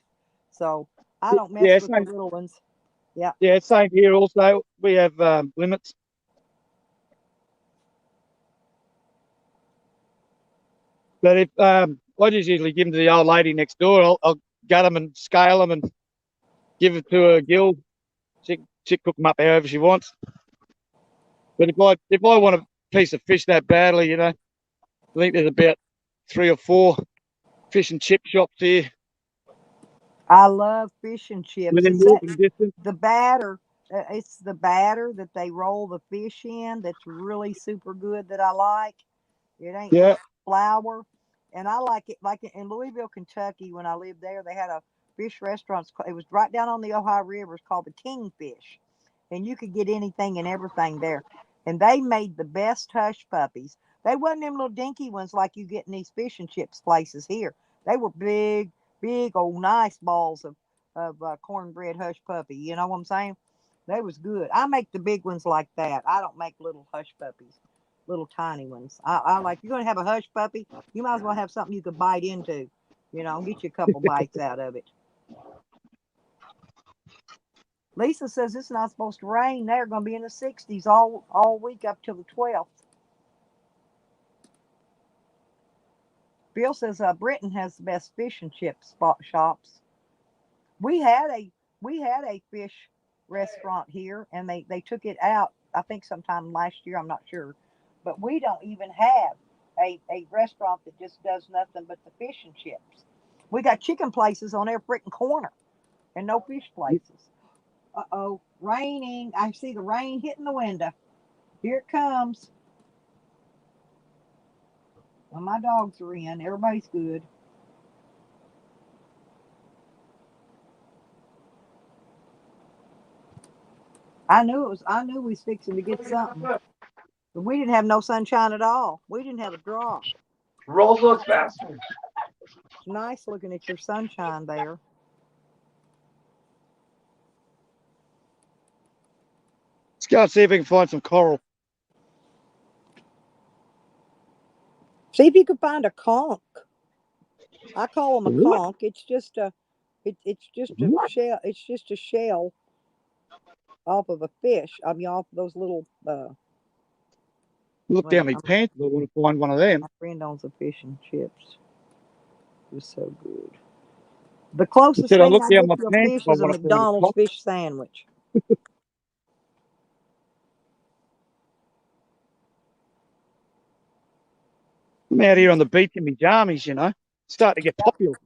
So I don't mess yeah, with the same. little ones. Yeah, Yeah, same here. Also, we have limits. But if I just usually give them to the old lady next door, I'll gut them and scale them and give it to her gill. She cook them up however she wants. But if I want a piece of fish that badly, I think there's about 3 or 4 fish and chip shops here I love fish and chips. within It's that walking distance. the batter. It's the batter that they roll the fish in that's really super good that I like. It ain't Yeah, much flour. And I like it like in Louisville, Kentucky, when I lived there, they had a fish restaurant. It was right down on the Ohio River. It's called the Kingfish. And you could get anything and everything there. And they made the best hush puppies. They wasn't them little dinky ones like you get in these fish and chips places here. They were big, big old nice balls of cornbread hush puppy. You know what I'm saying? They was good. I make the big ones like that. I don't make little hush puppies, little tiny ones. I like, you're going to have a hush puppy, you might as well have something you could bite into, get you a couple bites out of it. Lisa says it's not supposed to rain. They're going to be in the 60s all week up till the 12th. Bill says Britain has the best fish and chip spot shops. We had a fish restaurant here, and they took it out. I think sometime last year. I'm not sure, but we don't even have a restaurant that just does nothing but the fish and chips. We got chicken places on every freaking corner, and no fish places. Uh-oh, raining. I see the rain hitting the window. Here it comes. Well, my dogs are in. Everybody's good. I knew we was fixing to get something. But we didn't have no sunshine at all. We didn't have a drop. Roll those faster. It's nice looking at your sunshine there. let's go and see if we can find some coral. See if you can find a conch. I call them a conch. It's just it's just a shell. It's just a shell off of a fish. I mean, off of those little. Look Wait a down my minute. pants. I want to find one of them. My friend owns a fish and chips. It was so good. The closest Instead, I thing look I down get my to a pants if fish I is a want to find a McDonald's coral. fish sandwich. I'm out here on the beach in my jammies, you know. Starting to get popular.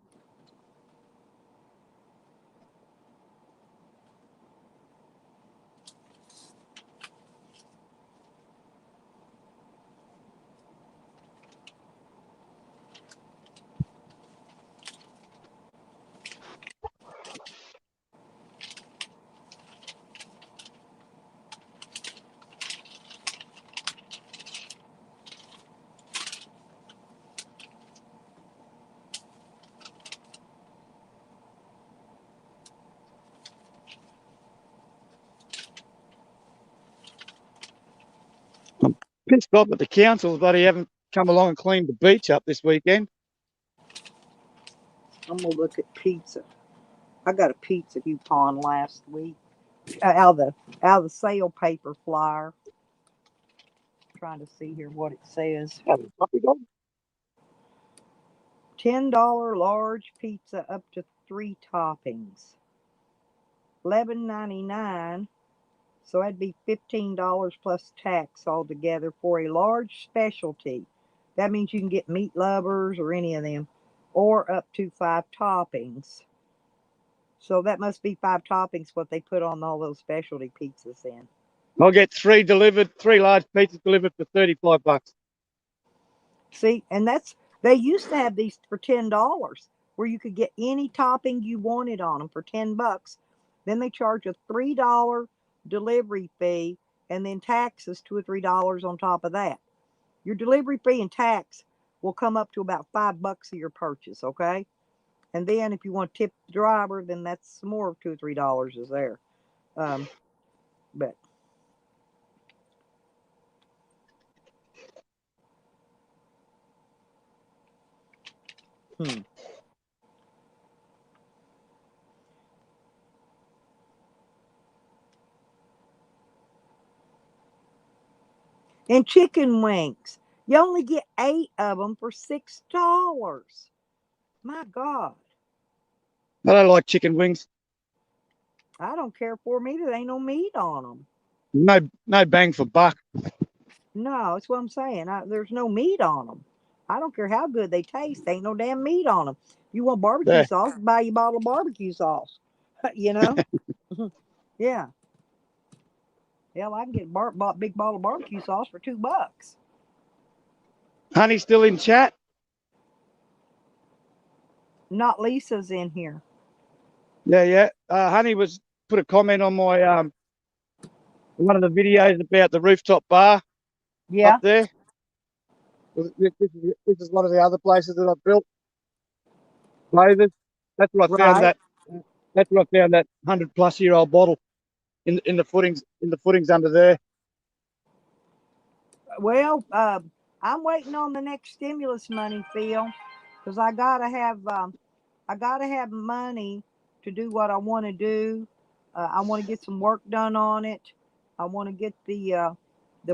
I'm pissed off at the council that they haven't come along and cleaned the beach up this weekend. I'm gonna look at pizza. I got a pizza coupon last week out of the sale paper flyer. Trying to see here what it says. Puppy dog? $10 large pizza up to 3 toppings. $11.99. So that'd be $15 plus tax altogether for a large specialty. That means you can get meat lovers or any of them, or up to 5 toppings. So that must be 5 toppings what they put on all those specialty pizzas in. I'll get 3 delivered, 3 large pizzas delivered for $35. See, and they used to have these for $10 where you could get any topping you wanted on them for $10. Then they charge a $3 delivery fee and then taxes $2 or $3 on top of that. Your delivery fee and tax will come up to about $5 of your purchase, okay? And then if you want to tip the driver, then that's more $2 or $3 is there. But and chicken wings, you only get 8 of them for $6. My God. I don't like chicken wings. I don't care for them either. There ain't no meat on them. No bang for buck. No, that's what I'm saying. There's no meat on them. I don't care how good they taste. There ain't no damn meat on them. You want barbecue Yeah. sauce? Buy you a bottle of barbecue sauce. You know? Yeah. Hell, I can get a big bottle of barbecue sauce for $2. Honey still in chat? Not Lisa's in here. Yeah. Honey was put a comment on my one of the videos about the rooftop bar Yeah. up there. This is one of the other places that I've built. Flavors. That's where I found Right. that. That's where I found that 100-plus-year-old bottle in the footings under there. Well, I'm waiting on the next stimulus money, Phil, because I gotta have money to do what I want to do. I want to get some work done on it. I want to get the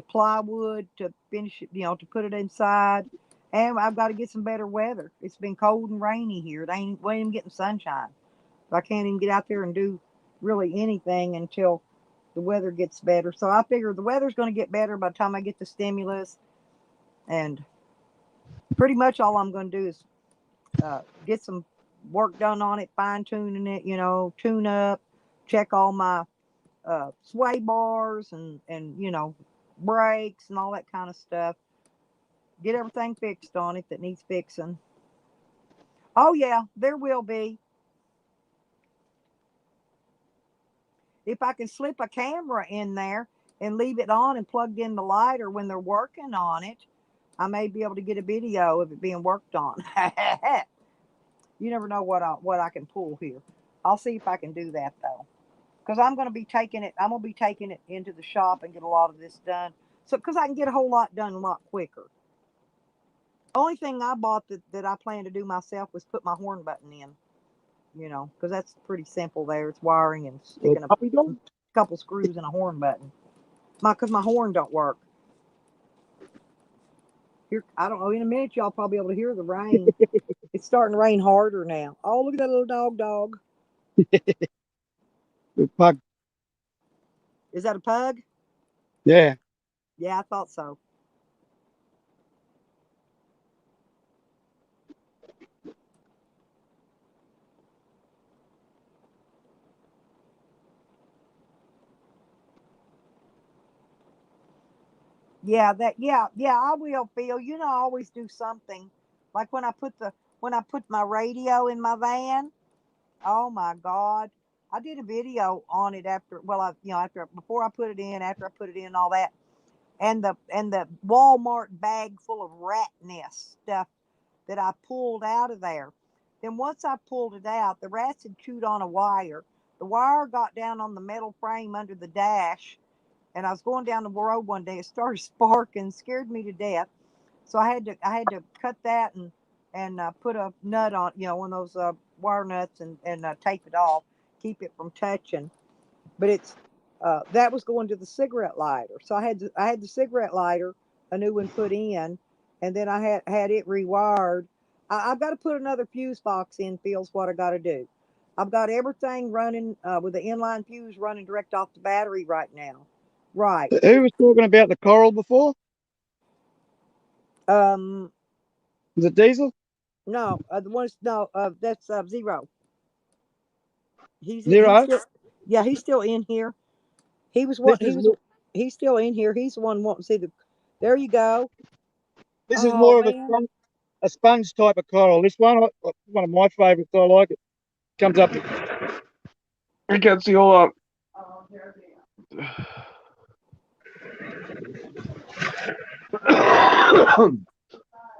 plywood to finish it, to put it inside. And I've got to get some better weather. It's been cold and rainy here. We ain't even getting sunshine. So I can't even get out there and do really anything until the weather gets better. So I figure the weather's going to get better by the time I get the stimulus. And pretty much all I'm going to do is get some work done on it, fine tuning it, tune up, check all my sway bars and brakes and all that kind of stuff. Get everything fixed on it that needs fixing. Oh yeah, there will be. If I can slip a camera in there and leave it on and plugged in the light, or when they're working on it, I may be able to get a video of it being worked on. You never know what I can pull here. I'll see if I can do that though, because I'm going to be taking it. I'm going to be taking it into the shop and get a lot of this done. So because I can get a whole lot done a lot quicker. Only thing I bought that I plan to do myself was put my horn button in. Because that's pretty simple there. It's wiring and sticking a Puppy dog? couple screws in a horn button. Because my horn don't work. Here, I don't know. In a minute, y'all probably be able to hear the rain. It's starting to rain harder now. Oh, look at that little dog. Good pug. Is that a pug? Yeah. Yeah, I thought so. Yeah, I will, Phil. You know, I always do something. Like when I put my radio in my van. Oh my God. I did a video on it after, well, after, before I put it in, after I put it in and all that. And the Walmart bag full of rat nest stuff that I pulled out of there. Then once I pulled it out, the rats had chewed on a wire. The wire got down on the metal frame under the dash, and I was going down the road one day. It started sparking, scared me to death. So I had to cut that and put a nut on, one of those wire nuts, and tape it off, keep it from touching. But it's that was going to the cigarette lighter. So I had the cigarette lighter, a new one put in, and then I had it rewired. I've got to put another fuse box in. Feels what I got to do. I've got everything running with the inline fuse running direct off the battery right now. Right. Who was talking about the coral before? Um. Was it Diesel? No. The one's no. That's Zero. He's Zero. still. Yeah, he's still in here. He was This one. is He's still in here. He's the one wanting to see the. There you go. this is Oh more of man. a sponge type of coral. This one of my favourites. I like it. Comes up. I can't see. Hold on.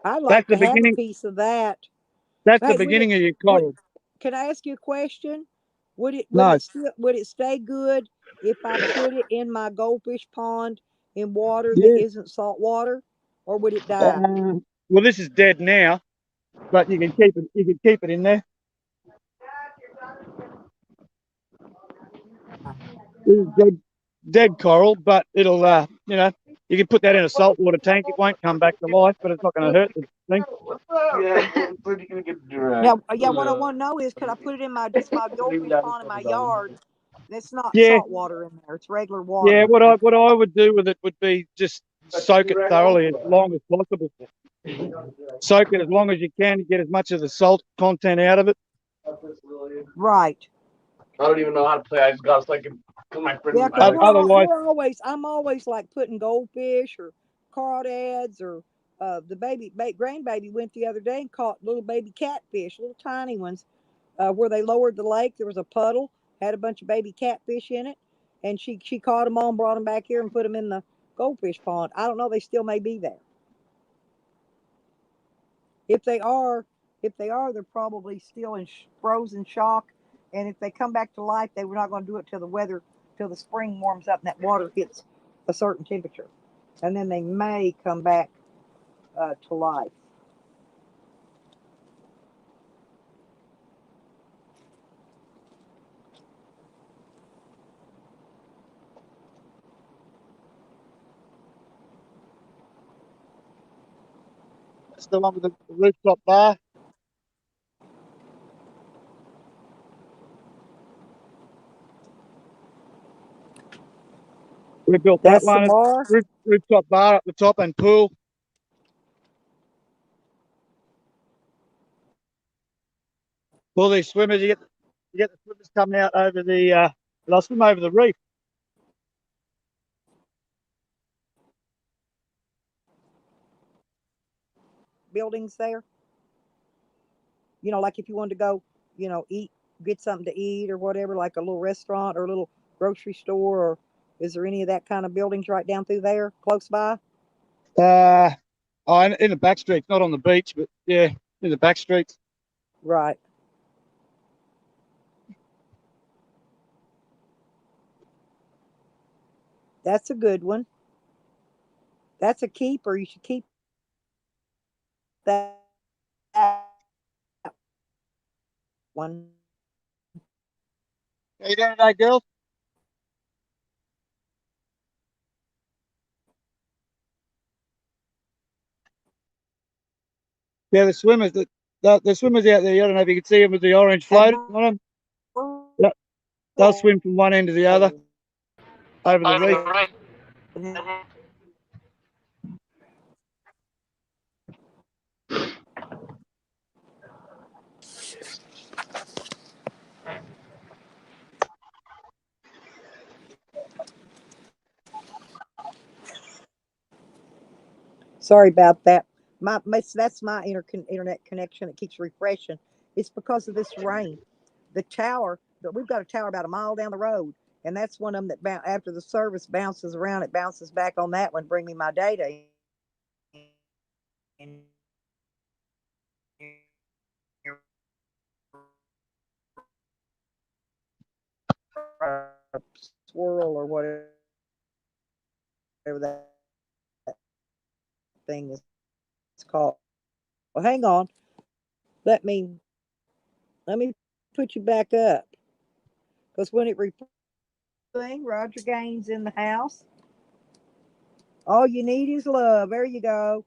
I'd That's like the to have a beginning. piece of that. That's the Hey, would it? beginning of your Would coral. Can I ask you a question? Would it? Would No. it still? Would it stay good if I put it in my goldfish pond in water that Yeah. isn't salt water, or would it die? Well, this is dead now, but you can keep it. You can keep it in there. This is dead coral, but it'll, you can put that in a saltwater tank. It won't come back to life, but it's not going to hurt the thing. Yeah, but you're gonna get direct. Now, yeah. What I want to know is, could I put it in my goldfish pond in my yard? It's not Yeah, salt water in there; it's regular yeah. water. What I would do with it would be just soak it thoroughly as long as possible. Soak it as long as you can to get as much of the salt content out of it. Right. I don't even know how to play. I just got like my friend. Yeah, because Otherwise, I'm always like putting goldfish or crawdads or the grandbaby went the other day and caught little baby catfish, little tiny ones, where they lowered the lake. There was a puddle, had a bunch of baby catfish in it, and she caught them all and brought them back here and put them in the goldfish pond. I don't know, they still may be there. If they are, they're probably still in frozen shock. And if they come back to life, they were not going to do it till the spring warms up and that water hits a certain temperature, and then they may come back to life. that's the one with the rooftop bar. We built that That's the one. bar. Rooftop bar up the top and pool. All these swimmers, you get the swimmers coming out over they'll swim over the reef. Buildings there. Like if you wanted to go, eat, get something to eat or whatever, like a little restaurant or a little grocery store, or is there any of that kind of buildings right down through there close by? Uh, in the back streets, not on the beach, but yeah, in the back streets. Right. That's a good one. That's a keeper. You should keep that one. How you doing today, girls? Yeah, the swimmers out there. I don't know if you can see them with the orange Have float on them. Yep, they'll rules. swim from one end to the other over the reef. Sorry about that. That's my internet connection. It keeps refreshing. It's because of this rain. The tower, we've got a tower about a mile down the road, and that's one of them that after the service bounces around, it bounces back on that one, bring me my data. Swirl or whatever that thing is called. Well, hang on. Let me let me put you back up because when it Roger Gaines in the house. All you need is love. There you go.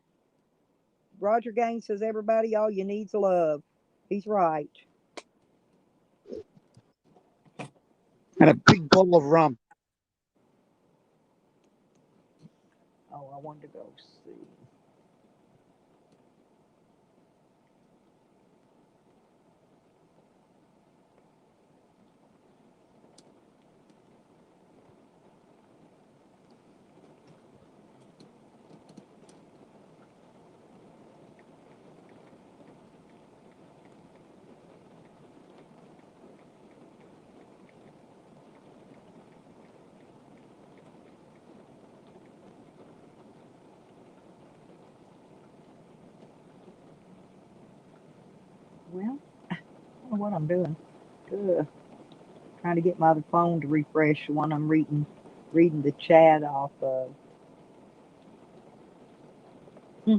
Roger Gaines says, everybody, all you need is love. He's right. And a big bottle of rum. Oh, I wanted to go see. Well, I don't know what I'm doing. Ugh. Trying to get my other phone to refresh the one I'm reading the chat off of. Hmm.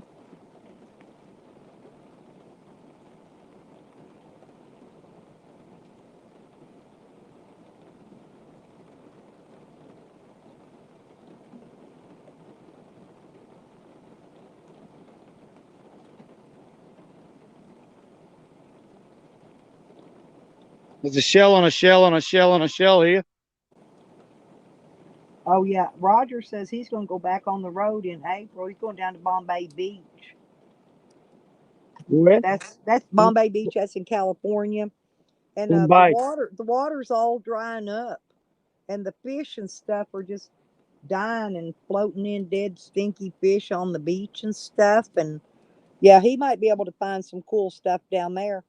There's a shell on a shell on a shell on a shell here. Oh yeah, Roger says he's going to go back on the road in April. He's going down to Bombay Beach. Where? That's Bombay Beach. That's in California, and Bombay. the water's all drying up, and the fish and stuff are just dying and floating in dead stinky fish on the beach and stuff. And yeah, he might be able to find some cool stuff down there.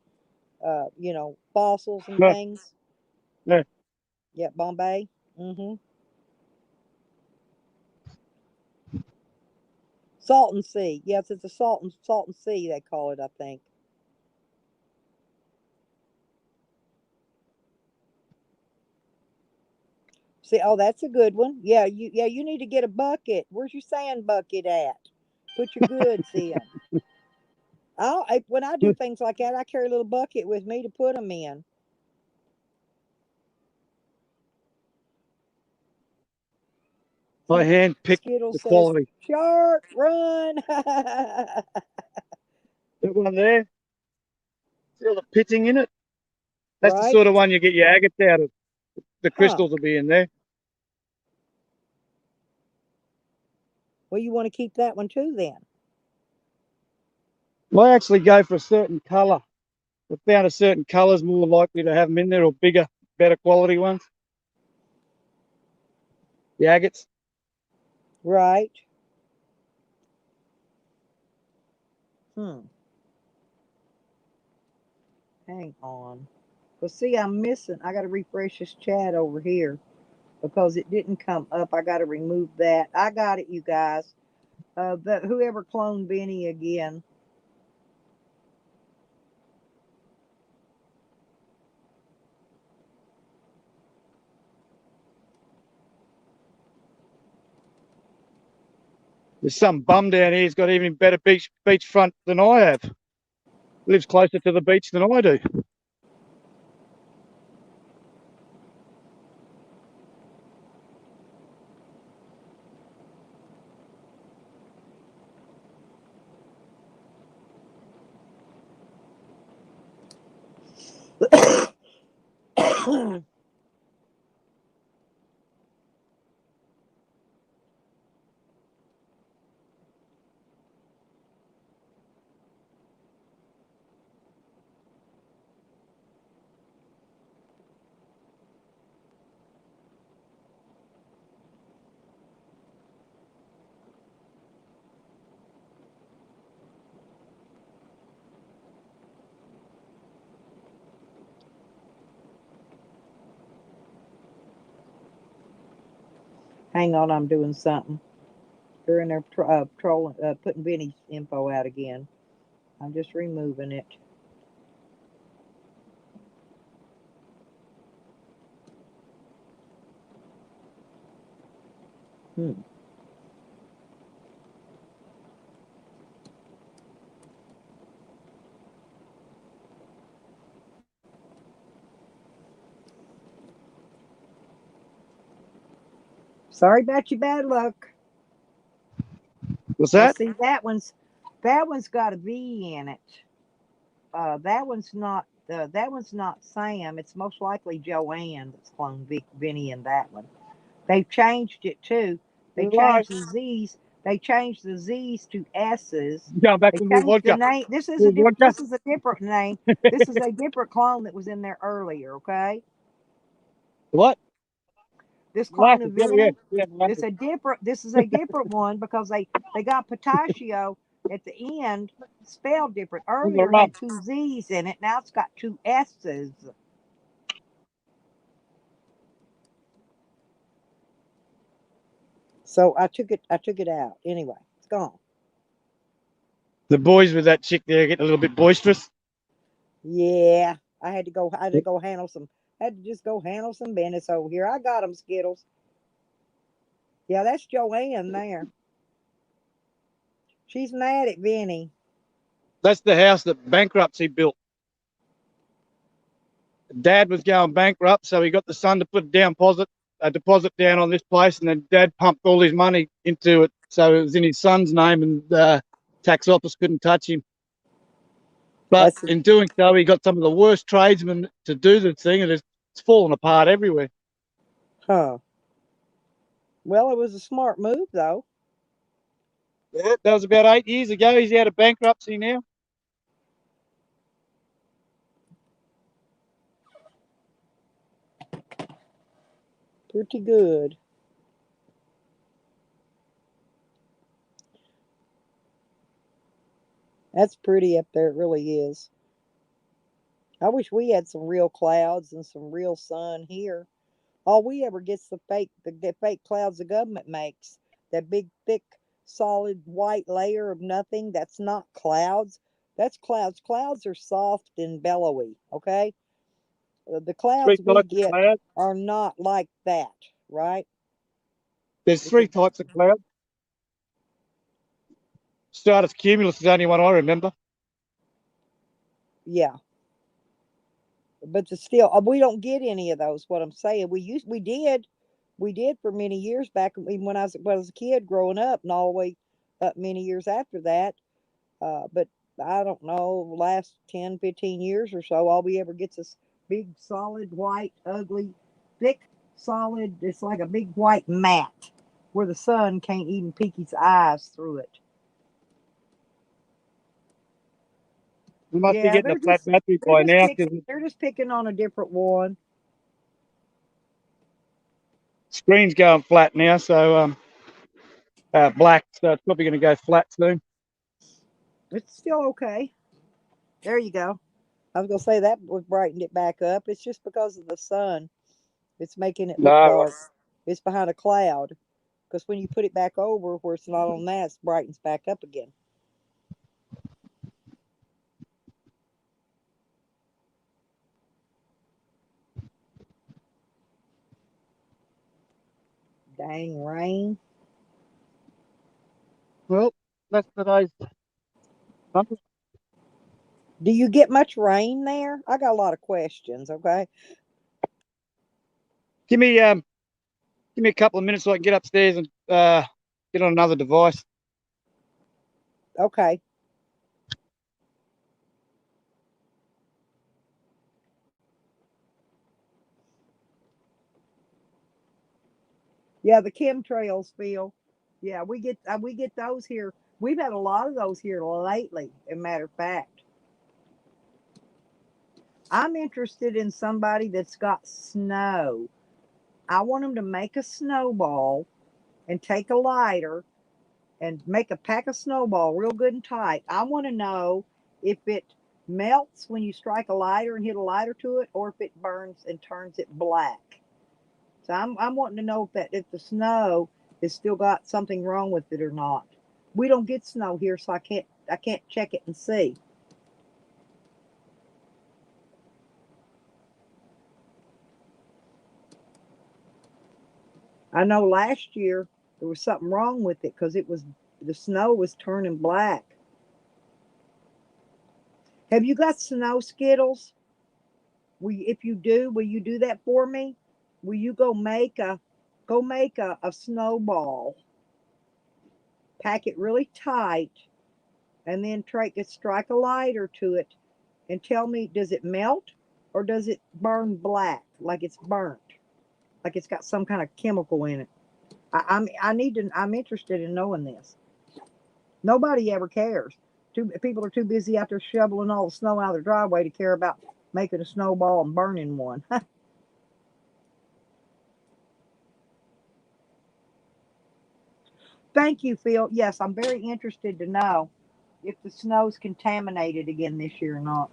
Fossils and Yeah, things. yeah. Yeah, Bombay. Mm-hmm. Salton Sea. Yes, it's a Salton Sea. They call it, I think. See, oh, that's a good one. You need to get a bucket. Where's your sand bucket at? Put your goods in. When I do things like that, I carry a little bucket with me to put them in. I hand picked Skittle the says, quality. "Shark, run!" That one there. See all the pitting in it? That's the Right? sort of one you get your agates out of. The Huh. crystals will be in there. Well, you want to keep that one too, then. I actually go for a certain colour. I found a certain colour's more likely to have them in there, or bigger, better quality ones. The agates. Right. Hmm. Hang on. Well, see, I'm missing. I got to refresh this chat over here because it didn't come up. I got to remove that. I got it, you guys. Whoever cloned Benny again. There's some bum down here who's got even better beachfront than I have. Lives closer to the beach than I do. Hang on, I'm doing something. They're in there trolling, putting Vinny's info out again. I'm just removing it. Hmm. Sorry about your bad luck. What's Well, that? see, that one's got a V in it. That one's not Sam. It's most likely Joanne that's cloned Vinny in that one. They've changed it too. They Right. changed the Z's. They changed the Z's to S's. Going back They to more changed the vodka. name. This is More a vodka. this is a different name. This is a different clone that was in there earlier. Okay, What? this clone Molasses. of Yeah, yeah, Vinny. yeah. Molasses. This is a different one because they got Potassio at the end spelled different. On the Earlier rub. had two Z's in it. Now it's got two S's. So I took it out. Anyway, it's gone. The boys with that chick there get a little bit boisterous. Yeah, I had to go handle some. Had to just go handle some business over here. I got them Skittles. Yeah, that's Joanne there. She's mad at Vinny. That's the house that bankruptcy built. Dad was going bankrupt, so he got the son to put a deposit down on this place, and then Dad pumped all his money into it, so it was in his son's name, and the tax office couldn't touch him. But That's in doing so, he got some of the worst tradesmen to do the thing, and it's fallen apart everywhere. huh. Well, it was a smart move though. Yeah, that was about 8 years ago. He's out of bankruptcy now. Pretty good. That's pretty up there. It really is. I wish we had some real clouds and some real sun here. All we ever gets the fake clouds the government makes. That big, thick, solid white layer of nothing. That's not clouds. That's clouds. Clouds are soft and billowy. Okay, the Three clouds we types of get cloud. are not like that, right? There's It's a three types of cloud. Stratus cumulus is the only one I remember. yeah, but the still we don't get any of those. What I'm saying, we did for many years back, even when I was a kid growing up, and all the way up many years after that. But I don't know, last 10, 15 years or so, all we ever gets is big, solid, white, ugly, thick, solid. It's like a big white mat where the sun can't even peek his eyes through it. We must be Yeah, getting a flat battery they're by just now picking because the they're just picking on a different one. screen's going flat now. So black. So it's probably going to go flat soon. It's still okay. There you go. I was gonna say that would brighten it back up. It's just because of the sun. It's making it look No, dark. It's behind a cloud. Because when you put it back over where it's not on that, it brightens back up again. Dang rain. well, that's today's number. Do you get much rain there? I got a lot of questions, okay? Give me give me a couple of minutes so I can get upstairs and get on another device. Okay. Yeah, the chemtrails, Phil. Yeah, we get those here. We've had a lot of those here lately, as a matter of fact. I'm interested in somebody that's got snow. I want them to make a snowball and take a lighter and make a pack of snowball real good and tight. I want to know if it melts when you strike a lighter and hit a lighter to it, or if it burns and turns it black. So I'm wanting to know if the snow has still got something wrong with it or not. We don't get snow here, so I can't check it and see. I know last year there was something wrong with it because the snow was turning black. Have you got snow skittles? If you do, will you do that for me? Will you go make a snowball, pack it really tight, and then try to strike a lighter to it and tell me, does it melt or does it burn black like it's burnt, like it's got some kind of chemical in it? I'm interested in knowing this. Nobody ever cares. People are too busy out there shoveling all the snow out of their driveway to care about making a snowball and burning one. Thank you, Phil. Yes, I'm very interested to know if the snow's contaminated again this year or not.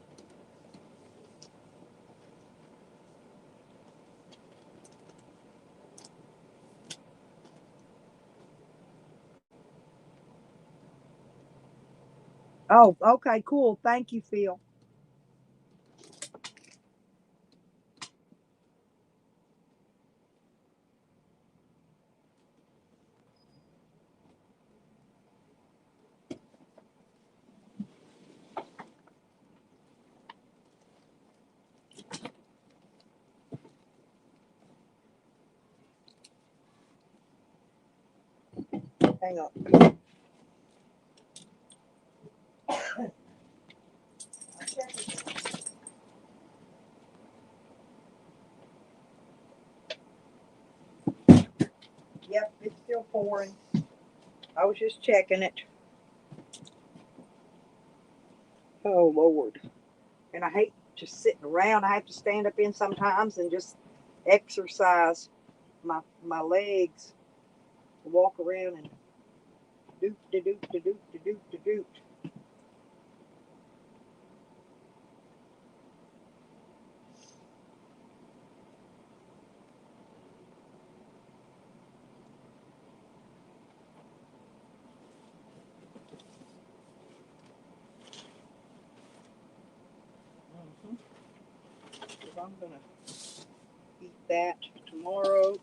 Oh, okay, cool. Thank you, Phil. Hang on. Yep, it's still pouring. I was just checking it. Oh, Lord. And I hate just sitting around. I have to stand up in sometimes and just exercise my legs, walk around and doot de doot de doot de doot de doot. Mhm. 'Cause I'm gonna eat that tomorrow.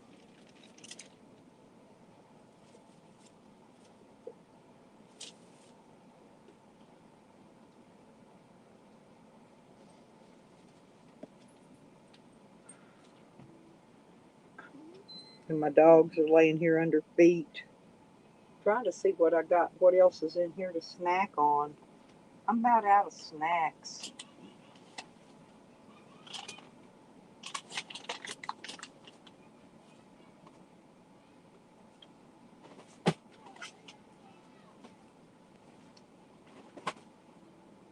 And my dogs are laying here under feet. Trying to see what else is in here to snack on. I'm about out of snacks.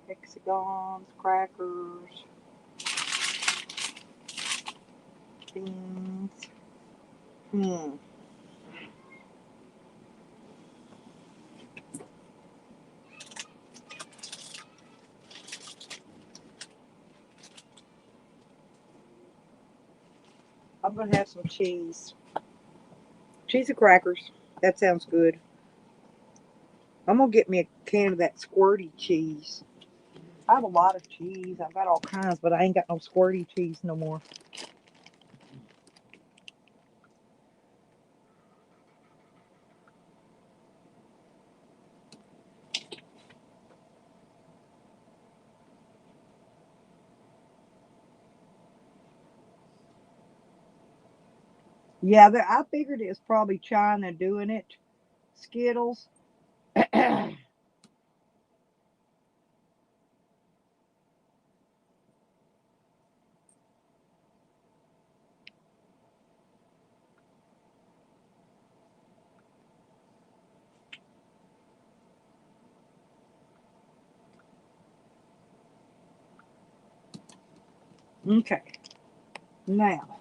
Hexagons, crackers, beans. Hmm. I'm gonna have some cheese. Cheese and crackers. That sounds good. I'm gonna get me a can of that squirty cheese. I have a lot of cheese. I've got all kinds, but I ain't got no squirty cheese no more. Yeah, I figured it was probably China doing it. Skittles. Okay. Now,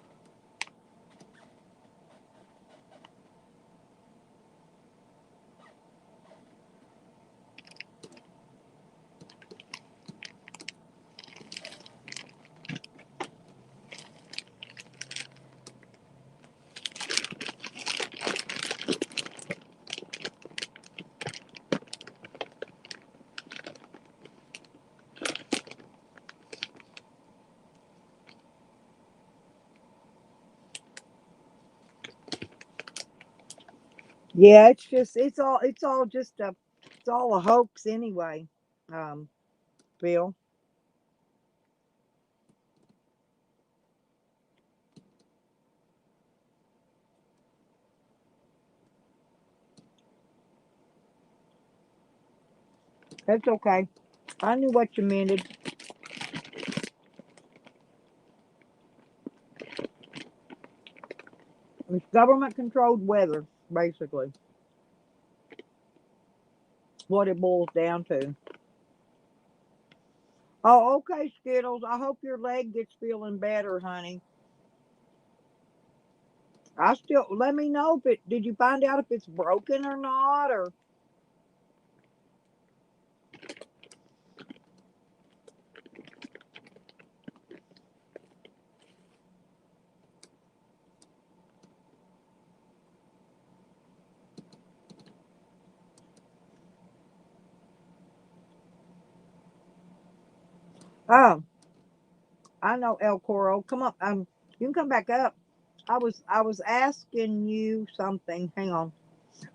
Yeah, it's all a hoax anyway. Um, Bill. That's okay. I knew what you meant. It's government controlled weather, basically. What it boils down to. Oh, okay, Skittles. I hope your leg gets feeling better, honey. I still let me know if it did you find out if it's broken or not or oh, I know El Coro. Come on, you can come back up. I was asking you something. Hang on.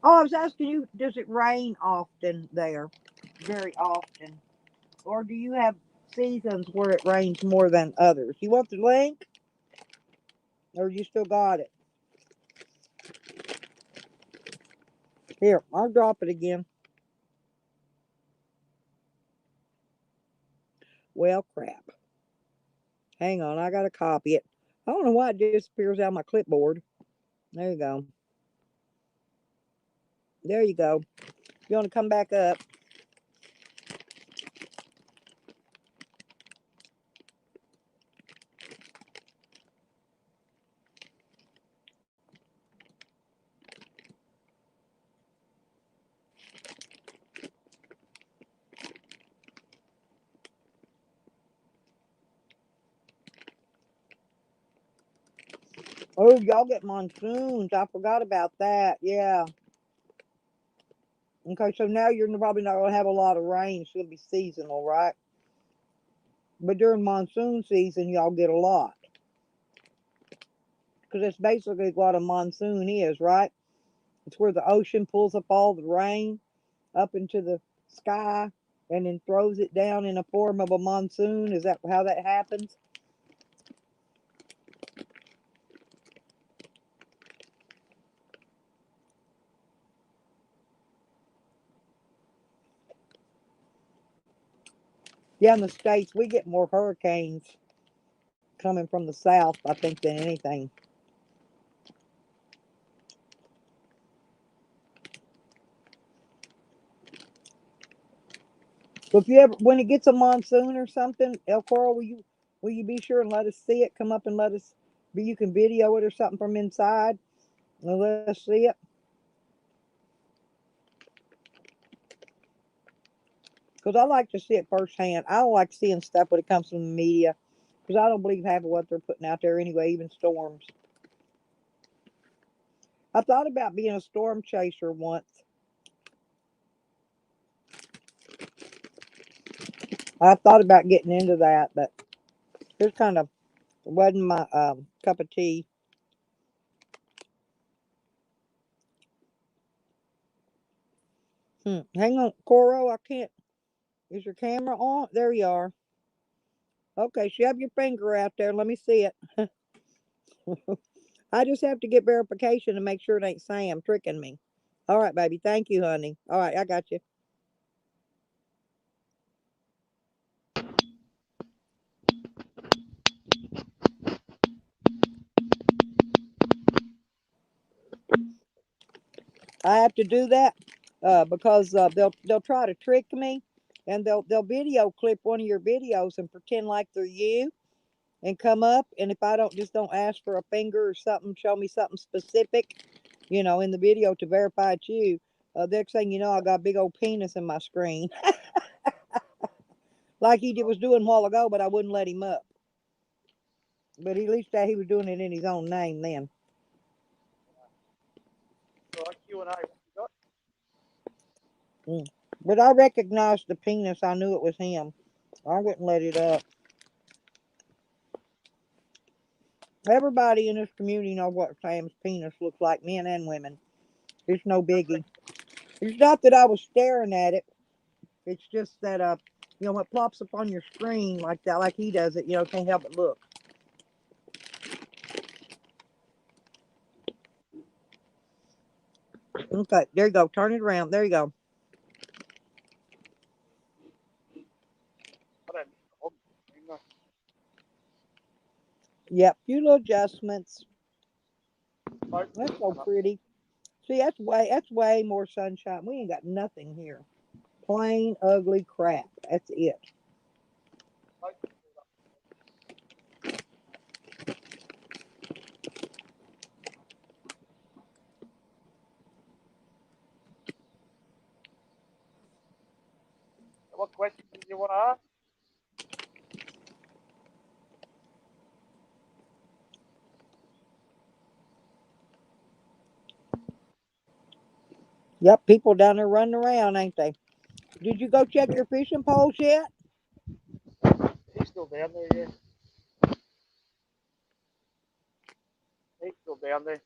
Oh, I was asking you, does it rain often there? Very often. Or do you have seasons where it rains more than others? You want the link? Or you still got it? Here, I'll drop it again. Well, crap. Hang on, I gotta copy it. I don't know why it disappears out of my clipboard. There you go. There you go. You want to come back up? Oh, y'all get monsoons. I forgot about that. Yeah. Okay, so now you're probably not going to have a lot of rain. It's going to be seasonal, right? But during monsoon season, y'all get a lot. Because that's basically what a monsoon is, right? It's where the ocean pulls up all the rain up into the sky and then throws it down in a form of a monsoon. Is that how that happens? Yeah, in the States, we get more hurricanes coming from the south, I think, than anything. So if you ever, when it gets a monsoon or something, El Coral, will you be sure and let us see it? Come up and let us, but you can video it or something from inside and let us see it. Because I like to see it firsthand. I don't like seeing stuff when it comes from the media because I don't believe half of what they're putting out there anyway, even storms. I thought about being a storm chaser once. I thought about getting into that, but it kind of wasn't my cup of tea. Hang on, Coro, I can't. Is your camera on? There you are. Okay, shove your finger out there. Let me see it. I just have to get verification to make sure it ain't Sam tricking me. All right, baby. Thank you, honey. All right, I got you. I have to do that because they'll try to trick me, and they'll video clip one of your videos and pretend like they're you, and come up. And if I don't ask for a finger or something, show me something specific, in the video to verify it's you. Next thing you know, I got a big old penis in my screen, like was doing a while ago, but I wouldn't let him up. But at least he was doing it in his own name then. Mm. But I recognized the penis. I knew it was him. I wouldn't let it up. Everybody in this community knows what Sam's penis looks like, men and women. It's no biggie. It's not that I was staring at it. It's just that it plops up on your screen like that, like he does it. Can't help but look. Okay, there you go. Turn it around. There you go. I don't hold the screen, Yep, few little adjustments. though. That's so pretty. See, that's way more sunshine. We ain't got nothing here. Plain ugly crap. That's it. What questions do you want to ask? Yep, people down there running around, ain't they? Did you go check your fishing poles yet? He's still down there, yeah. He's still down there.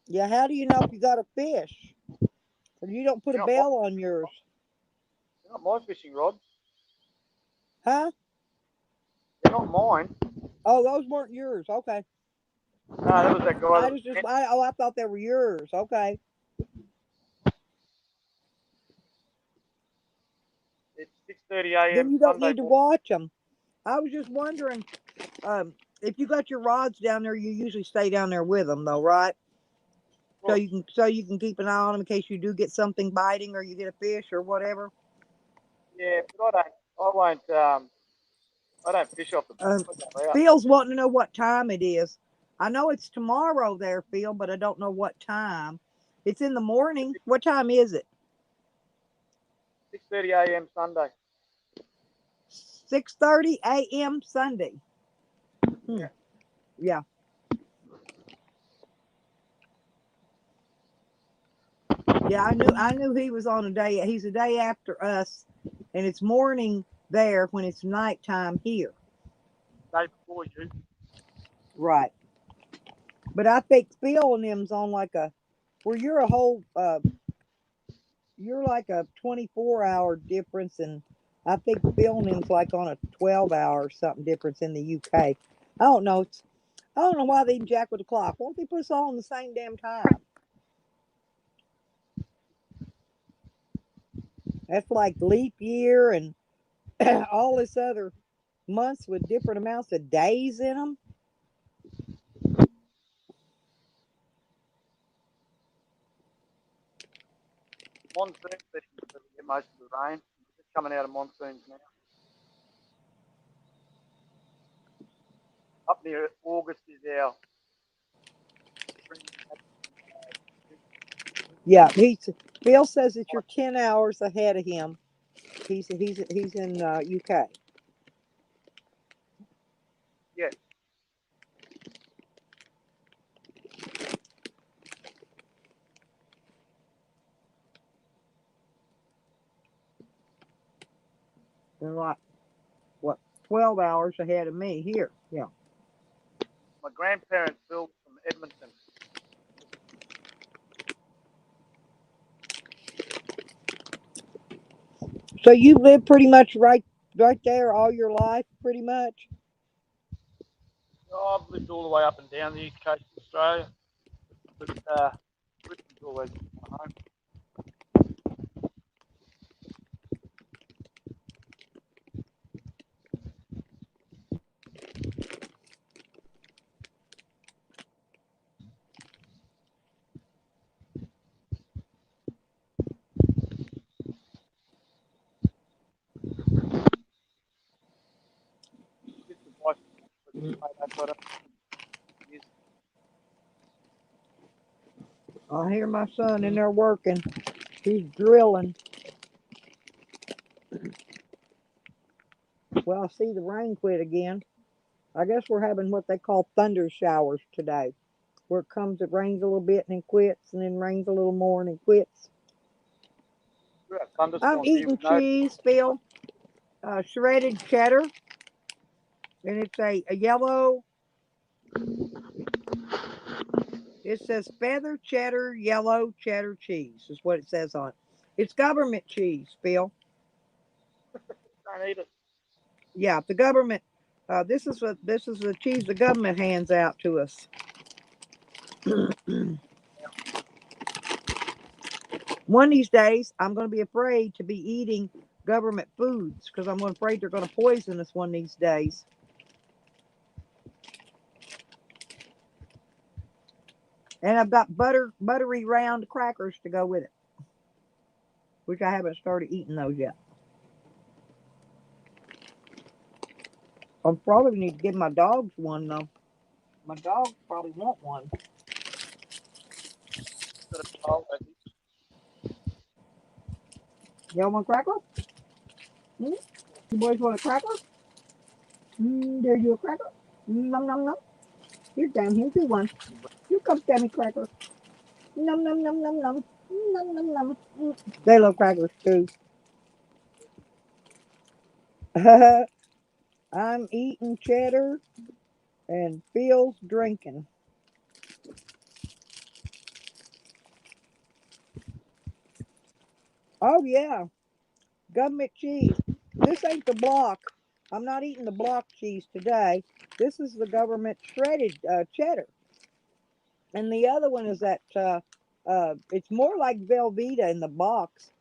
Yeah, how do you know if you got a fish? Or you don't put a They're not my, bell on yours? they're not my fishing rods. Huh? They're not mine. Oh, those weren't yours. Okay. No, that was that guy. I was just, I thought they were yours. Okay. It's 6:30 a.m. Then you don't Sunday need to morning. watch them. I was just wondering, if you got your rods down there, you usually stay down there with them, though, right? So you can keep an eye on them in case you do get something biting or you get a fish or whatever. Yeah, but I don't fish off the boat. Um, I go out. Phil's wanting to know what time it is. I know it's tomorrow there, Phil, but I don't know what time. It's in the morning. What time is it? 6:30 a.m. Sunday. 6:30 a.m. Sunday. Yeah. Yeah. Yeah, I knew he was on a day. He's a day after us, and it's morning there when it's nighttime here. Day before you. Right. But I think Phil and them's on like where you're like a 24-hour difference, and I think Phil and them's like on a 12-hour something difference in the UK. I don't know. I don't know why they even jack with the clock. Why don't they put us all on the same damn time? That's like leap year and all this other months with different amounts of days in them. Monsoon season is where we get most of the rain. We're just coming out of monsoons now. Up near August is our spring. Yeah, Phil says that you're 10 hours ahead of him. He's in UK. Yeah. They're like what 12 hours ahead of me here. Yeah. My grandparents built from Edmonton. So you live pretty much right there all your life, pretty much. Oh, I've lived all the way up and down the east coast of Australia, but Brisbane's always been my home. Just the wife, but I've got years. I hear my son in there working. He's drilling. Well, I see the rain quit again. I guess we're having what they call thunder showers today, where it rains a little bit and then quits, and then rains a little more and then quits. We have I'm thunderstorms here eating with no. cheese, Phil, shredded cheddar, and it's a yellow It says feather cheddar, yellow cheddar cheese is what it says on it. It's government cheese, Phil. Don't eat it. Yeah, the government. This is the cheese the government hands out to us. One of these days, I'm going to be afraid to be eating government foods because I'm afraid they're going to poison us one of these days. And I've got buttery round crackers to go with it, which I haven't started eating those yet. I'll probably need to give my dogs one though. My dogs probably want one. Y'all want a cracker? Hmm? You boys want a cracker? There you a cracker? Nom nom nom. Here, down here, do one. Here comes Sammy Cracker. Nom nom nom nom nom. Nom nom nom. They love crackers too. I'm eating cheddar and Phil's drinking. Oh yeah, government cheese. This ain't the block. I'm not eating the block cheese today. This is the government shredded cheddar. And the other one is that it's more like Velveeta in the box.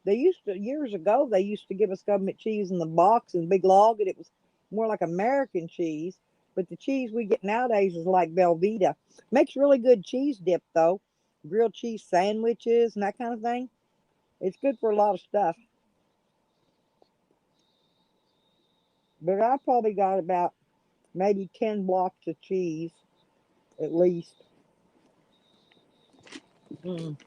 They used to years ago. They used to give us government cheese in the box in a big log, and it was more like American cheese. But the cheese we get nowadays is like Velveeta. Makes really good cheese dip though, grilled cheese sandwiches and that kind of thing. It's good for a lot of stuff. But I probably got about maybe 10 blocks of cheese at least. Mm.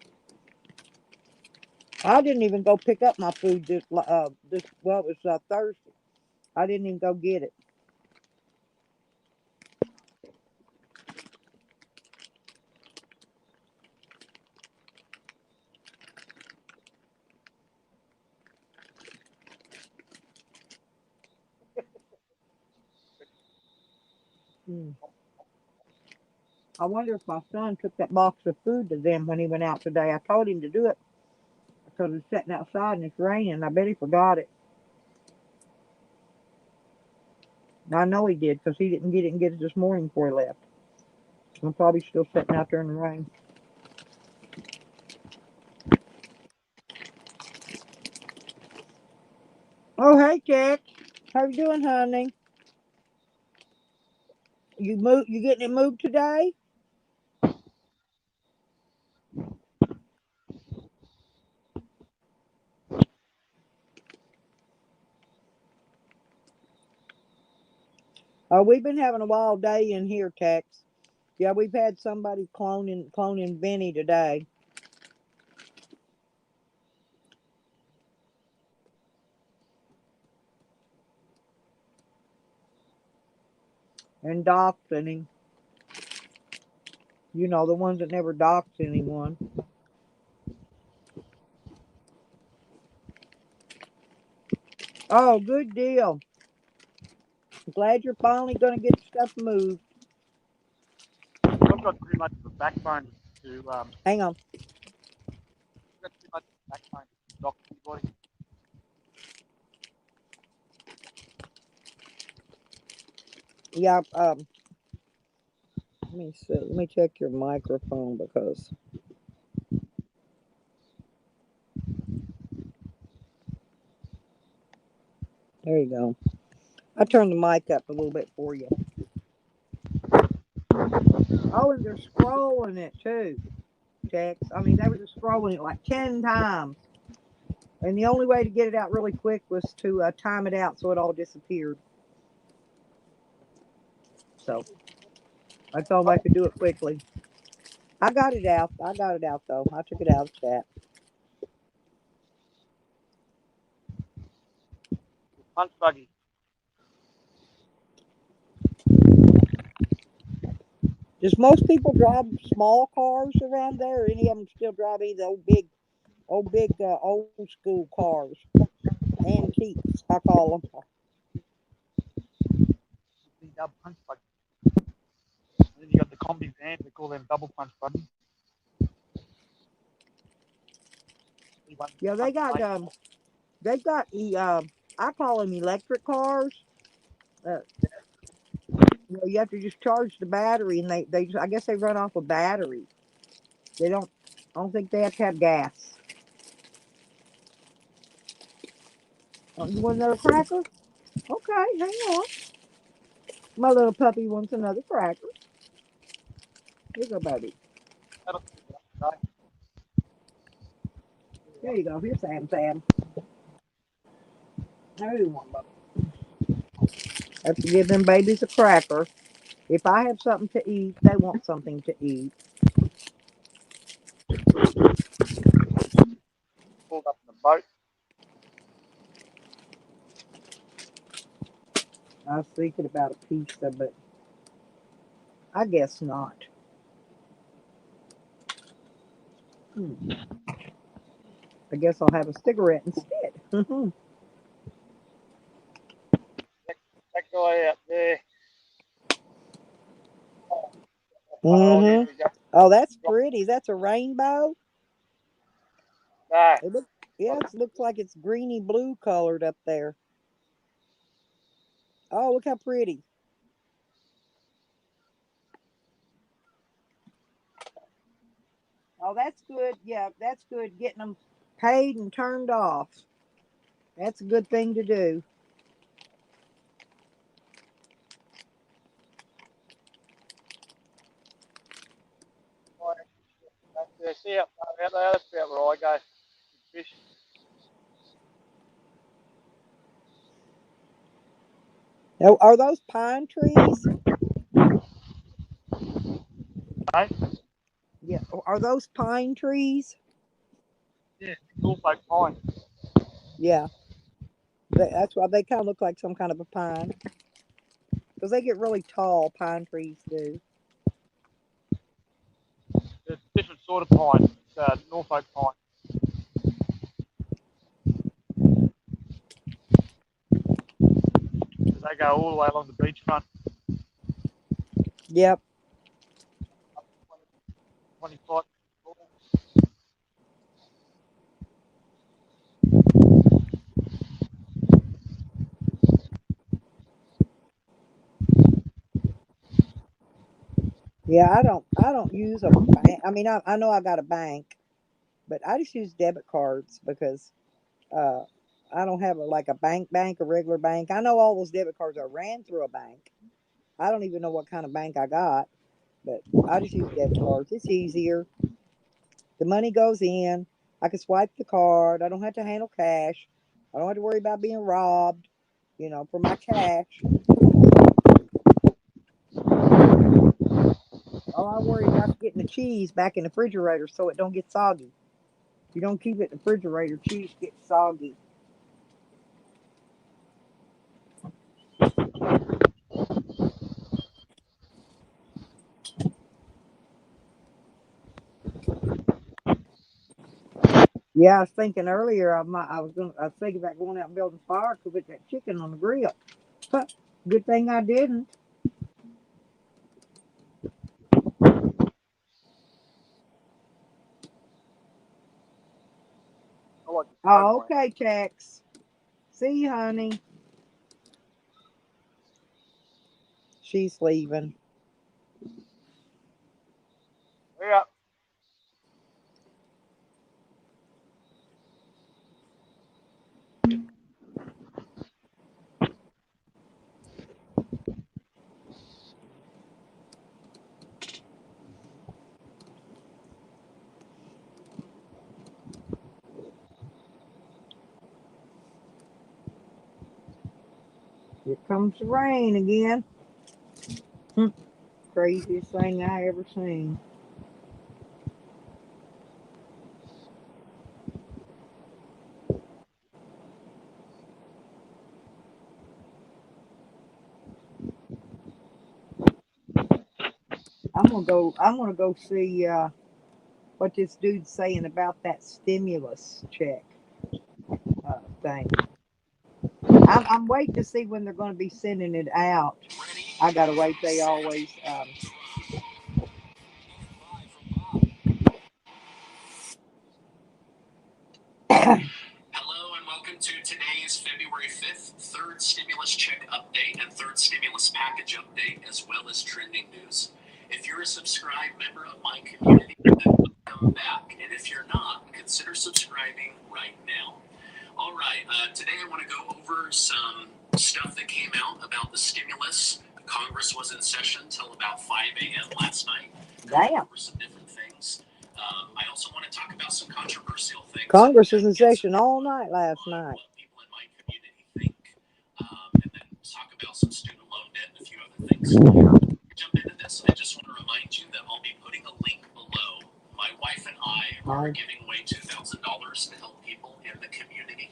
I didn't even go pick up my food this well, it was Thursday. I didn't even go get it. Mm. I wonder if my son took that box of food to them when he went out today. I told him to do it because it's sitting outside and it's raining. I bet he forgot it. I know he did because he didn't get it this morning before he left. I'm probably still sitting out there in the rain. Oh hey Jack, how you doing, honey? You getting it moved today? Oh, we've been having a wild day in here, Tex. Yeah, we've had somebody cloning Vinny today. And doxing him. You know, the ones that never dox anyone. Oh, good deal. Glad you're finally going to get stuff moved. I've got too much of a backbone to Hang on. I've got too much of a backbone to dock anybody. Yeah, let me see. Let me check your microphone because there you go. I turned the mic up a little bit for you. Oh, and they're scrolling it too, Tex. I mean, they were just scrolling it like 10 times. And the only way to get it out really quick was to time it out so it all disappeared. So I told them I could do it quickly. I got it out. I got it out though. I took it out of the chat. Punch buggy. Does most people drive small cars around there? Or any of them still drive either old school cars, antiques? I call them. Punch buggy. Then you got the combi van. We call them double punch buggies. Yeah, they got I call them electric cars. Uh, you have to just charge the battery, and I guess they run off a battery. They don't. I don't think they have to have gas. You want another cracker? Okay, hang on. My little puppy wants another cracker. Here you go, baby. There you go. Here's Sam. There you want, Bubba. Have to give them babies a cracker. If I have something to eat, they want something to eat. Pulled up in the boat. I was thinking about a pizza, but I guess not. I guess I'll have a cigarette instead. That guy out there. Oh, here we go. Oh, that's pretty. That's a rainbow. No. Yeah, it looks like it's greeny blue colored up there. Oh, look how pretty. Oh, that's good. Yeah, that's good. Getting them paid and turned off. That's a good thing to do. See out there. That's about where I go. Fish. Now, are those pine trees? Hey? Yeah. Are those pine trees? Yeah, Norfolk pine. Yeah. That's why they kind of look like some kind of a pine. Because they get really tall, pine trees do. It's a different sort of pine. It's Norfolk pine. They go all the way along the beachfront. Yep. 25. Yeah, I don't use a bank. I mean, I know I got a bank, but I just use debit cards because uh, I don't have like a bank, a regular bank. I know all those debit cards are ran through a bank. I don't even know what kind of bank I got, but I just use debit cards. It's easier. The money goes in. I can swipe the card. I don't have to handle cash. I don't have to worry about being robbed, for my cash. All I worry about is getting the cheese back in the refrigerator so it don't get soggy. If you don't keep it in the refrigerator, cheese gets soggy. Yeah, I was thinking earlier. I was thinking about going out and building a fire to put that chicken on the grill. But good thing I didn't. I like the Oh, smoke one. okay, Tex. See you, honey. She's leaving. Yeah. Here comes the rain again. Craziest thing I ever seen. I'm gonna go see what this dude's saying about that stimulus check thing. I'm waiting to see when they're going to be sending it out. I gotta wait. They always third stimulus check update and third stimulus package update, as well as trending news. If you're a subscribed member of my community, then welcome back. And if you're not, consider subscribing right now. All right, today I want to go over some stuff that came out about the stimulus. Congress was in session till about 5 a.m. last night. Damn. Over some different things. I also want to talk about some controversial things. Congress was in session all night last night. What people in my community think, and then talk about some student loan debt and a few other things. Before we jump into this, I just want to remind you that I'll be putting a link below. My wife and I are giving away $2,000 to help people in the community.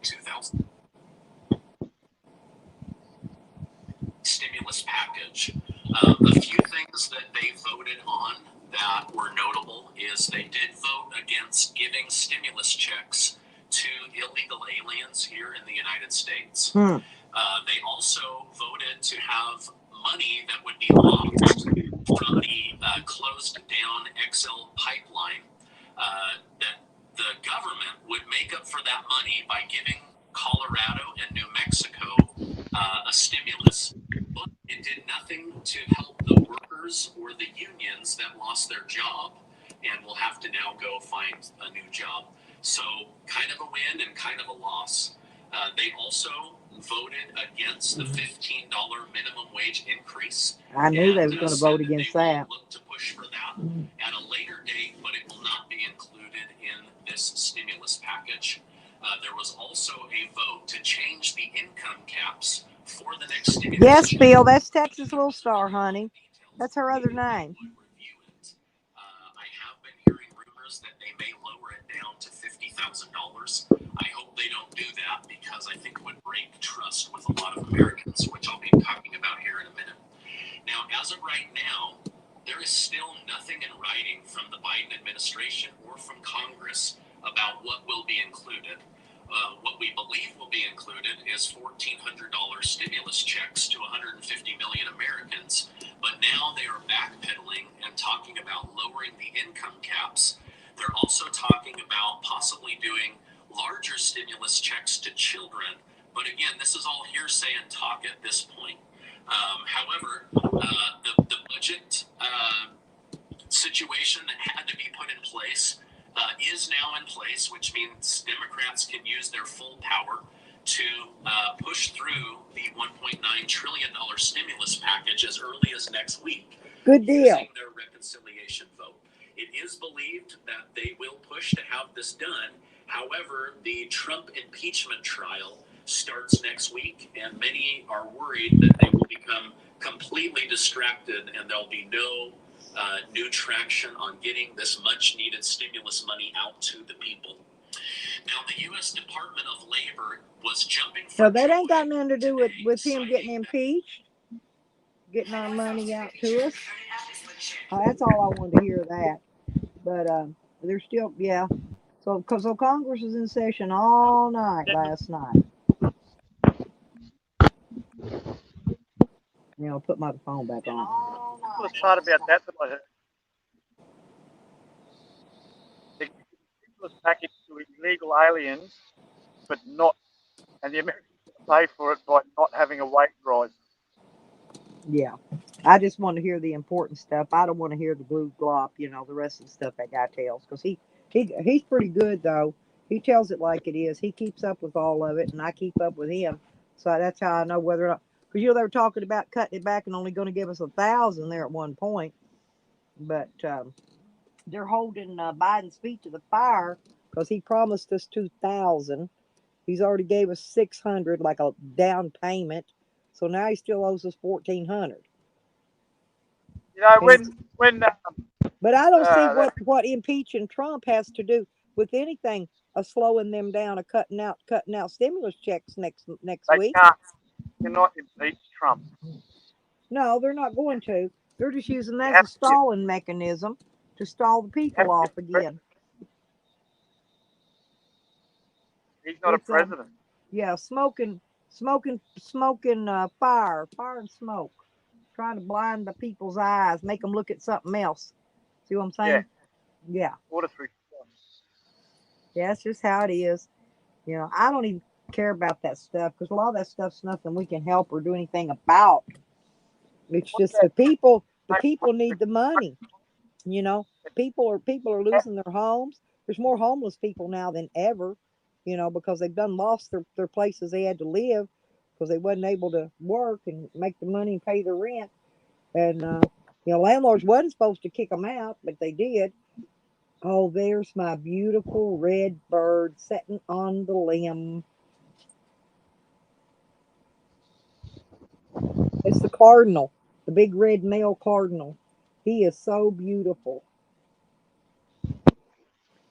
$2,000 stimulus package. A few things that they voted on that were notable is they did vote against giving stimulus checks to illegal aliens here in the United States. They also voted to have money that would be lost from the closed down XL pipeline, that the government would make up for that money by giving Colorado and New Mexico a stimulus. But it did nothing to help the workers or the unions that lost their job and will have to now go find a new job. So kind of a win and kind of a loss. They also voted against the $15 minimum wage increase. I knew they was going to vote said against they will that. look to push for that at a later date, but it will not be included in this stimulus package. There was also a vote to change the income caps for the next stimulus. Yes, check. Bill, that's Texas Little Star, honey. That's her other name. I have been hearing rumors that they may lower it down to $50,000. I hope they don't do that because I think it would break trust with a lot of Americans, which I'll be talking about here in a minute. Now, as of right now, there is still nothing in writing from the Biden administration or from Congress about what will be included. What we believe will be included is $1,400 stimulus checks to 150 million Americans, but now they are backpedaling and talking about lowering the income caps. They're also talking about possibly doing larger stimulus checks to children, but again, this is all hearsay and talk at this point. However, the budget situation that had to be put in place is now in place, which means Democrats can use their full power to push through the $1.9 trillion stimulus package as early as next week. Good deal. Using their reconciliation vote. It is believed that they will push to have this done. However, the Trump impeachment trial starts next week, and many are worried that they will become completely distracted and there'll be no new traction on getting this much needed stimulus money out to the people. Now, the U.S. Department of Labor was jumping for So that ain't got joy nothing to do with today, him getting impeached, getting our money out to us. That's all I wanted to hear of that. But they're still, yeah. So Congress was in session all night last night. You know, put my phone back on. The part about that I heard. The stimulus package to illegal aliens, but not, and the Americans pay for it by not having a wage rise. Yeah. I just want to hear the important stuff. I don't want to hear the blue glop, you know, the rest of the stuff that guy tells. Because he's pretty good, though. He tells it like it is. He keeps up with all of it, and I keep up with him. So that's how I know whether or not. Because, you know, they were talking about cutting it back and only going to give us 1,000 there at one point. But they're holding Biden's feet to the fire because he promised us 2,000. He's already gave us 600 like a down payment. So now he still owes us 1,400. You know, And, when but I don't see what impeaching Trump has to do with anything of slowing them down or cutting out stimulus checks next they week. cannot impeach Trump. No, they're not going to. They're just using that You as have a stalling mechanism to stall the people off again. He's not It's a president. yeah, smoking fire and smoke, trying to blind the people's eyes, make them look at something else. See what I'm saying? Yeah. Water through. Yeah, that's just how it is. You know, I don't even care about that stuff because a lot of that stuff's nothing we can help or do anything about. It's just the people. The people need the money. You know, people are losing their homes. There's more homeless people now than ever. You know, because they've done lost their places they had to live because they wasn't able to work and make the money and pay the rent. And landlords wasn't supposed to kick them out, but they did. Oh, there's my beautiful red bird sitting on the limb. It's the cardinal, the big red male cardinal. He is so beautiful.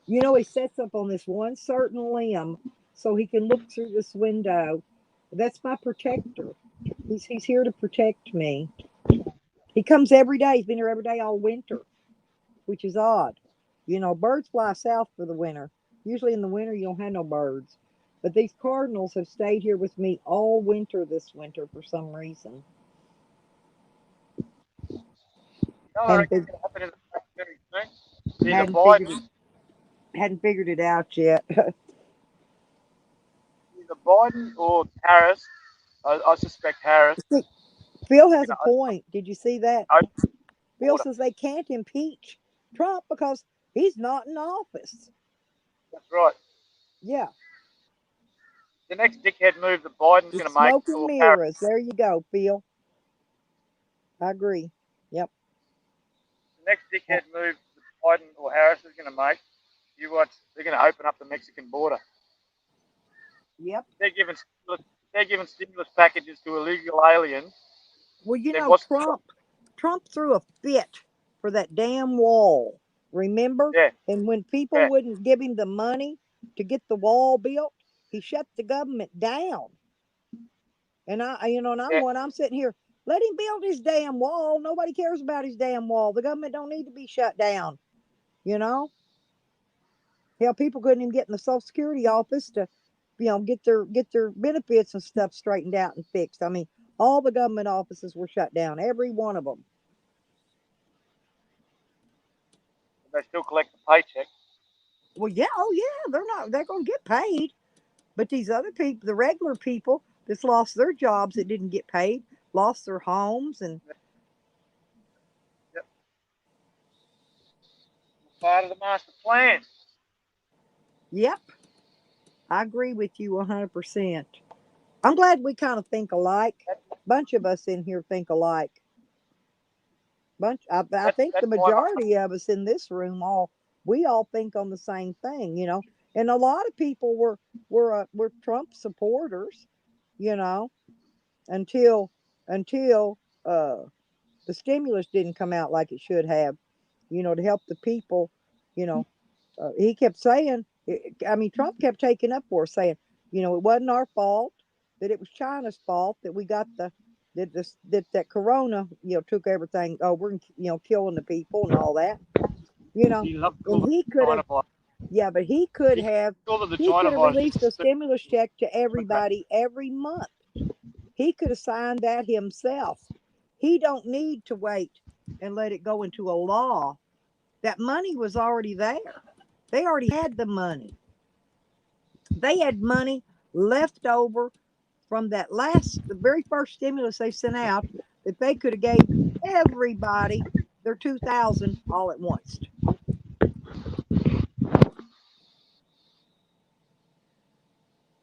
You know, he sets up on this one certain limb so he can look through this window. That's my protector. He's here to protect me. He comes every day. He's been here every day all winter, which is odd. You know, birds fly south for the winter. Usually in the winter, you don't have no birds. But these cardinals have stayed here with me all winter this winter for some reason. I Hadn't, reckon fig- it's going to happen in the next very soon. Either hadn't figured Biden, hadn't figured it out yet. either Biden or Harris. I suspect Harris. See, Phil Is has a going point. Did you see that? to open the Phil border. says they can't impeach Trump because he's not in office. That's right. Yeah, The next dickhead move that Biden's going it's to make, smoke and or Harris, mirrors. There you go, Phil. I agree. Yep. the next Uh, dickhead move that Biden or Harris is going to make, you watch, they're going to open up the Mexican border. Yep. They're giving stimulus packages to illegal aliens. Well, you Then know, what's Trump threw a fit for that damn wall. Remember? yeah, And when people yeah, wouldn't give him the money to get the wall built, he shut the government down. And yeah. I'm sitting here. Let him build his damn wall. Nobody cares about his damn wall. The government don't need to be shut down. You know, hell, people couldn't even get in the Social Security office to, get their benefits and stuff straightened out and fixed. I mean, all the government offices were shut down, every one of them. They still collect the paycheck. Well, yeah, oh yeah, they're gonna get paid. But these other people, the regular people that's lost their jobs that didn't get paid, lost their homes, and Yep. Part of the master plan. yep, I agree with you 100%. I'm glad we kind of think alike. Bunch of us in here think alike. I think the That's why my majority of us in this room we all think on the same thing, And a lot of people were Trump supporters, you know, until the stimulus didn't come out like it should have, to help the people, you know. He kept saying, I mean, Trump kept taking up for us, saying, it wasn't our fault, that it was China's fault that we got that Corona, took everything. Oh, we're killing the people and all that, you know. he loved to And call it he the could have, China virus. yeah, but he could He have, called it the he China could have virus. released a stimulus check to Democrat. everybody every month. He could have signed that himself. He don't need to wait and let it go into a law. That money was already there. They already had the money. They had money left over from the very first stimulus they sent out that they could have gave everybody their 2,000 all at once.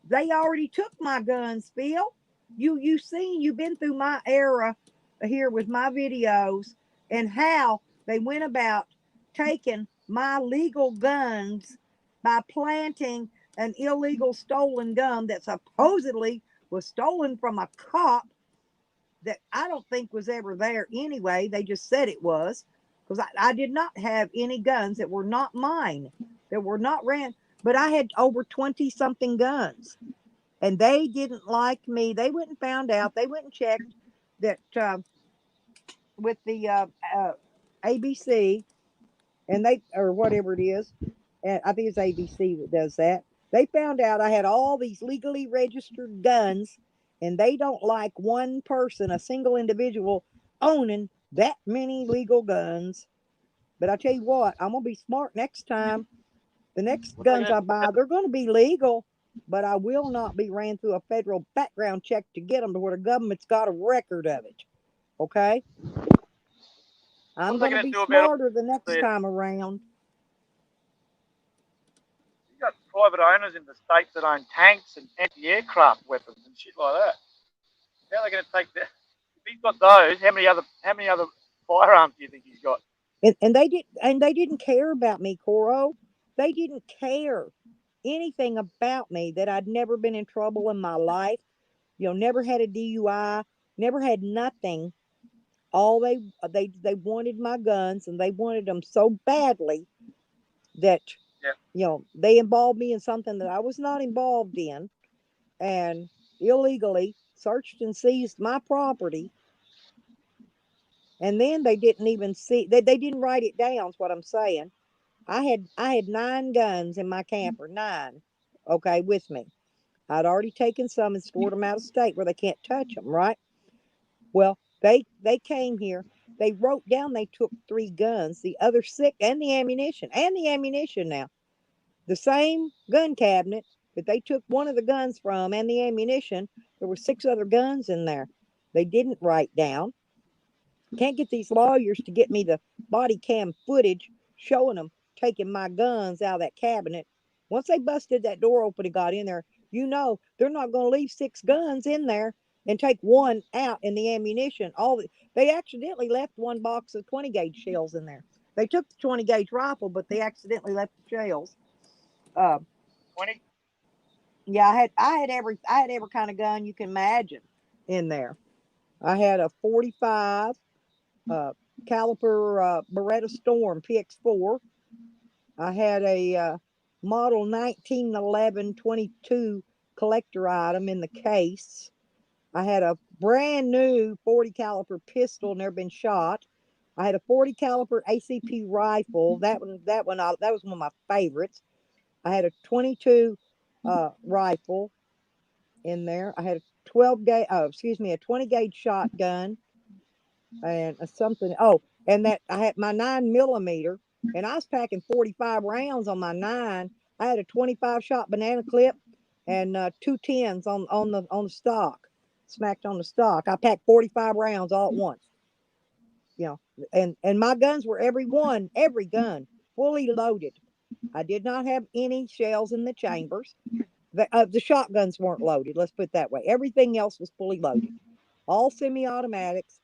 They already took my guns, Phil. You've been through my era here with my videos and how they went about taking my legal guns by planting an illegal stolen gun that supposedly was stolen from a cop that I don't think was ever there anyway. They just said it was because I did not have any guns that were not mine, that were not ran, but I had over 20 something guns and they didn't like me. They went and found out. They went and checked that with the ABC and they or whatever it is. And I think it's ABC that does that. They found out I had all these legally registered guns, and they don't like one person, a single individual, owning that many legal guns. But I tell you what, I'm gonna be smart next time. The next What are they guns going I to do buy, about they're gonna be legal. but I will not be ran through a federal background check to get them to where the government's got a record of it. Okay? What I'm are they going to going to be do about all smarter the next the? time around. You got private owners in the states that own tanks and anti-aircraft weapons and shit like that. How are they going to take that? If he's got those, how many other firearms do you think he's got? And they didn't care about me, Coro. They didn't care anything about me, that I'd never been in trouble in my life. Never had a DUI, never had nothing. All they wanted my guns, and they wanted them so badly that Yeah. they involved me in something that I was not involved in, and illegally searched and seized my property. And then they didn't even see, they didn't write it down, is what I'm saying. I had 9 guns in my camper, 9, okay, with me. I'd already taken some and stored them out of state where they can't touch them, right? Well, they came here. They wrote down they took 3 guns, the other 6, and the ammunition now. The same gun cabinet that they took one of the guns from and the ammunition, there were 6 other guns in there. They didn't write down. Can't get these lawyers to get me the body cam footage showing them taking my guns out of that cabinet. Once they busted that door open and got in there, they're not going to leave 6 guns in there and take one out in the ammunition. They accidentally left one box of 20 gauge shells in there. They took the 20 gauge rifle, but they accidentally left the shells. 20? Yeah, I had every kind of gun you can imagine in there. I had a 45 caliper Beretta Storm PX4. I had a model 1911 22 collector item in the case. I had a brand new 40 caliper pistol, never been shot. I had a 40 caliper ACP rifle. That was one of my favorites. I had a 22 rifle in there. I had a 20 gauge shotgun, and something. Oh, and that I had my 9 millimeter, and I was packing 45 rounds on my 9. I had a 25 shot banana clip and 2 10s on the stock, smacked on the stock. I packed 45 rounds all at once. You know, and my guns were every gun fully loaded. I did not have any shells in the chambers. The shotguns weren't loaded. Let's put it that way. Everything else was fully loaded. All semi-automatics.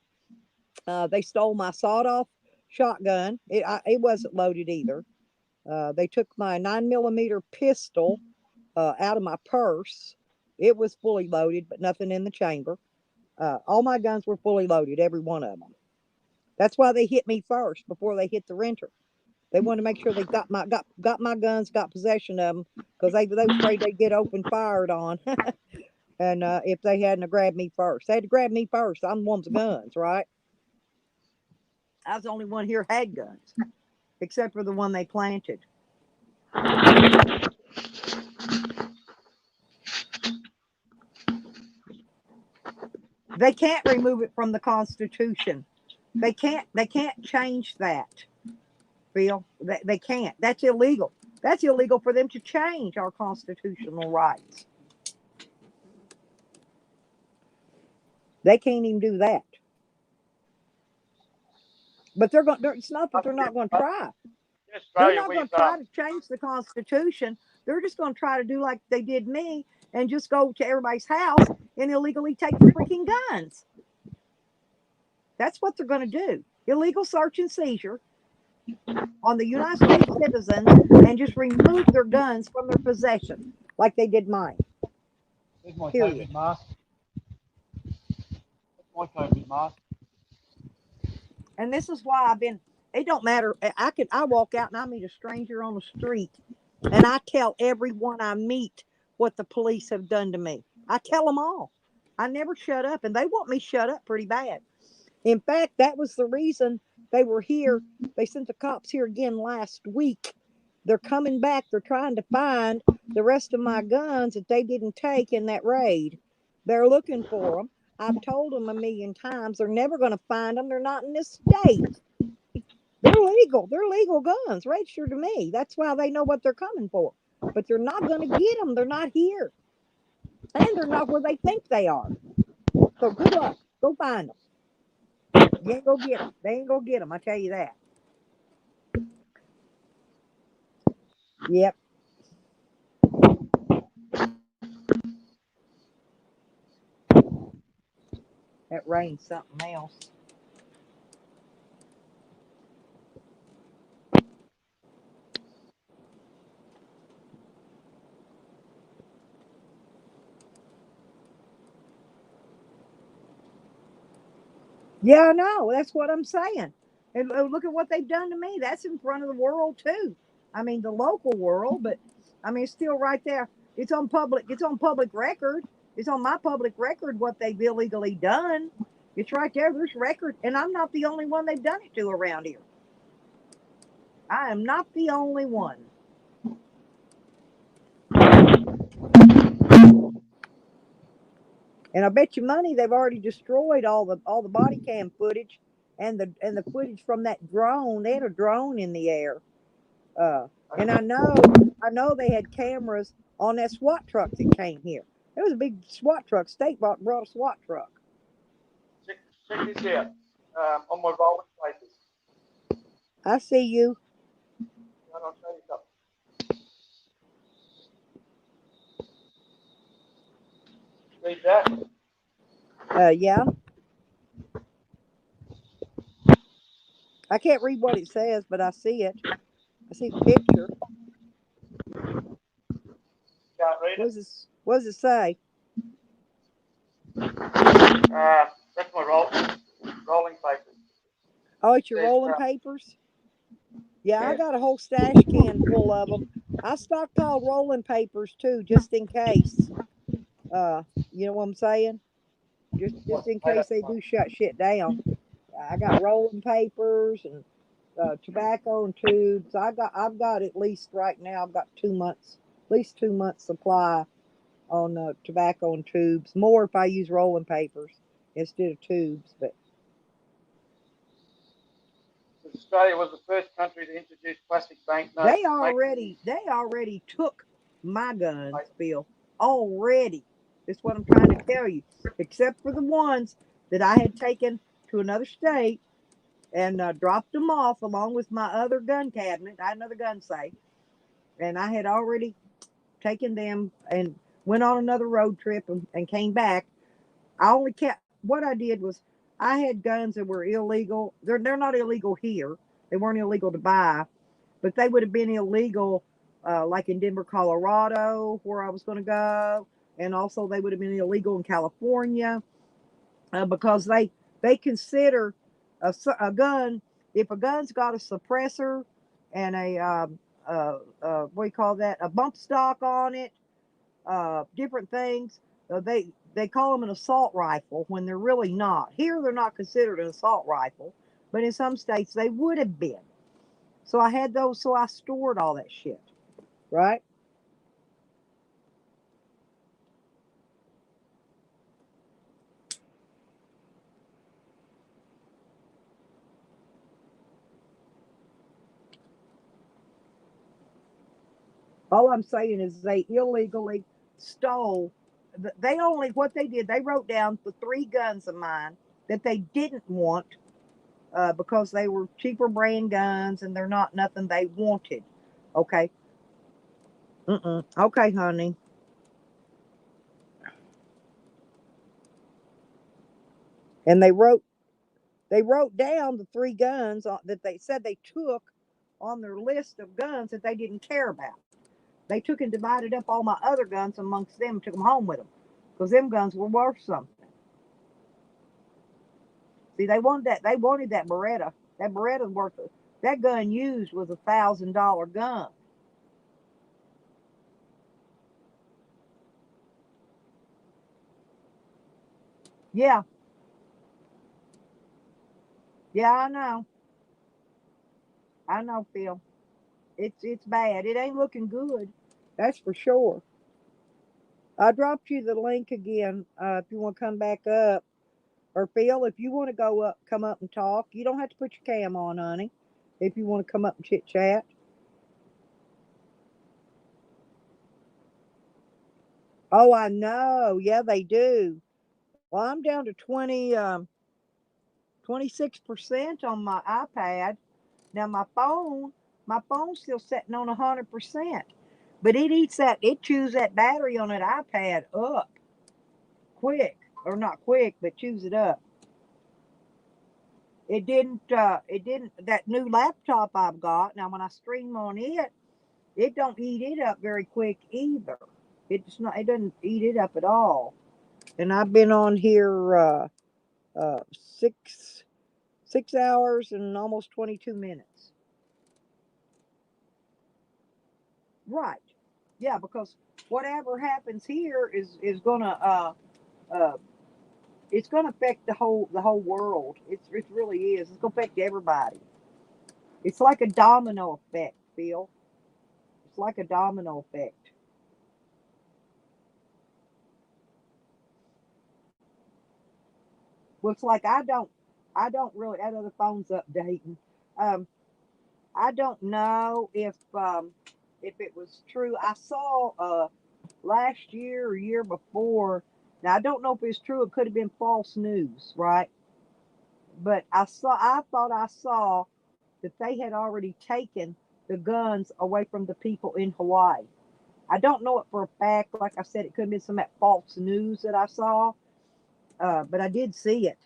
They stole my sawed-off shotgun. It wasn't loaded either. They took my 9 millimeter pistol out of my purse. It was fully loaded, but nothing in the chamber. All my guns were fully loaded, every one of them. That's why they hit me first before they hit the renter. They wanted to make sure they got my guns, got possession of them, because they was afraid they'd get open fired on. And if they hadn't grabbed me first, they had to grab me first. I'm the one with the guns, right? I was the only one here had guns, except for the one they planted. They can't remove it from the Constitution. They can't change that, Phil. They can't. That's illegal. That's illegal for them to change our constitutional rights. They can't even do that. But it's not that they're not going to try. In They're Australia, not going we've to try to change the Constitution. They're just going to try to do like they did me and just go to everybody's house and illegally take the freaking guns. That's what they're going to do. Illegal search and seizure on the United States citizens and just remove their guns from their possession, like they did mine. There's my Period. COVID mask. That's my COVID mask. And this is why it don't matter. I walk out and I meet a stranger on the street and I tell everyone I meet what the police have done to me. I tell them all. I never shut up, and they want me shut up pretty bad. In fact, that was the reason they were here. They sent the cops here again last week. They're coming back. They're trying to find the rest of my guns that they didn't take in that raid. They're looking for them. I've told them a million times they're never going to find them. They're not in this state. They're legal. They're legal guns registered to me. That's why they know what they're coming for. but they're not going to get them. They're not here, and they're not where they think they are. So good luck. Go find them. You ain't gonna get them. They ain't gonna get them. I tell you that. Yep. That rain's something else. Yeah, I know. That's what I'm saying. And look at what they've done to me. That's in front of the world too. I mean, the local world, but I mean, it's still right there. It's on public. It's on public record. It's on my public record what they've illegally done. It's right there. There's record, and I'm not the only one they've done it to around here. I am not the only one. And I bet you money they've already destroyed all the body cam footage and the footage from that drone. They had a drone in the air. And I know they had cameras on that SWAT truck that came here. It was a big SWAT truck. State brought a SWAT truck. Check this out. On my rolling places. I see you. I'll show you something. See that? Yeah. I can't read what it says, but I see it. I see the picture. Can't read it. What does it say? That's my rolling papers. Oh, it's your Says, rolling papers? Yeah, I yeah. got a whole stash can full of them. I stockpiled rolling papers too, just in case. Uh, you know what I'm saying? Just What's in made case up they from? do shut shit down. I got rolling papers and tobacco and tubes. I've got at least right now. I've got 2 months, at least 2 months supply on tobacco and tubes. More if I use rolling papers instead of tubes. But Australia was the first country to introduce plastic banknotes. they already took my guns, Bill. Already. That's what I'm trying to tell you. Except for the ones that I had taken to another state and dropped them off along with my other gun cabinet. I had another gun safe, and I had already taken them and went on another road trip and came back. I only kept what I did was I had guns that were illegal. They're not illegal here. They weren't illegal to buy, but they would have been illegal, like in Denver, Colorado, where I was going to go, and also they would have been illegal in California because they consider a gun, if a gun's got a suppressor and a what do you call that, a bump stock on it, different things. They call them an assault rifle when they're really not. Here they're not considered an assault rifle, but in some states they would have been. So I had those, so I stored all that shit, right? All I'm saying is they illegally stole. They only what they did. They wrote down the 3 guns of mine that they didn't want because they were cheaper brand guns and they're not nothing they wanted. Okay. Okay, honey. And they wrote down the 3 guns that they said they took on their list of guns that they didn't care about. They took and divided up all my other guns amongst them and took them home with them because them guns were worth something. See, they wanted that. They wanted that Beretta. That Beretta worth. That gun used was $1,000 gun. Yeah, yeah, I know. I know, Phil. It's bad. It ain't looking good. That's for sure. I dropped you the link again. If you want to come back up, or Phil, if you want to go up, come up and talk. You don't have to put your cam on, honey. If you want to come up and chit chat. Oh, I know. Yeah, they do. Well, I'm down to 26% on my iPad. Now my phone's still sitting on 100%. But it chews that battery on that iPad up quick. Or not quick, but chews it up. It didn't, that new laptop I've got, now when I stream on it, it don't eat it up very quick either. It doesn't eat it up at all. And I've been on here uh, six 6 hours and almost 22 minutes. Right. Yeah, because whatever happens here is gonna uh it's gonna affect the whole world. It really is. It's gonna affect everybody. It's like a domino effect, Phil. It's like a domino effect. Looks like I don't really that other phone's updating. Um I don't know if it was true. I saw last year or year before. Now I don't know if it's true. It could have been false news, right? But I thought I saw that they had already taken the guns away from the people in Hawaii. I don't know it for a fact. Like I said, it could have been some of that false news that I saw, but I did see it.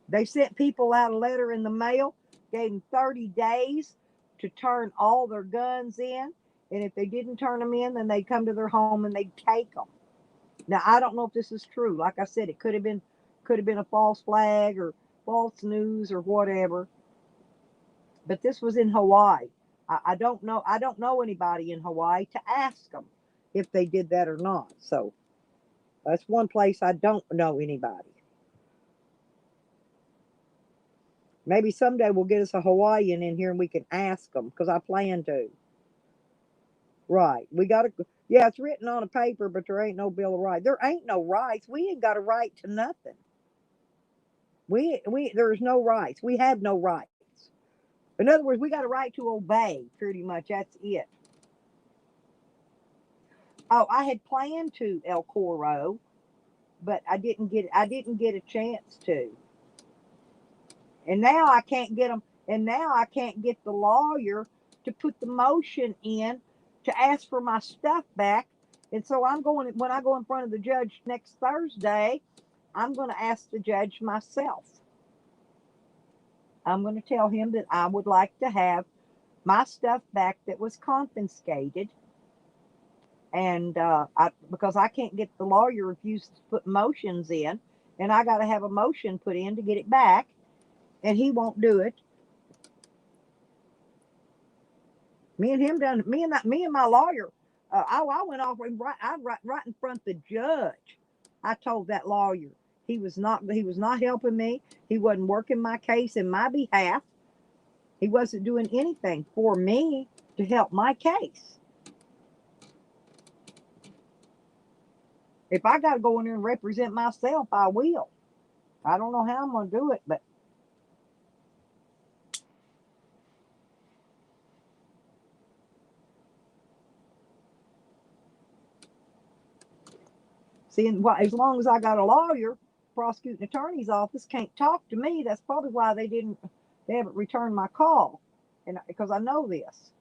They sent people out a letter in the mail, gave them 30 days to turn all their guns in. And if they didn't turn them in, then they'd come to their home and they'd take them. Now I don't know if this is true. Like I said, it could have been a false flag or false news or whatever. But this was in Hawaii. I don't know. I don't know anybody in Hawaii to ask them if they did that or not. So that's one place I don't know anybody. Maybe someday we'll get us a Hawaiian in here and we can ask them because I plan to. Right. We got to. Yeah, it's written on a paper, but there ain't no bill of rights. There ain't no rights. We ain't got a right to nothing. There's no rights. We have no rights. In other words, we got a right to obey. Pretty much, that's it. Oh, I had planned to El Coro, but I didn't get a chance to. And now I can't get them. And now I can't get the lawyer to put the motion in to ask for my stuff back. And so I'm going when I go in front of the judge next Thursday. I'm going to ask the judge myself. I'm going to tell him that I would like to have my stuff back that was confiscated, and because I can't get the lawyer refused to put motions in, and I got to have a motion put in to get it back, and he won't do it. Me and him done. Me and my lawyer. I went off and right in front of the judge. I told that lawyer he was not helping me. He wasn't working my case in my behalf. He wasn't doing anything for me to help my case. If I got to go in there and represent myself, I will. I don't know how I'm going to do it, but seeing well, as long as I got a lawyer, prosecuting attorney's office can't talk to me. That's probably why they haven't returned my call, and because I know this,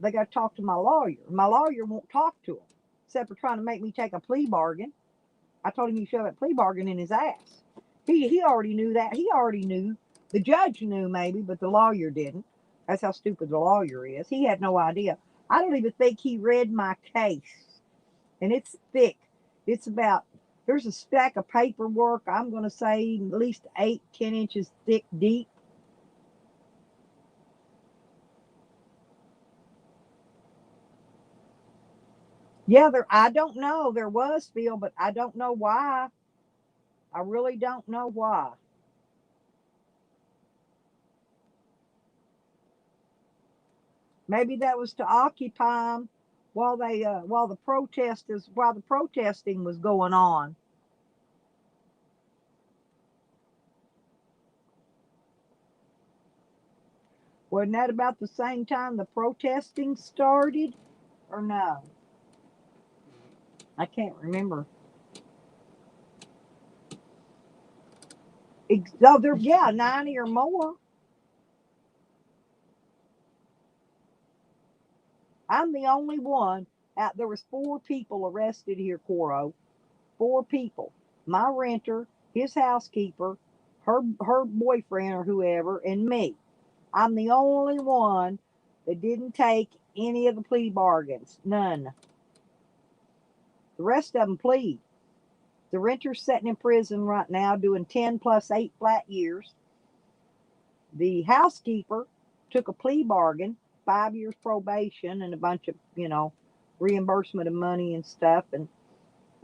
they got to talk to my lawyer. My lawyer won't talk to them, except for trying to make me take a plea bargain. I told him he shoved that plea bargain in his ass. He already knew that. He already knew. The judge knew maybe, but the lawyer didn't. That's how stupid the lawyer is. He had no idea. I don't even think he read my case, and it's thick. It's about there's a stack of paperwork. I'm going to say at least 8, 10 inches thick, deep. Yeah, there. I don't know. There was Phil, but I don't know why. I really don't know why. Maybe that was to occupy them while the protesting was going on. Wasn't that about the same time the protesting started, or no? I can't remember. Oh, there, yeah, 90 or more. I'm the only one out. There was 4 people arrested here, Coro. 4 people. My renter, his housekeeper, her boyfriend or whoever, and me. I'm the only one that didn't take any of the plea bargains. None. The rest of them plead. The renter's sitting in prison right now doing 10 plus 8 flat years. The housekeeper took a plea bargain, 5 years probation and a bunch of, reimbursement of money and stuff. And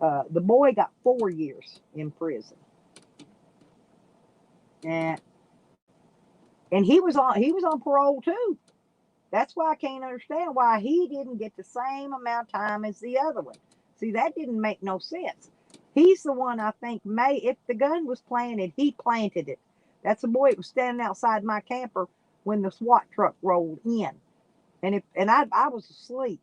the boy got 4 years in prison. And he was on parole too. That's why I can't understand why he didn't get the same amount of time as the other one. See, that didn't make no sense. He's the one I think if the gun was planted, he planted it. That's the boy that was standing outside my camper when the SWAT truck rolled in. And I was asleep,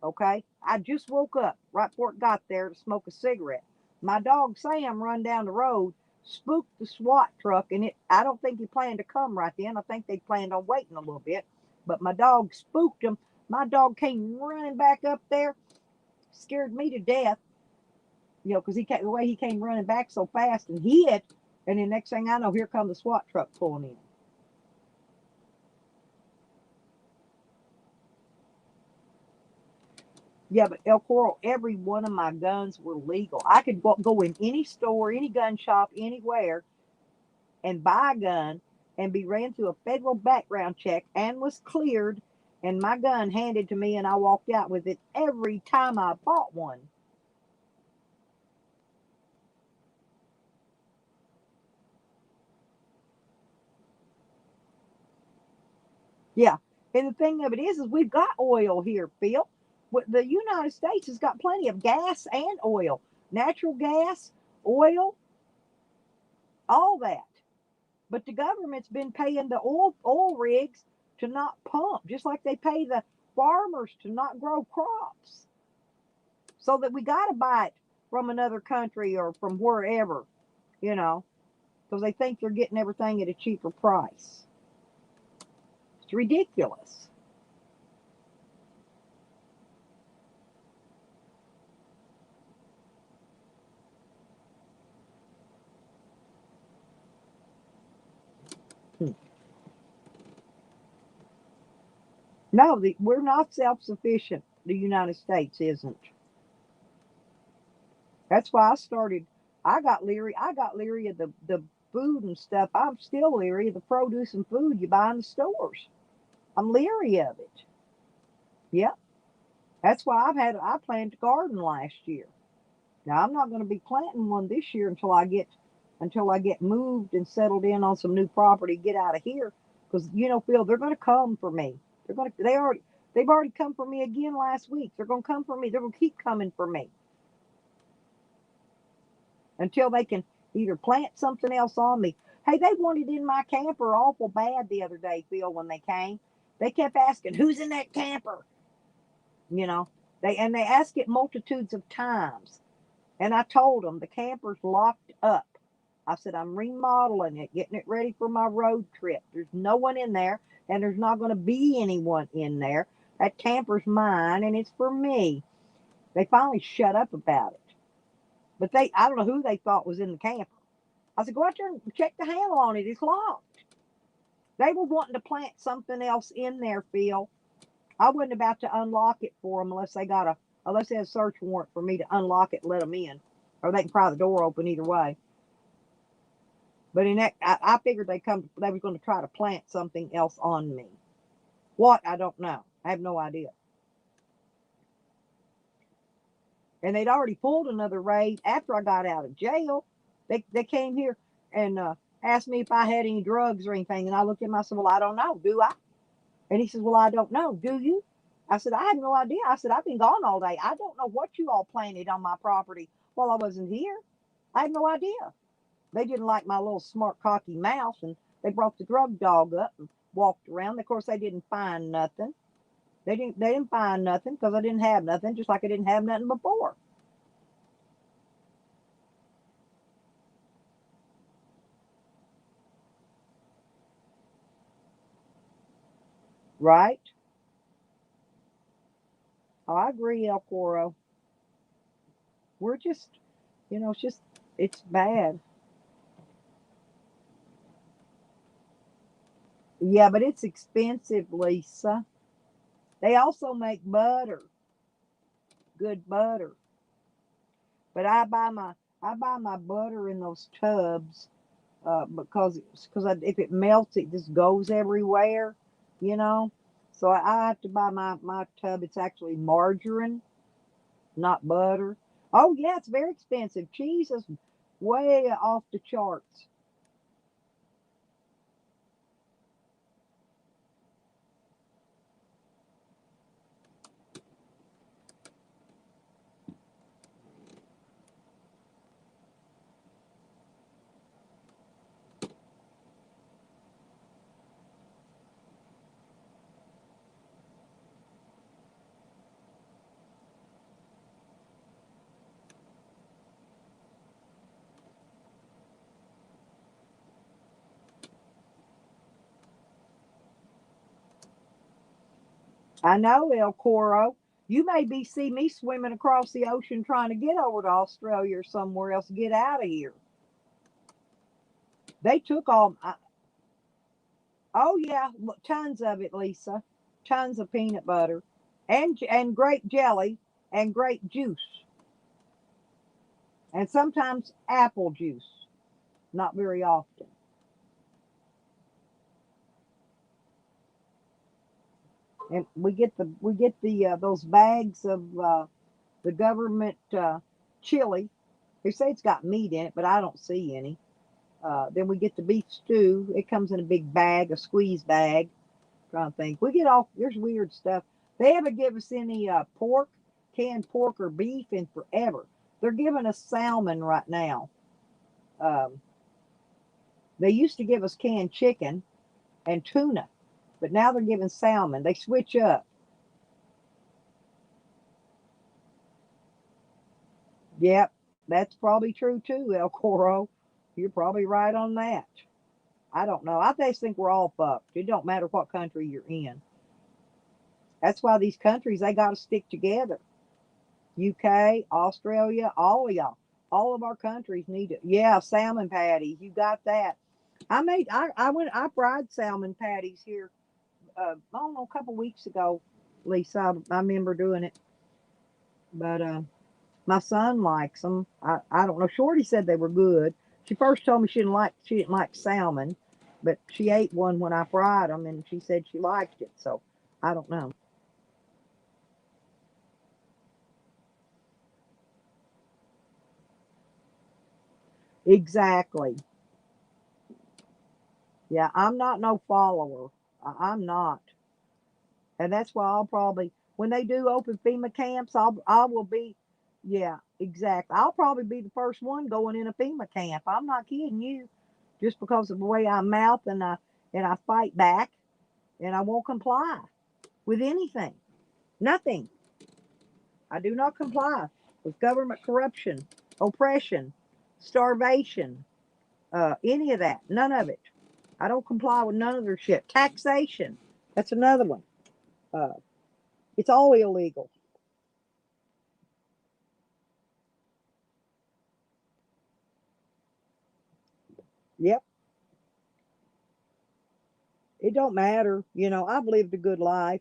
okay? I just woke up right before it got there to smoke a cigarette. My dog Sam run down the road, spooked the SWAT truck, and I don't think he planned to come right then. I think they planned on waiting a little bit. But my dog spooked him. My dog came running back up there, scared me to death, because the way he came running back so fast and hid. And the next thing I know, here come the SWAT truck pulling in. Yeah, but El Coro, every one of my guns were legal. I could go in any store, any gun shop, anywhere, and buy a gun and be ran through a federal background check and was cleared, and my gun handed to me, and I walked out with it every time I bought one. Yeah. And the thing of it is we've got oil here, Phil. The United States has got plenty of gas and oil, natural gas, oil, all that. But the government's been paying the oil rigs to not pump, just like they pay the farmers to not grow crops. So that we got to buy it from another country or from wherever, because they think they're getting everything at a cheaper price. It's ridiculous. No, we're not self-sufficient. The United States isn't. That's why I got leery. I got leery of the food and stuff. I'm still leery of the produce and food you buy in the stores. I'm leery of it. Yep. That's why I planted a garden last year. Now I'm not going to be planting one this year until I get moved and settled in on some new property, get out of here. Because Phil, they're going to come for me. They've already come for me again last week. They're going to come for me. They're going to keep coming for me until they can either plant something else on me. Hey, they wanted in my camper awful bad the other day, Phil, when they came. They kept asking, who's in that camper? They ask it multitudes of times. And I told them the camper's locked up. I said, I'm remodeling it, getting it ready for my road trip. There's no one in there, and there's not going to be anyone in there. That camper's mine, and it's for me. They finally shut up about it. But I don't know who they thought was in the camper. I said, go out there and check the handle on it. It's locked. They were wanting to plant something else in there, Phil. I wasn't about to unlock it for them unless they had a search warrant for me to unlock it and let them in. Or they can pry the door open either way. But in that, I figured they were going to try to plant something else on me. What? I don't know. I have no idea. And they'd already pulled another raid after I got out of jail. They came here and asked me if I had any drugs or anything. And I looked at him, I said, well, I don't know. Do I? And he says, well, I don't know. Do you? I said, I have no idea. I said, I've been gone all day. I don't know what you all planted on my property while I wasn't here. I have no idea. They didn't like my little smart, cocky mouth, and they brought the drug dog up and walked around. Of course, they didn't find nothing. They didn't find nothing because I didn't have nothing, just like I didn't have nothing before. Right? Oh, I agree, El Coro. We're just, it's just, it's bad. Yeah, but it's expensive, Lisa. They also make butter, good butter. But I buy my butter in those tubs because if it melts, it just goes everywhere, you know. So I have to buy my tub. It's actually margarine, not butter. Oh yeah, it's very expensive. Cheese is way off the charts. I know, El Coro. You may be see me swimming across the ocean trying to get over to Australia or somewhere else. Get out of here. They took all. Oh yeah, tons of it, Lisa. Tons of peanut butter, and grape jelly, and grape juice, and sometimes apple juice. Not very often. And we get the those bags of the government chili. They say it's got meat in it, but I don't see any. Then we get the beef stew. It comes in a big bag, a squeeze bag. Trying to think. We get all there's weird stuff. They haven't given us any pork, canned pork or beef in forever. They're giving us salmon right now. Um, they used to give us canned chicken and tuna, but now they're giving salmon. They switch up. Yep, that's probably true too, El Coro. You're probably right on that. I don't know. I just think we're all fucked. It don't matter what country you're in. That's why these countries they got to stick together. UK, Australia, all of y'all, all of our countries need it. Yeah, salmon patties. You got that. I fried salmon patties here. I don't know, a couple weeks ago. Lisa, I remember doing it, but my son likes them. I don't know. Shorty said they were good. She first told me she didn't like salmon, but she ate one when I fried them, and she said she liked it. So I don't know. Exactly. Yeah, I'm not no follower. I'm not, and that's why I'll probably when they do open FEMA camps, I will be. Yeah, exactly. I'll probably be the first one going in a FEMA camp. I'm not kidding you, just because of the way I mouth and I fight back and I won't comply with anything. Nothing. I do not comply with government corruption, oppression, starvation, any of that. None of it. I don't comply with none of their shit. Taxation. That's another one. Uh, it's all illegal. Yep. It don't matter. I've lived a good life.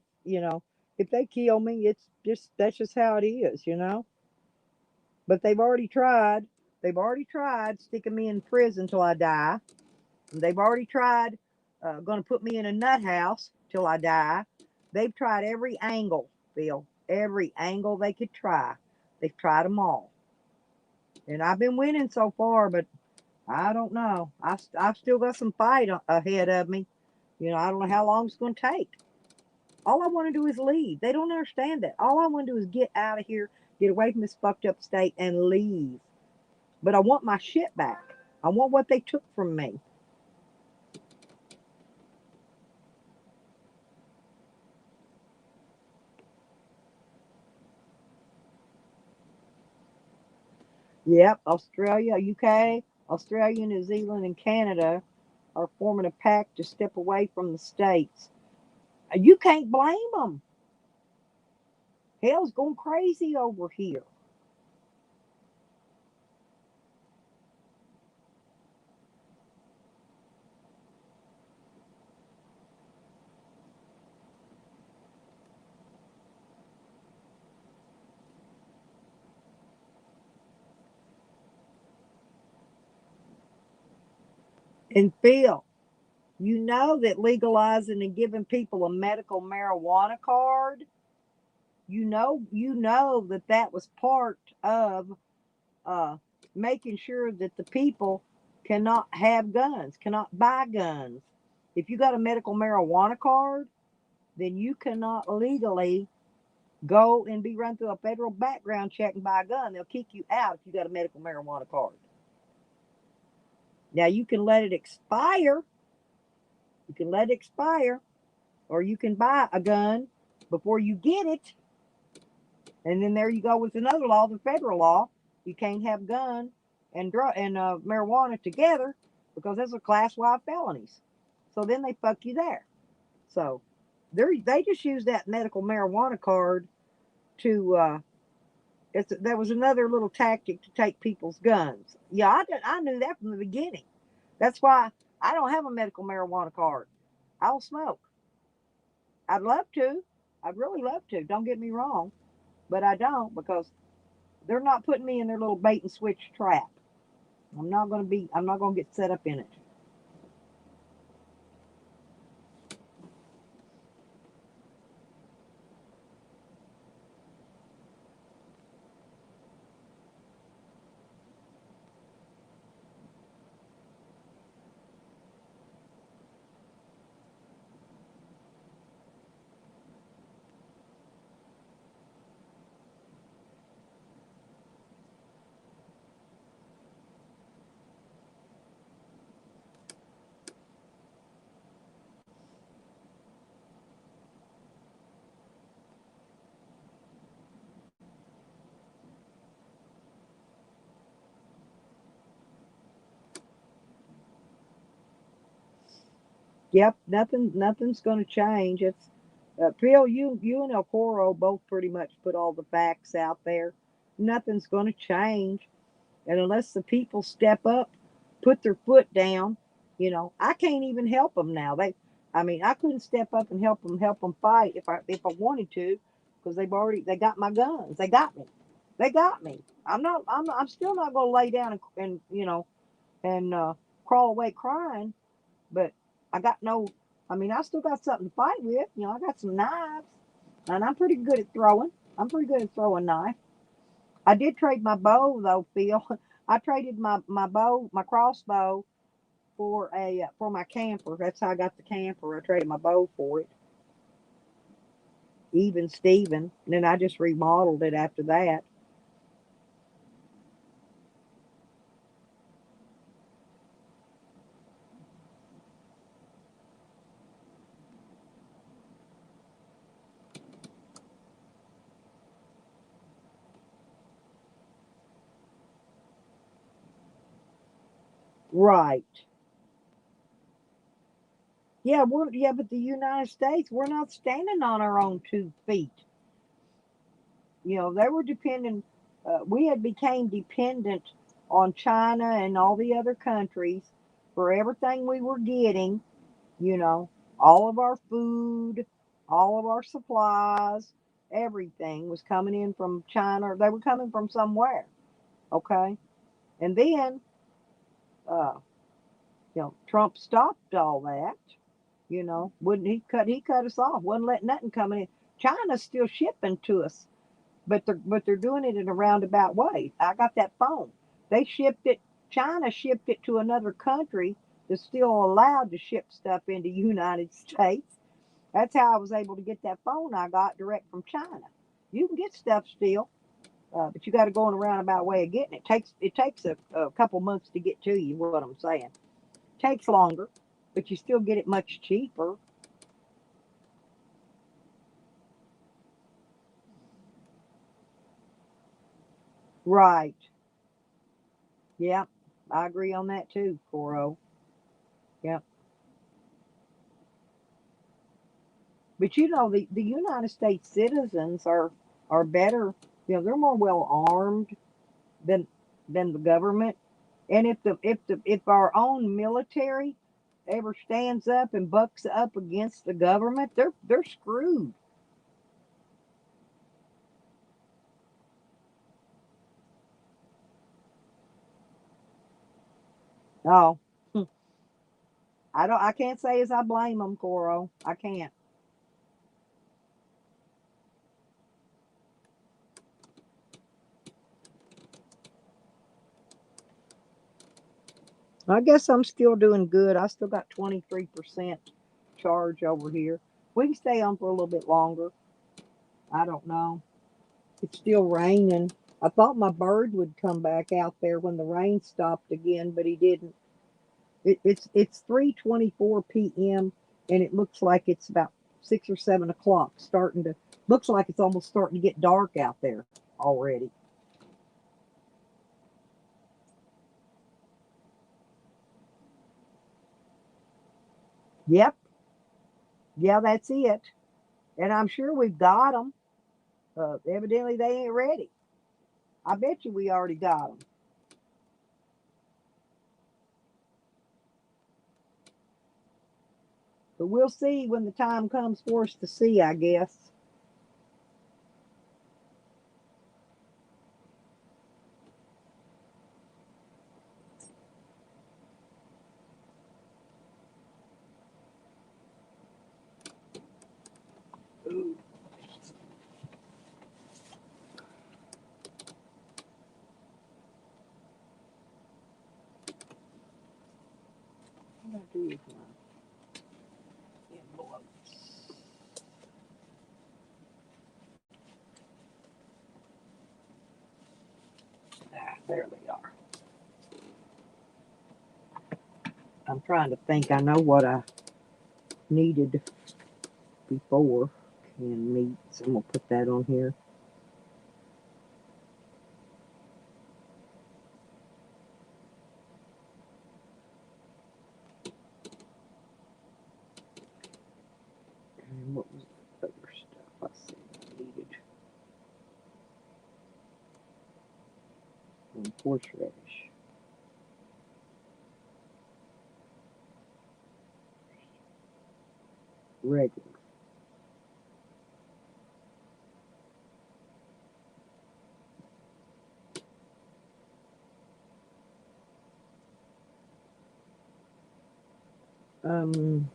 If they kill me, it's just that's just how it is. But they've already tried. They've already tried sticking me in prison till I die. They've already tried going to put me in a nut house till I die. They've tried every angle, Bill, every angle they could try. They've tried them all. And I've been winning so far, but I don't know. I've still got some fight ahead of me. I don't know how long it's going to take. All I want to do is leave. They don't understand that. All I want to do is get out of here, get away from this fucked up state, and leave. But I want my shit back. I want what they took from me. Yep, Australia, UK, Australia, New Zealand, and Canada are forming a pact to step away from the states. You can't blame them. Hell's going crazy over here. And Phil, you know that legalizing and giving people a medical marijuana card, you know that that was part of uh, making sure that the people cannot have guns, cannot buy guns. If you got a medical marijuana card, then you cannot legally go and be run through a federal background check and buy a gun. They'll kick you out if you got a medical marijuana card. Now you can let it expire. You can let it expire, or you can buy a gun before you get it. And then there you go with another law, the federal law. You can't have gun and marijuana together because those are class-wide felonies. So then they fuck you there. So they just use that medical marijuana card to. There was another little tactic to take people's guns. Yeah, I knew that from the beginning. That's why I don't have a medical marijuana card. I'll smoke. I'd love to. I'd really love to. Don't get me wrong, but I don't because they're not putting me in their little bait and switch trap. I'm not going to get set up in it. Yep, nothing's going to change. It's Phil, you and El Coro both pretty much put all the facts out there. Nothing's going to change, and unless the people step up, put their foot down, I can't even help them now. I mean, I couldn't step up and help them fight if I wanted to, because they got my guns. They got me. They got me. I'm still not going to lay down and crawl away crying. But I got no. I mean, I still got something to fight with. I got some knives, and I'm pretty good at throwing. I'm pretty good at throwing knife. I did trade my bow though, Phil. I traded my bow, my crossbow, for my camper. That's how I got the camper. I traded my bow for it. Even Steven. And then I just remodeled it after that. Right. But the United States, we're not standing on our own 2 feet. They were dependent. We had became dependent on China and all the other countries for everything we were getting. You know, all of our food, all of our supplies, everything was coming in from China. They were coming from somewhere. Okay, and then uh, Trump stopped all that. Wouldn't he cut us off? Wasn't letting nothing come in. China's still shipping to us, but they're doing it in a roundabout way. I got that phone. They shipped it. China shipped it to another country that's still allowed to ship stuff into United States. That's how I was able to get that phone I got direct from China. You can get stuff still, but you got to go in a roundabout way of getting it. It takes a couple months to get to you. What I'm saying takes longer, but you still get it much cheaper. Right. Yeah, I agree on that too, Coro. Yeah. But the United States citizens are better. They're more well armed than the government. And if our own military ever stands up and bucks up against the government, they're screwed. Oh, I can't say as I blame them, Coro. I can't. I guess I'm still doing good. I still got 23% charge over here. We can stay on for a little bit longer. I don't know. It's still raining. I thought my bird would come back out there when the rain stopped again, but he didn't. It's 3:24 p.m. and it looks like it's about 6 or 7 o'clock. Looks like it's almost starting to get dark out there already. Yep, yeah, that's it. And I'm sure we've got them. Evidently, they ain't ready. I bet you we already got them. But we'll see when the time comes for us to see, I guess. Ooh. What do I do with my envelopes? Ah, there they are. I'm trying to think. I know what I needed before canned meat, so I'm gonna put that on here. And what was the other stuff I said I needed? And horseradish. Regular. Um,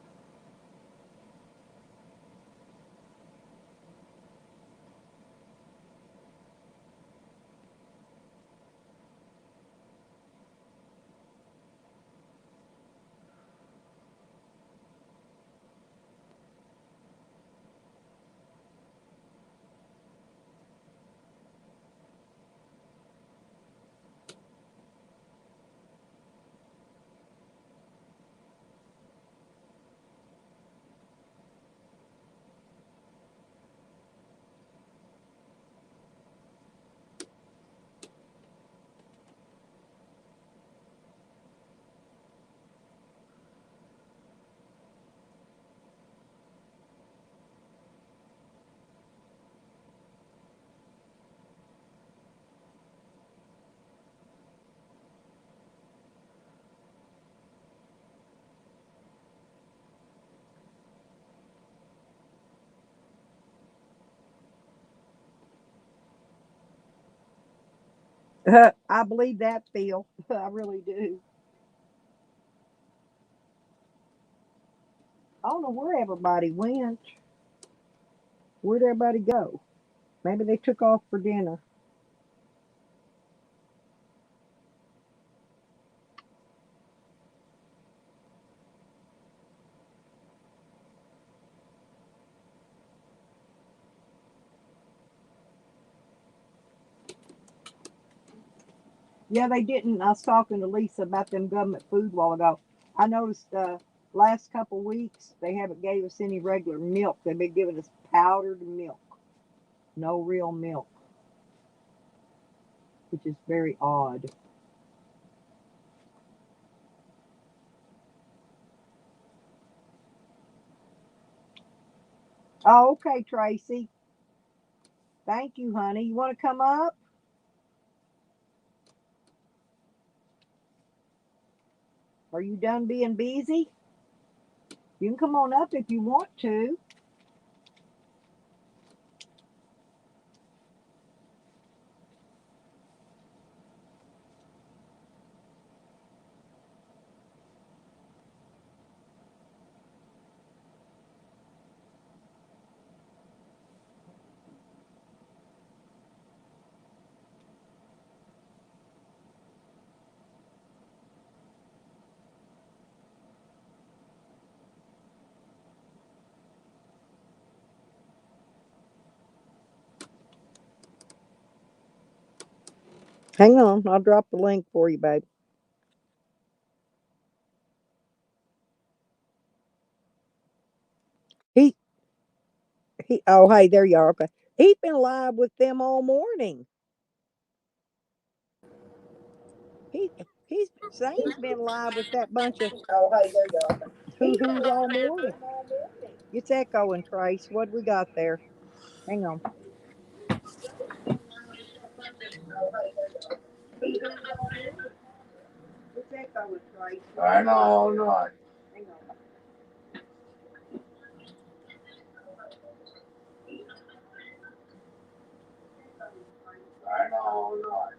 I believe that, Phil. I really do. I don't know where everybody went. Where'd everybody go? Maybe they took off for dinner. Yeah, they didn't. I was talking to Lisa about them government food a while ago. I noticed last couple weeks they haven't gave us any regular milk. They've been giving us powdered milk, no real milk, which is very odd. Oh, okay, Tracy. Thank you, honey. You want to come up? Are you done being busy? You can come on up if you want to. Hang on, I'll drop the link for you, babe. He oh hey, there you are. Okay. He's been live with them all morning. He he's Zane's been live with that bunch of Oh, hey, there you are. hoo-hoos all morning. It's echoing, Trace. What we got there? Hang on. It's echoing, Trace. I know, not. Hang on. I know, not.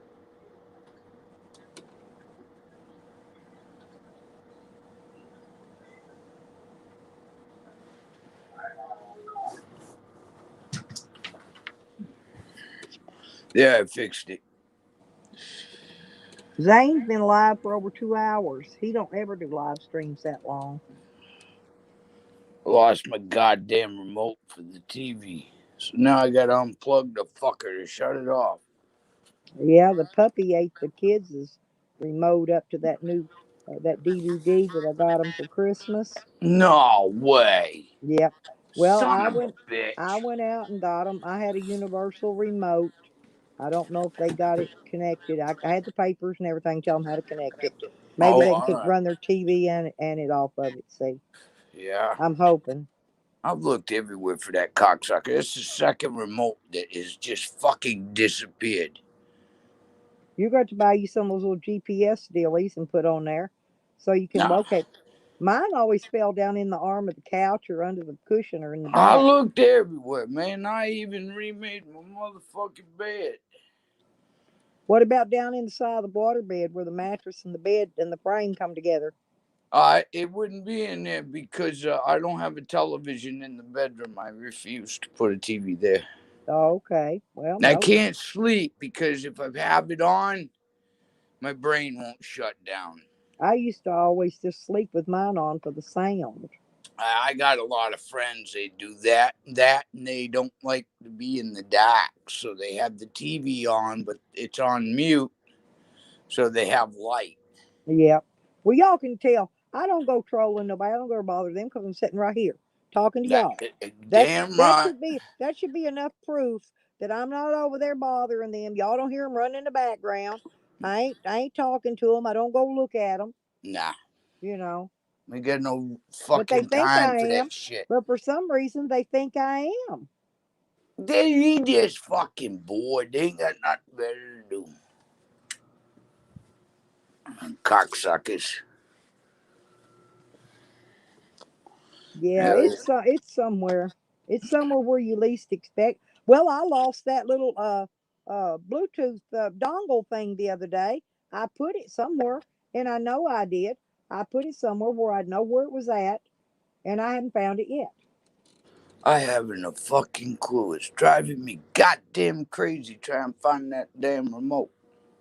Yeah, I fixed it. Zane's been live for over 2 hours. He don't ever do live streams that long. I lost my goddamn remote for the TV. So now I gotta unplug the fucker to shut it off. Yeah, the puppy ate the kids' remote up to that new that DVD that I got them for Christmas. No way. Yep. Well, Son of a I bitch. went out and got them. I had a universal remote. I don't know if they got it connected. I had the papers and everything. Tell them how to connect it. Maybe Oh, they can put, alright. run their TV and it off of it. See, Yeah. I'm hoping. I've looked everywhere for that cocksucker. It's the second remote that has just fucking disappeared. You're going to buy you some of those little GPS dealies and put on there, so you can No. locate. Mine always fell down in the arm of the couch or under the cushion or in the I back. looked everywhere, man. I even remade my motherfucking bed. What about down in the side of the waterbed where the mattress and the bed and the frame come together? It wouldn't be in there because I don't have a television in the bedroom. I refuse to put a TV there. Oh, okay. Well, And I no. can't sleep because if I have it on, my brain won't shut down. I used to always just sleep with mine on for the sound. I got a lot of friends. They do that, and they don't like to be in the dark, so they have the TV on, but it's on mute, so they have light. Yep. Well, y'all can tell I don't go trolling nobody. I don't go bother them because I'm sitting right here talking to y'all. Damn That right. should be enough proof that I'm not over there bothering them. Y'all don't hear them running in the background. I ain't talking to them. I don't go look at them. Nah, You know. we got no But they fucking think time I for am. that shit. But for some reason they think I am. They just fucking bored. They ain't got nothing better to do. Cocksuckers. Yeah, Yeah. it's somewhere. It's somewhere where you least expect. Well, I lost that little Bluetooth dongle thing the other day. I put it somewhere, and I know I did. I put it somewhere where I know where it was at, and I haven't found it yet. I haven't a fucking clue. It's driving me goddamn crazy trying to find that damn remote.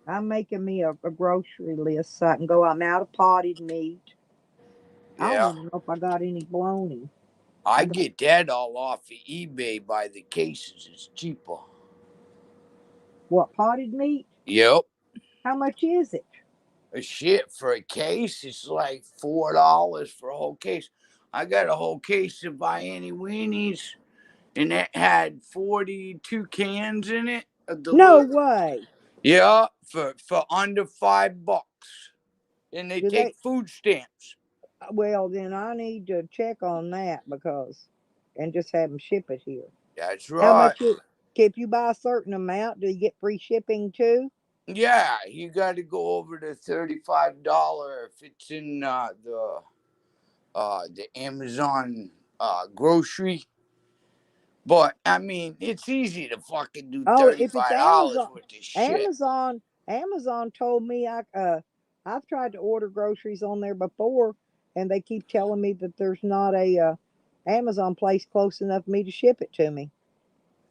I'm making me a grocery list so I can go. I'm out of potted meat. I don't Yeah. even know if I got any bologna. I I got get that all off of eBay by the cases. It's cheaper. what potted meat? Yep. How much is it? A shit for a case. It's like $4 for a whole case. I got a whole case of Any Weenies, and it had 42 cans in it of the No little. way. Yeah, for under $5, and they Do take they? food stamps. Well, then I need to check on that because and just have them ship it here. That's How right. much you? If you buy a certain amount, do you get free shipping too? Yeah, you got to go over the $35 if it's in the Amazon grocery. But I mean, it's easy to fucking do Oh, if it's $35 Amazon, worth of shit. Amazon told me I've tried to order groceries on there before, and they keep telling me that there's not a Amazon place close enough for me to ship it to me.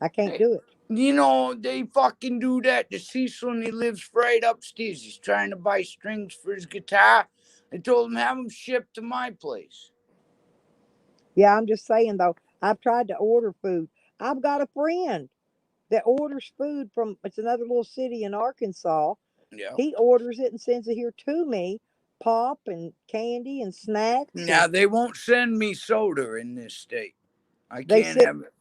I can't do it. You know, they fucking do that. The Cecil, and he lives right upstairs. He's trying to buy strings for his guitar. I told him, have them shipped to my place. Yeah, I'm just saying though, I've tried to order food. I've got a friend that orders food from it's another little city in Arkansas. Yeah. He orders it and sends it here to me, pop and candy and snacks, Now, and they won't send me soda in this state. I they can't sit. have it.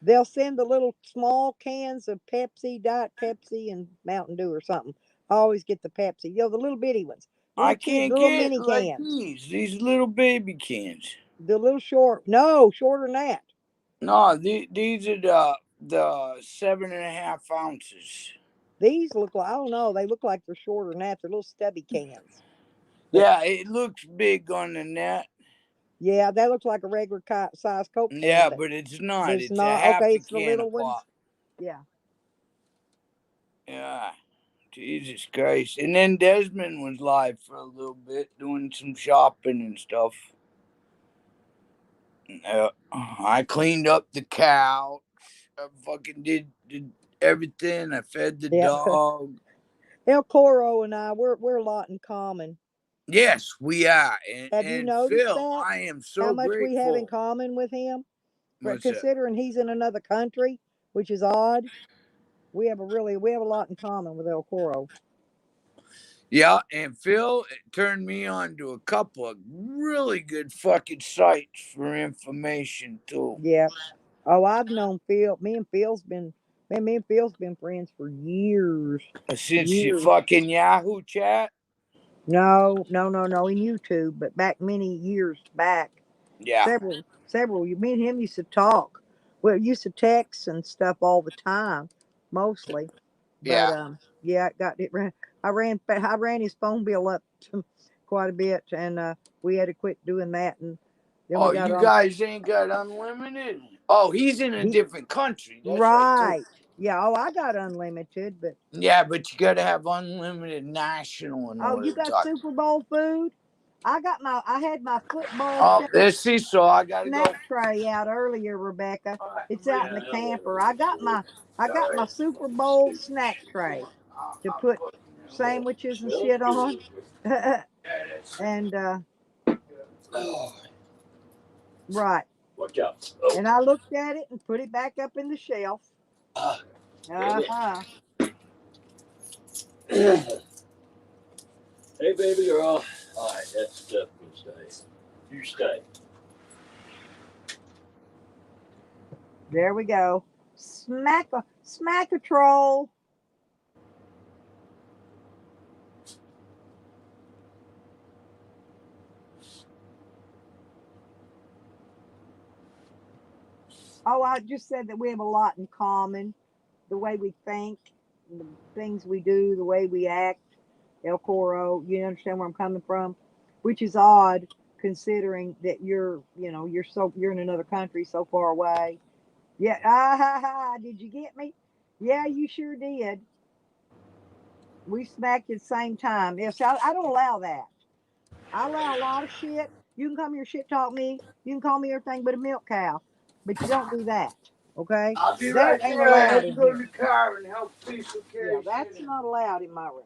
They'll send the little small cans of Pepsi, Diet Pepsi, and Mountain Dew or something. I always get the Pepsi. The little bitty ones, I little kid, can't little get mini like cans. these little baby cans. The little short, no, shorter than that. No, these are the 7.5 ounces. These look like I don't know. They look like they're shorter than that. They're little stubby cans. But Yeah, it looks big on the net. yeah, that looks like a regular size Coke can, Yeah, but but it's not. it's It's a not. half Okay, a it's the can little of ones. pop. Yeah. Yeah. Jesus Christ. And then Desmond was live for a little bit doing some shopping and stuff. I cleaned up the couch. I fucking did everything. I fed the Yep. dog. El Coro and I, we're a lot in common. Yes, we are. Have you And noticed Phil, that? I am How so much we have in grateful. common with him? What's that? Considering he's in another country, which is odd. We have a lot in common with El Coro. Yeah, and Phil turned me on to a couple of really good fucking sites for information too. Yeah. Oh, I've known Phil. Me and Phil's been friends for years. Since you Years. fucking Yahoo chat. No, no, no, no, in YouTube, but back many years back, Yeah. several. Me and him used to talk. Well, used to text and stuff all the time, mostly. But Yeah. yeah, it got it. I ran his phone bill up quite a bit, and we had to quit doing that. And then we Oh, got you on. guys ain't got unlimited? Oh, he's in a He, different country. That's right too. right. Yeah. Oh, I got unlimited, but Yeah, but you gotta have unlimited national in oh, order you to got talk. Super Bowl food? I had my football Oh, let's see. So I gotta go. snack tray out earlier, Rebecca. All right, It's out in the yeah, camper. I all got right. my Super Bowl snack tray to I'm put putting it away. sandwiches and shit on. Yeah, that's And oh, right. watch out. Oh, And I looked at it and put it back up in the shelf. baby. Uh-huh. Hey, baby girl. All right, that's stuff can stay. You stay. There we go. Smack a troll. Oh, I just said that we have a lot in common. The way we think, the things we do, the way we act. El Coro, you understand where I'm coming from? Which is odd considering that you're in another country so far away. Yeah, did you get me? Yeah, you sure did. We smacked at the same time. Yes, I don't allow that. I allow a lot of shit. You can come here shit talk me. You can call me everything but a milk cow, but you don't do that. Okay? I'll be That right ain't there. I allowed had to in go to here. the car and help Cecil Yeah, carry shit that's in. not allowed in my room.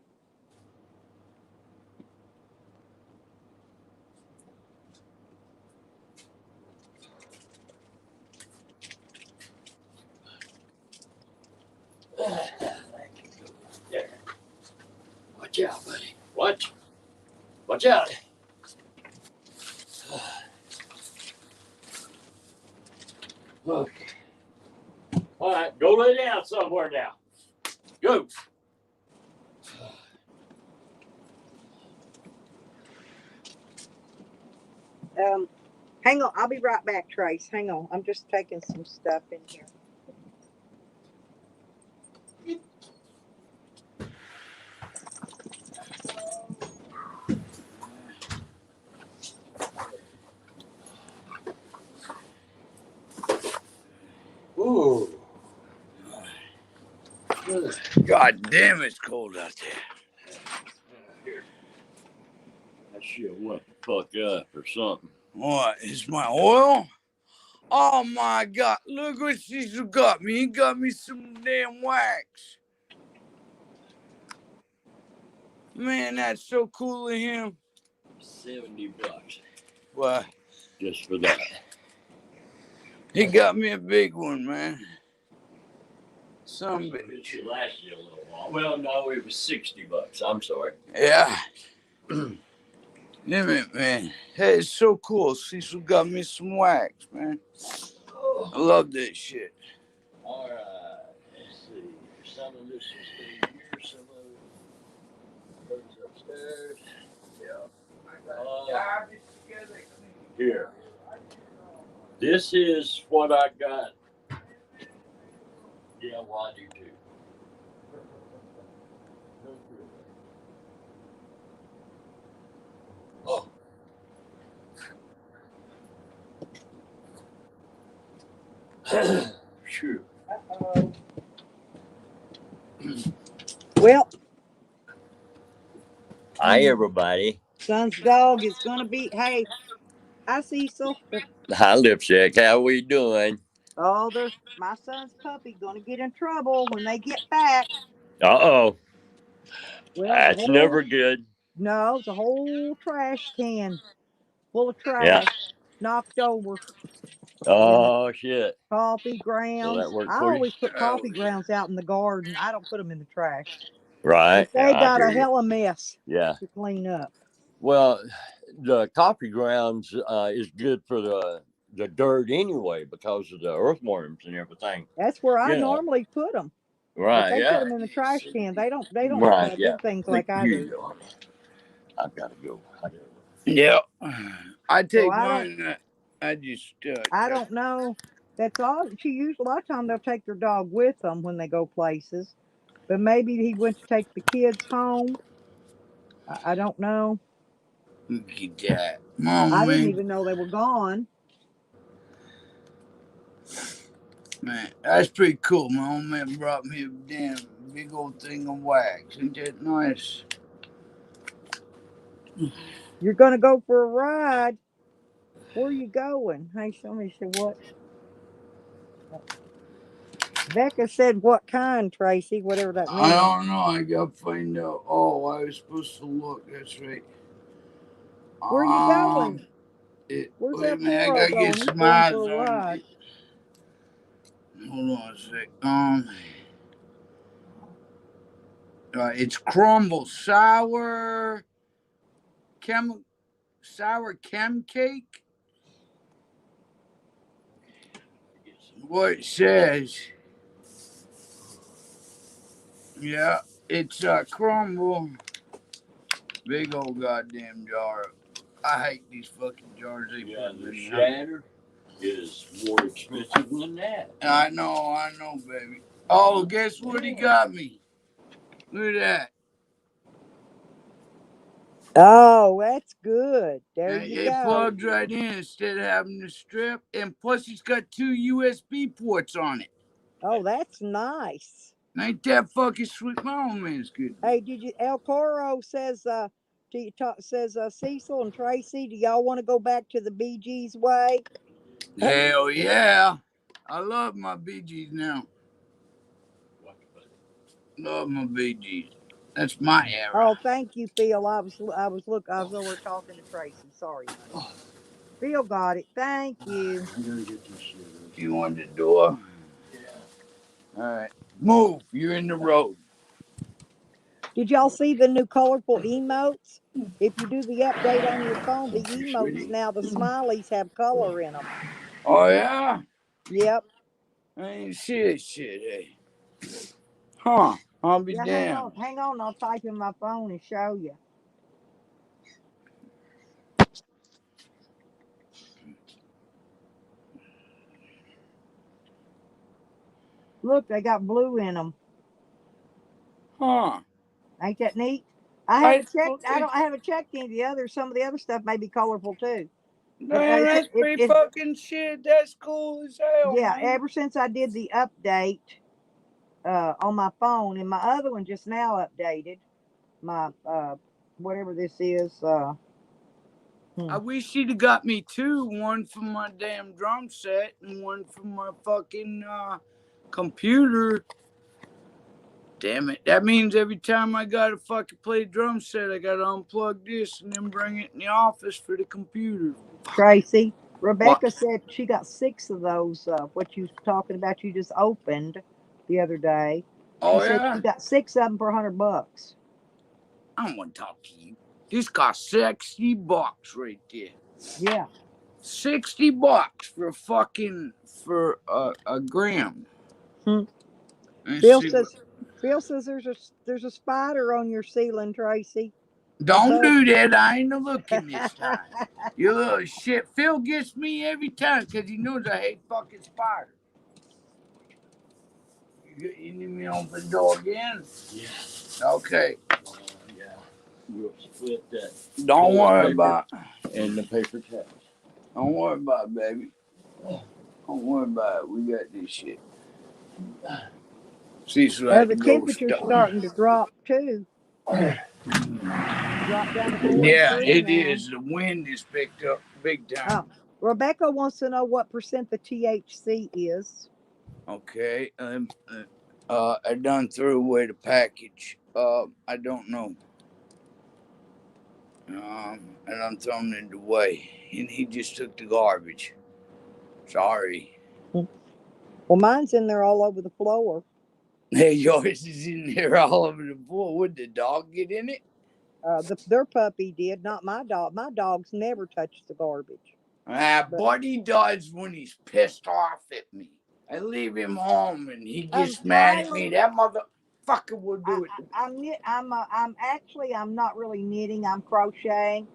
There. Watch out, buddy. Watch. Watch out. Okay. All right, go lay down somewhere now. Go. Um, Hang on, I'll be right back, Trace. Hang on, I'm just taking some stuff in here. Ooh. God damn, it's cold out there. That shit went the fuck up or something. What? Is my oil? Oh my God. Look what Cecil got me. He got me some damn wax. Man, that's so cool of him. $70. What? Just for that. He got me a big one, man. Some It bitch. should last you a little while. Well, no, it was $60. I'm sorry. Yeah. Damn it, man. Hey, it's so cool. Cecil got me some wax, man. I love that shit. All right. Let's see. Some of this will stay here. Some of it goes upstairs. Here. This is what I got. Yeah, well, I do too. Oh. Sure. Uh-oh. Well, Hi, everybody. son's dog is gonna be. Hey, hi, Cecil. Hi, Lipstick. How we doing? Oh, there's my son's puppy gonna get in trouble when they get back. Uh-oh. Well, it's a That's whole never good. no, it's a whole trash can full of Yeah. trash knocked over and Oh, shit. coffee Will that grounds. work I for you? always put coffee grounds out in the garden. I don't put them in the trash. Right. But they I got hear a you. hella mess Yeah. to clean up. Well, the coffee grounds is good for the dirt anyway because of the earthworms and everything. That's where I You know. normally put them. But Right. they put Yeah. them in the trash can. They don't Right. Yeah. do things like I Here you do. go. I've got to go. Yeah. I So take mine. I just. I don't know. That's all. She used a lot of time. They'll take their dog with them when they go places. But maybe he went to take the kids home. I don't know. Look at that. Mom, I didn't man. even know they were gone. Man, that's pretty cool. My old man brought me a damn big old thing of wax. Ain't that nice? You're gonna go for a ride. Where are you going? Hey, somebody said what? Becca said what kind, Tracy? Whatever that I means. don't know. I gotta find out. Oh, I was supposed to look. That's right. Where are you going? Where's Wait a El minute. I Toro gotta get going? He's some going eyes for a on ride. it. Hold on a sec. It's crumble sour chem cake. What it says. Yeah, it's crumble. Big old goddamn jar. I hate these fucking jars. Yeah, the shatter is more expensive than that. I know, baby. Oh, guess what he got me? Look at that. Oh, that's good. There you It go. plugs right in instead of having the strip. And plus, it's got 2 USB ports on it. Oh, that's nice. Ain't that fucking sweet? My old man's good. Hey, did you? El Coro says, Cecil and Tracy, do y'all want to go back to the Bee Gees way? Hell yeah. I love my Bee Gees now. Love my Bee Gees. That's my era. Oh, thank you, Phil. I was over talking to Tracy. Sorry, honey. Phil got it. Thank you. I gotta get this shit. You want the door? Yeah. All right. Move. You're in the road. Did y'all see the new colorful emotes? If you do the update on your phone, the Okay, emotes sweetie. now, the smileys have color in them. Oh, yeah? Yep. I ain't see that shit, hey. Huh. I'll be Yeah, damned. hang on. I'll type in my phone and show you. Look, they got blue in them. Huh. Ain't that neat? I haven't checked. It's- I haven't checked any of the other. Some of the other stuff may be colorful too. But Man, that's it, pretty fucking shit. That's cool as hell, yeah. man. Ever since I did the update on my phone, and my other one just now updated. My whatever this is. I wish she'd have got me two. One for my damn drum set and one for my fucking computer. Damn it. That means every time I gotta fucking play drum set, I gotta unplug this and then bring it in the office for the computer. Tracy, Rebecca said she got 6 of those. What you was talking about, you just opened the other day. She said she got 6 of them for $100. I don't want to talk to you. This cost $60 right there. Yeah. $60 for fucking for a gram. Phil says there's a spider on your ceiling, Tracy. Don't do that. I ain't looking this time. You little shit. Phil gets me every time because he knows I hate fucking spiders. You need me to open the door again? Yeah. Okay. Yeah. We'll split that. Don't worry about it. And the paper towels. Don't worry about it, baby. Don't worry about it. We got this shit. See, so the temperature's starting to drop too. Drop down to 43 yeah, it now. is. The wind is picked up big time. Rebecca wants to know what percent the THC is. Okay. I done threw away the package. I don't know. And I'm throwing it away. And he just took the garbage. Sorry. Well, mine's in there all over the floor. Hey, yours is in there all over the floor. Would the dog get in it? Their puppy did, not my dog. My dog's never touched the garbage. Buddy does when he's pissed off at me. I leave him home and he gets mad at me. That motherfucker will do it. I'm not really knitting. I'm crocheting,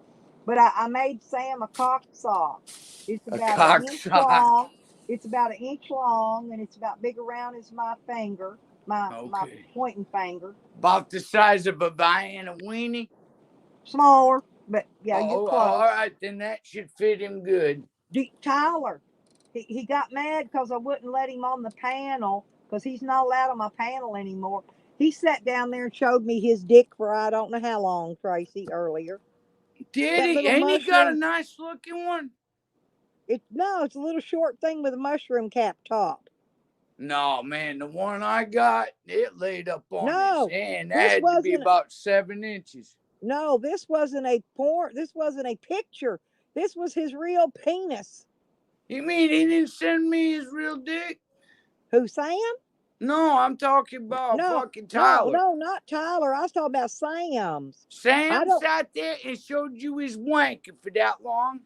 but I made Sam a cock sock. It's about an inch long. It's about an inch long, and it's about big around as my finger, my pointing finger. About the size of a Vienna weenie. Smaller, but yeah, you're close. All right, then that should fit him good. Tyler, he got mad because I wouldn't let him on the panel because he's not allowed on my panel anymore. He sat down there and showed me his dick for I don't know how long, Tracy, earlier. Did he? Ain't he got a nice looking one? No, it's a little short thing with a mushroom cap top. No, man, the one I got, it laid up on his hand. That had to be about 7 inches. No, this wasn't a porn. This wasn't a picture. This was his real penis. You mean he didn't send me his real dick? Who, Sam? No, I'm talking about fucking Tyler. No, not Tyler. I was talking about Sam's. Sam sat there and showed you his wanking for that long?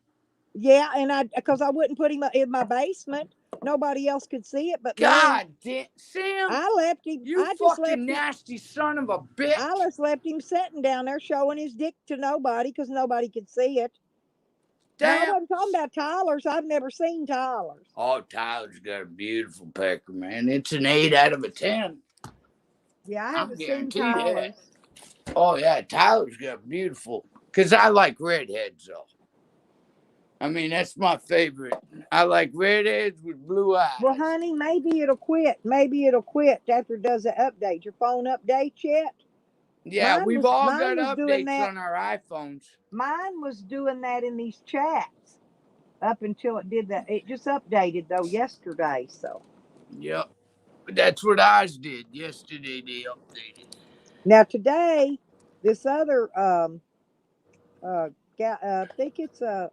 Yeah, and because I wouldn't put him in my basement. Nobody else could see it but me. God damn, Sam. I left him. You fucking nasty son of a bitch. I just left him sitting down there showing his dick to nobody because nobody could see it. Damn. No, I wasn't talking about Tyler's. I've never seen Tyler's. Oh, Tyler's got a beautiful pecker, man. It's an 8 out of a 10. Yeah, I haven't seen Tyler's. Oh, yeah, Tyler's got beautiful. Because I like redheads, though. I mean, that's my favorite. I like redheads with blue eyes. Well, honey, maybe it'll quit. Maybe it'll quit after it does the update. Your phone update yet? Yeah, we've all got updates on our iPhones. Mine was doing that in these chats up until it did that. It just updated, though, yesterday. So. Yep. That's what ours did. Yesterday, they updated. Now, today, this other, I think it's a,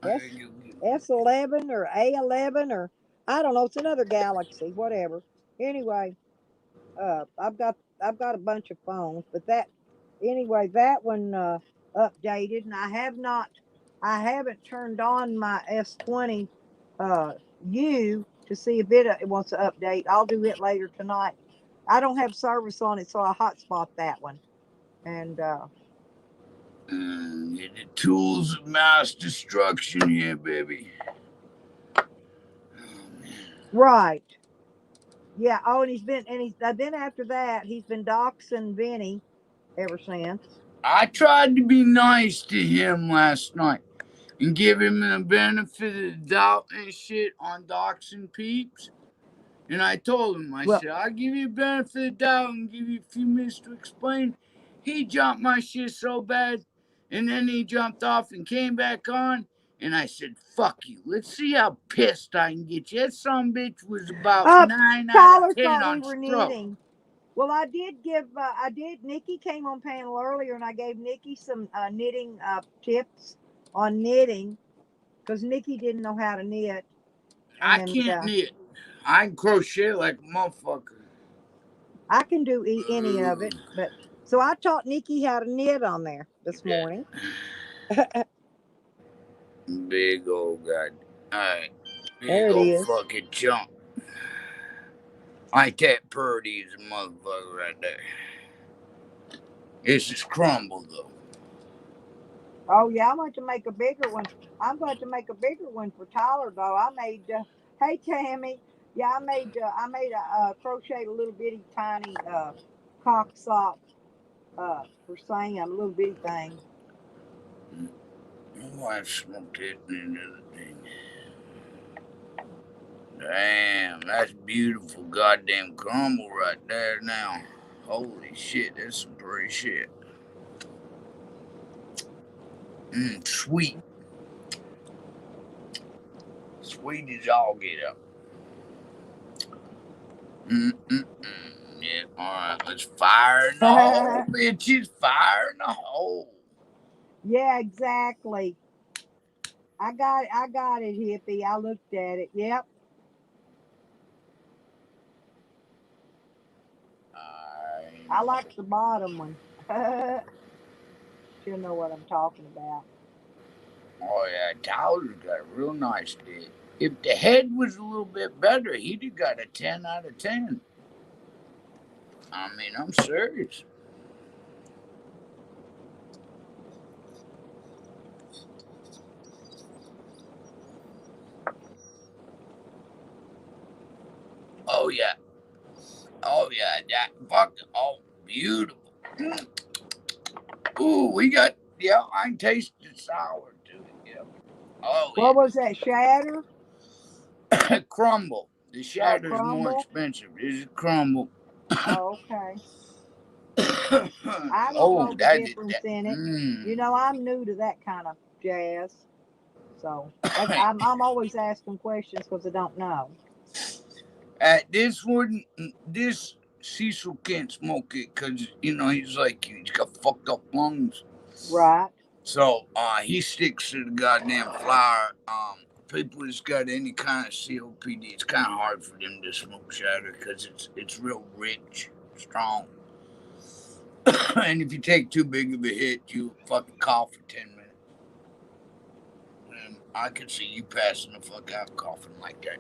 S11 or A11 or I don't know. It's another galaxy, whatever. Anyway, I've got a bunch of phones, but that one updated, and I haven't turned on my S20 U to see if it wants to update. I'll do it later tonight. I don't have service on it, so I hotspot that one. And the tools of mass destruction here, baby. Oh, man. Right. Yeah. Oh, and then after that, he's been doxing Vinny ever since. I tried to be nice to him last night and give him the benefit of the doubt and shit on doxing peeps. And I told him, I Well, said, I'll give you the benefit of the doubt and give you a few minutes to explain. He jumped my shit so bad, and then he jumped off and came back on. And I said, fuck you. Let's see how pissed I can get you. That son of a bitch was about 9 out of Tyler 10 thought we on were stroke. knitting. Well, Nikki came on panel earlier, and I gave Nikki some knitting tips on knitting because Nikki didn't know how to knit. I And can't knit. I can crochet like a motherfucker. I can do any of it, but so I taught Nikki how to knit on there this morning. Big old god. Alright. There Big it old is. fucking chunk. Like that purdy is a motherfucker right there. It's just crumble though. Oh yeah, I'm going to make a bigger one. I'm going to make a bigger one for Tyler though. I made. Hey Tammy, yeah, I made a crocheted a little bitty tiny cock sock for Sam, a little bitty thing. My wife smoked it in the other thing. Damn, that's beautiful goddamn crumble right there now. Holy shit, that's some pretty shit. Sweet. Sweet as all get up. Yeah, alright, let's fire in the hole, bitches. Fire in the hole. Yeah, exactly. I got it, hippie. I looked at it. Yep. I like the bottom one. She'll know what I'm talking about. Oh yeah, Tyler's got a real nice dick. If the head was a little bit better, he'd have got a 10 out of 10. I mean, I'm serious. Oh yeah. Oh yeah, that fucking, oh, beautiful. Ooh, we got, yeah, I can taste the sour too. Yeah. Oh What was that, shatter? yeah. Crumble. The shatter's more Crumble? expensive. This is crumble. Oh, okay. I don't Oh, know the that is difference that. in it. You know, I'm new to that kind of jazz. So I'm always asking questions because I don't know. This Cecil can't smoke it because, he's like, he's got fucked up lungs. Right. So he sticks to the goddamn flower. People that's got any kind of COPD, it's kind of hard for them to smoke shatter because it's real rich, strong. And if you take too big of a hit, you fucking cough for 10 minutes. And I can see you passing the fuck out coughing like that.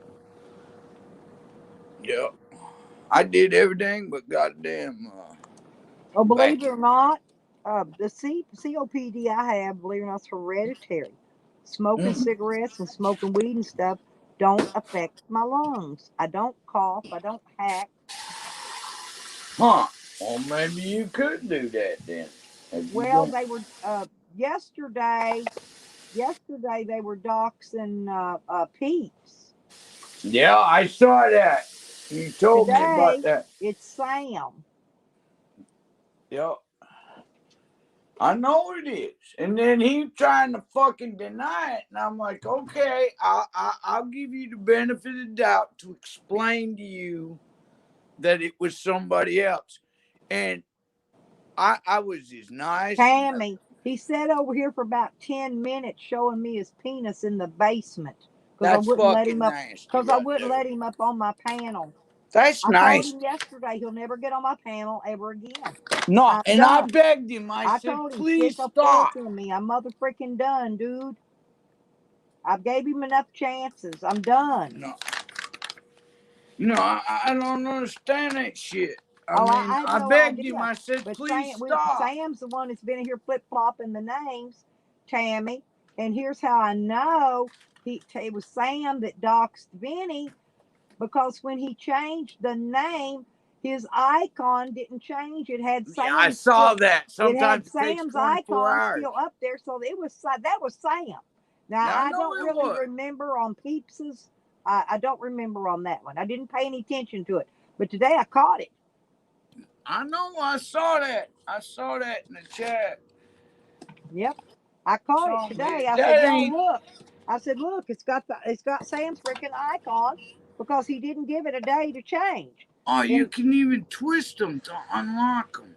Yep. I did everything but goddamn. Oh, believe it Vacuum. or not, the COPD I have, believe it or not, is hereditary. Smoking cigarettes and smoking weed and stuff don't affect my lungs. I don't cough. I don't hack. Huh. Well, maybe you could do that then. If you Well, don't. they were yesterday. Yesterday they were doxing Peeps. Yeah, I saw that. You told me about Today that. it's Sam. Yep. I know it is. And then he trying to fucking deny it. And I'm like, okay, I'll give you the benefit of the doubt to explain to you that it was somebody else. And I was as nice. Tammy, he sat over here for about 10 minutes showing me his penis in the basement because I That's wouldn't let him fucking up nasty because I right wouldn't there. let him up on my panel. That's I told nice. him yesterday he'll never get on my panel ever again. No, I'm and I done. begged him. I I said, told him please stick a fork stop. in me. I'm mother freaking done, dude. I gave him enough chances. I'm done. No, I don't understand that shit. I Oh, mean, I have I no begged him. idea. I said, But please stop. Sam's the one that's been here flip flopping the names, Tammy. And here's how I know it was Sam that doxed Vinny because when he changed the name, his icon didn't change. It had Yeah, I Sam's saw still, that. it had Sometimes it takes Sam's 24 icon hours. still up there, so it was that was Sam. Now Yeah, I I know don't it really was. remember on Peeps's. I don't remember on that one. I didn't pay any attention to it, but today I caught it. I know. I saw that. I saw that in the chat. Yep, I caught it So, today. I said, that "Y'all ain't. look." I said, "Look, it's got Sam's freaking icon because he didn't give it a day to change." Oh, you And can even twist them to unlock them.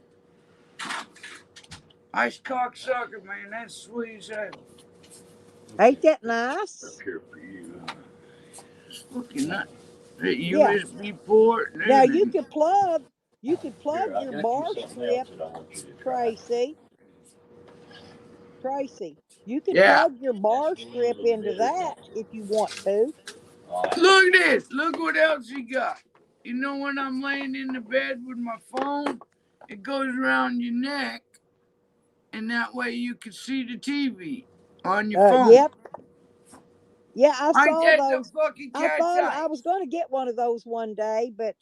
Ice cocksucker, man. That's sweet as hell. ain't that nice? Up here for you. Looking at the Yeah. USB port and Now you everything. could plug Here, I your got you bar something else strip, that I want you to try. Tracy. You could Yeah. plug your bar That's a strip little into bitter, that don't if you want to. All right. Look at this. Look what else he got. You know, when I'm laying in the bed with my phone, it goes around your neck, and that way you can see the TV on your phone. Yep. Yeah, I Ain't saw that the those. fucking I cat's thought I was eyes? going to get one of those one day, but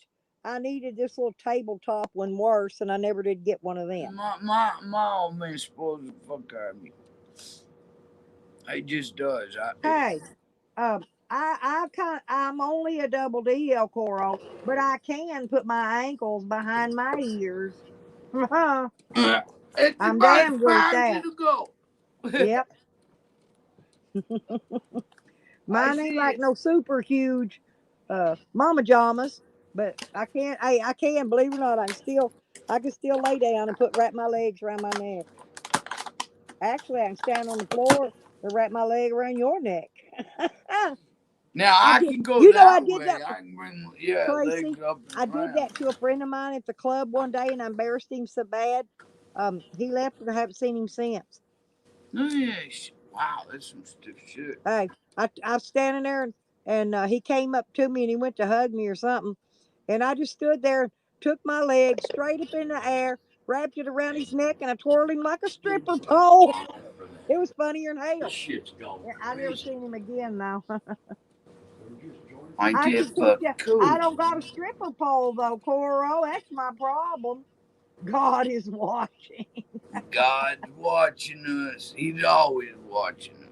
I needed this little tabletop one worse, and I never did get one of them. My old man spoils the fuck out of me. He just does. Hey, I'm only a double D, El Coro, but I can put my ankles behind my ears. I'm It's about damn good at time that. to go. Yep. I Mine ain't see like it. no super huge mama jamas, but I can, believe it or not, I can still lay down and wrap my legs around my neck. Actually, I can stand on the floor and wrap my leg around your neck. Now I I did, can go you know, I that did way. that, I can bring Tracy. legs up and I did around. that to a friend of mine at the club one day, and I embarrassed him so bad. He left, and I haven't seen him since. Yes. Wow, that's some stiff shit. Hey, I was standing there, and he came up to me, and he went to hug me or something, and I just stood there, and took my leg straight up in the air, wrapped it around his neck, and I twirled him like a stripper pole. It was funnier than This hell. shit's gone Yeah, I never crazy. seen him again now. I I did should teach fuck you. I cool. don't got a stripper pole though, Coro. That's my problem. God is watching. God's watching us. He's always watching us.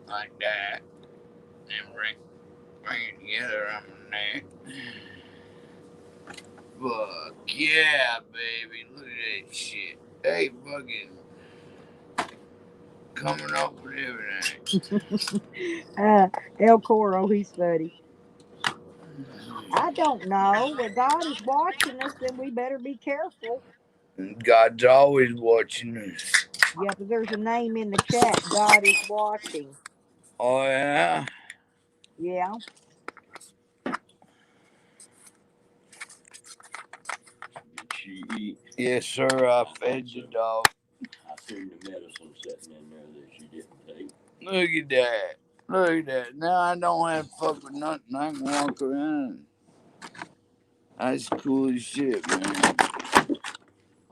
Like that. And bring it together on the neck. Fuck yeah, baby. Look at that shit. Hey, fucking coming up with everything. El Coro, he's funny. I don't know. Well, God is watching us, then we better be careful. God's always watching us. Yeah, but there's a name in the chat. God is watching. Oh, yeah? Yeah. Did she eat? Yes, sir. I fed you, dog. I seen the medicine sitting in there that she didn't take. Look at that. Look at that. Now I don't have to fuck with nothing. I can walk around. That's cool as shit, man.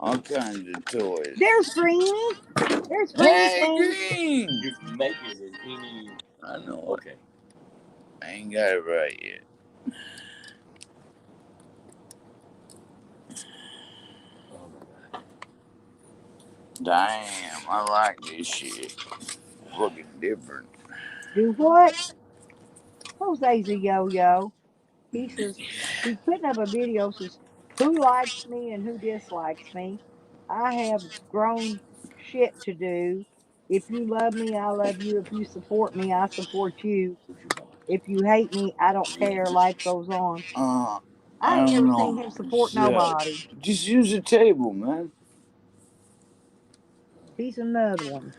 All kinds of toys. There's Greenie. There's Greenie Hey, Queen. Green! You can make it in any. I know. Okay. I ain't got it right yet. Damn, I like this shit. Fucking different. Do what? Jose's a yo-yo. He says he's putting up a video. Says who likes me and who dislikes me. I have grown shit to do. If you love me, I love you. If you support me, I support you. If you hate me, I don't care. Life goes on. I I ain't don't never seen know. him support Yeah. nobody. Just use a table, man. He's another one.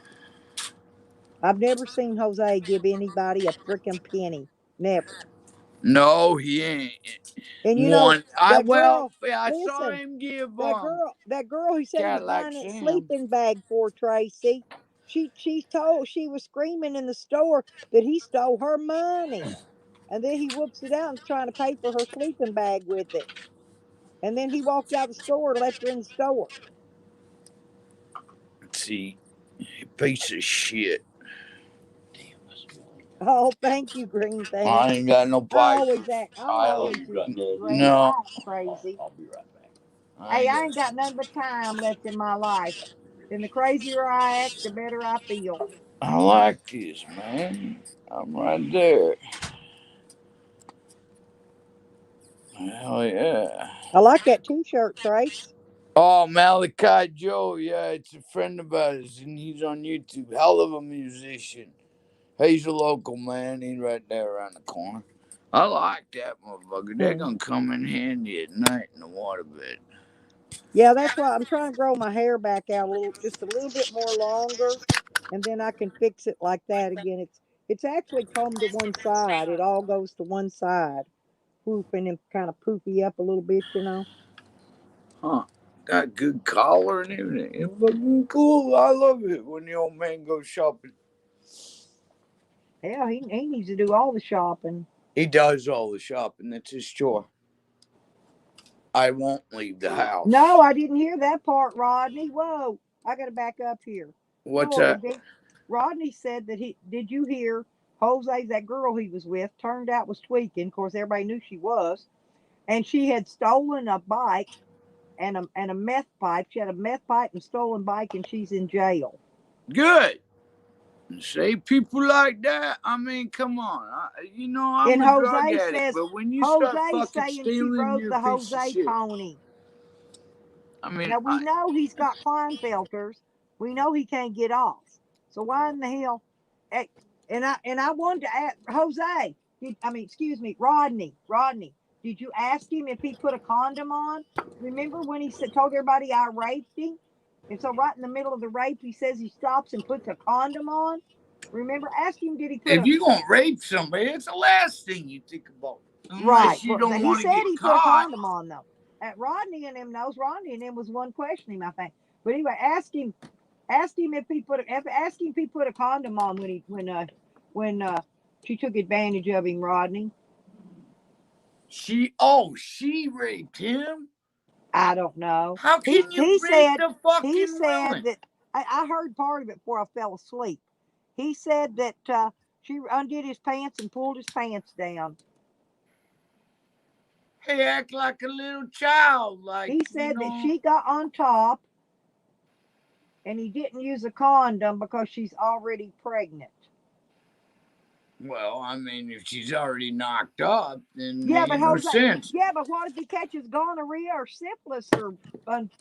I've never seen Jose give anybody a freaking penny. Never. No, he ain't. And you know, One. that girl, Yeah, I saw listen, him give that girl he said he was Cadillac buying that Sam. sleeping bag for, Tracy, she was screaming in the store that he stole her money. And then he whoops it out and trying to pay for her sleeping bag with it. And then he walked out the store and left her in the store. See, piece of shit. Oh, thank you, Green Thing. I ain't got no I pipe. always act. I I always don't- just great. No. I act crazy. I'll be right back. Hey, I ain't got nothing but time left in my life. And the crazier I act, the better I feel. I like this, man. I'm right there. Hell yeah. I like that T-shirt, Trace. Oh, Malachi Joe. Yeah, it's a friend of ours, and he's on YouTube. Hell of a musician. He's a local man. He's right there around the corner. I like that motherfucker. They're gonna come in handy at night in the waterbed. Yeah, that's why I'm trying to grow my hair back out a little, just a little bit more longer, and then I can fix it like that again. It's actually combed to one side. It all goes to one side, poofing and kind of poofy up a little bit, you know. Huh. Got good collar and everything. It's fucking cool. I love it when the old man goes shopping. Yeah, he needs to do all the shopping. He does all the shopping. That's his chore. I won't leave the house. No, I didn't hear that part, Rodney. Whoa, I got to back up here. What's Whoa, that? Rodney said that did you hear Jose, that girl he was with, turned out was tweaking. Of course, everybody knew she was. And she had stolen a bike and a meth pipe. She had a meth pipe and stolen bike, and she's in jail. Good. Say people like that. I mean, come on. I'm And a Jose drug addict, says but when you start Jose's fucking saying she stealing, rode you're the a piece of Jose shit. pony. I mean, Now we know he's got Kleinfelters. We know he can't get off. So why in the hell? And I wanted to ask Jose. Excuse me, Rodney. Rodney, did you ask him if he put a condom on? Remember when he told everybody I raped him? And so right in the middle of the rape, he says he stops and puts a condom on. Remember, ask him, did he put if you're gonna rape somebody, it's the last thing you think about, unless right? you don't He want to said get he caught. put a condom on though. Rodney and him knows. Rodney and him was one questioning him, I think. But anyway, ask him if he put a condom on when she took advantage of him, Rodney. She raped him. I don't know. How can you rape the fucking he said woman? that I heard part of it before I fell asleep. He said that she undid his pants and pulled his pants down. He act like a little child. Like He said that she got on top, and he didn't use a condom because she's already pregnant. Well, I mean, if she's already knocked up, then Yeah, but no sense. Yeah, but what if he catches gonorrhea or syphilis or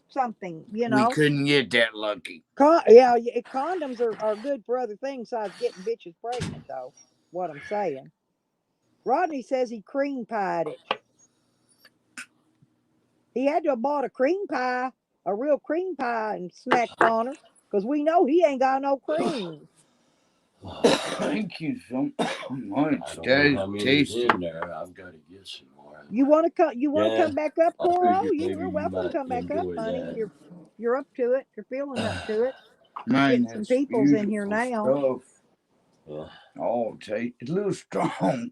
something? You know, we couldn't get that lucky. Condoms are good for other things besides getting bitches pregnant, though. What I'm saying. Rodney says he cream pied it. He had to have bought a cream pie, a real cream pie, and smacked on her because we know he ain't got no cream. Thank you so much. I don't know how many's in there. I've got to get some more. You want to come? You want to Yeah, come back up, I Coro? figured maybe You're you welcome to might come back up, enjoy honey. that. If you're up to it, you're feeling up to it. Man, Getting some people's in here now. Stuff. Oh, take it's a little strong.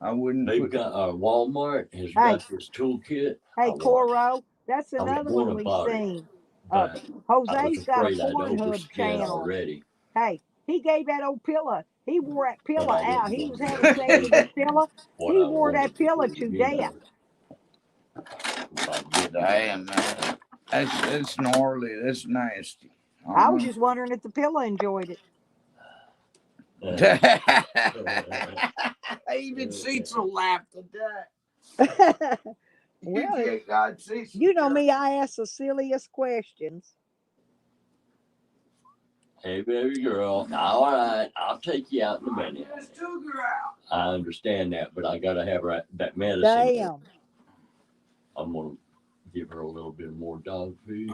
I wouldn't. They've got Walmart has got this toolkit. Hey, Coro, that's another I one we've seen. But Jose's got a I'd Pornhub overspent channel. already. Hey, he gave that old pillow. He wore that pillow out. He was having sex with that pillow. He wore that pillow to death. Damn, man. That's gnarly. That's nasty. I was just wondering if the pillow enjoyed it. Even Cecil laughed at that. Well, you know me, I ask the silliest questions. Hey, baby girl. All right, I'll take you out in a minute. I understand that, but I gotta have that medicine. Damn. I'm gonna give her a little bit more dog food.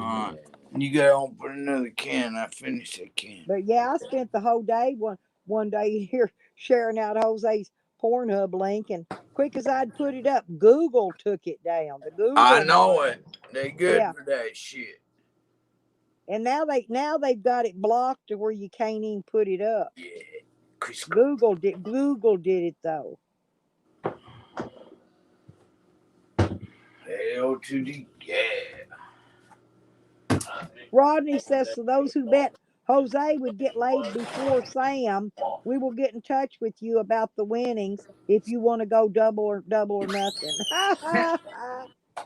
You gotta open another can. I finished that can. But yeah, I spent the whole day one day here sharing out Jose's Pornhub link, and quick as I'd put it up, Google took it down. The Google. I know it. They good for that shit. And now they've got it blocked to where you can't even put it up. Yeah. Google did it though. Hell to the yeah. Rodney says, so those who bet Jose would get laid before Sam. We will get in touch with you about the winnings if you want to go double or nothing.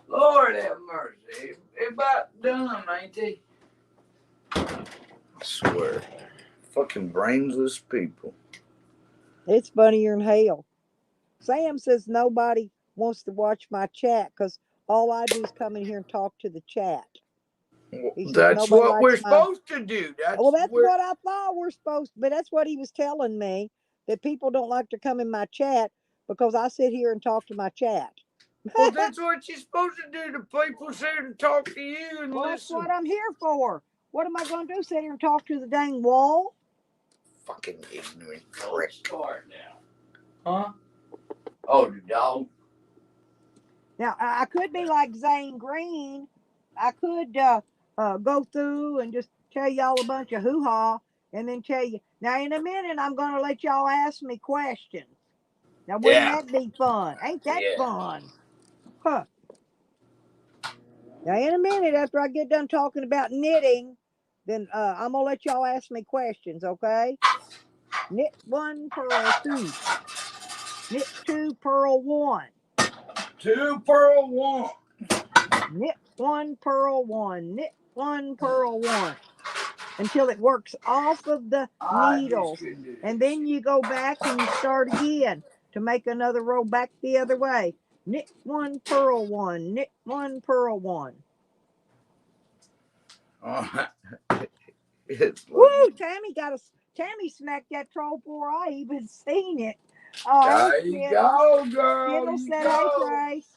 Lord have mercy. They about done, ain't they? I swear. Fucking brainless people. It's funnier than hell. Sam says nobody wants to watch my chat because all I do is come in here and talk to the chat. He says That's nobody what we're likes my. supposed to do. Well, that's what I thought we're supposed to, but that's what he was telling me, that people don't like to come in my chat because I sit here and talk to my chat. Well, that's what you're supposed to do. The people's here to talk to you and Well, that's listen. what I'm here for. What am I going to do? Sit here and talk to the dang wall? Fucking ignorant prick. Start now. Huh? Oh, the dog. Now, I could be like Zane Green. I could go through and just tell y'all a bunch of hoo-ha and then tell you. Now, in a minute, I'm going to let y'all ask me questions. Now, wouldn't that be fun? Ain't that fun? Huh. Now, in a minute, after I get done talking about knitting, then I'm going to let y'all ask me questions, okay? Knit 1, purl 2. Knit 2, purl 1. 2, purl 1. Knit 1, purl 1. Knit 1, purl 1. Until it works off of the needles. And then you go back and you start again to make another row back the other way. Knit 1, purl 1. Knit 1, purl 1. Woo! Tammy smacked that troll before I even seen it. Oh, there you go, girl. Skittle said, hey, Trace.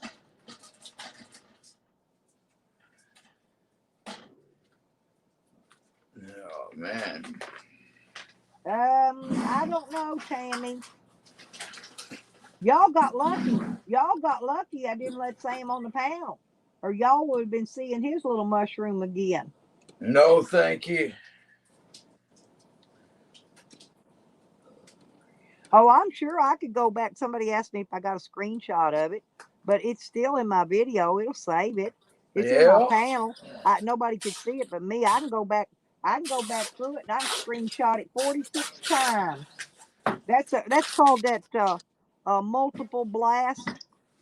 Oh, man. I don't know, Tammy. Y'all got lucky. I didn't let Sam on the panel. Or y'all would have been seeing his little mushroom again. No, thank you. Oh, I'm sure I could go back. Somebody asked me if I got a screenshot of it, but it's still in my video. It'll save it. It's in my panel. Nobody could see it but me. I can go back through it and I can screenshot it 46 times. That's called that multiple blast.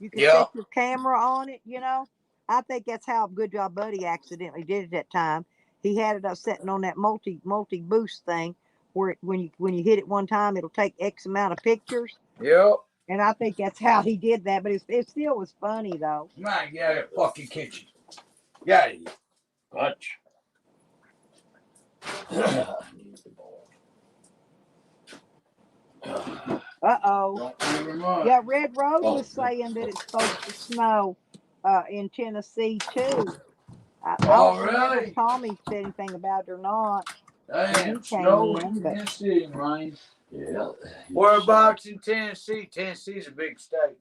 You can set your camera on it, you know. I think that's how Good Job Buddy accidentally did it that time. He had it setting on that multi boost thing where when you hit it one time, it'll take X amount of pictures. Yep. And I think that's how he did that, but it still was funny though. Man, get out of the fucking kitchen. Get out of here. Punch. Uh-oh. Yeah, Red Rose was saying that it's supposed to snow in Tennessee too. I don't remember if Tommy said anything about it or not. Damn, snow in Tennessee, man. Yeah. Whereabouts in Tennessee? Tennessee's a big state.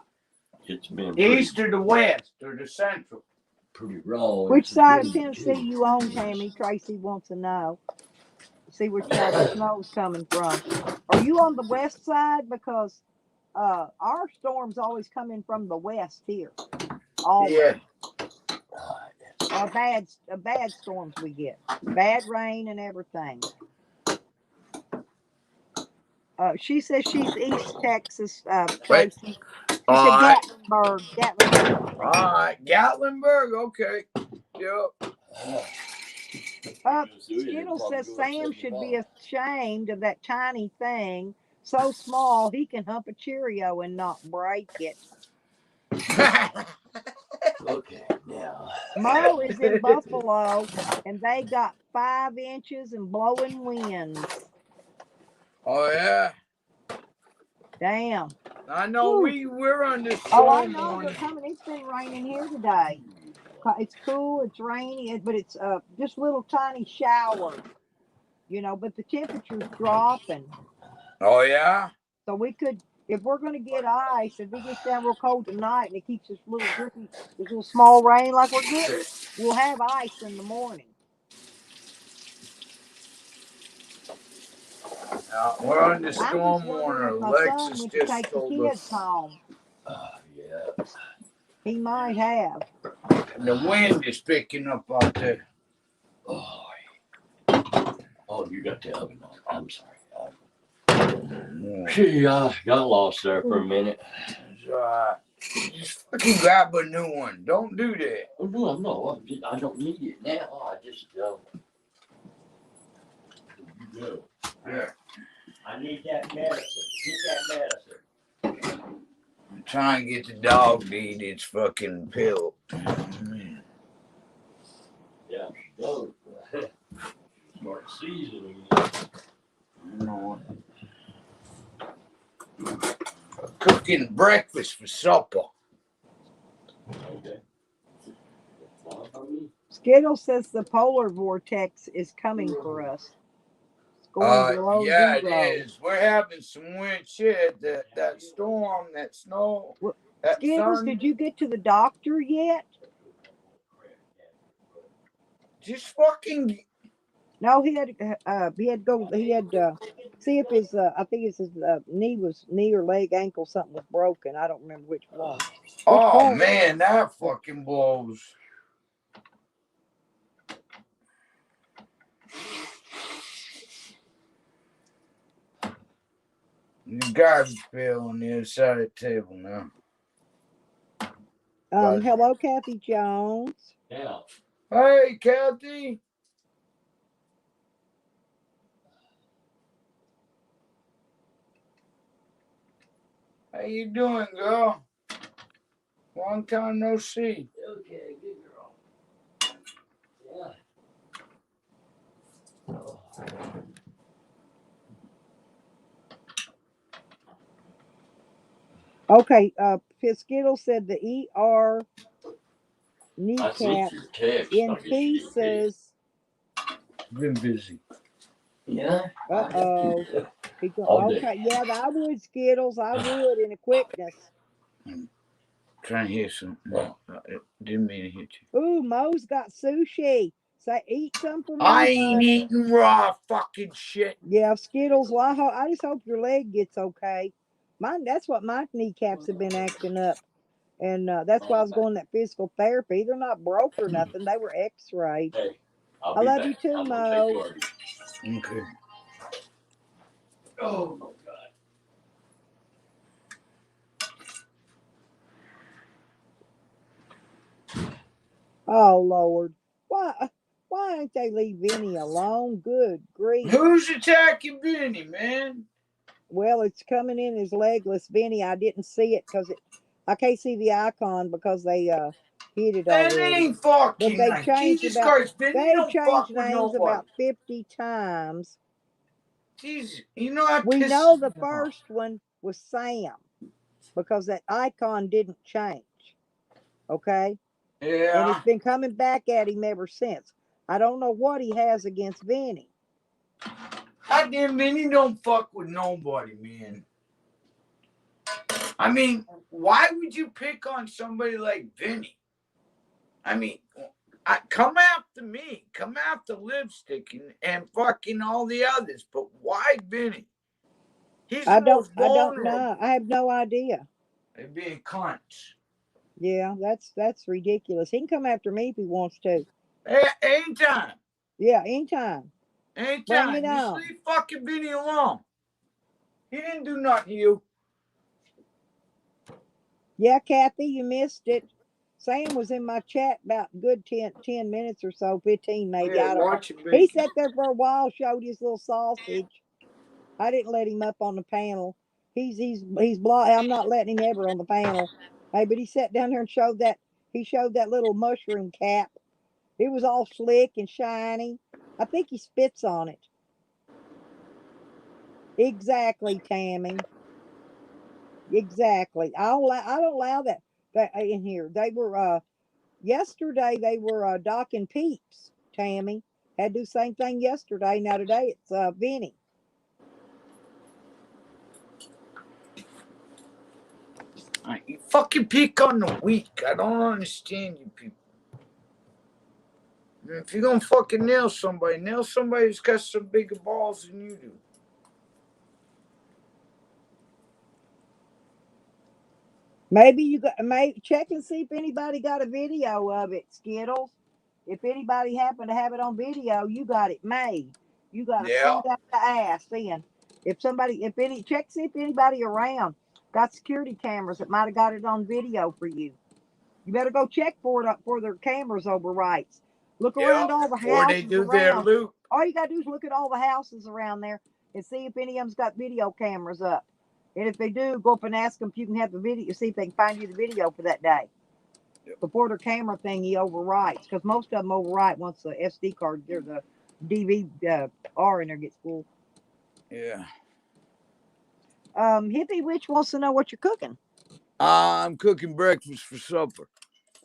It's been east or the west or the central? Pretty raw. Which side of Tennessee you on, Tammy? Tracy wants to know. See which side the snow's coming from. Are you on the west side? Because our storms always come in from the west here. Always. Yeah. Bad storms we get. Bad rain and everything. She says she's East Texas, Tracy. She said Gatlinburg. All right, Gatlinburg. Okay. Yep. Skittle says Sam should be ashamed of that tiny thing. So small he can hump a Cheerio and not break it. Okay, now. Mo is in Buffalo and they got 5 inches and blowing winds. Oh yeah. Damn. I know. We're under storm. Oh, I know they're coming. It's been raining here today. It's cool. It's rainy, but it's just little tiny showers. You know, but the temperature's dropping. Oh yeah. So we could, if we're going to get ice, if it gets down real cold tonight and it keeps this little drippy, this little small rain like we're getting, we'll have ice in the morning. We're on the storm warner. Alexis just told us. Home. Yeah. He might have. The wind is picking up out there. Oh you got the oven on. I'm sorry. Yeah. Gee, I got lost there for a minute. It's all right. Just fucking grab a new one. Don't do that. Oh, no, I don't need it now. I just go. Yeah. I need that medicine. Get that medicine. I'm trying to get the dog to eat its fucking pill. Yeah, she does. Start seasoning. You know, cooking breakfast for supper. Okay. Skittle says the polar vortex is coming for us. It's going below Yeah, it zero. is. We're having some weird shit. That storm, that snow, Well, that Skittles, sun. did you get to the doctor yet? Just fucking. No, he had to go. He had see if his I think it's his knee or leg, ankle, something was broken. I don't remember which one. Which Oh part? man, that fucking blows. The garbage pail on the other side of the table now. Hello, Kathy Jones. Yeah. Hey, Kathy. How you doing, girl? Long time no see. Okay, good girl. Yeah. Okay, Skittle said the ER I kneecap sent your text. in I guess you didn't get it. pieces. Been busy. Yeah. Uh-oh. All day. Okay, yeah, I would, Skittles. I would in a quickness. Trying to hear something. Didn't mean to hit you. Ooh, Mo's got sushi. Say, eat some for me. I ain't eating raw fucking shit. Yeah, Skittles. Well, I just hope your leg gets okay. That's what my kneecaps have been acting up. And that's why I was going that physical therapy. They're not broke or nothing. They were x-rayed. Hey, I'll I be love back. you too, I'm gonna Mo. take Georgie. Okay. Oh my God. Oh, Lord. Why ain't they leave Vinny alone? Good grief. Who's attacking Vinny, man? Well, it's coming in as legless Vinny. I didn't see it because I can't see the icon because they hit it That already. ain't But fucking they've nice. changed Jesus about Christ, Vinny they've don't fuck changed with names nobody. about 50 times. Jesus, you know that We pisses know the me off. first one was Sam because that icon didn't change. Okay? And Yeah. it's been coming back at him ever since. I don't know what he has against Vinny. Goddamn, Vinny don't fuck with nobody, man. I mean, why would you pick on somebody like Vinny? I mean, come after me. Come after Lipstick and fucking all the others. But why Vinny? He's the most I don't vulnerable. know. I have no idea. They're being cunts. Yeah, that's ridiculous. He can come after me if he wants to. Anytime. Yeah, anytime. Bring Anytime. it Just on. leave fucking Vinny alone. He didn't do nothing to you. Yeah, Kathy, you missed it. Sam was in my chat about good 10 minutes or so, 15 maybe. Yeah, I don't know. watch it, He baby. sat there for a while, showed his little sausage. I didn't let him up on the panel. He's I'm not letting him ever on the panel. Hey, but he sat down there and showed that little mushroom cap. It was all slick and shiny. I think he spits on it. Exactly, Tammy. Exactly. I don't allow that in here. They were yesterday they were docking peeps, Tammy. Had to do the same thing yesterday. Now today it's Vinny. You fucking pick on the weak. I don't understand you people. If you're gonna fucking nail somebody who's got some bigger balls than you do. Maybe check and see if anybody got a video of it, Skittles. If anybody happened to have it on video, you got it made. You got to Yeah. feed up the ass. Then, see if anybody around got security cameras that might have got it on video for you. You better go check for it up for their cameras overwrites. Look around all the Or they houses do their around. loop. All you gotta do is look at all the houses around there and see if any of them's got video cameras up. And if they do, go up and ask them if you can have the video. See if they can find you the video for that day before their camera thingy overwrites. Because most of them overwrite once the SD card or the DVR in there gets full. Yeah. Hippie Witch wants to know what you're cooking. I'm cooking breakfast for supper.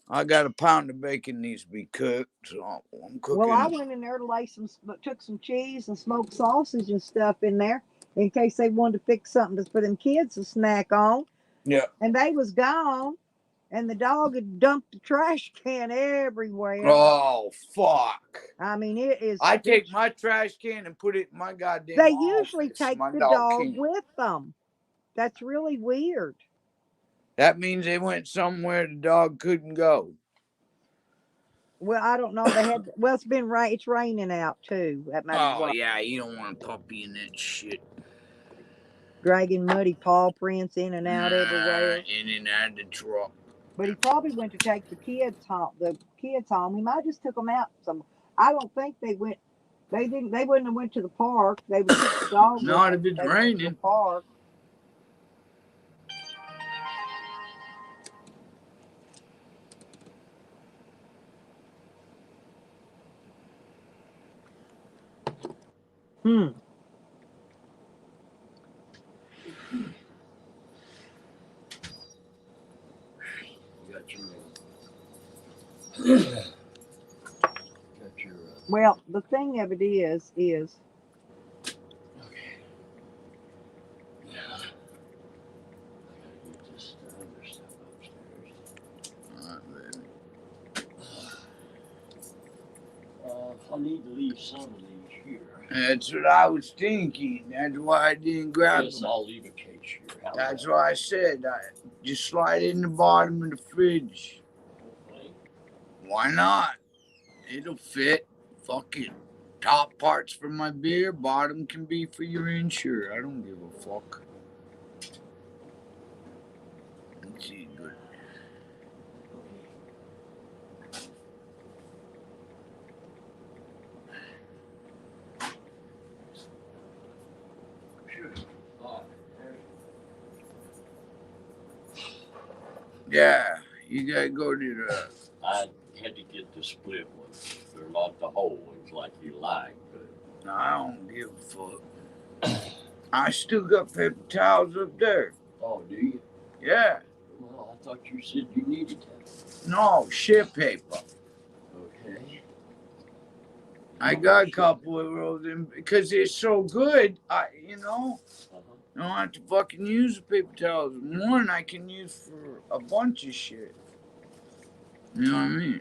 I got a pound of bacon needs to be cooked, so I'm cooking. Well, I went in there to took some cheese and smoked sausage and stuff in there in case they wanted to fix something for them kids to snack on. Yeah. And they was gone, and the dog had dumped the trash can everywhere. Oh, fuck. I mean, it is. I take my trash can and put it in my goddamn They office. usually take My the dog dog can't. with them. That's really weird. That means they went somewhere the dog couldn't go. Well, I don't know. They had. Well, it's raining out too. That might be Oh, why. yeah, you don't want a puppy in that shit. Dragging muddy paw prints in and out everywhere. In and out of the truck. But he probably went to take the kids home. He might have just took them out. I don't think they went. They didn't. They wouldn't have went to the park. They would keep the dog. Not if it's raining. To the park. Well, the thing of it is. Okay. Yeah. I gotta get this other stuff upstairs. All right, baby. I need to leave some of these here. That's what I was thinking. That's why I didn't grab Yes, them. I'll leave a case here. That's why I said just slide it in the bottom of the fridge. Okay. Why not? It'll fit. Fucking top parts for my beer, bottom can be for your insure. I don't give a fuck. Let's see, good. Yeah, you gotta go to the. I had to get the split ones. They're not the whole ones like you like, but I don't give a fuck. I still got paper towels up there. oh, do you? Yeah. Well, I thought you said you needed that. No, shit paper. Okay. I got a couple of those in because they're so good. I don't have to fucking use the paper towels. One I can use for a bunch of shit. You know what I mean?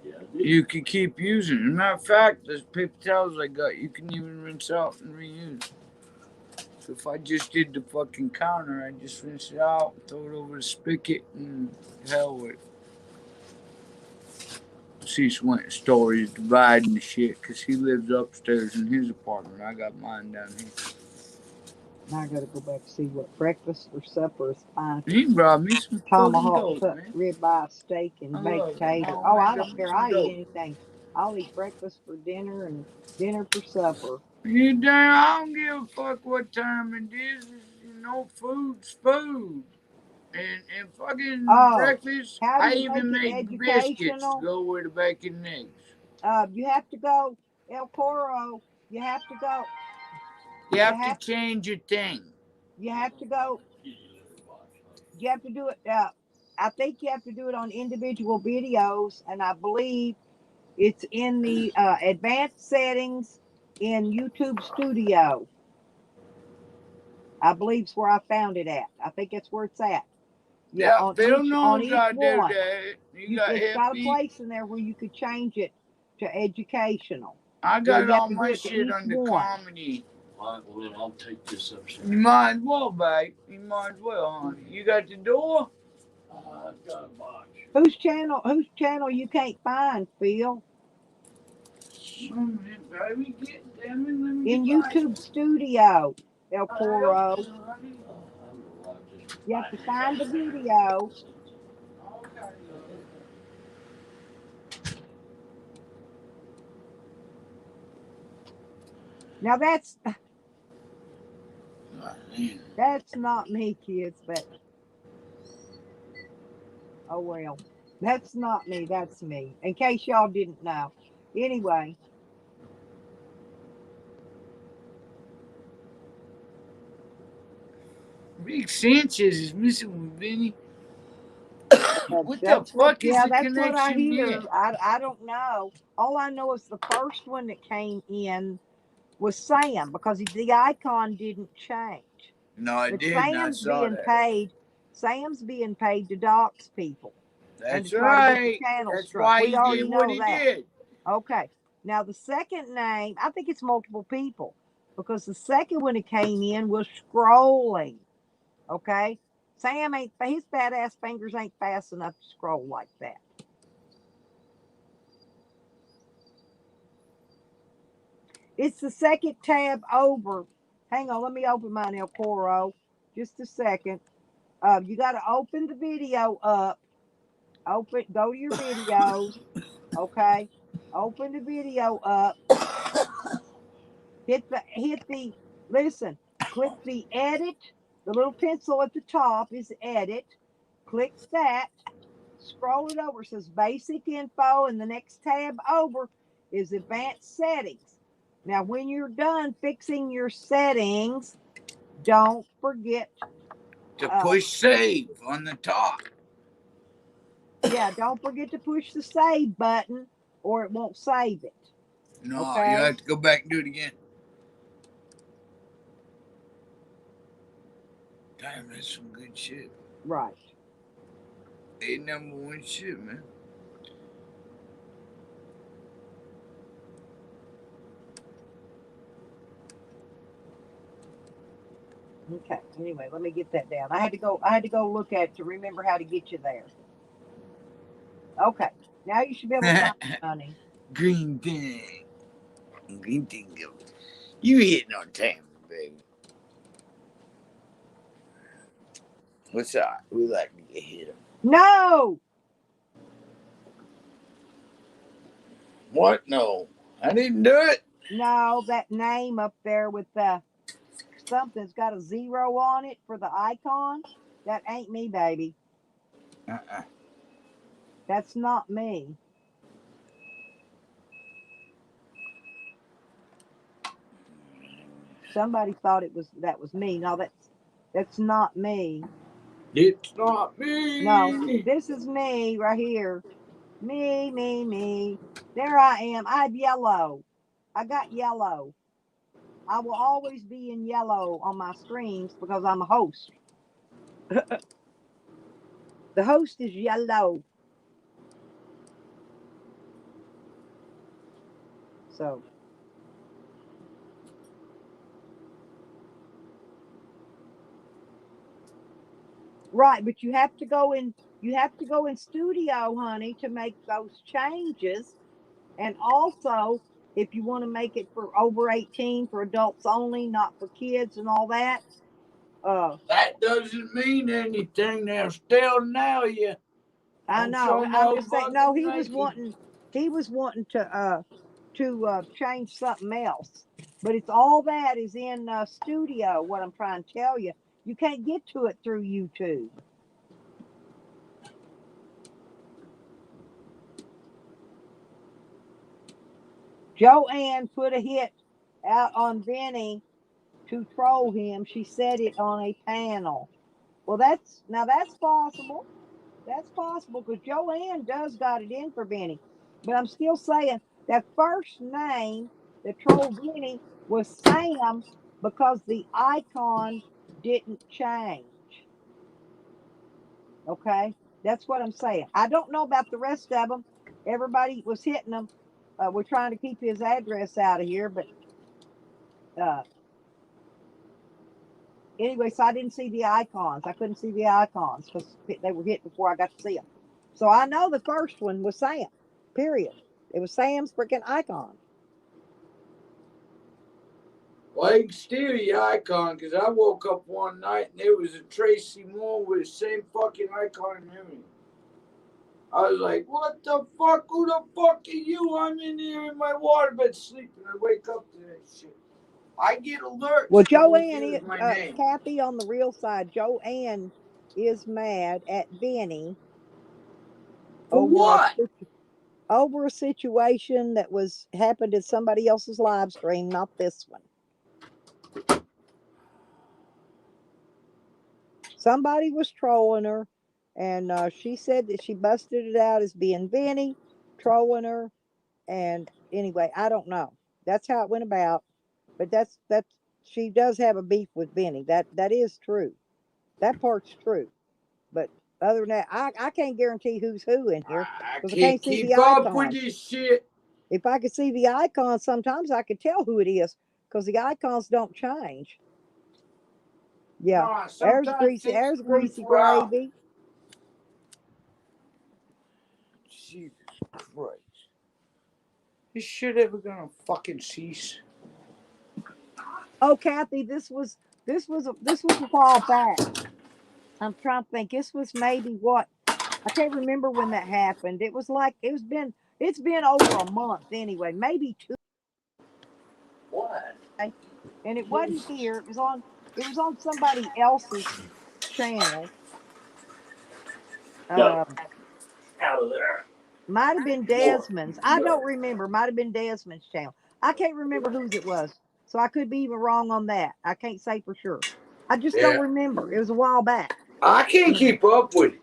Yeah. You can keep using it. As a matter of fact, those paper towels I got, you can even rinse out and reuse. So if I just did the fucking counter, I just rinse it out, throw it over the spigot, and hell with it. Cease went stories dividing the shit because he lives upstairs in his apartment. I got mine down here. Now I gotta go back to see what breakfast or supper is fine. He brought me some Tomahawk, fucking man. ribeye, steak, and I baked love it. potato. Mom, Oh, I I got don't me care. some I dope. eat anything. I'll eat breakfast for dinner and dinner for supper. You damn, I don't give a fuck what time it is. Food's food. And fucking breakfast, How do I you even make make it biscuits to educational? go with the bacon and eggs. You have to go, El Coro. You have to go. You have to change your thing. You have to go. You have to do it. I think you have to do it on individual videos, and I believe it's in the advanced settings in YouTube Studio. I believe it's where I found it at. I think that's where it's at. Yeah, on Phil each knows I do one. that. It's got a place in there where you could change it to educational. I got all my shit under comedy. All right, well, then I'll take this upstairs. You might as well, babe. You might as well, honey. You got the door? I've got a box. Whose channel you can't find, Phil? Baby, get In YouTube Studio, El Coro. You have to find the video. Now that's not me, kids, but oh well. That's not me, that's me. In case y'all didn't know. Anyway, Big Sanchez is missing with Vinny. What the that's what fuck is the that's what I connection hear. there? I don't know. All I know is the first one that came in was Sam because the icon didn't change. No, I But didn't. I saw that. Sam's being paid to dox people and to That's try to get the right. channel That's struck. why We he already did what know he that. did. Okay. Now the second name, I think it's multiple people because the second one that came in was scrolling. Okay. Sam ain't his badass fingers ain't fast enough to scroll like that. It's the second tab over. Hang on, let me open mine, El Coro. Just a second. You got to open the video up. Go to your videos. Okay. Open the video up. Listen, click the edit. The little pencil at the top is edit. Click that. Scroll it over. It says basic info, and the next tab over is advanced settings. Now, when you're done fixing your settings, don't forget To push save on the top. yeah, don't forget to push the save button or it won't save it. No, okay? you have to go back and do it again. Damn, that's some good shit. Right. Number one shit, man. Okay. Anyway, let me get that down. I had to go look at it to remember how to get you there. Okay. Now you should be able to find it, honey. Green thing. Green thing. You hitting on time, baby. What's up? We like to get hit. No. What? No. I didn't do it. No, that name up there with the something's got a 0 on it for the icon. That ain't me, baby. That's not me. Somebody thought that was me. No, that's not me. It's not me. No, this is me right here. Me. There I am. I have yellow. I got yellow. I will always be in yellow on my streams because I'm a host. The host is yellow. So right, but you have to go in studio, honey, to make those changes. And also, if you want to make it for over 18 for adults only, not for kids and all that, that doesn't mean anything. They'll still nail you. I Don't know. show I'm no just saying. No, fucking Nike. he was wanting to change something else. But it's all that is in studio. What I'm trying to tell you, you can't get to it through YouTube. Joanne put a hit out on Vinny to troll him. She said it on a panel. Well, that's possible. That's possible because Joanne does got it in for Benny. But I'm still saying that first name that trolled Benny was Sam because the icon didn't change. Okay? That's what I'm saying. I don't know about the rest of them. Everybody was hitting them. We're trying to keep his address out of here, but uh, anyway, so I didn't see the icons. I couldn't see the icons because they were hit before I got to see them. So I know the first one was Sam, period. It was Sam's freaking icon. Well, I can steal your icon because I woke up one night and there was a Tracy Moore with the same fucking icon and everything. I was like, what the fuck? Who the fuck are you? I'm in here in my waterbed sleeping. I wake up to that shit. I get alerts. Well, when you Joanne, use my name. Kathy on the real side, Joanne is mad at Benny For what? over a situation that was happened in somebody else's live stream, not this one. Somebody was trolling her, and she said that she busted it out as being Benny trolling her. And anyway, I don't know. That's how it went about. But that's she does have a beef with Benny. That is true. That part's true. But other than that, I can't guarantee who's who in here I because I can't can't see keep the up with icons. this shit. If I could see the icons, sometimes I could tell who it is because the icons don't change. Yeah, Nah, there's sometimes greasy. it takes There's greasy 24 hours. gravy. Jesus Christ. This shit ever gonna fucking cease? Oh, Kathy, this was a while back. I'm trying to think. This was maybe what I can't remember when that happened. It was like it's been over a month anyway, maybe 2. What? And it wasn't here. It was on somebody else's channel. Go Um, out of there. Might have been Desmond's. I don't remember. Might have been Desmond's channel. I can't remember whose it was. So I could be even wrong on that. I can't say for sure. I just don't Yeah. remember. It was a while back. I can't keep up with it.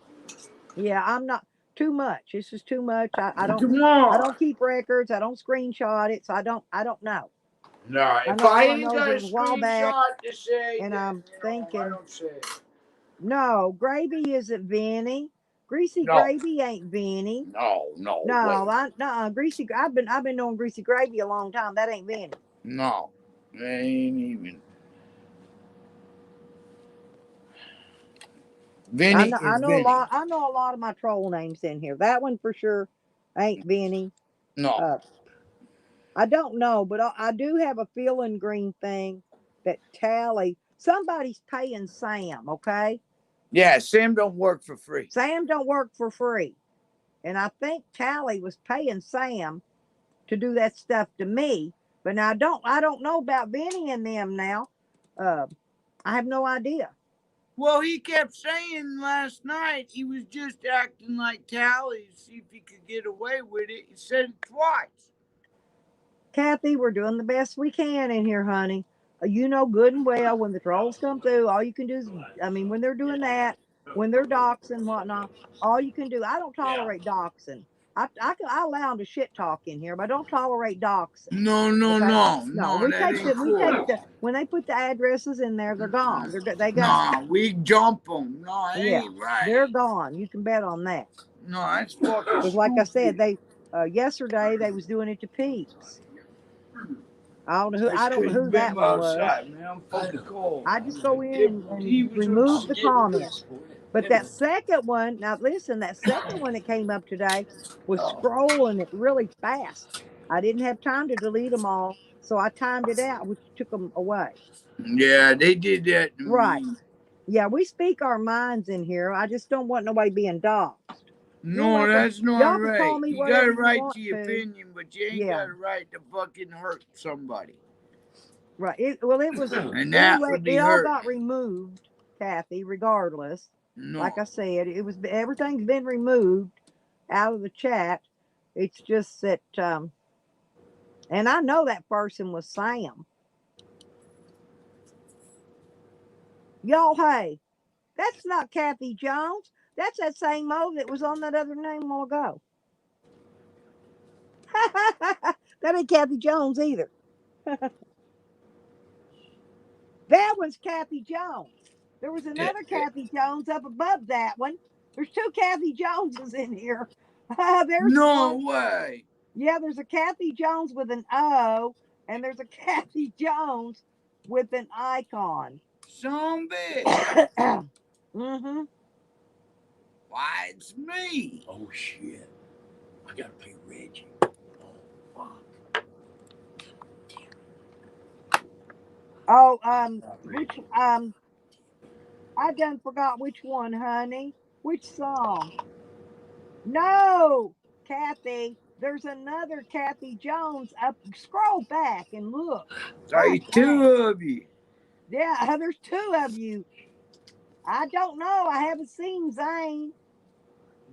Yeah, I'm not too much. This is too much. I Come on. don't keep records. I don't screenshot it, so I don't know. No, if All I I ain't know is got it a was a while back, screenshot to say, and then, I'm I thinking, don't say it. no, gravy isn't Vinny. Greasy No. gravy ain't Vinny. No No, way. greasy. I've been knowing greasy gravy a long time. That ain't Vinny. No. It ain't even. Vinny I is know a Vinny. lot. I know a lot of my troll names in here. That one for sure ain't Vinny. No. I don't know, but I do have a feeling green thing that Tally. Somebody's paying Sam. Okay, Yeah, Sam don't work for free. Sam don't work for free, and I think Tally was paying Sam to do that stuff to me. But now I don't know about Vinny and them now. I have no idea. Well, he kept saying last night he was just acting like Tally to see if he could get away with it. He said it twice. Kathy, we're doing the best we can in here, honey. You know good and well when the trolls come through, all you can do is, I mean, when they're doing that, when they're doxing and whatnot, all you can do, I don't tolerate doxing. I allow them to shit talk in here, but I don't tolerate doxing. No, No, that ain't cool. when they put the addresses in there, they're gone. They got, No, we jump them. No, that yeah, ain't right. they're gone. You can bet on that. No, that's fucking Because like I said, stupid. yesterday they was doing it to Peeps. I don't know who been that one was. outside, man. I'm fucking cold. I just go in He and was remove the upset. comments. But that second one, now listen, that second one that came up today was scrolling it really fast. I didn't have time to delete them all, so I timed it out, which took them away. Yeah, they did that to Right. me. Yeah, we speak our minds in here. I just don't want nobody being doxxed. No, that's not Y'all can call right. me You got whatever a you right want to your to. opinion, but you ain't Yeah. got a right to fucking hurt somebody. Right. It was And that anyway, would be it all hurt. got removed, Kathy, regardless. No. Like I said, everything's been removed out of the chat. It's just that and I know that person was Sam. Y'all, hey, that's not Kathy Jones. That's that same Mo that was on that other name a while ago. That ain't Kathy Jones either. That one's Kathy Jones. There was another Kathy Jones up above that one. There's two Kathy Joneses in here. There's No one. way. Yeah, there's a Kathy Jones with an O, and there's a Kathy Jones with an icon. Zombie. Mm-hmm. Why, it's me. Oh, shit. I gotta pay Reggie. Oh, fuck. Oh, which I done forgot which one, honey. Which song? No, Kathy. There's another Kathy Jones. Up, scroll back and look. There's two of you. Yeah, there's two of you. I don't know. I haven't seen Zane.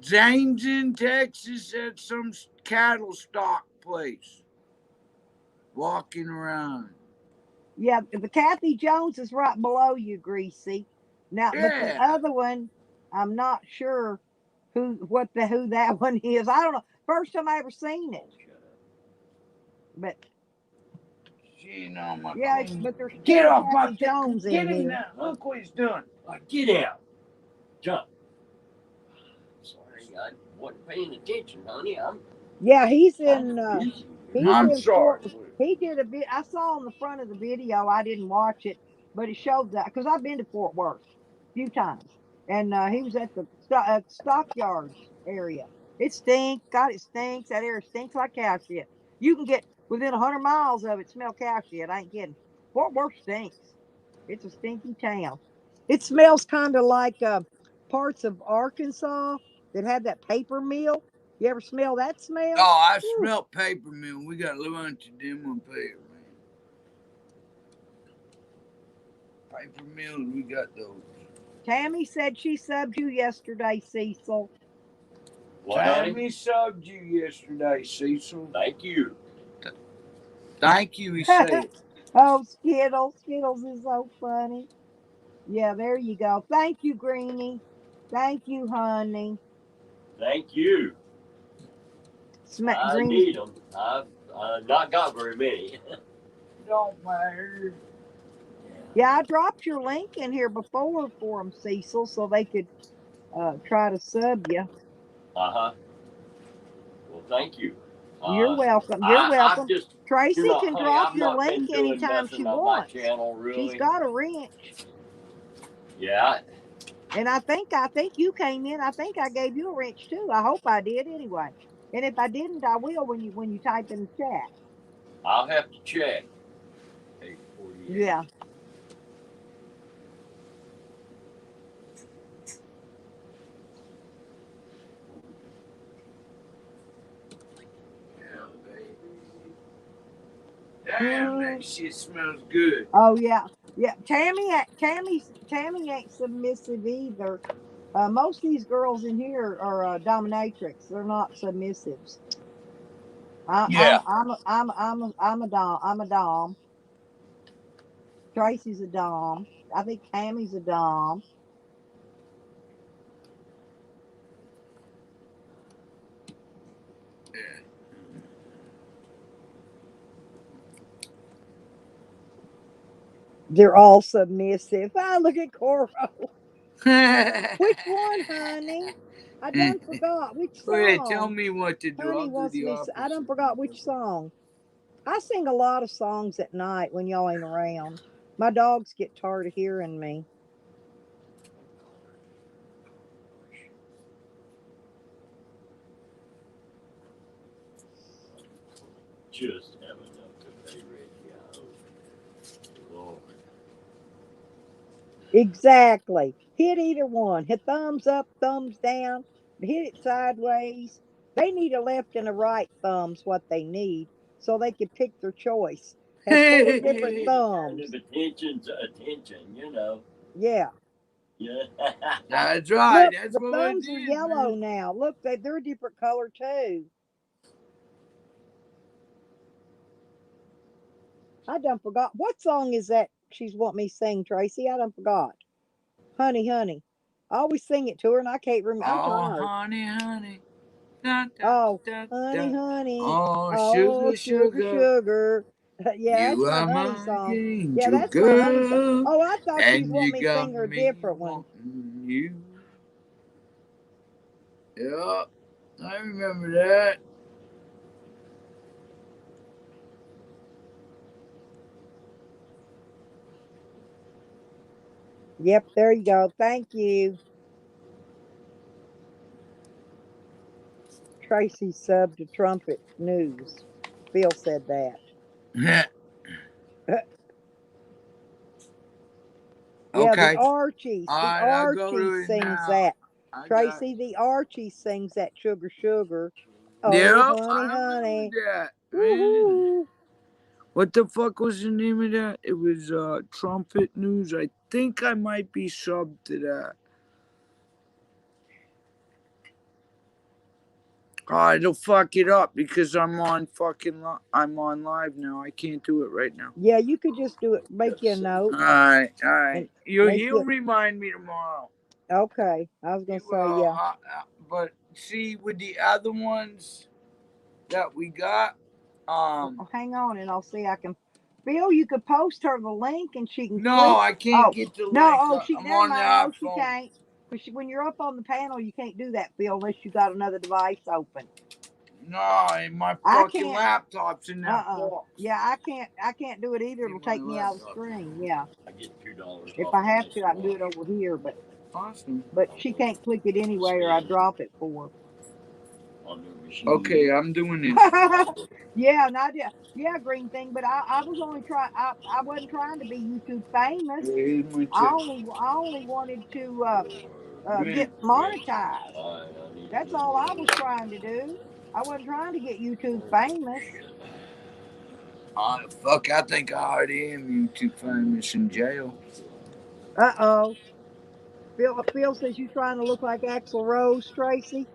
Zane's in Texas at some cattle stock place, walking around. Yeah, the Kathy Jones is right below you, Greasy. Now, but the Yeah. other one, I'm not sure who that one is. I don't know. First time I ever seen it. But She ain't on my yeah, clean. but there's Get two off my Kathy Jones Get in him here. now. Look what he's doing. Get out. Jump. Sorry, I wasn't paying attention, honey. Yeah, he's in. Busy. He's I'm in sorry. He did a bit. I saw on the front of the video. I didn't watch it, but it showed that because I've been to Fort Worth a few times, and he was at the stockyards area. It stinks. God, it stinks. That area stinks like cow shit. You can get within 100 miles of it, smell cow shit. I ain't kidding. Fort Worth stinks. It's a stinky town. It smells kind of like parts of Arkansas that had that paper mill. You ever smell that smell? Oh, I Whew. smell paper mill. We got a bunch of them on paper mill. Paper mills, we got those. Tammy said she subbed you yesterday, Cecil. What, honey? Tammy subbed you yesterday, Cecil. Thank you. Thank you, he said. Oh, Skittles. Skittles is so funny. Yeah, there you go. Thank you, Greenie. Thank you, honey. Thank you. I Greenie. need them. I've not got very many. Don't matter. Yeah, I dropped your link in here before for them, Cecil, so they could try to sub you. Uh-huh. Well, thank you. You're welcome. You're welcome. I've just, Tracy can honey, drop I've your not link been doing anytime nothing she on wants. my channel, really. She's got a wrench. Yeah. And I think you came in. I think I gave you a wrench too. I hope I did anyway. And if I didn't, I will when you type in the chat. I'll have to check. 8:48. Yeah. Damn, that shit smells good. Oh yeah. Yeah. Tammy ain't submissive either. Most of these girls in here are dominatrix. They're not submissives. Yeah. I'm a dom. I'm a dom. Tracy's a dom. I think Tammy's a dom. They're all submissive. Ah, look at Coro. Which one, honey? I done forgot which song. Wait, tell me what to do. Honey I'll do wants the me. opposite. I done forgot which song. I sing a lot of songs at night when y'all ain't around. My dogs get tired of hearing me. Just have enough to pay radio. Lord. Exactly. Hit either one. Hit thumbs up, thumbs down. Hit it sideways. They need a left and a right thumbs, what they need, so they can pick their choice. Has 4 different thumbs. Kind of attention, you know. Yeah. Yeah. That's right. Look, That's the what thumbs it are is, yellow man. now. Look, they're a different color too. I done forgot. What song is that she's want me to sing, Tracy? I done forgot. Honey, honey. I always sing it to her and I can't remember. I'm Oh, tired. honey, honey. Da, da, Oh, da, honey, da. honey. Oh, Oh, sugar, sugar, sugar. sugar. Yeah, You that's my are honey my song. Yeah, angel that's my honey song. girl. Oh, I thought she's And want you me to got sing her a me different one. wanting you. Yeah, I remember that. Yep, there you go. Thank you. Tracy subbed to Trumpet News. Phil said that. Yeah, Okay. the Archies. All The right, I'll go to Archies it sings now. that. I got Tracy, the Archie sings that Sugar Sugar. Oh, Yep, honey, I honey. remember that. Woohoo. What the fuck was the name of that? It was Trumpet News. I think I might be subbed to that. Oh, it'll fuck it up because I'm on I'm on live now. I can't do it right now. Yeah, you could just do it. Make you a note. All right. And You'll remind me tomorrow. Okay, I was gonna You say will, yeah. but see, with the other ones that we got, Hang on, and I'll see. I can. Bill, you could post her the link, and she can no, click. I can't Oh get the no! link. Oh, she I'm never on the mind. No, she iPhone. can't. Because when you're up on the panel, you can't do that, Bill, unless you got another device open. No, my I fucking can't. laptop's in that box. Yeah, I can't. I can't do it either. It'll take me out of the screen. Yeah. I get $2 If off I of have this to, I can do one. it over here. But Awesome. she can't click it anyway, or I drop it for her. On the machine. Okay, I'm doing it. Yeah, not yeah, yeah, green thing. But I was only trying. I wasn't trying to be YouTube famous. Here's my I check. only wanted to get Green. monetized. That's all I was trying to do. I wasn't trying to get YouTube famous. Oh, fuck, I think I already am YouTube famous in jail. Uh-oh. Phil says you trying to look like Axl Rose, Tracy.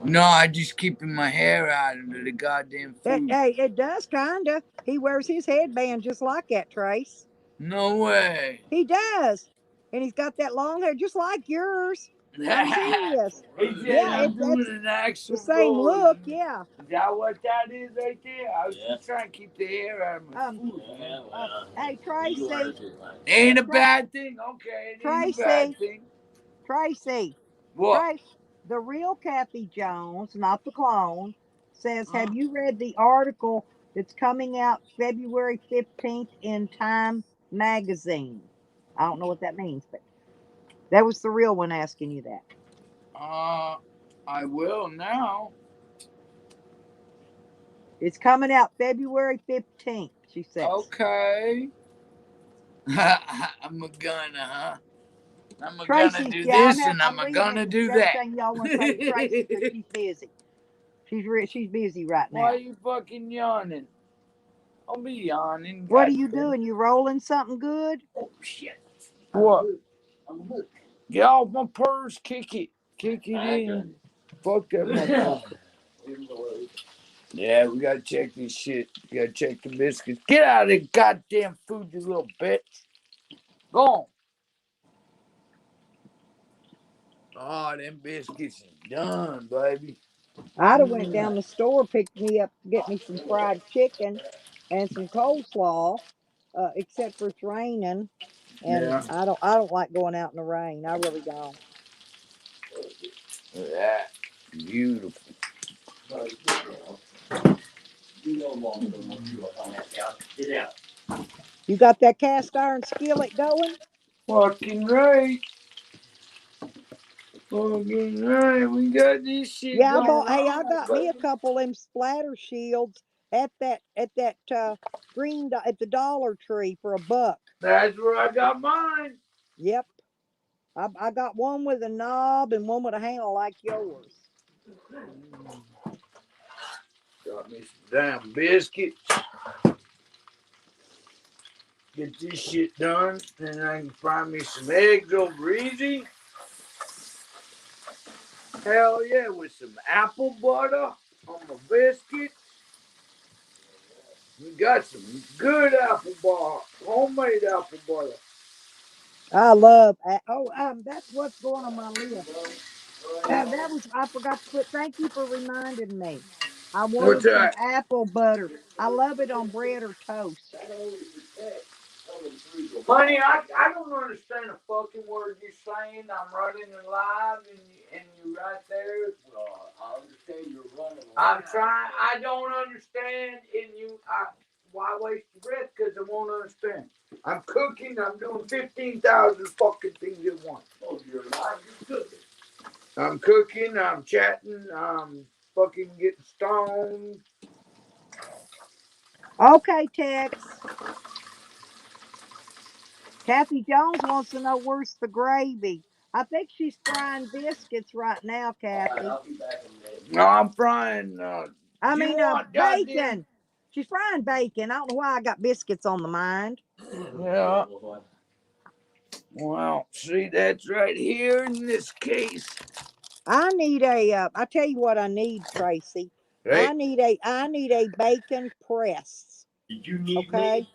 No, I just keeping my hair out of the goddamn food. Hey, it does kinda. He wears his headband just like that, Trace. No way. He does. And he's got that long hair just like yours. I'm serious. He said Yeah, I'm doing it's an actual the same Rose. look, yeah. Is that what that is right there? I was just trying to keep the hair out of my food. Hey, Tracy. Ain't a bad thing. Okay, it ain't a bad thing. Tracy. What? Tracy. The real Kathy Jones, not the clone, says, have you read the article that's coming out February 15th in Time magazine? I don't know what that means, but that was the real one asking you that. I will now. It's coming out February 15th, she says. Okay. I'm gonna, huh? I'm Tracy, gonna do yeah, this and I'm gonna do that. Everything y'all want to say to Tracy because she's busy. She's busy right now. Why are you fucking yawning? I'll be yawning. What are you doing? You rolling something good? Oh shit! What? Get off my purse! Kick it! Kick it in! Fuck that motherfucker! Yeah, we gotta check this shit. We gotta check the biscuits. Get out of the goddamn food, you little bitch! Go on! Oh, them biscuits is done, baby. I'd have went down the store, picked me up, get me some fried chicken and some coleslaw. Except for it's raining, and Yeah. I don't like going out in the rain. I really don't. Look at that. Beautiful. You got that cast iron skillet going? Fucking right. Fucking right. We got this shit Yeah, going I on, got me a baby. couple of them splatter shields at that at the Dollar Tree for $1. That's where I got mine. Yep. I got one with a knob and one with a handle like yours. Got me some damn biscuits. Get this shit done, then I can fry me some eggs over easy. Hell yeah, with some apple butter on my biscuits. We got some good apple butter, homemade apple butter. I love. That's what's going on my list. I forgot to put. Thank you for reminding me. I What's wanted some that? apple butter. I love it on bread or toast. Honey, I don't understand a fucking word you're saying. I'm running live and you right there. I understand you're running. I'm trying. I don't understand, and why waste your breath? Because I won't understand. I'm cooking. I'm doing 15,000 fucking things at once. Oh, you're not. You're cooking. I'm cooking. I'm chatting. I'm fucking getting stoned. Okay, Tex. Kathy Jones wants to know where's the gravy. I think she's frying biscuits right now, All right, Kathy. I'll be back in a minute. No, I'm frying. I You mean, want goddamn? bacon. She's frying bacon. I don't know why I got biscuits on the mind. Yeah. Well, see, that's right here in this case. I need a. I tell you what I need, Tracy. Right? I need a bacon press. Did you need Okay, me?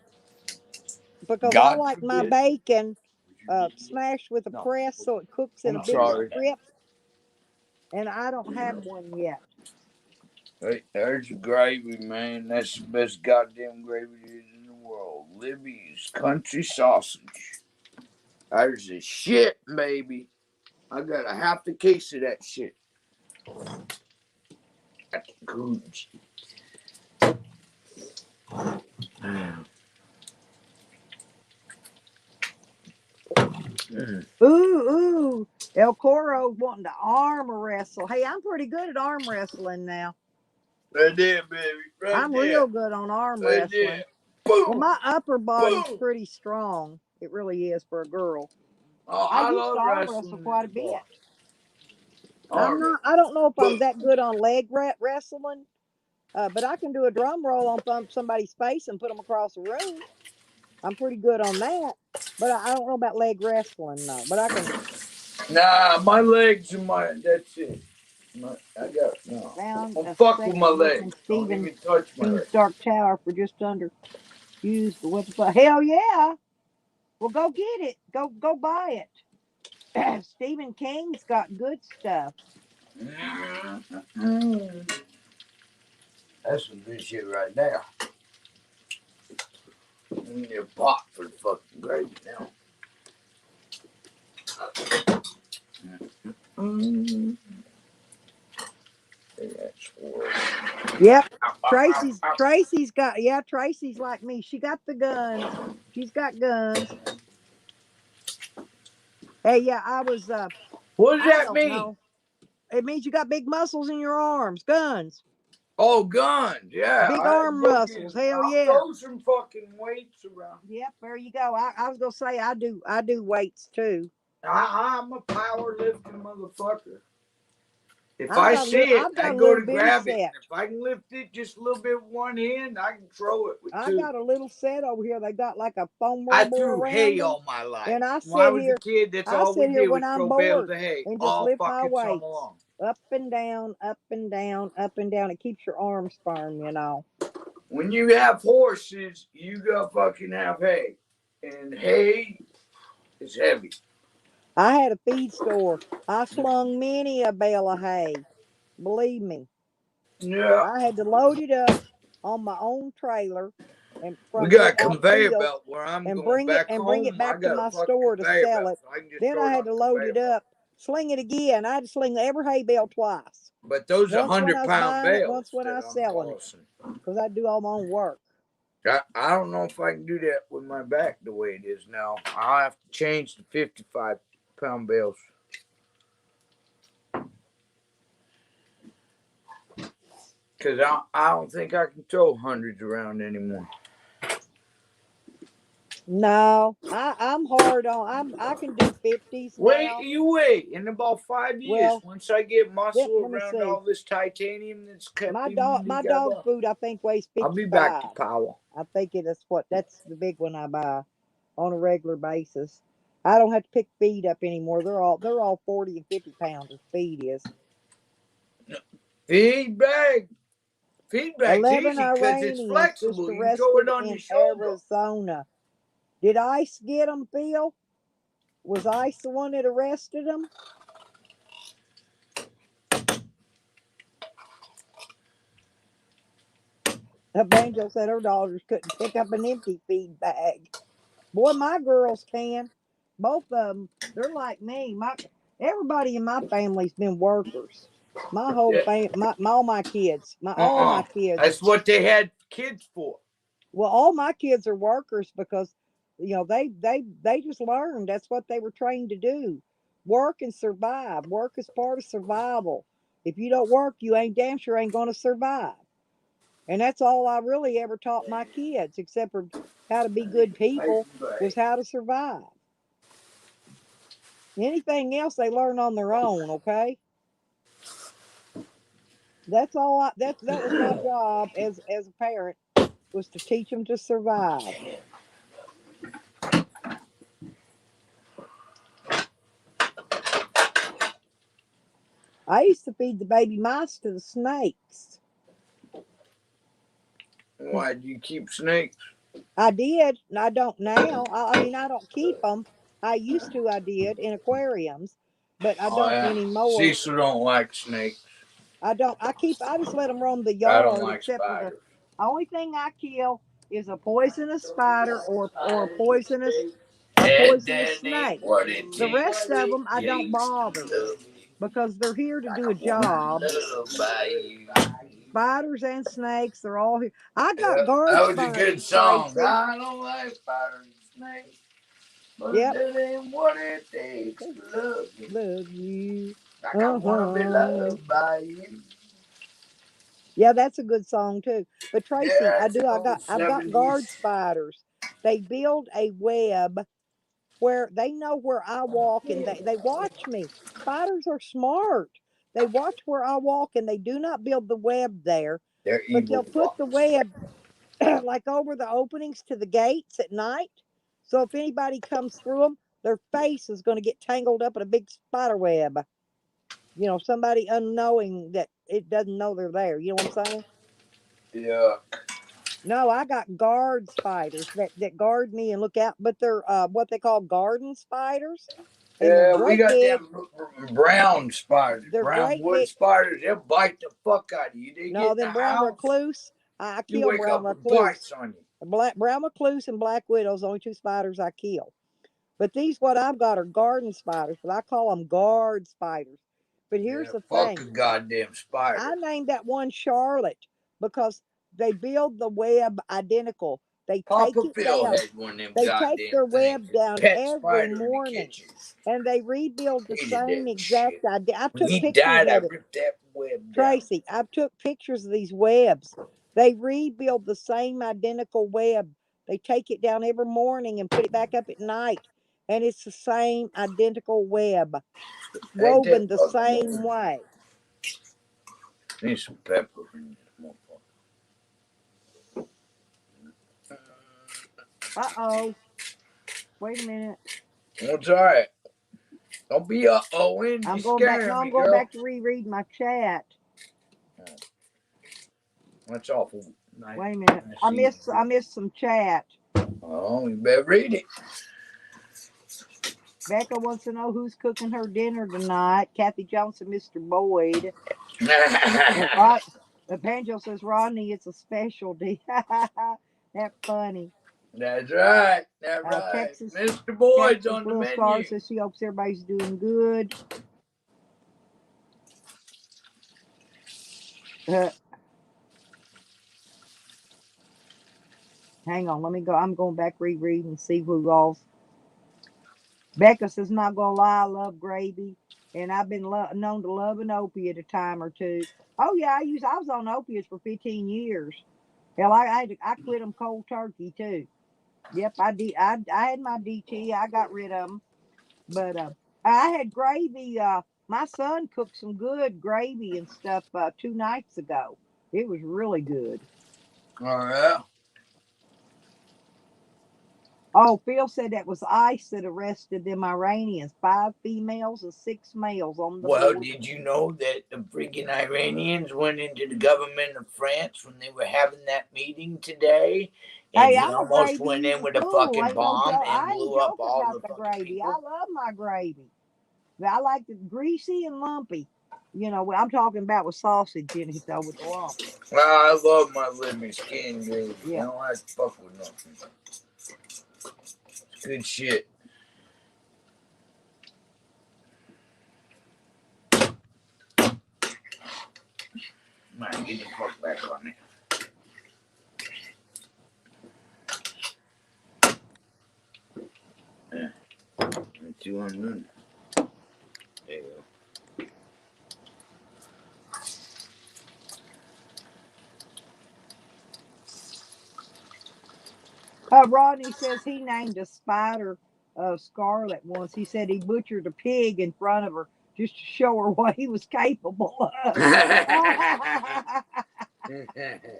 because I God like my forbid. bacon Would you need me? smashed with a No. press so it cooks in a I'm bigger sorry. strip, and I don't have one yet. Hey, there's your gravy, man. That's the best goddamn gravy there is in the world. Libby's country sausage. There's the shit, baby. I got a half the case of that shit. That's good. Ooh. El Coro wanting to arm wrestle. Hey, I'm pretty good at arm wrestling now. Right there, baby. Right I'm there. real good on arm Right there. wrestling. Well, Boom. my upper body's Boom. pretty strong. It really is for a girl. Oh, I I used love to arm wrestle wrestling quite a in the bit. bar. I'm not. I don't know if I'm that good on leg wrestling, but I can do a drum roll on somebody's face and put them across the room. I'm pretty good on that. But I don't know about leg wrestling, no. But I can. Nah, my legs and my. That's it. I got no. Found Don't a fuck set with my within legs. Don't Stephen even touch my King's legs. Dark Tower for just under used. But what the fuck? Hell yeah! Well, go get it. Go buy it. Stephen King's got good stuff. That's some good shit right there. You need a pot for the fucking gravy now. Yep. Tracy's got Tracy's like me. She got the guns. She's got guns. Hey, yeah, I was What does I that don't mean? know. It means you got big muscles in your arms. Guns. Oh, guns. Yeah. Big arm muscles. Hell I'll yeah. throw some fucking weights around. Yep, there you go. I was gonna say I do weights too. I'm a power lifting motherfucker. If I've I got see it, I've I got a go little to bitty grab it. set. If I can lift it just a little bit with one hand, I can throw it with I two. got a little set over here. They got like a foam I roller threw around hay them. all my life. And I When I sit was here. a kid, that's I all we sit here did when was I'm throw bales bored of hay and just all lift my fucking summer weights long. up and down, up and down, up and down. It keeps your arms firm, you know. When you have horses, you gotta fucking have hay. And hay is heavy. I had a feed store. I slung many a bale of hay. Believe me. Yeah. I had to load it up on my own trailer and We from got a out conveyor field belt where I'm and going bring it back home. I back to got a my fucking store to conveyor sell belt, it. so I can just Then throw I it had on to the load conveyor it belt. up, sling it again. I had to sling every hay bale twice. But those are Once when I was 100-pound buying it, once bales when I that was I'm selling it. tossing. Because I do all my own work. I don't know if I can do that with my back the way it is now. I'll have to change the 55-pound bales. Because I don't think I can throw hundreds around anymore. No, I'm hard on. I can do 50s now. Wait. In about 5 years, Well, once I get muscle let me around see. all this titanium that's kept My me dog together, food I think weighs I'll be back 55. to power. I think that's the big one I buy on a regular basis. I don't have to pick feed up anymore. They're all 40 and 50 pounders. Feed is Feedback's 11 easy because it's Iranians just flexible. You can throw it arrested on your in shoulder. Arizona. Did ICE get them, Phil? Was ICE the one that arrested them? Banjo said her daughters couldn't pick up an empty feed bag. Boy, my girls can. Both of them. They're like me. Everybody in my family's been workers. My whole Yeah. family, all my kids, all my kids. That's what they had kids for. Well, all my kids are workers because, they just learned that's what they were trained to do. Work and survive. Work is part of survival. If you don't work, you ain't damn sure ain't going to survive. And that's all I really ever taught my kids, except for how to be good people, was how to survive. Anything else they learn on their own, okay? That's all that was my job as a parent, was to teach them to survive. I used to feed the baby mice to the snakes. Why do you keep snakes? I did, and I don't now. I mean, I don't keep them. I used to, I did in aquariums, but I Oh don't yeah. anymore. Cecil don't like snakes. I don't. I just let them roam the I don't yard, like except for the spiders. only thing I kill is a poisonous spider or a And poisonous that ain't snake. what it The takes. rest of them I don't Yates bother love you because they're here to like do a a woman job. loved by you. Spiders and snakes, they're all here. I got Yeah, guard that was a good spiders, song. Tracy. I don't like spiders and snakes, but Yep, that ain't what it takes to love you love you. like I wanna be Uh-huh. loved by you. Yeah, that's a good song too. But Tracy, Yeah, that's an old I've got 70s. guard spiders. They build a web where they know where I walk, and they watch me. Spiders are smart. They watch where I walk, and they do not build the web there, They're but evil they'll put the fucks. web like over the openings to the gates at night. So if anybody comes through them, their face is going to get tangled up in a big spider web. Somebody unknowing that it doesn't know they're there. You know what I'm saying? Yeah. No, I got guard spiders that guard me and look out, but they're what they call garden spiders, and they're Yeah, we great got big. them brown spiders, They're brown great wood big. spiders. They'll bite the fuck out of you. They No, get in then the brown house, recluse. I you kill wake brown up with recluse. bites on you. Brown recluse and black widows, the only two spiders I kill. But these what I've got are garden spiders, but I call them guard spiders. But here's Yeah, the fuck thing: a goddamn I spider. named that one Charlotte because they build the web identical. They take Papa it Phil down. had one of them They take goddamn their things. web A down pet every spider in the morning, kitchen. and they rebuild the Hated same that exact shit. idea. I When took he pictures died, I of it, ripped that web down. Tracy. I took pictures of these webs. They rebuild the same identical web. They take it down every morning and put it back up at night, and it's the same identical web, Ain't that woven the fucking same more? way. Need some pepper in this motherfucker. Uh-oh. Wait a minute. It's alright. Don't be uh-ohing. You I'm going back. scaring No, me, I'm going girl. back to reread my chat. That's awful. Nice. Wait a minute. I missed some chat. Oh, you better read it. Becca wants to know who's cooking her dinner tonight. Kathy Johnson, Mr. Boyd. And Rod, the Banjo says, Rodney, it's a specialty. That's funny. That's right. That's right. Texas Mr. Boyd's Texas on the Little Star menu. says she hopes everybody's doing good. Uh, hang on, let me go. I'm going back reread and see who all's. Becca says, not gonna lie, I love gravy, and I've been known to love an opiate a time or two. Oh yeah, I was on opiates for 15 years. Hell, I quit them cold turkey too. Yep, I did. I had my DT. I got rid of them, but I had gravy. My son cooked some good gravy and stuff 2 nights ago. It was really good. All right. Oh, Phil said that was ICE that arrested them Iranians. 5 females and 6 males on the Well, border. did you know that the freaking Iranians went into the government of France when they were having that meeting today? And Hey, he I'm a almost gravy went in eating with a fool. fucking Ain't no bomb joke. and I ain't blew up joking all about the the fucking gravy. I people. love my gravy. I like it greasy and lumpy. What I'm talking about with sausage in it though, with the lump. Well, I love my living skin gravy. I Yeah. don't like to fuck with nothing. It's good shit. Man, get the fuck back on it. Yeah. 200. There you go. Rodney says he named a spider Scarlet once. He said he butchered a pig in front of her just to show her what he was capable of.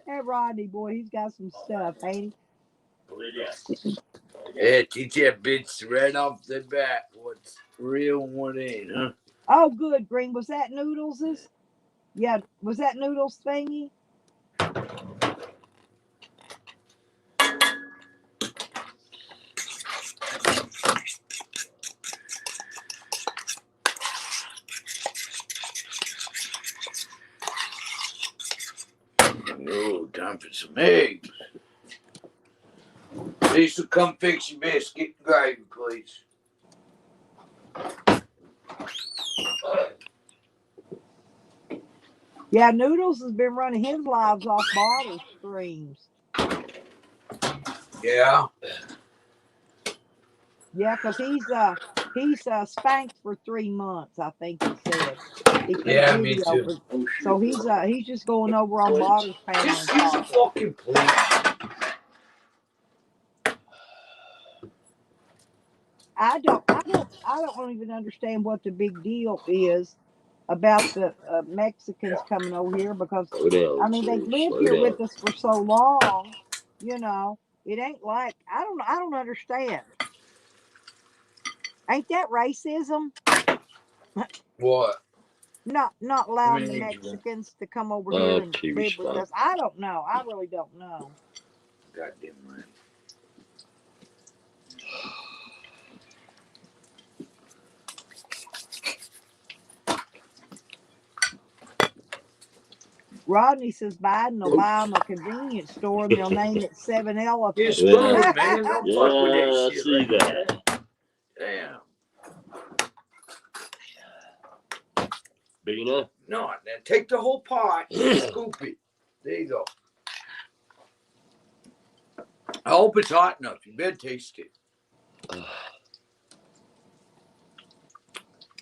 That Rodney boy, he's got some stuff, ain't he? Yeah, teach that bitch right off the bat what's real and what ain't, huh? Oh, good, Green. Was that Noodles's? Yeah, was that Noodles thingy? Oh, time for some eggs. Lisa, come fix your biscuit and gravy, please. Yeah, Noodles has been running his lives off bottle streams. Yeah. Yeah, because he's spanked for 3 months, I think he said. He keeps Yeah, me video too. for, so he's just going over on Botter's panel Just and use a talking. fucking plate. I don't even understand what the big deal is about the Mexicans coming over here, because Slow down, I mean they've sir. lived Slow here down. with us for so long, you know. It ain't like I don't understand. Ain't that racism? What? Not How allowing the many eggs you want? Mexicans to come over here and TV live with spot. us. I don't know. I really don't know. Goddamn right. Rodney says Biden will buy them a convenience store and they'll name it 7-Elephant. It's Well, food, man. Don't yeah, fuck with I that shit. see Right that. there. Damn. Big enough? No, now take the whole pot and scoop it. There you go. I hope it's hot enough. You better taste it.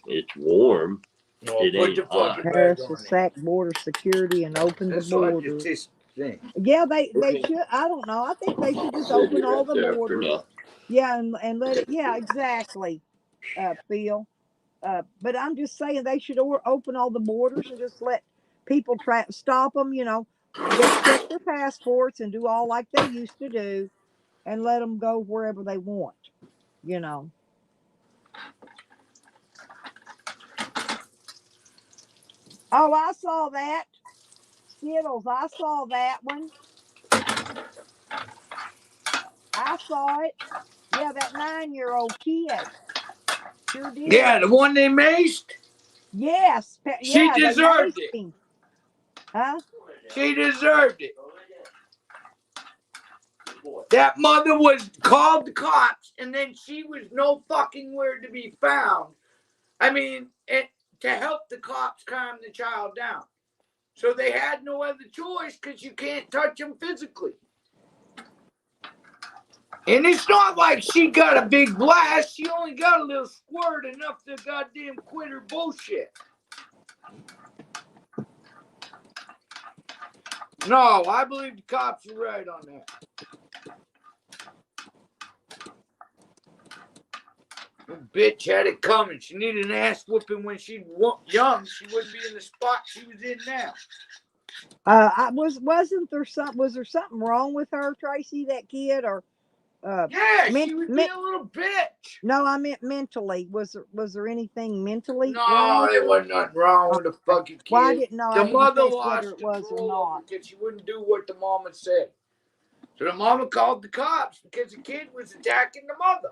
It's warm. No, It put ain't the hot. fucking bag Harris on has it. sacked border security and opened the That's why I just border. taste the thing. Yeah, they Okay. should. I don't know. I think they should just Sit open you all right the there for borders. now. Yeah, and let it. Yeah, exactly. Phil. But I'm just saying they should open all the borders and just let people stop them. You know, check their passports and do all like they used to do, and let them go wherever they want. You know. Oh, I saw that. Skittles. I saw that one. I saw it. Yeah, that 9-year-old kid. Sure Yeah, did. the one they maced. Yes. She Yeah, they deserved maced it. him. Huh? She deserved it. That mother was called the cops, and then she was no fucking where to be found. I mean, to help the cops calm the child down. So they had no other choice because you can't touch them physically. And it's not like she got a big blast. She only got a little squirt, enough to goddamn quit her bullshit. No, I believe the cops are right on that. The bitch had it coming. She needed an ass whooping when she was young. She wouldn't be in the spot she was in now. Was there something wrong with her, Tracy, that kid, or Yeah, she was being a little bitch. No, I meant mentally. Was there anything mentally No, wrong with there her? wasn't nothing wrong with the fucking kid. Well, I didn't know. The I didn't mother think whether lost it was or control not. because she wouldn't do what the mama said. So the mama called the cops because the kid was attacking the mother.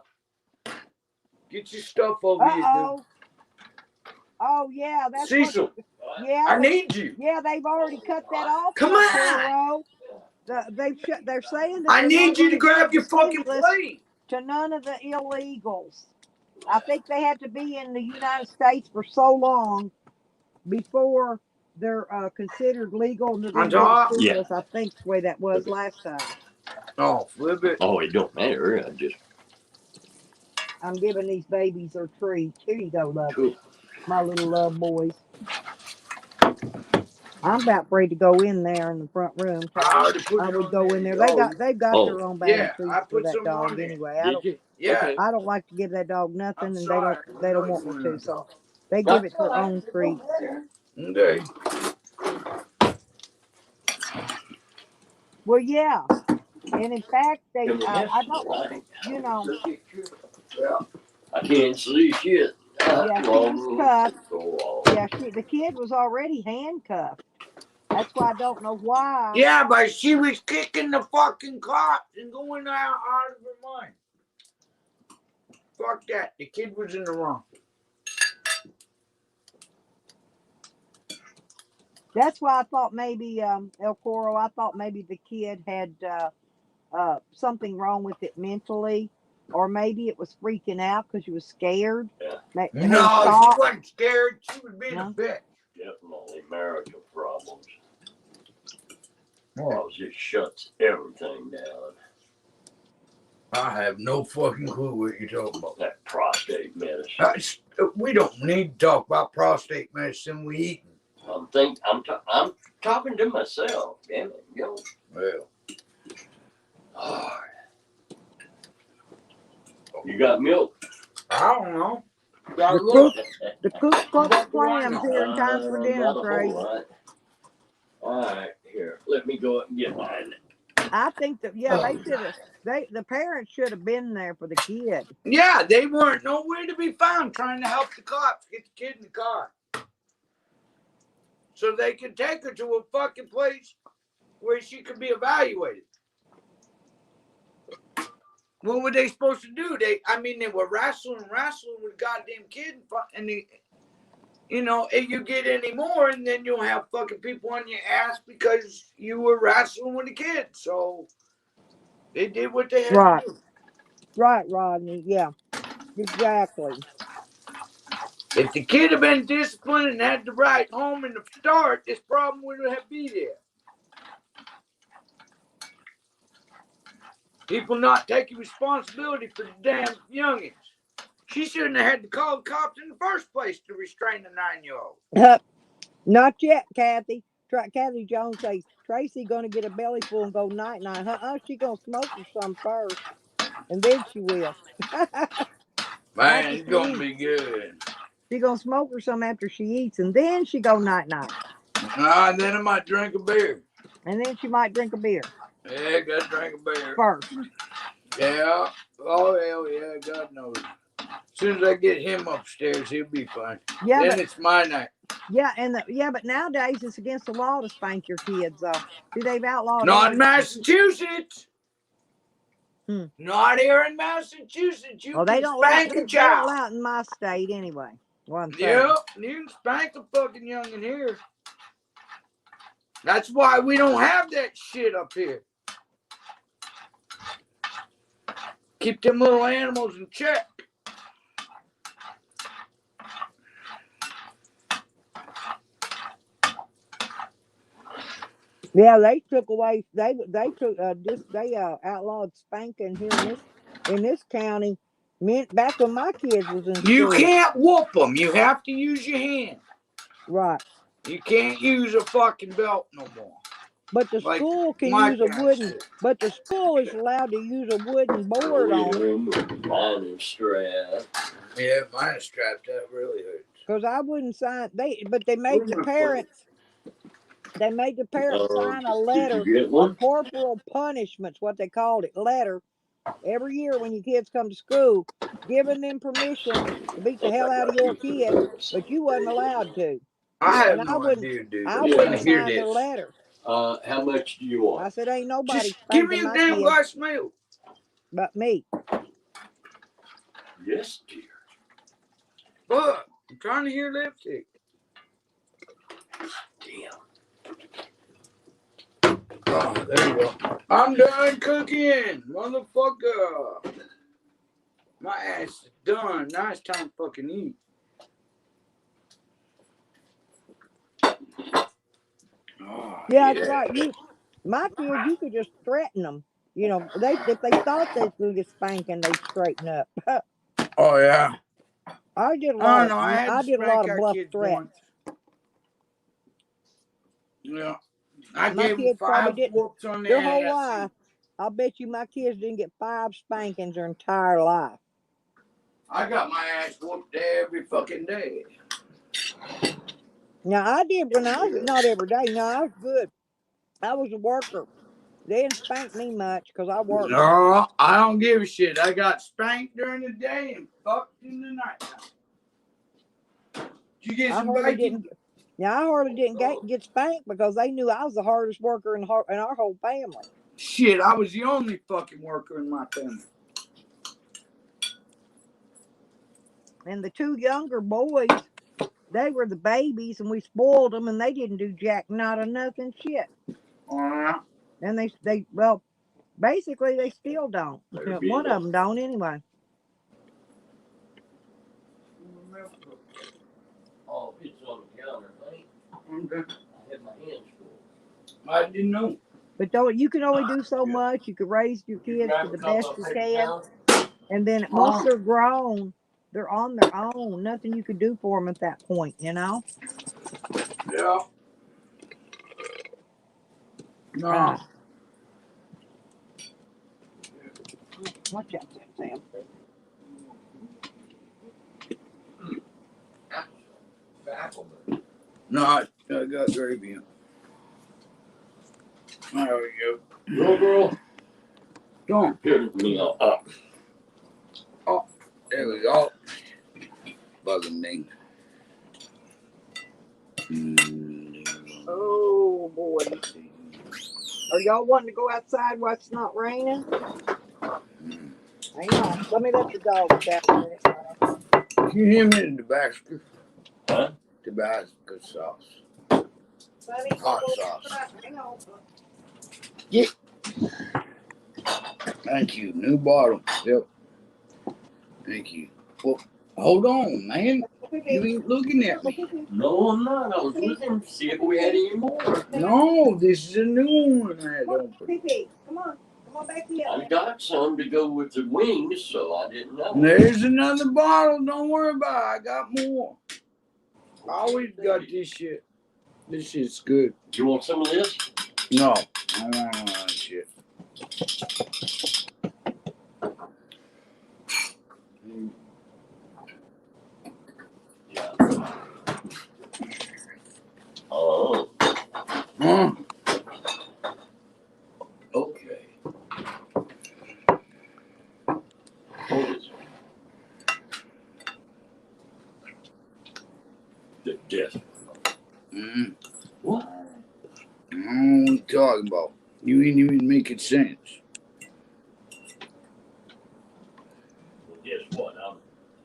Get your stuff over here, dude. Oh yeah, that's Cecil, what. Yeah, I need you. yeah, they've already cut that off. Come on. They're saying that I they're need not you going to to give grab the your fucking stimulus plate. to none of the illegals. I think they had to be in the United States for so long before they're considered legal and they're going On to get a top? stimulus. Yeah. I think the way that was last time. Oh, flip it. Oh, it don't matter. I just I'm giving these babies their treat. Here you go, lovey. My little love boys. I'm about ready to go in there in the front room. I already put I it would on go there. in there. Oh, They've got Oh, their own bag yeah, of treats I for put that some on dog there. anyway. did you? Yeah. Okay. I don't like to give that dog I'm nothing, and sorry. they I don't know want you me wanted to. So talk. they give it their own treats. Okay. Well, yeah, and in fact, they Come I here. don't, you know, Yeah. I can't see shit. yeah, she was cuffed. Yeah, the kid was already handcuffed. That's why I don't know why. Yeah, but she was kicking the fucking cops and going out of her mind. Fuck that. The kid was in the wrong. That's why I thought maybe El Coro. I thought maybe the kid had something wrong with it mentally, or maybe it was freaking out because she was scared. Yeah. No, she wasn't scared. She was being a bitch. Definitely marital problems. Oh. Because it shuts everything down. I have no fucking clue what you're talking about. That prostate medicine. We don't need to talk about prostate medicine we eating. I'm talking to myself. Damn it, yo. Well, You got milk? I don't know. The Ku Klux Klan's here in time for dinner, Not a Craig. whole lot. All right, here. Let me go up and get mine. I think that they should have. The parents should have been there for the kid. Yeah, they weren't nowhere to be found trying to help the cops get the kid in the car. So they could take her to a fucking place where she could be evaluated. What were they supposed to do? They were wrestling with a goddamn kid, and if you get any more, and then you'll have fucking people on your ass because you were wrestling with a kid. So they did what they had to do. Right, Rodney. Yeah, exactly. If the kid had been disciplined and had the right home in the start, this problem wouldn't have been there. People not taking responsibility for the damn youngins. She shouldn't have had to call the cops in the first place to restrain a 9-year-old. Not yet, Kathy. Kathy Jones say Tracy gonna get a belly full and go night night. She gonna smoke her some first, and then she will. Man, it's gonna be good. She gonna smoke her some after she eats, and then she go night night. Then I might drink a beer. And then she might drink a beer. Yeah, gotta drink a beer first. Yeah. Oh hell yeah, God knows. As soon as I get him upstairs, he'll be fine. Yeah, then it's my night. Yeah, but nowadays it's against the law to spank your kids. See, they've outlawed. Not in Massachusetts. Not here in Massachusetts. You they can don't spank a they don't child. allow it in my state anyway. Yeah, you can spank a fucking youngin' here. That's why we don't have that shit up here. Keep them little animals in check. Yeah, they took away. They outlawed spanking here in this county. Back when my kids was in school. You can't whoop them. You have to use your hand. Right. You can't use a fucking belt no more. But the school can use a wooden. But the school is allowed to use a wooden board on it. Mine is strapped. Yeah, mine is strapped. That really hurts. Because I wouldn't sign. But they made the parents. They made the parents sign a letter, a corporal punishments, what they called it, letter, every year when your kids come to school, giving them permission to beat the hell out of your kid, but you wasn't allowed to. I have no idea, dude. I wouldn't sign their letter. How much do you want? I said, ain't nobody just give me a damn glass of milk. But me. Yes, dear. Look, I'm trying to hear lipstick. Damn. Oh, there you go. I'm done cooking, motherfucker. My ass is done. Now it's time to fucking eat. Oh, yeah, that's right. My kids, you could just threaten them. If they thought they could get spanking, they'd straighten up. Oh yeah. I did a lot of bluff kids threats. once. Yeah. I My gave them kids probably 5 didn't. whoops on Their their whole ass. life, I'll bet you my kids didn't get 5 spankings their entire life. I got my ass whooped every fucking day. Now I did when I was not every day. No, I was good. I was a worker. They didn't spank me much because I worked. No, I don't give a shit. I got spanked during the day and fucked in the night. Did you get I some hardly bacon? didn't. Yeah, I hardly didn't get spanked because they knew I was the hardest worker in our whole family. Shit, I was the only fucking worker in my family. And the 2 younger boys, they were the babies, and we spoiled them, and they didn't do jack not a nothing shit. And they well, basically they still don't. One of them don't anyway. Oh, it's on the counter, honey. Okay. I have my hands full. I didn't know. But though you can only do so much, you can raise your kids to the best you can, and then once they're grown, they're on their own. Nothing you could do for them at that point, you know. Yeah. No. Watch out, Sam. No, I got gravy in. There we go. Little girl, Go on. here to me up. Oh, there we go. Bugging me. Oh boy. Are y'all wanting to go outside while it's not raining? Hang on. Let me let your dogs out for a minute. Can you hear me in Tabasco? Huh? Tabasco sauce. Sonny, Hot go sauce. outside. Hang on. Yeah. Thank you. New bottle. Yep. Thank you. Well, hold on, man. You ain't looking at me. No, I'm not. I was looking to see if we had any more. No, this is a new one I had open. Pee-pee. Come on. Come on back here. I got some to go with the wings, so I didn't know. There's another bottle. Don't worry about it. I got more. I always got this shit. This shit's good. You want some of this? No, I don't want all that shit. Oh. Huh? Okay. What is it? The death. What? I don't know what you're talking about. You ain't even making sense. Well, guess what? I'm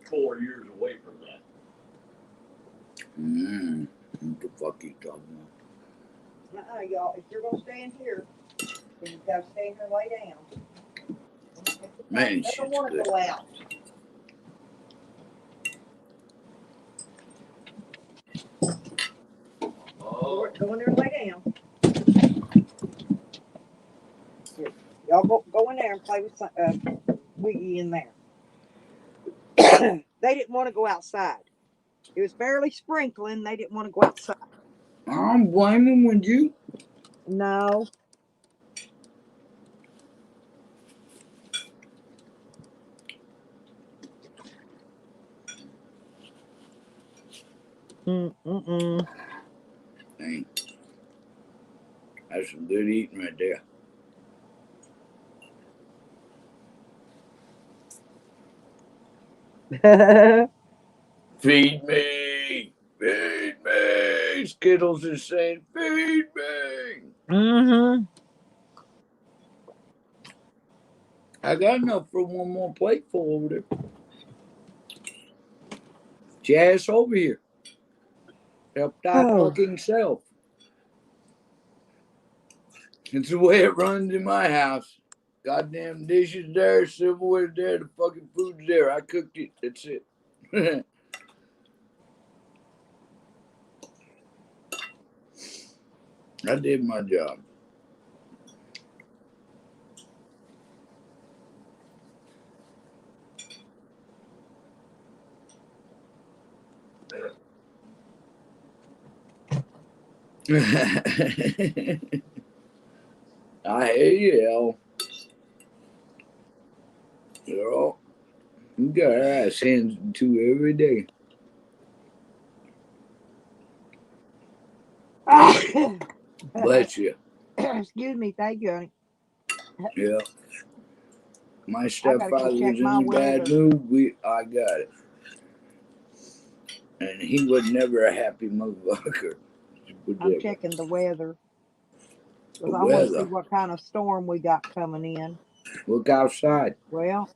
4 years away from that. What the fuck you talking about? Y'all. If you're gonna stay in here, then you've got to stay in here and lay down. Man, I shit's don't want to good. go out. Oh. Go in there and lay down. Here. Y'all go in there and play with Wiggy in there. They didn't want to go outside. It was barely sprinkling. They didn't want to go outside. I don't blame him, would you? No. Mm-mm. Dang. That's some good eating right there. Feed me. Feed me. Skittles is saying, feed me. Mm-hmm. I got enough for one more plateful over there. Jazz over here. Help thy fucking self. It's the way it runs in my house. Goddamn dishes there, silverware there, the fucking food's there. I cooked it. That's it. I did my job. I hear you, El. Girl, you got her ass handed to every day. Bless you. Excuse me, thank you, honey. Yeah. My I gotta go stepfather check was in my a bad weather. mood. I got it. And he was never a happy motherfucker. I'm Whatever. checking the weather The because I want to see weather. what kind of storm we got coming in. Look outside. Well,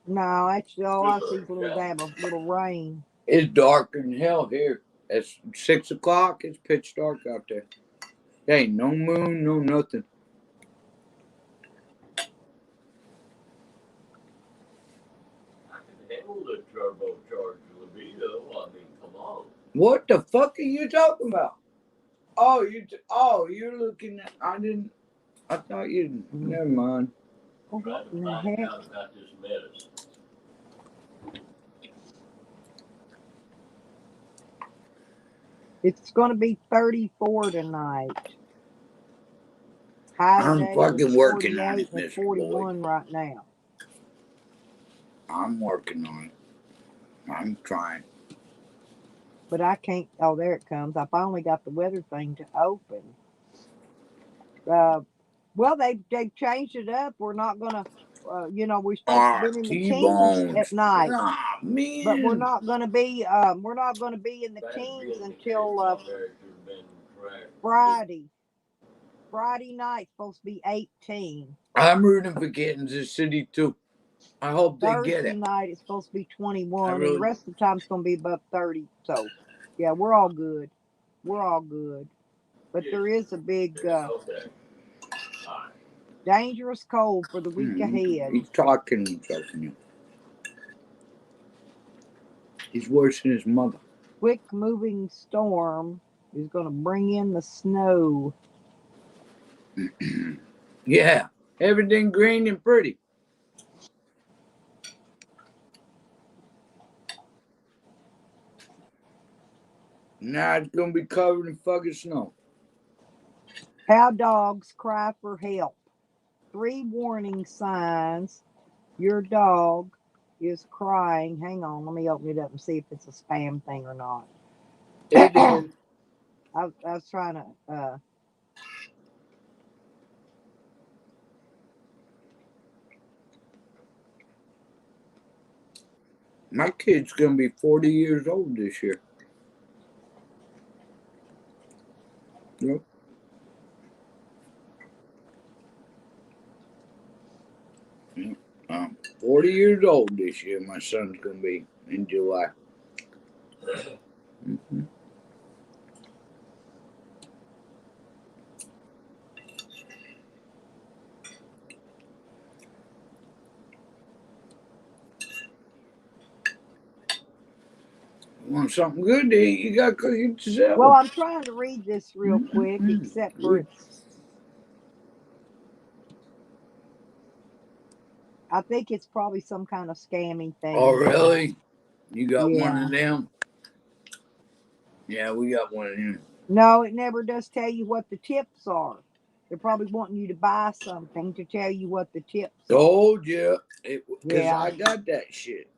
no, actually, all I see is a little dab of little rain. It's dark in hell here. It's 6 o'clock. It's pitch dark out there. There ain't no moon, no nothing. I can handle the turbocharged libido. I mean, come on. What the fuck are you talking about? Oh, you're looking at. I thought you. Never mind. Oh, Trying what to in the find heck? out about this medicine. It's going to be 34 tonight. High I'm today is fucking working on 48 it, and it's Mr. Boyd. 41 right now. I'm working on it. I'm trying. But I can't. Oh, there it comes. I finally got the weather thing to open. Well, they've changed it up. We're not gonna. We're supposed to be in the Kings at T-bones. night, Ah, but we're man. not gonna be. We're not gonna be in the Battery Kings indicator until somewhere should have been correct. Friday. Friday night supposed to be 18. I'm rooting for Kansas City too. I hope they get Thursday it. night it's supposed to be 21, and the really. rest of the time it's gonna be above 30. So, yeah, we're all good. We're all good. But there is a big, Okay. All right. dangerous cold for the week ahead. He's talking himself in you. He's worse than his mother. Quick moving storm is gonna bring in the snow. Yeah, everything green and pretty. Now it's gonna be covered in fucking snow. How dogs cry for help. 3 warning signs your dog is crying. Hang on, let me open it up and see if it's a spam thing or not. It is. I was trying to. My kid's gonna be 40 years old this year. Yep. 40 years old this year. My son's gonna be in July. Mm-hmm. You want something good to eat? You gotta cook it yourself. Well, I'm trying to read this real quick, except for it's. I think it's probably some kind of scammy thing. Oh, really? You got one Yeah. of them? Yeah, we got one of them. No, it never does tell you what the tips are. They're probably wanting you to buy something to tell you what the tips are. Told you. Because Yeah. I got that shit.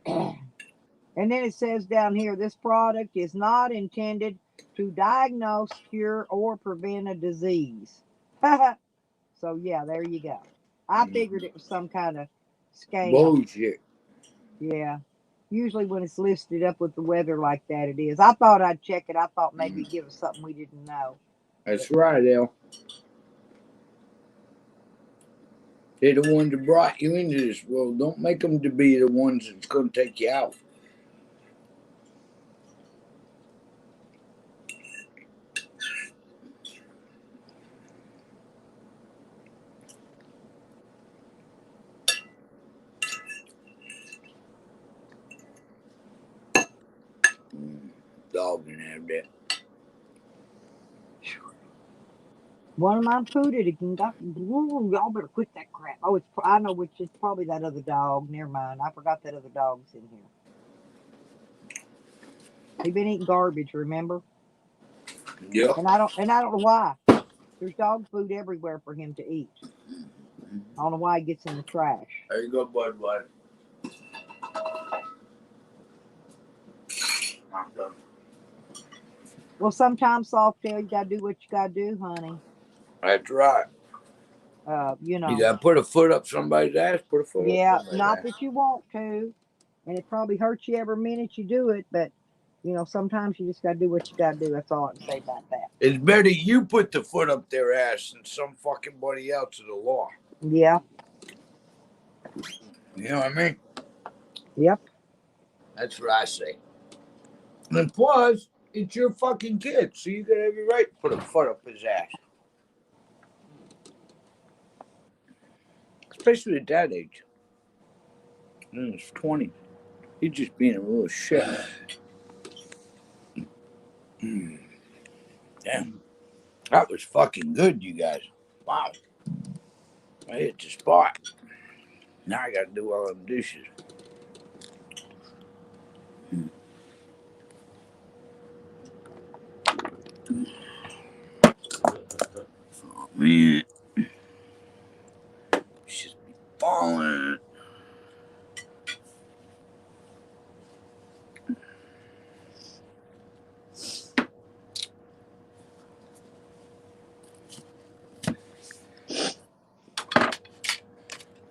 And then it says down here, this product is not intended to diagnose, cure, or prevent a disease. So, yeah, there you go. I figured it was some kind of scam. Bullshit. Yeah. Usually when it's listed up with the weather like that, it is. I thought I'd check it. I thought maybe it'd give us something we didn't know. That's right, El. They're the ones that brought you into this world. Don't make them to be the ones that's going to take you out. Dog can have that. One of mine pooted again. Y'all better quit that crap. Oh, I know which is probably that other dog. Never mind. I forgot that other dog's in here. He been eating garbage, remember? Yep. And I don't know why. There's dog food everywhere for him to eat. I don't know why he gets in the trash. There you go, bud. I'm done. Well, sometimes Softail, you gotta do what you gotta do, honey. That's right. You know. You gotta put a foot up somebody's ass. Put a foot Yeah, up somebody's not ass. that you want to, and it probably hurts you every minute you do it, but you know, sometimes you just gotta do what you gotta do. That's all I can say about that. It's better you put the foot up their ass than some fucking body else of the law. Yeah. You know what I mean? Yep. That's what I say. And plus, it's your fucking kid, so you got every right to put a foot up his ass. Especially at that age. When he's 20. He's just being a little shit. Damn. That was fucking good, you guys. Wow. I hit the spot. Now I gotta do all them dishes. Oh, man. She's falling.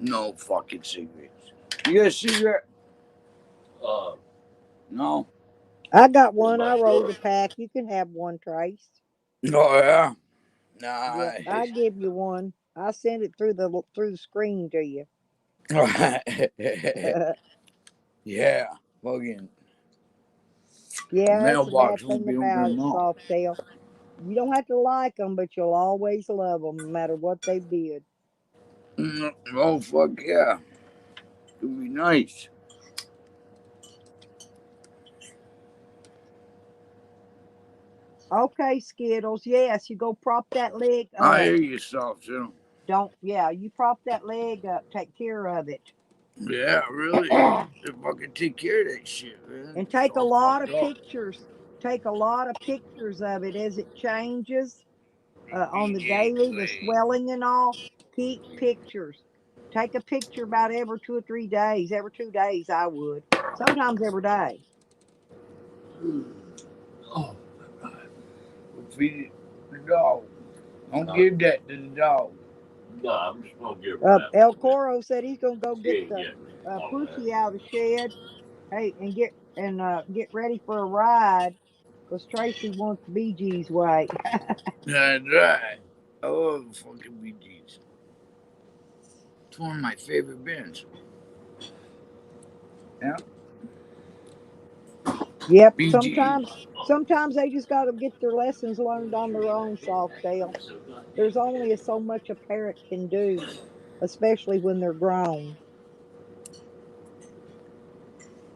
No fucking cigarettes. You got a cigarette? No. I got one. I rolled a pack. You can have one, Trace. Oh, yeah? Yeah, I Nice. give you one. I send it through the screen to you. Yeah. Fucking Yeah, that's the mailbox bad won't thing be about open it, tomorrow. Softail. You don't have to like them, but you'll always love them, no matter what they did. Oh, fuck yeah. It'd be nice. Okay, Skittles. Yes, you go prop that leg I up. hear you, soft too. Don't. Yeah, you prop that leg up. Take care of it. Yeah, really. They fucking take care of that shit, man. And It's take a all lot fucked of up. pictures. Take a lot of pictures of it as it changes on the BJ daily, the play. swelling and all. Keep pictures. Take a picture about every 2 or 3 days. Every 2 days, I would. Sometimes every day. Oh, we'll feed it to the dog. Don't give that to the dog. No, I'm just gonna give her that. El Coro said he's gonna go get She ain't the getting it. All that. Poochie out of the shed. Hey, and get ready for a ride, cause Tracy wants the Bee Gees way. That's right. I love fucking BGs. It's one of my favorite bands. Yeah. Yep. BG. Sometimes they just got to get their lessons learned on their own. Softail. There's only so much a parent can do, especially when they're grown.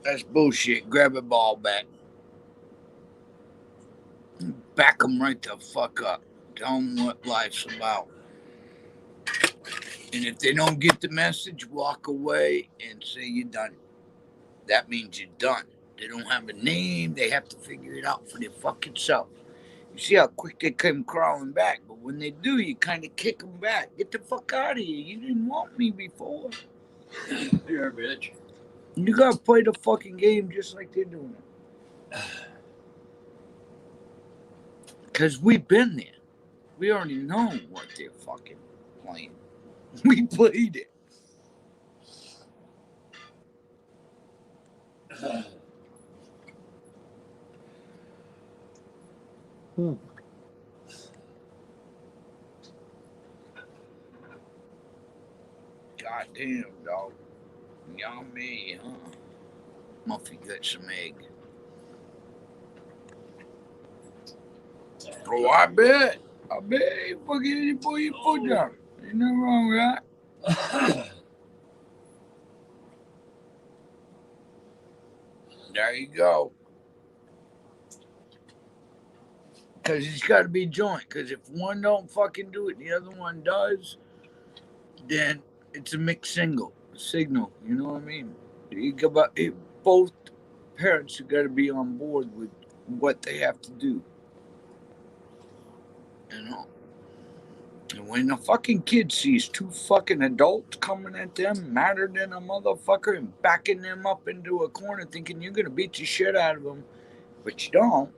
That's bullshit. Grab a ball bat. Back them right the fuck up. Tell them what life's about. And if they don't get the message, walk away and say you're done. That means you're done. They don't have a name. They have to figure it out for their fucking self. You see how quick they come crawling back, but when they do, you kind of kick them back. Get the fuck out of here. You didn't want me before. Here, bitch. You gotta play the fucking game just like they're doing it. Because we've been there. We already know what they're fucking playing. We played it. Hmm. God damn, dog. Yummy, huh? Muffy got some egg. Oh, I bet. I bet you fucking put your foot down. Ain't nothing wrong with that. There you go. Because it's got to be joint. Because if one don't fucking do it, the other one does, then it's a mixed signal. You know what I mean? Both parents have got to be on board with what they have to do. You know? And when a fucking kid sees two fucking adults coming at them, madder than a motherfucker, and backing them up into a corner thinking you're gonna beat the shit out of them, but you don't,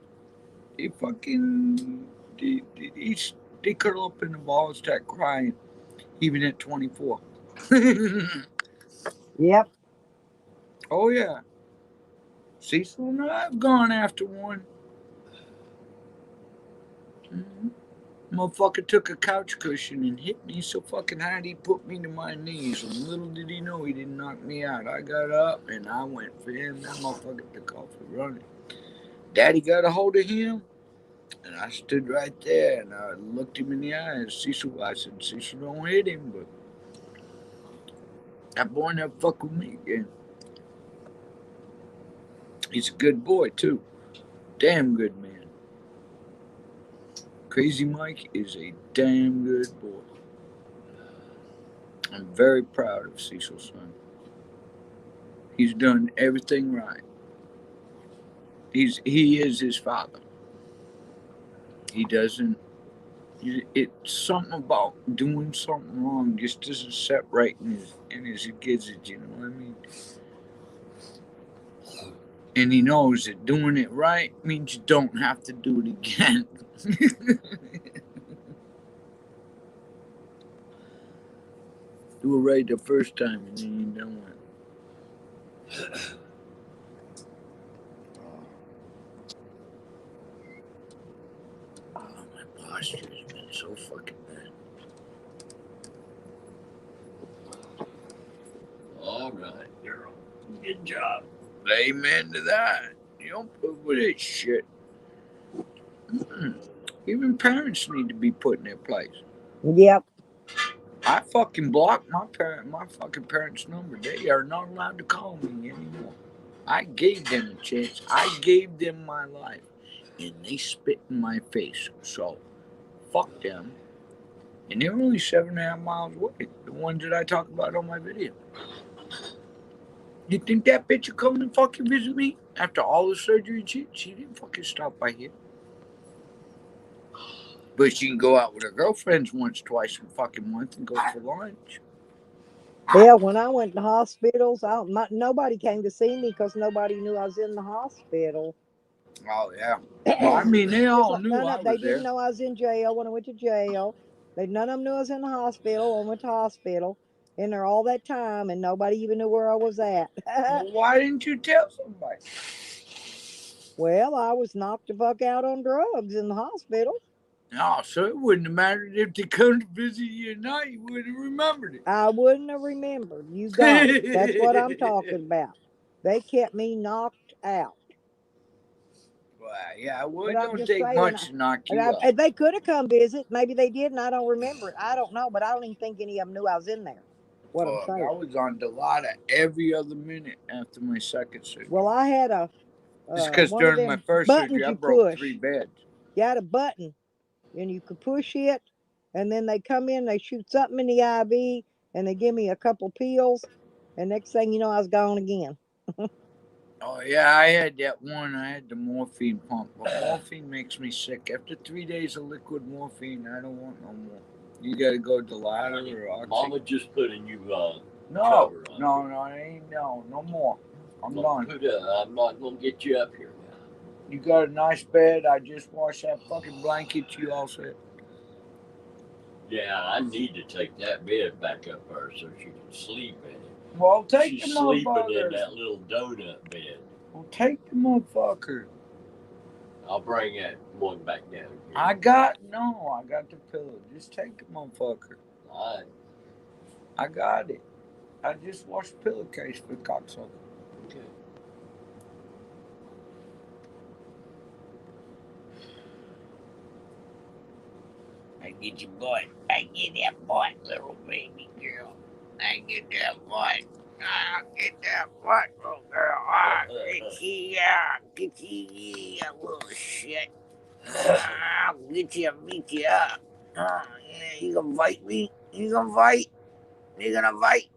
they fucking, they curl up in the ball and start crying, even at 24. Yep. Oh, yeah. Cecil and I have gone after one. Mhm. Motherfucker took a couch cushion and hit me so fucking hard he put me to my knees. And little did he know he didn't knock me out. I got up and I went for him. That motherfucker took off and running. Daddy got a hold of him, and I stood right there and I looked him in the eyes. Cecil, I said, Cecil, don't hit him, but that boy never fuck with me again. He's a good boy too. Damn good man. Crazy Mike is a damn good boy. I'm very proud of Cecil's son. He's done everything right. He is his father. He doesn't. It's something about doing something wrong just doesn't set right in his gizzards. You know what I mean? And he knows that doing it right means you don't have to do it again. Do it right the first time, and then you don't want it. Oh, my posture has been so fucking bad. All right, girl. Good job. Amen to that. You don't put with that shit. Even parents need to be put in their place. Yep. I fucking blocked my fucking parents' number. They are not allowed to call me anymore. I gave them a chance. I gave them my life, and they spit in my face. So, fuck them. And they're only 7.5 miles away. The ones that I talk about on my video. You think that bitch would come and fucking visit me after all the surgery and shit? She didn't fucking stop by here. But she can go out with her girlfriends once, twice a fucking month and go for lunch. Yeah, when I went to hospitals, nobody came to see me because nobody knew I was in the hospital. Oh, yeah. Well, I mean, they all Like knew I they was there. didn't know I was in jail when I went to jail. None of them knew I was in the hospital when I went to hospital. In there all that time, and nobody even knew where I was at. Well, why didn't you tell somebody? Well, I was knocked the fuck out on drugs in the hospital. No, so it wouldn't have mattered if they come to visit you at night. You wouldn't have remembered it. I wouldn't have remembered. You got it. That's what I'm talking about. They kept me knocked out. Well, yeah, well, But it I'm don't just take saying, much to knock you out. they could have come visit. Maybe they did, and I don't remember it. I don't know, but I don't even think any of them knew I was in there. What I'm Fuck, saying. I was on Delata every other minute after my second surgery. Well, I had It's because one of during my them first buttons surgery, I you broke push. 3 beds. You had a button, and you could push it, and then they come in, they shoot something in the IV, and they give me a couple pills, and next thing you know, I was gone again. Oh, yeah, I had that one. I had the morphine pump. But morphine makes me sick. After 3 days of liquid morphine, I don't want no more. You got to go Delata or Oxy. Mama just put a new No, cover on no, I ain't, no more. I'm done. I'm not going to get you up here now. You got a nice bed. I just washed that fucking blanket. You all said. Yeah, I need to take that bed back up there so she can sleep in it. Well, take She's the sleeping motherfucker. in that little donut bed. Well, take the motherfucker. I'll bring that one back down here. I got the pillow. Just take the motherfucker. All right. I got it. I just washed the pillowcase for the cocksucker. Okay. I get your boy. I get that boy, little baby girl. I get that boy. I get that boy, little girl. Get you, little shit. I'll get you, beat you up. Yeah, you gonna fight me? You gonna fight? You gonna fight?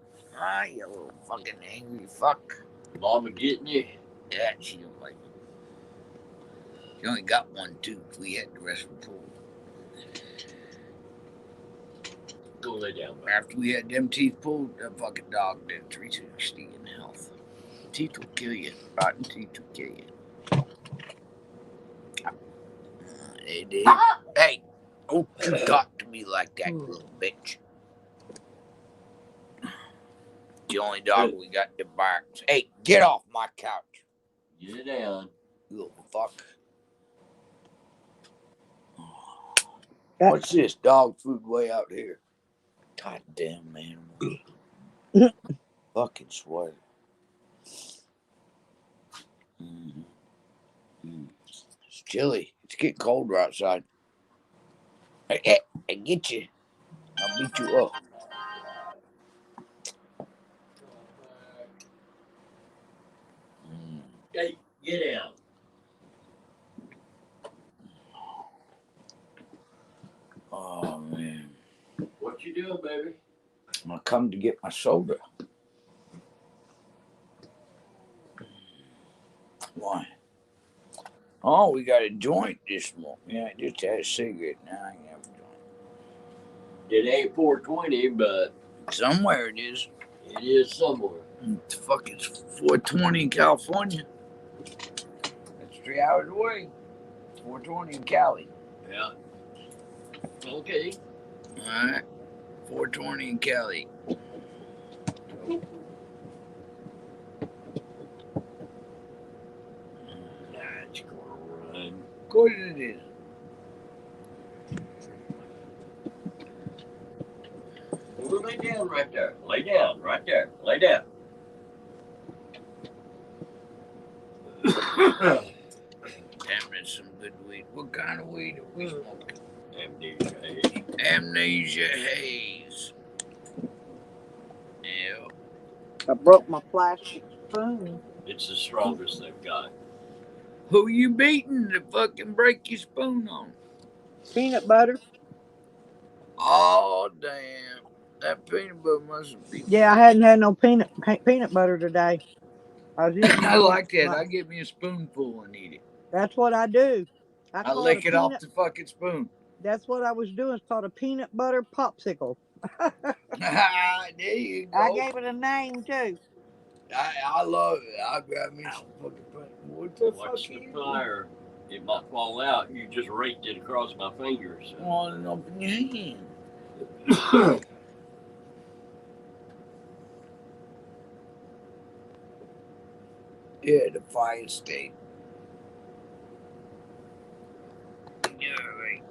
You little fucking angry fuck. Mama getting you? Yeah, she gonna fight me. She only got one tooth. We had the rest of the pool. lay down, buddy. After we had them teeth pulled, that fucking dog did 360 in health. Teeth will kill you. Rotten teeth will kill you. They did. Hey, don't you talk to me like that, you little bitch. The only dog we got that barks. Hey, get off my couch. Get down. You little fuck. That- What's this dog food way out here? God damn man. Fucking swear. It's chilly. It's getting colder outside. Hey, get you. I'll beat you up. Hey, get down. Oh man. What you doing, baby? I come to get my soda. Why? Oh, we got a joint this morning. Yeah, I just had a cigarette. Now I can have a joint. It ain't 420, but Somewhere it is. it is somewhere. It's fucking 420 in California. That's 3 hours away. 420 in Cali. Yeah. Okay. Alright. 420 in Cali. That's gonna run. Of course it is. Well, lay down right there. Lay down right there. Lay down. Damn, that's some good weed. What kind of weed are we smoking? Amnesia haze. Amnesia haze. Yeah. I broke my plastic spoon. It's the strongest they've got. Who you beating to fucking break your spoon on? Peanut butter. Oh, damn. That peanut butter must be. Yeah, I hadn't had no peanut butter today. I was eating I like that. my- I give me a spoonful and eat it. That's what I do. I call lick a it off the fucking spoon. That's what I was doing. It's called a peanut butter popsicle. There you go. I gave it a name too. I love it. I'll grab me some fucking peanut. What the Watch fuck the you fire. It might fall out. You just raked it across my fingers. on up in your hand? Yeah, the fire state. Yeah, right.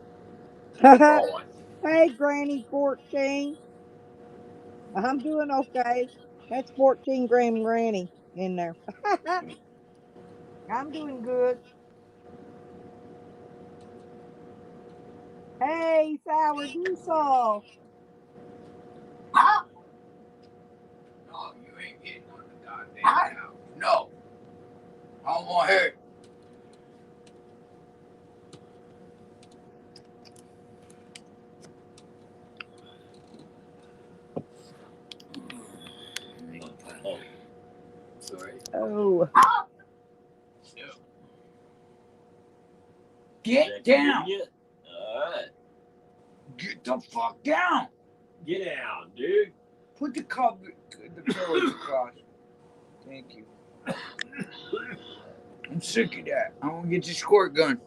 Oh, Hey, Granny 14. I'm doing okay. That's 14 gram Granny in there. I'm doing good. Hey, Sour Diesel. No, you ain't getting on the goddamn house. No. I don't want to hear it. oh. Sorry. Oh. Get down. All right. Get the fuck down. Get down, dude. Put the pillows across. Thank you. I'm sick of that. I'm gonna get the squirt gun.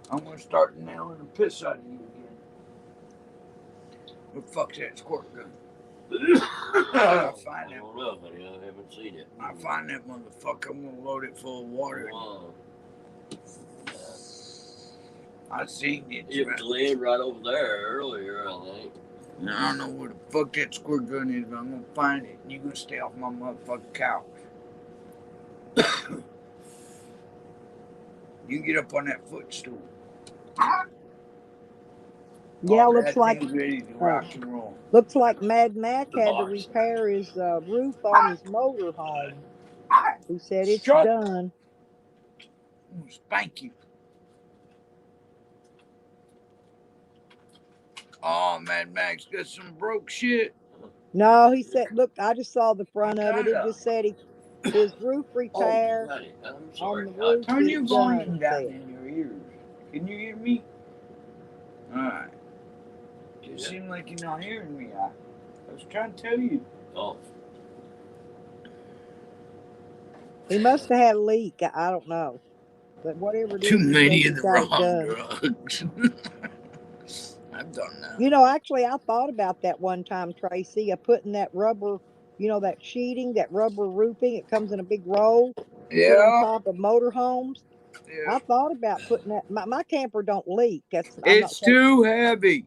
I'm gonna start nailing the piss out of you again. What the fuck's that squirt gun? I find don't know, buddy. I haven't seen it. I find that motherfucker. I'm gonna load it full of water. Wow. I seen it. It was laying right over there earlier, I think. I don't know where the fuck that squirt gun is, but I'm gonna find it. And you're gonna stay off my motherfucking couch. You get up on that footstool. Yeah, Oh, looks that like thing's ready to rock and roll. looks like Mad Mac had to Box. repair his roof on his motor home. He said it's Shut- done. I'm gonna spank you. Oh, Mad Max got some broke shit. No, he said, look, I just saw the front of it. It Kinda. just said his roof repair Got it. I'm on sorry. the roof Turn is your done. volume It down said. in your ears. Can you hear me? Alright. It seemed like you're not hearing me. I was trying to tell you. Oh, He must have had a leak. I don't know. But whatever it Too is, he many says of he's the got it wrong done. drugs. I've done that. You know, actually, I thought about that one time, Tracy, of putting that rubber, that sheeting, that rubber roofing. It comes in a big roll, put on Yeah, top of motorhomes. yeah. I thought about putting that. My camper don't leak. I'm not It's saying. too heavy.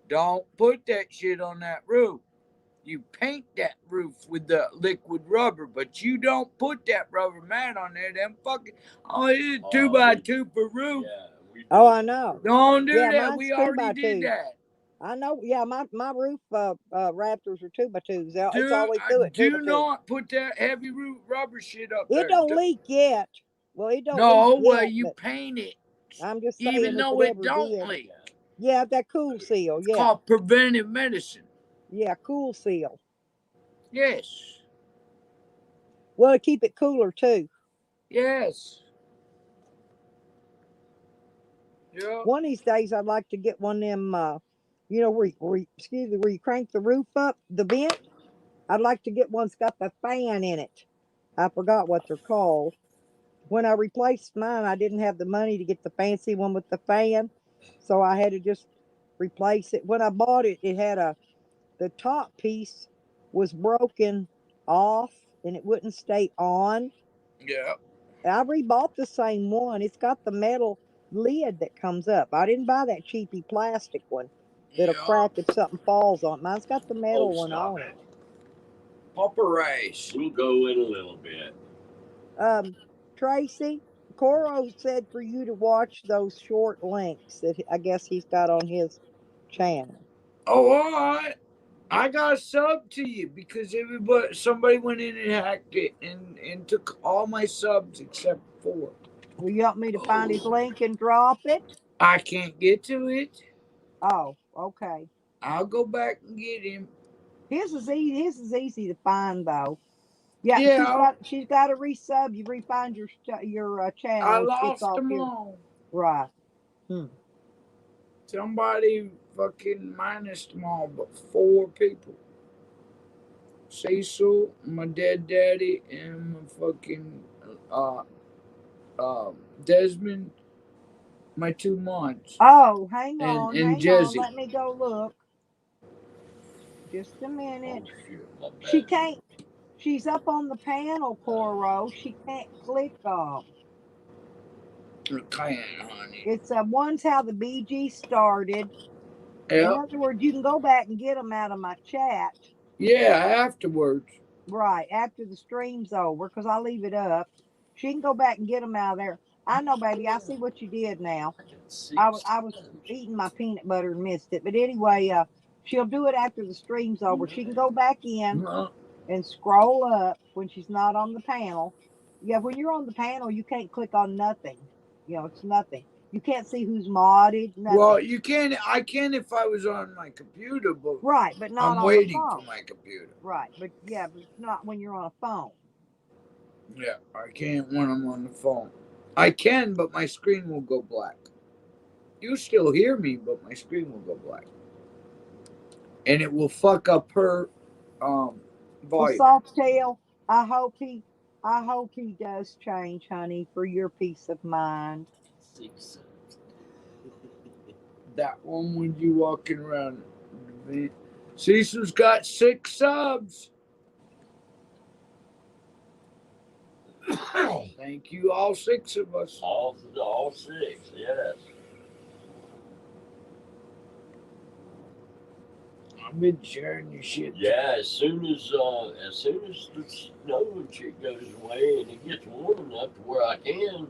Don't put that shit on that roof. You paint that roof with the liquid rubber, but you don't put that rubber mat on there. Them fucking it's 2x2 per roof. yeah. We Oh, do. I know. Don't do Yeah, that. mine's We 2 already by did 2. that. I know. Yeah, my roof Raptors are 2 by 2s. It's Do always 2 by 2. not put that heavy rubber shit up It there. don't leak yet. Well, it don't leak No, well yet, you but paint it, I'm just saying even if though it it ever don't did. leak. Yeah, that cool seal. It's Yeah, called preventive medicine. yeah, cool seal. Yes, Well, to keep it cooler too. yes. Yeah. One of these days, I'd like to get one of them. Where you crank the roof up, the vent. I'd like to get one that's got the fan in it. I forgot what they're called. When I replaced mine, I didn't have the money to get the fancy one with the fan, so I had to just replace it. When I bought it, it had the top piece was broken off and it wouldn't stay on. Yeah. I rebought the same one. It's got the metal lid that comes up. I didn't buy that cheapy plastic one that'll Yeah. crack if something falls on it. Mine's got the metal Oh, one stop on it. it. Papa Rice. We'll go in a little bit. Tracy, Coro said for you to watch those short links that I guess he's got on his channel. Oh, all right. I got a sub to you because somebody went in and hacked it and took all my subs except 4. Will you want me to find his link and drop it? I can't get to it. Oh, okay. I'll go back and get him. His is easy. His is easy to find though. Yeah, Yeah, she's got to resub. You refind your I channel. It's lost all them here. all. Right. Hmm. Somebody fucking minus them all, but 4 people. Cecil, my dead daddy, and my fucking Desmond, my 2 mods, Oh, hang and on, and hang on. Jesse. Let me go look. Just a minute. Oh, shit. My She bad. can't. She's up on the panel, Coro. She can't click them. Okay, honey. It's one's how the BG started. In Yep. other words, you can go back and get them out of my chat. Yeah, afterwards. Right, after the stream's over, because I leave it up. She can go back and get them out of there. I know, baby. I see what you did now. I was eating my peanut butter and missed it. But anyway, she'll do it after the stream's over. She can go back in and scroll up when she's not on the panel. Yeah, when you're on the panel, you can't click on nothing. It's nothing. You can't see who's modded, Well, nothing. you can. I can if I was on my computer, but Right, but not I'm on the waiting for phone. my computer. Right, but not when you're on a phone. Yeah, I can't when I'm on the phone. I can, but my screen will go black. You still hear me, but my screen will go black, and it will fuck up her Well, volume. Softail, I hope he does change, honey, for your peace of mind. 6 That one when you walking around. Cecil's got 6 subs. Thank you, all 6 of us. All 6, yes. I've been sharing your shit. Yeah, as soon as the snow and shit goes away and it gets warm enough to where I can,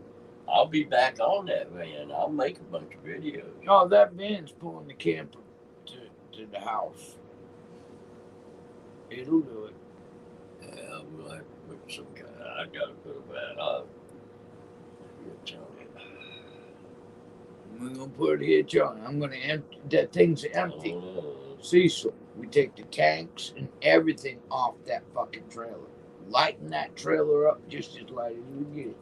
I'll be back on that van. I'll make a bunch of videos. Oh, that van's pulling the camper to the house. It'll do it. Yeah, we'll have to put some kind. I gotta put a van up. We're gonna put a hitch on. I'm gonna empty that thing's empty. Cecil, we take the tanks and everything off that fucking trailer. Lighten that trailer up just as light as we get it.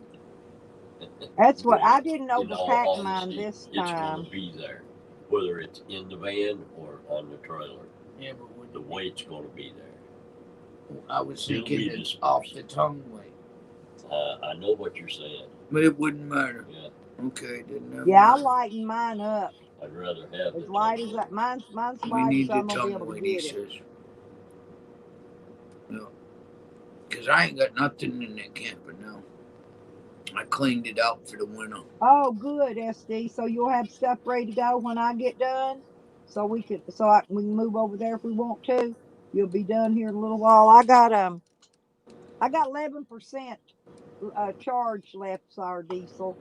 That's what I didn't In all overpack mine honesty, this it's time. gonna be there. whether it's in the van or on the trailer. Yeah, but would The weight's going to be there. I was It'll thinking be it's off dispersed. the tongue weight. I know what you're saying. But it wouldn't matter. Yeah, Okay, then never Yeah, I mind. lighten mine up. I'd rather have As the light tongue as weight. that. Mine's We light need as the I'm gonna be tongue able to weight, he get it. says. No. Because I ain't got nothing in that camper now. I cleaned it out for the winter. Oh, good, SD. So you'll have stuff ready to go when I get done, so we can we can move over there if we want to. You'll be done here in a little while. I got 11% charge left, Sour Diesel.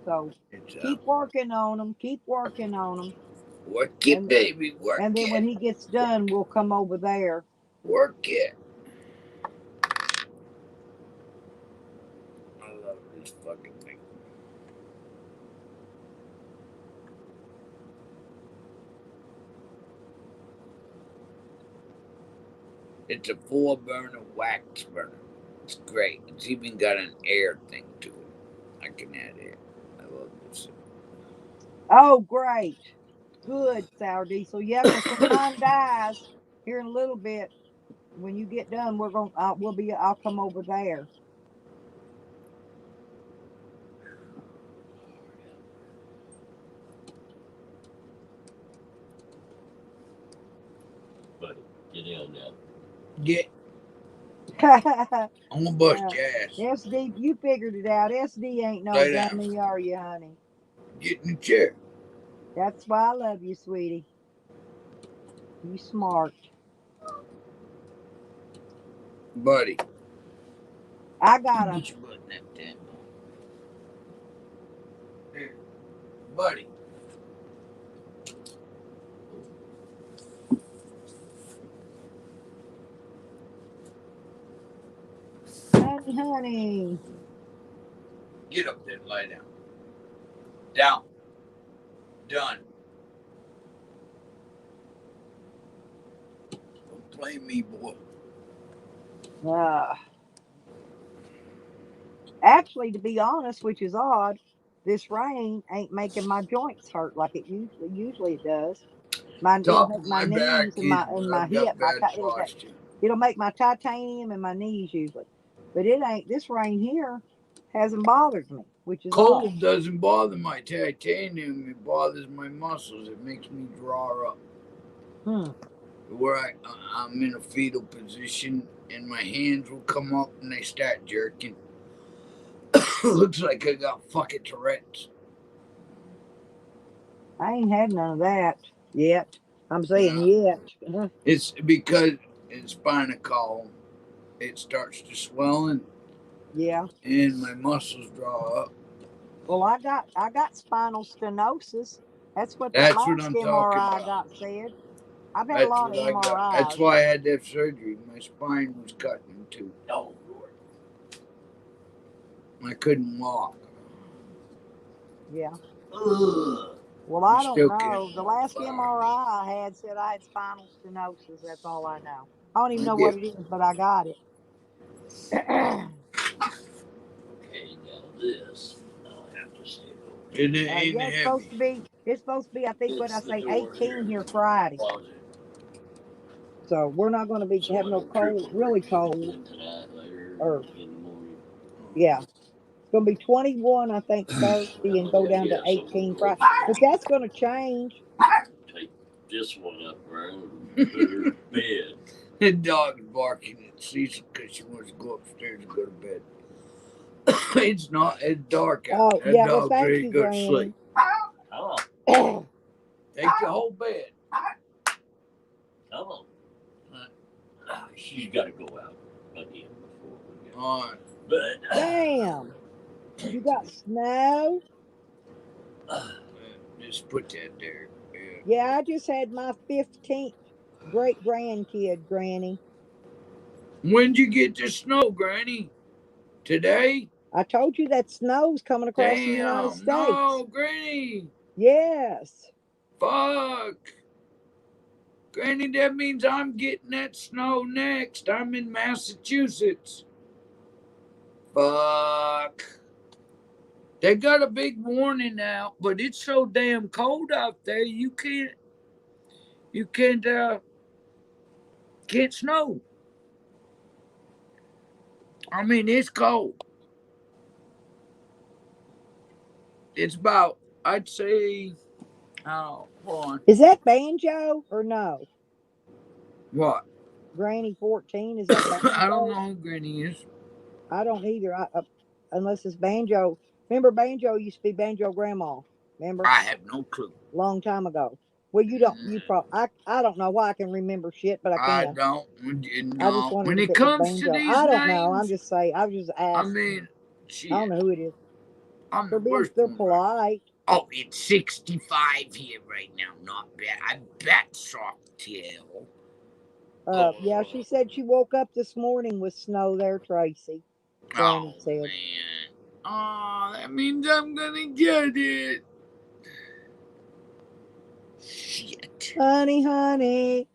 So It's keep working on them. Keep working on them. work it, And baby, work and then it. when he gets done, we'll come over there. Work it. I love this fucking thing. It's a 4-burner wax burner. It's great. It's even got an air thing to it. I can add air. I love this. Oh, great. Good, Sour Diesel. Yeah, because when mine dies here in a little bit, when you get done, I'll come over there. Buddy, get in now. Get. Yeah. I'm gonna bust your ass. SD, you figured it out. SD ain't no Lay down. dummy, are you, honey? Get in the chair. That's why I love you, sweetie. You smart. Buddy. I got a Get your butt in that tent. Here. Buddy. honey. Get up there and lie down. Down. Done. Don't blame me, boy. Actually, to be honest, which is odd, this rain ain't making my joints hurt like it usually it does. It'll Top make of my my back knees is and where my I've got hip. bad posture. It'll make my titanium and my knees usually, but it ain't. This rain here hasn't bothered me, which is Cold odd. doesn't bother my titanium. It bothers my muscles. It makes me draw up. Where I'm in a fetal position and my hands will come up and they start jerking. Looks like I got fucking Tourette's. I ain't had none of that yet. I'm saying yet. It's because in spinal column it starts to swell and my muscles draw up. Well, I got spinal stenosis. That's what That's last what I'm talking MRI about. got said. I've had a That's lot what of I got. MRIs. That's why I had to have surgery. My spine was cut in two. Oh, Lord. I couldn't walk. Yeah. Ugh. Well, I don't still know. can't The walk last far. MRI I had said I had spinal stenosis. That's all I know. I don't even I know get- what it is, but I got it. Okay, now this, I'll have to say It Yeah, ain't it's heavy. supposed to be. It's supposed to be. I think what I It's the say, door 18 here here. Friday. Closet. So we're not going to be So have I no don't trip cold, over really it cold. again tonight, later Or in the morning. yeah, it's going to be 21, I think, Thursday, and go down to 18 Friday. But that's going to change. Take this one up around and put her to bed. The dog's barking at Cecil because she wants to go upstairs and go to bed. It's not. It's dark out. Oh That yeah, well dog's thank ready you, to go to Granny. sleep. Oh, Take the whole bed. come on. She's got to go out again before we get. All right. But Damn, you got snow? Just put that there. Yeah. Yeah, I just had my 15th great grandkid, Granny. When'd you get the snow, Granny? Today? I told you that snow's coming across the United Damn. States. No, Granny. Yes. Fuck. Granny, that means I'm getting that snow next. I'm in Massachusetts. Fuck. They got a big warning out, but it's so damn cold out there. You can't snow. I mean, it's cold. It's about, I'd say, oh, hold on. Is that Banjo or no? What? Granny 14? Is that I don't Banjo? know who Granny is. I don't either. Unless it's Banjo. Remember, Banjo used to be Banjo Grandma. Remember, I have no clue. long time ago. Well, you don't. You probably. I don't know why I can remember shit, but I I can. don't. I just No. wondered When if it it was comes to Banjo. these I don't know. I'm names, just saying. I was just I asking. mean, I don't shit. know who it is. I'm the worst They're one right now. polite. Oh, it's 65 here right now. Not bad. I bet Socktail. Yeah, she said she woke up this morning with snow there, Tracy. Granny Oh, said. man. Oh, that means I'm gonna get it. Shit. Honey, honey.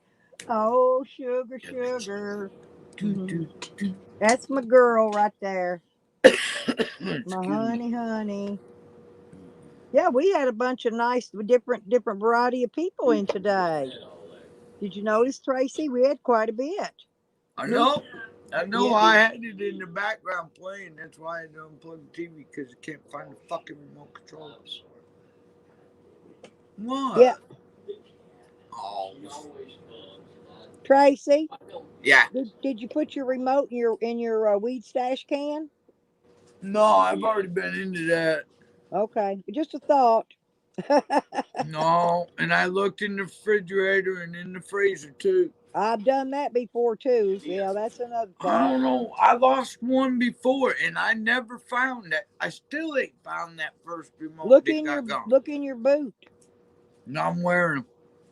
Oh, sugar, sugar. Mhm. That's my girl right there. My Excuse honey, me. honey. Yeah, we had a bunch of nice, different variety of people in today. Did you notice, Tracy? We had quite a bit. I New, know. I know yeah, I had it in the background playing. That's why I had to unplug the TV because I can't find the fucking remote control. yeah. What? Oh, Tracy, yeah. did you put your remote in your weed stash can? No, I've already been into that. Okay, just a thought. No, and I looked in the refrigerator and in the freezer too. I've done that before too. Yeah, that's another I thought. don't know. I lost one before and I never found that. I still ain't found that first remote that got gone. Look in your boot. No, I'm wearing them.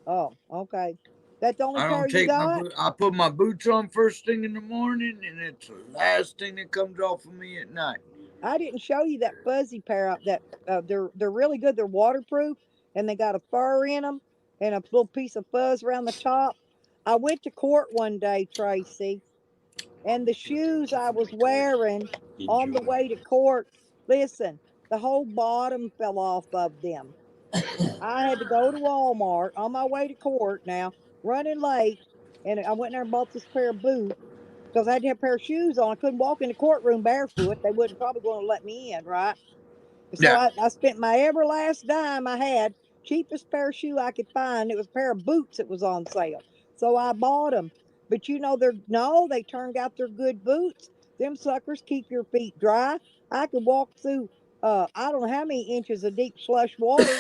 Oh, okay. That's the only I pair don't you take my got? boot. I put my boots on first thing in the morning, and it's the last thing that comes off of me at night. I didn't show you that fuzzy pair up. That they're really good. They're waterproof, and they got a fur in them and a little piece of fuzz around the top. I went to court one day, Tracy, and the shoes I was wearing on the way to court. Listen, the whole bottom fell off of them. I had to go to Walmart on my way to court. Now running late, and I went there and bought this pair of boots because I had to have a pair of shoes on. I couldn't walk in the courtroom barefoot. They wouldn't probably going to let me in, right? So Yeah. I spent my every last dime I had, cheapest pair of shoe I could find. It was a pair of boots that was on sale. So I bought them. But you know, they turned out they're good boots. Them suckers keep your feet dry. I could walk through I don't know how many inches of deep slush water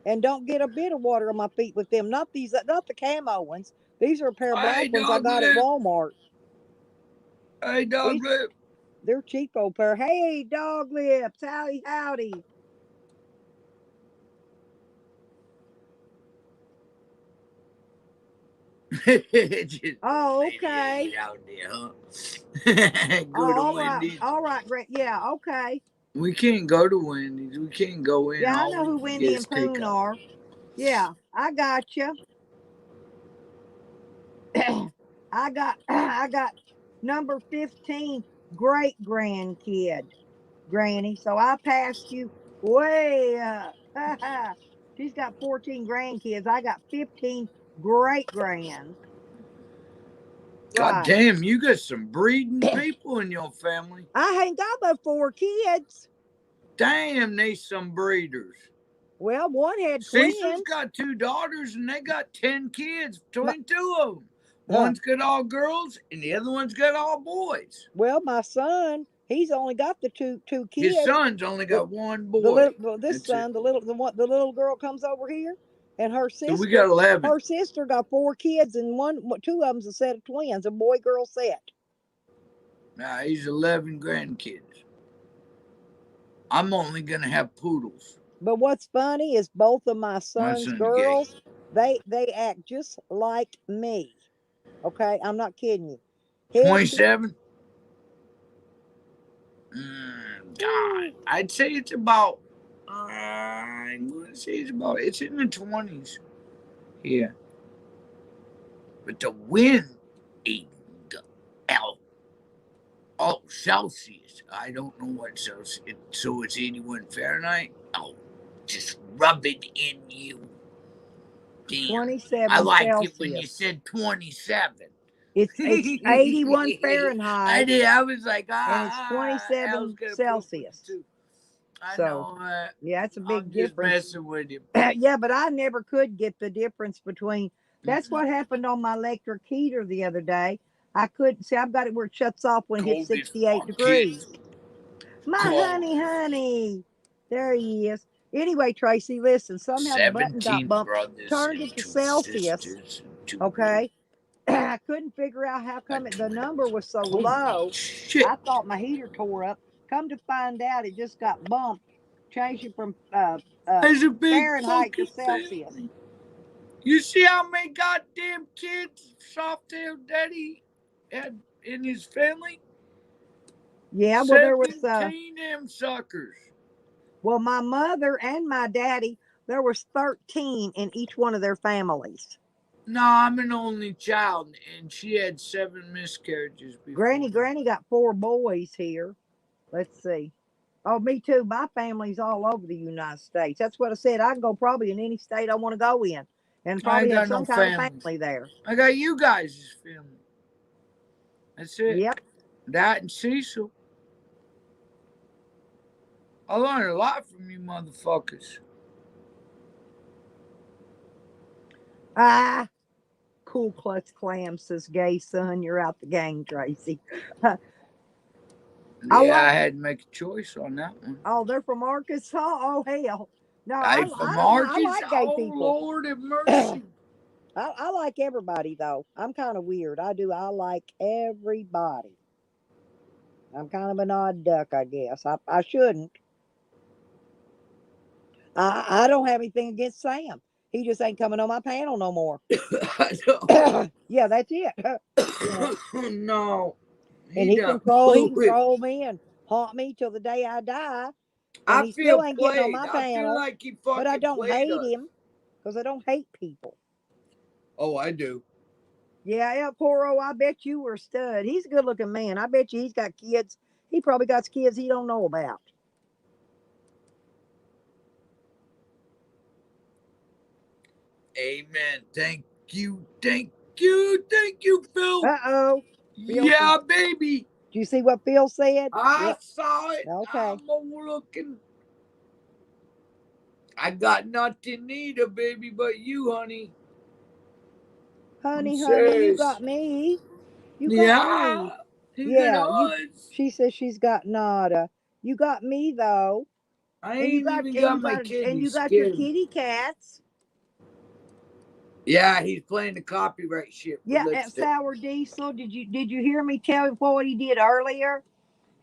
and don't get a bit of water on my feet with them. Not the camo ones. These are a pair of black Hey, ones I dog got at lip. Walmart. Hey, dog These lip. they're cheap old pair. Hey, dog lips. Howdy, howdy. Just Oh, lady okay. hanging out there, huh? Oh, Go to all right. Wendy's. All right, Grant. Yeah, okay. We can't go to Wendy's. We can't go in. Yeah, I All know we who can get Wendy is and Poon takeout. are. Yeah, I got you. I got number 15 great grandkid, Granny. So I passed you way up. She's got 14 grandkids. I got 15 great grands. God Right. damn, you got some breeding people in your family. I ain't got but 4 kids. Damn, they some breeders. Well, one had Cecil's twins. got 2 daughters and they got 10 kids between 2 of them. My, One's got all girls and the other one's got all boys. well, my son, he's only got the two His kids. son's only got one The boy. little this That's it. son, the little girl comes over here, and So we got 11. her sister got 4 kids, and two of them's a set of twins, a boy girl set. Now he's 11 grandkids. I'm only gonna have poodles. But what's funny is both of my My son's son's gay. girls, they act just like me. Okay, I'm not kidding you. Head 27. God, I'd say it's about. I'm gonna say it's in the 20s here. But the wind ain't out. Oh, Celsius. I don't know what Celsius. So it's 81 Fahrenheit. Oh, just rub it in you. Damn. I 27 like it when you Celsius. said 27. It's 81 Fahrenheit. I did. I was like, and it's Al's 27 gonna Celsius. too. I So, know. yeah, it's a I'm big just difference. messing with you. Yeah, but I never could get the difference between. That's what happened on my electric heater the other day. I couldn't see. I've got it where it shuts off when it hits Cold as 68 fuck, degrees. kids. My Cold. honey. There he is. Anyway, Tracy, listen. Somehow the button got 17 bumped. brothers Turned and it to 2 Celsius. sisters and 2 Okay. I couldn't figure out how come the number was so Holy low. shit. I thought my heater tore up. Come to find out, it just got bumped. Changed it from There's a big Fahrenheit to fucking Celsius. family. You see how many goddamn kids Soft-tailed Daddy had in his family? Yeah, well, there was 17 them suckers. well, my mother and my daddy, there was 13 in each one of their families. No, I'm an only child, and she had 7 miscarriages before. Granny got 4 boys here. Let's see. Oh, me too. My family's all over the United States. That's what I said. I can go probably in any state I want to go in, and probably have some kind of family there. I got you guys' family. That's it. Yep. That and Cecil. I learned a lot from you motherfuckers. Ah, Cool Klux Klan says, "Gay son, you're out the game, Tracy." Yeah, I had to make a choice on that one. Oh, they're from Arkansas. Oh hell, no, I I from don't. Arkansas. I like gay Oh people. Lord have mercy. I like everybody though. I'm kind of weird. I do. I like everybody. I'm kind of an odd duck, I guess. I shouldn't. I don't have anything against Sam. He just ain't coming on my panel no more. I know. Yeah, that's it. You know. No. And he control me and haunt me till the day I die. And I he feel still ain't getting on played. my I feel panel. like he fucking But I don't played hate us. him because I don't hate people. Oh, I do. Yeah, Poro, I bet you were a stud. He's a good looking man. I bet you he's got kids. He probably got kids he don't know about. Amen. Thank you. Thank you. Thank you, Phil. Uh-oh. Yeah, baby. Do you see what Phil said? I Yep. saw it. Okay. I'm overlooking. I got nothing neither, baby, but you, honey. Honey, you got me. You got me. Yeah, she says she's got nada. You got me though. I ain't even got my kid. And you got your kitty cats. Yeah, he's playing the copyright shit. Yeah, at Sour Diesel. Did you hear me tell you what he did earlier?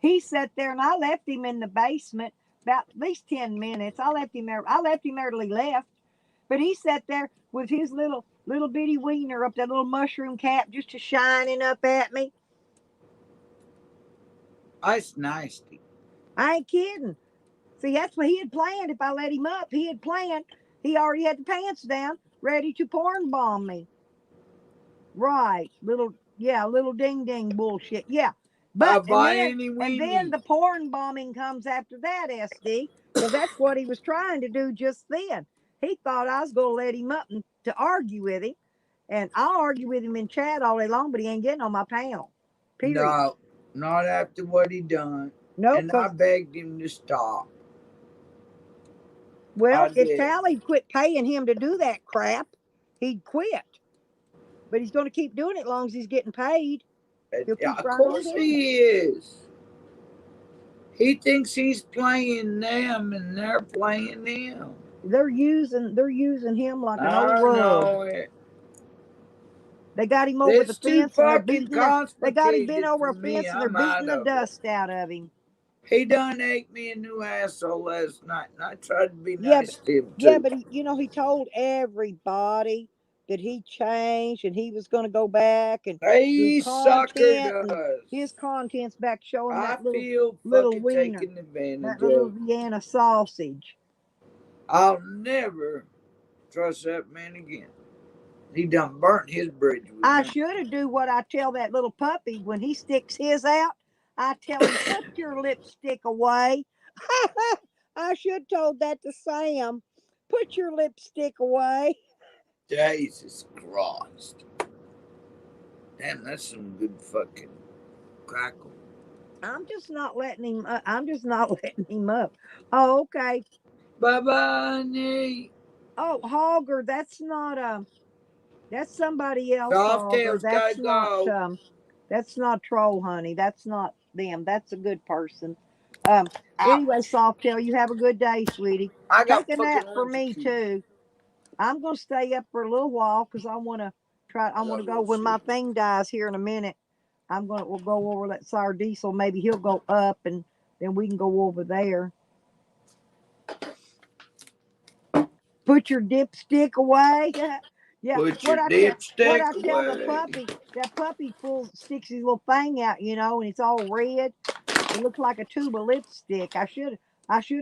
He sat there and I left him in the basement about at least 10 minutes. I left him there till he left. But he sat there with his little bitty wiener up that little mushroom cap just shining up at me. That's nasty. I ain't kidding. See, that's what he had planned. If I let him up, he had planned. He already had the pants down, ready to porn bomb me. Right. Little ding ding bullshit. Yeah. But and then the porn bombing comes after that, SD, because that's what he was trying to do just then. He thought I was gonna let him up to argue with him. And I'll argue with him in chat all day long, but he ain't getting on my panel. Period. No, not after what he done. Nope. And I begged him to stop. Well, if Callie quit paying him to do that crap, he'd quit. But he's going to keep doing it as long as he's getting paid. Of course he is. He thinks he's playing them, and they're playing him. They're using him like an old rug. They got him over the fence. They got him bent over a fence, and they're beating the dust out of him. He done ate me a new asshole last night, and I tried to be nice to him too. Yeah, but he told everybody that he changed and he was going to go back and he suckered us. His content's back showing that little wiener, that little Vienna sausage. I'll never trust that man again. He done burnt his bridge with me. I should have do what I tell that little puppy when he sticks his out. I tell him, put your lipstick away. I should told that to Sam. Put your lipstick away. Jesus Christ. Damn, that's some good fucking crackle. I'm just not letting him. I'm just not letting him up. Oh, okay. Bye bye, Nate. Oh, Hogger, that's somebody else, Soft Hogger. tails gotta go. That's not Troll Honey. That's not them. That's a good person. Um, anyway, Ouch. Softail, you have a good day, sweetie. I Take got a fucking nap for allergy me to. too. I'm gonna stay up for a little while because I want to try. I I want gotta to go go to when my sleep. thing dies here in a minute. We'll go over that Sour Diesel. Maybe he'll go up and then we can go over there. Put your dipstick away. Yeah. Put your What dipstick I tell the away. puppy, that puppy sticks his little thing out, and it's all red. It looks like a tube of lipstick. I should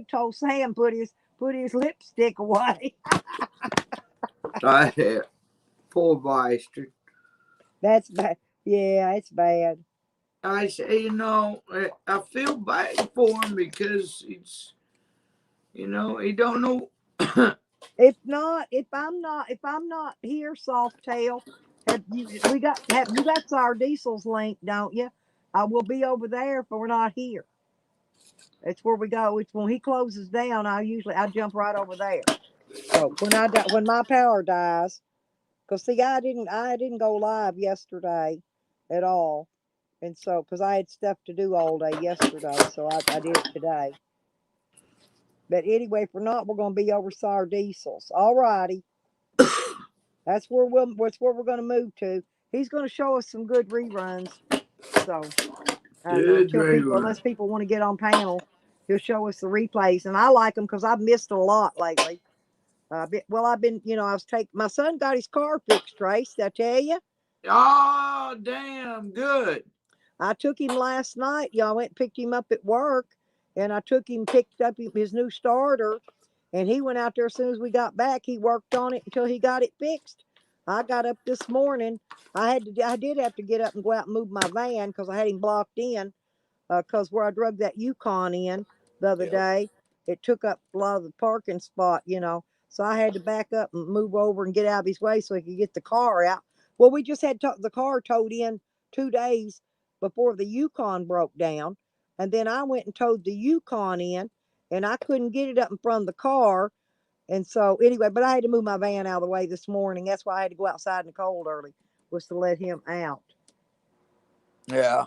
told Sam put his lipstick away. I had poor bastard. That's bad. Yeah, it's bad. I say, I feel bad for him because he don't know. If I'm not here, soft tail, have you got Sour Diesel's link, don't you? I will be over there if we're not here. It's where we go. It's when he closes down. I jump right over there. So when my power dies, because see, I didn't go live yesterday at all, and so because I had stuff to do all day yesterday, so I did it today. But anyway, if we're not, we're going to be over Sour Diesels. All righty, that's where we're going to move to. He's going to show us some good reruns. So and Good unless driver. people want to get on panel, he'll show us the replays, and I like them because I've missed a lot lately. I've been, I was taking my son got his car fixed, Trace. Did I tell you? Oh, damn good. I took him last night. Y'all went and picked him up at work, and I took him, picked up his new starter, and he went out there as soon as we got back. He worked on it until he got it fixed. I got up this morning. I did have to get up and go out and move my van because I had him blocked in. Because where I drug that Yukon in the other Yep. day, it took up a lot of the parking spot. So I had to back up and move over and get out of his way so he could get the car out. Well, we just had the car towed in 2 days before the Yukon broke down. And then I went and towed the Yukon in, and I couldn't get it up in front of the car. And so, anyway, but I had to move my van out of the way this morning. That's why I had to go outside in the cold early, was to let him out. Yeah.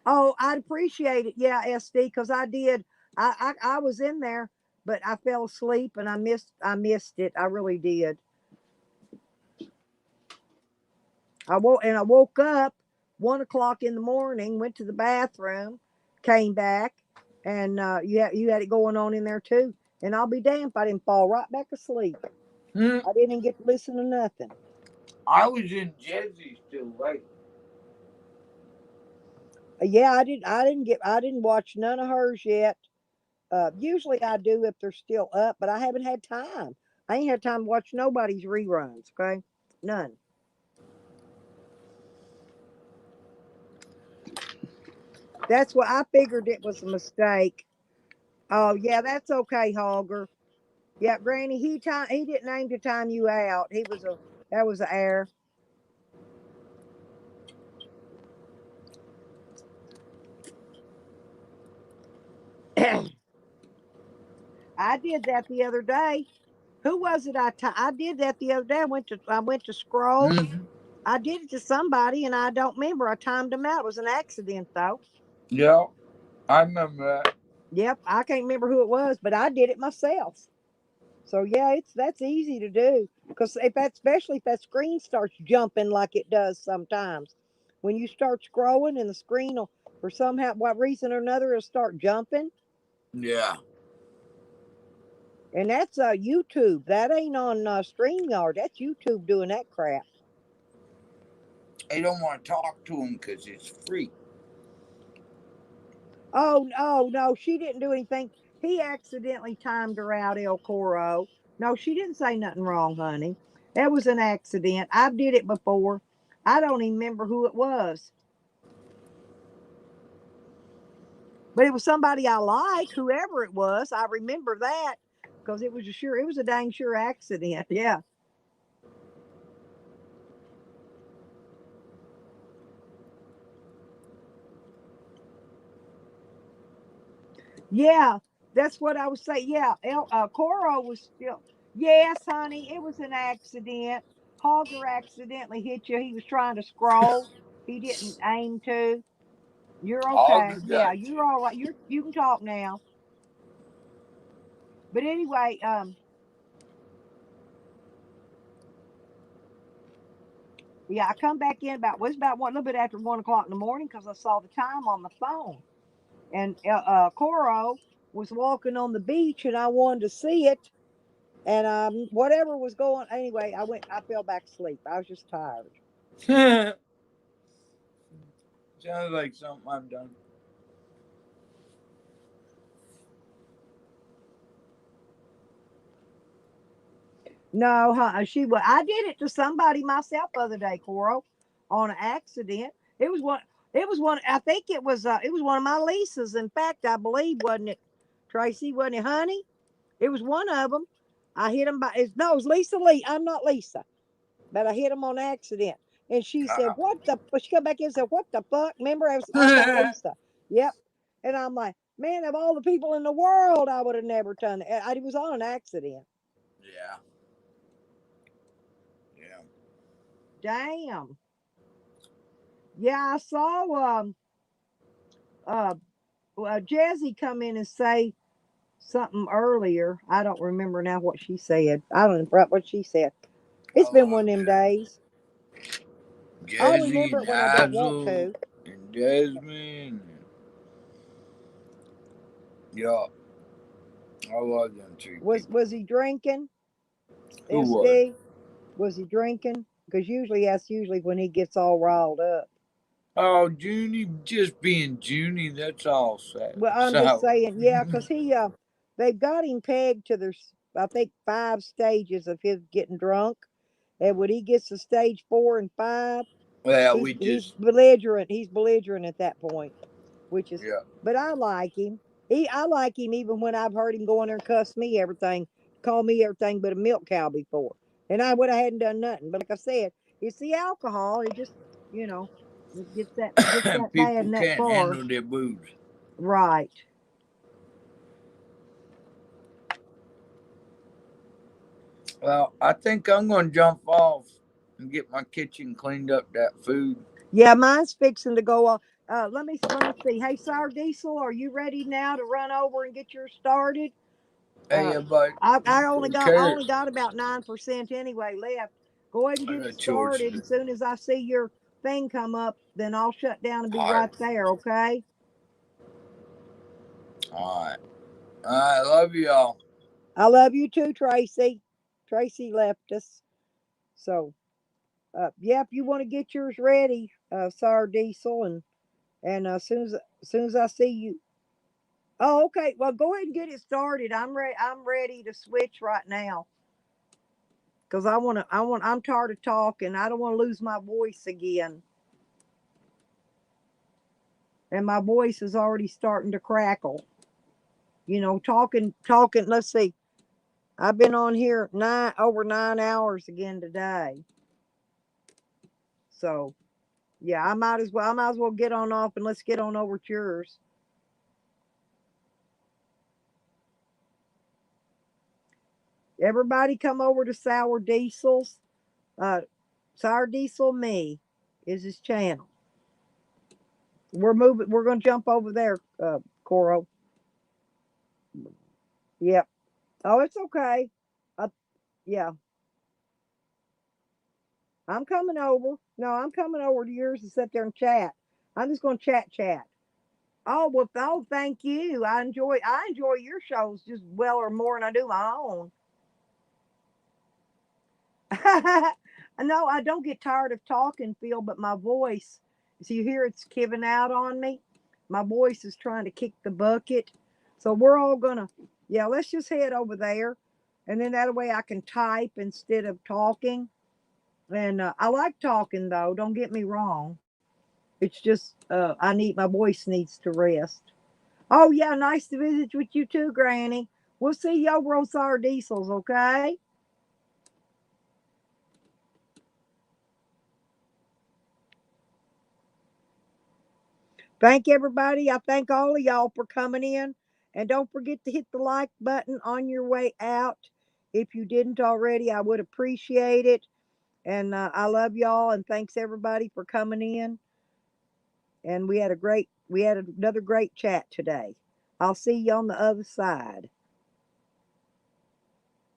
Oh, I'd appreciate it. Yeah, SD, because I did. I was in there, but I fell asleep and I missed it. I really did. I woke up 1 o'clock in the morning, went to the bathroom, came back, and you had it going on in there too. And I'll be damned if I didn't fall right back asleep. Hmm. I didn't even get to listen to nothing. I was in Jersey still late. Yeah, I didn't watch none of hers yet. Usually I do if they're still up, but I haven't had time. I ain't had time to watch nobody's reruns. Okay, none. That's what I figured. It was a mistake. Oh yeah, that's okay, Hogger. Yeah, Granny. He didn't aim to time you out. That was an error. I did that the other day. Who was it? I did that the other day. I went to scroll. Mm-hmm. I did it to somebody, and I don't remember. I timed them out. It was an accident, though. Yeah, I remember that. Yep, I can't remember who it was, but I did it myself. So yeah, that's easy to do because especially if that screen starts jumping like it does sometimes, when you start scrolling and the screen will, for somehow what reason or another, it'll start jumping, Yeah. and that's YouTube. That ain't on StreamYard. That's YouTube doing that crap. I don't want to talk to him because it's free. Oh no, she didn't do anything. He accidentally timed her out, El Coro. No, she didn't say nothing wrong, honey. That was an accident. I did it before. I don't even remember who it was. But it was somebody I like, whoever it was. I remember that because it was it was a dang sure accident. Yeah. Yeah, that's what I was saying. Yeah, Coro was still. Yes, honey, it was an accident. Hogger accidentally hit you. He was trying to scroll. He didn't aim to. You're okay. Hogger Yeah, got you're you. all right. You can talk now. But anyway, yeah, I come back in about one a little bit after 1 o'clock in the morning because I saw the time on the phone, and Coro was walking on the beach, and I wanted to see it, and whatever was going. Anyway, I fell back asleep. I was just tired. Sounds like something I've done. No, she was. I did it to somebody myself the other day, Coro, on an accident. It was one. It was one. I think it was. It was one of my leases. In fact, I believe, wasn't it, Tracy? Wasn't it, honey? It was one of them. I hit him no, it was Lisa Lee. I'm not Lisa, but I hit him on accident. And she said, "What the?" She come back in and said, "What the fuck?" Remember, I'm not Lisa. Yep. And I'm like, man, of all the people in the world, I would have never done it. I was on an accident. Yeah. Yeah. Damn. Yeah, I saw uh Jazzy come in and say something earlier. I don't remember now what she said. I don't remember what she said. It's been Hello, one of them days. I'll Jesse remember and it when I don't want Hazel to. and Jasmine. Yeah, I love them three Was people. he drinking? Who was? SD? Was he drinking? Because usually that's usually when he gets all riled up. Oh, Junie, just being Junie, that's all sad. Well, I'm just So, saying, yeah, because they've got him pegged to I think 5 stages of his getting drunk, and when he gets to stage 4 and 5, well, he's we he's just, belligerent. He's belligerent at that point, which is. yeah. But I like him. I like him even when I've heard him go in there and cuss me everything, call me everything but a milk cow before, and I would have hadn't done nothing. But like I said, it's the alcohol. It just you know it gets that bad People and that can't far. handle their booze. Right. Well, I think I'm going to jump off and get my kitchen cleaned up, that food. Yeah, mine's fixing to go on. Let me see. Hey, Sour Diesel, are you ready now to run over and get yours started? Hey, Uh, everybody, I only take got I care. only got about 9% anyway left. Go ahead and I get it got chores to started. do. As soon as I see your thing come up, then I'll shut down and be All right. right there. Okay. All right. All right. Love you all. I love you too, Tracy. Tracy left us. So, yeah, if you want to get yours ready, Sour Diesel, and as soon as I see you. Oh, okay. Well, go ahead and get it started. I'm ready. I'm ready to switch right now because I'm tired of talking. I don't want to lose my voice again. And my voice is already starting to crackle. Talking. Let's see. I've been on here over 9 hours again today. So yeah, I might as well get on off and let's get on over to yours. Everybody come over to Sour Diesel's. Uh, Sour Diesel Me is his channel. We're moving. We're going to jump over there, Coro. Yep. Oh, it's okay. Uh, yeah, I'm coming over. No, I'm coming over to yours to sit there and chat. I'm just going to chat. Oh well. Oh, thank you. I enjoy your shows just well or more than I do my own. No, I don't get tired of talking, Phil, but my voice. So you hear it's giving out on me. My voice is trying to kick the bucket. So we're all gonna. Yeah, let's just head over there, and then that way I can type instead of talking. And I like talking though. Don't get me wrong. It's just my voice needs to rest. Oh yeah, nice to visit with you too, Granny. We'll see you over on Sour Diesels, okay? Thank everybody. I thank all of y'all for coming in. And don't forget to hit the like button on your way out. If you didn't already, I would appreciate it. And I love y'all. And thanks everybody for coming in. And we had another great chat today. I'll see you on the other side.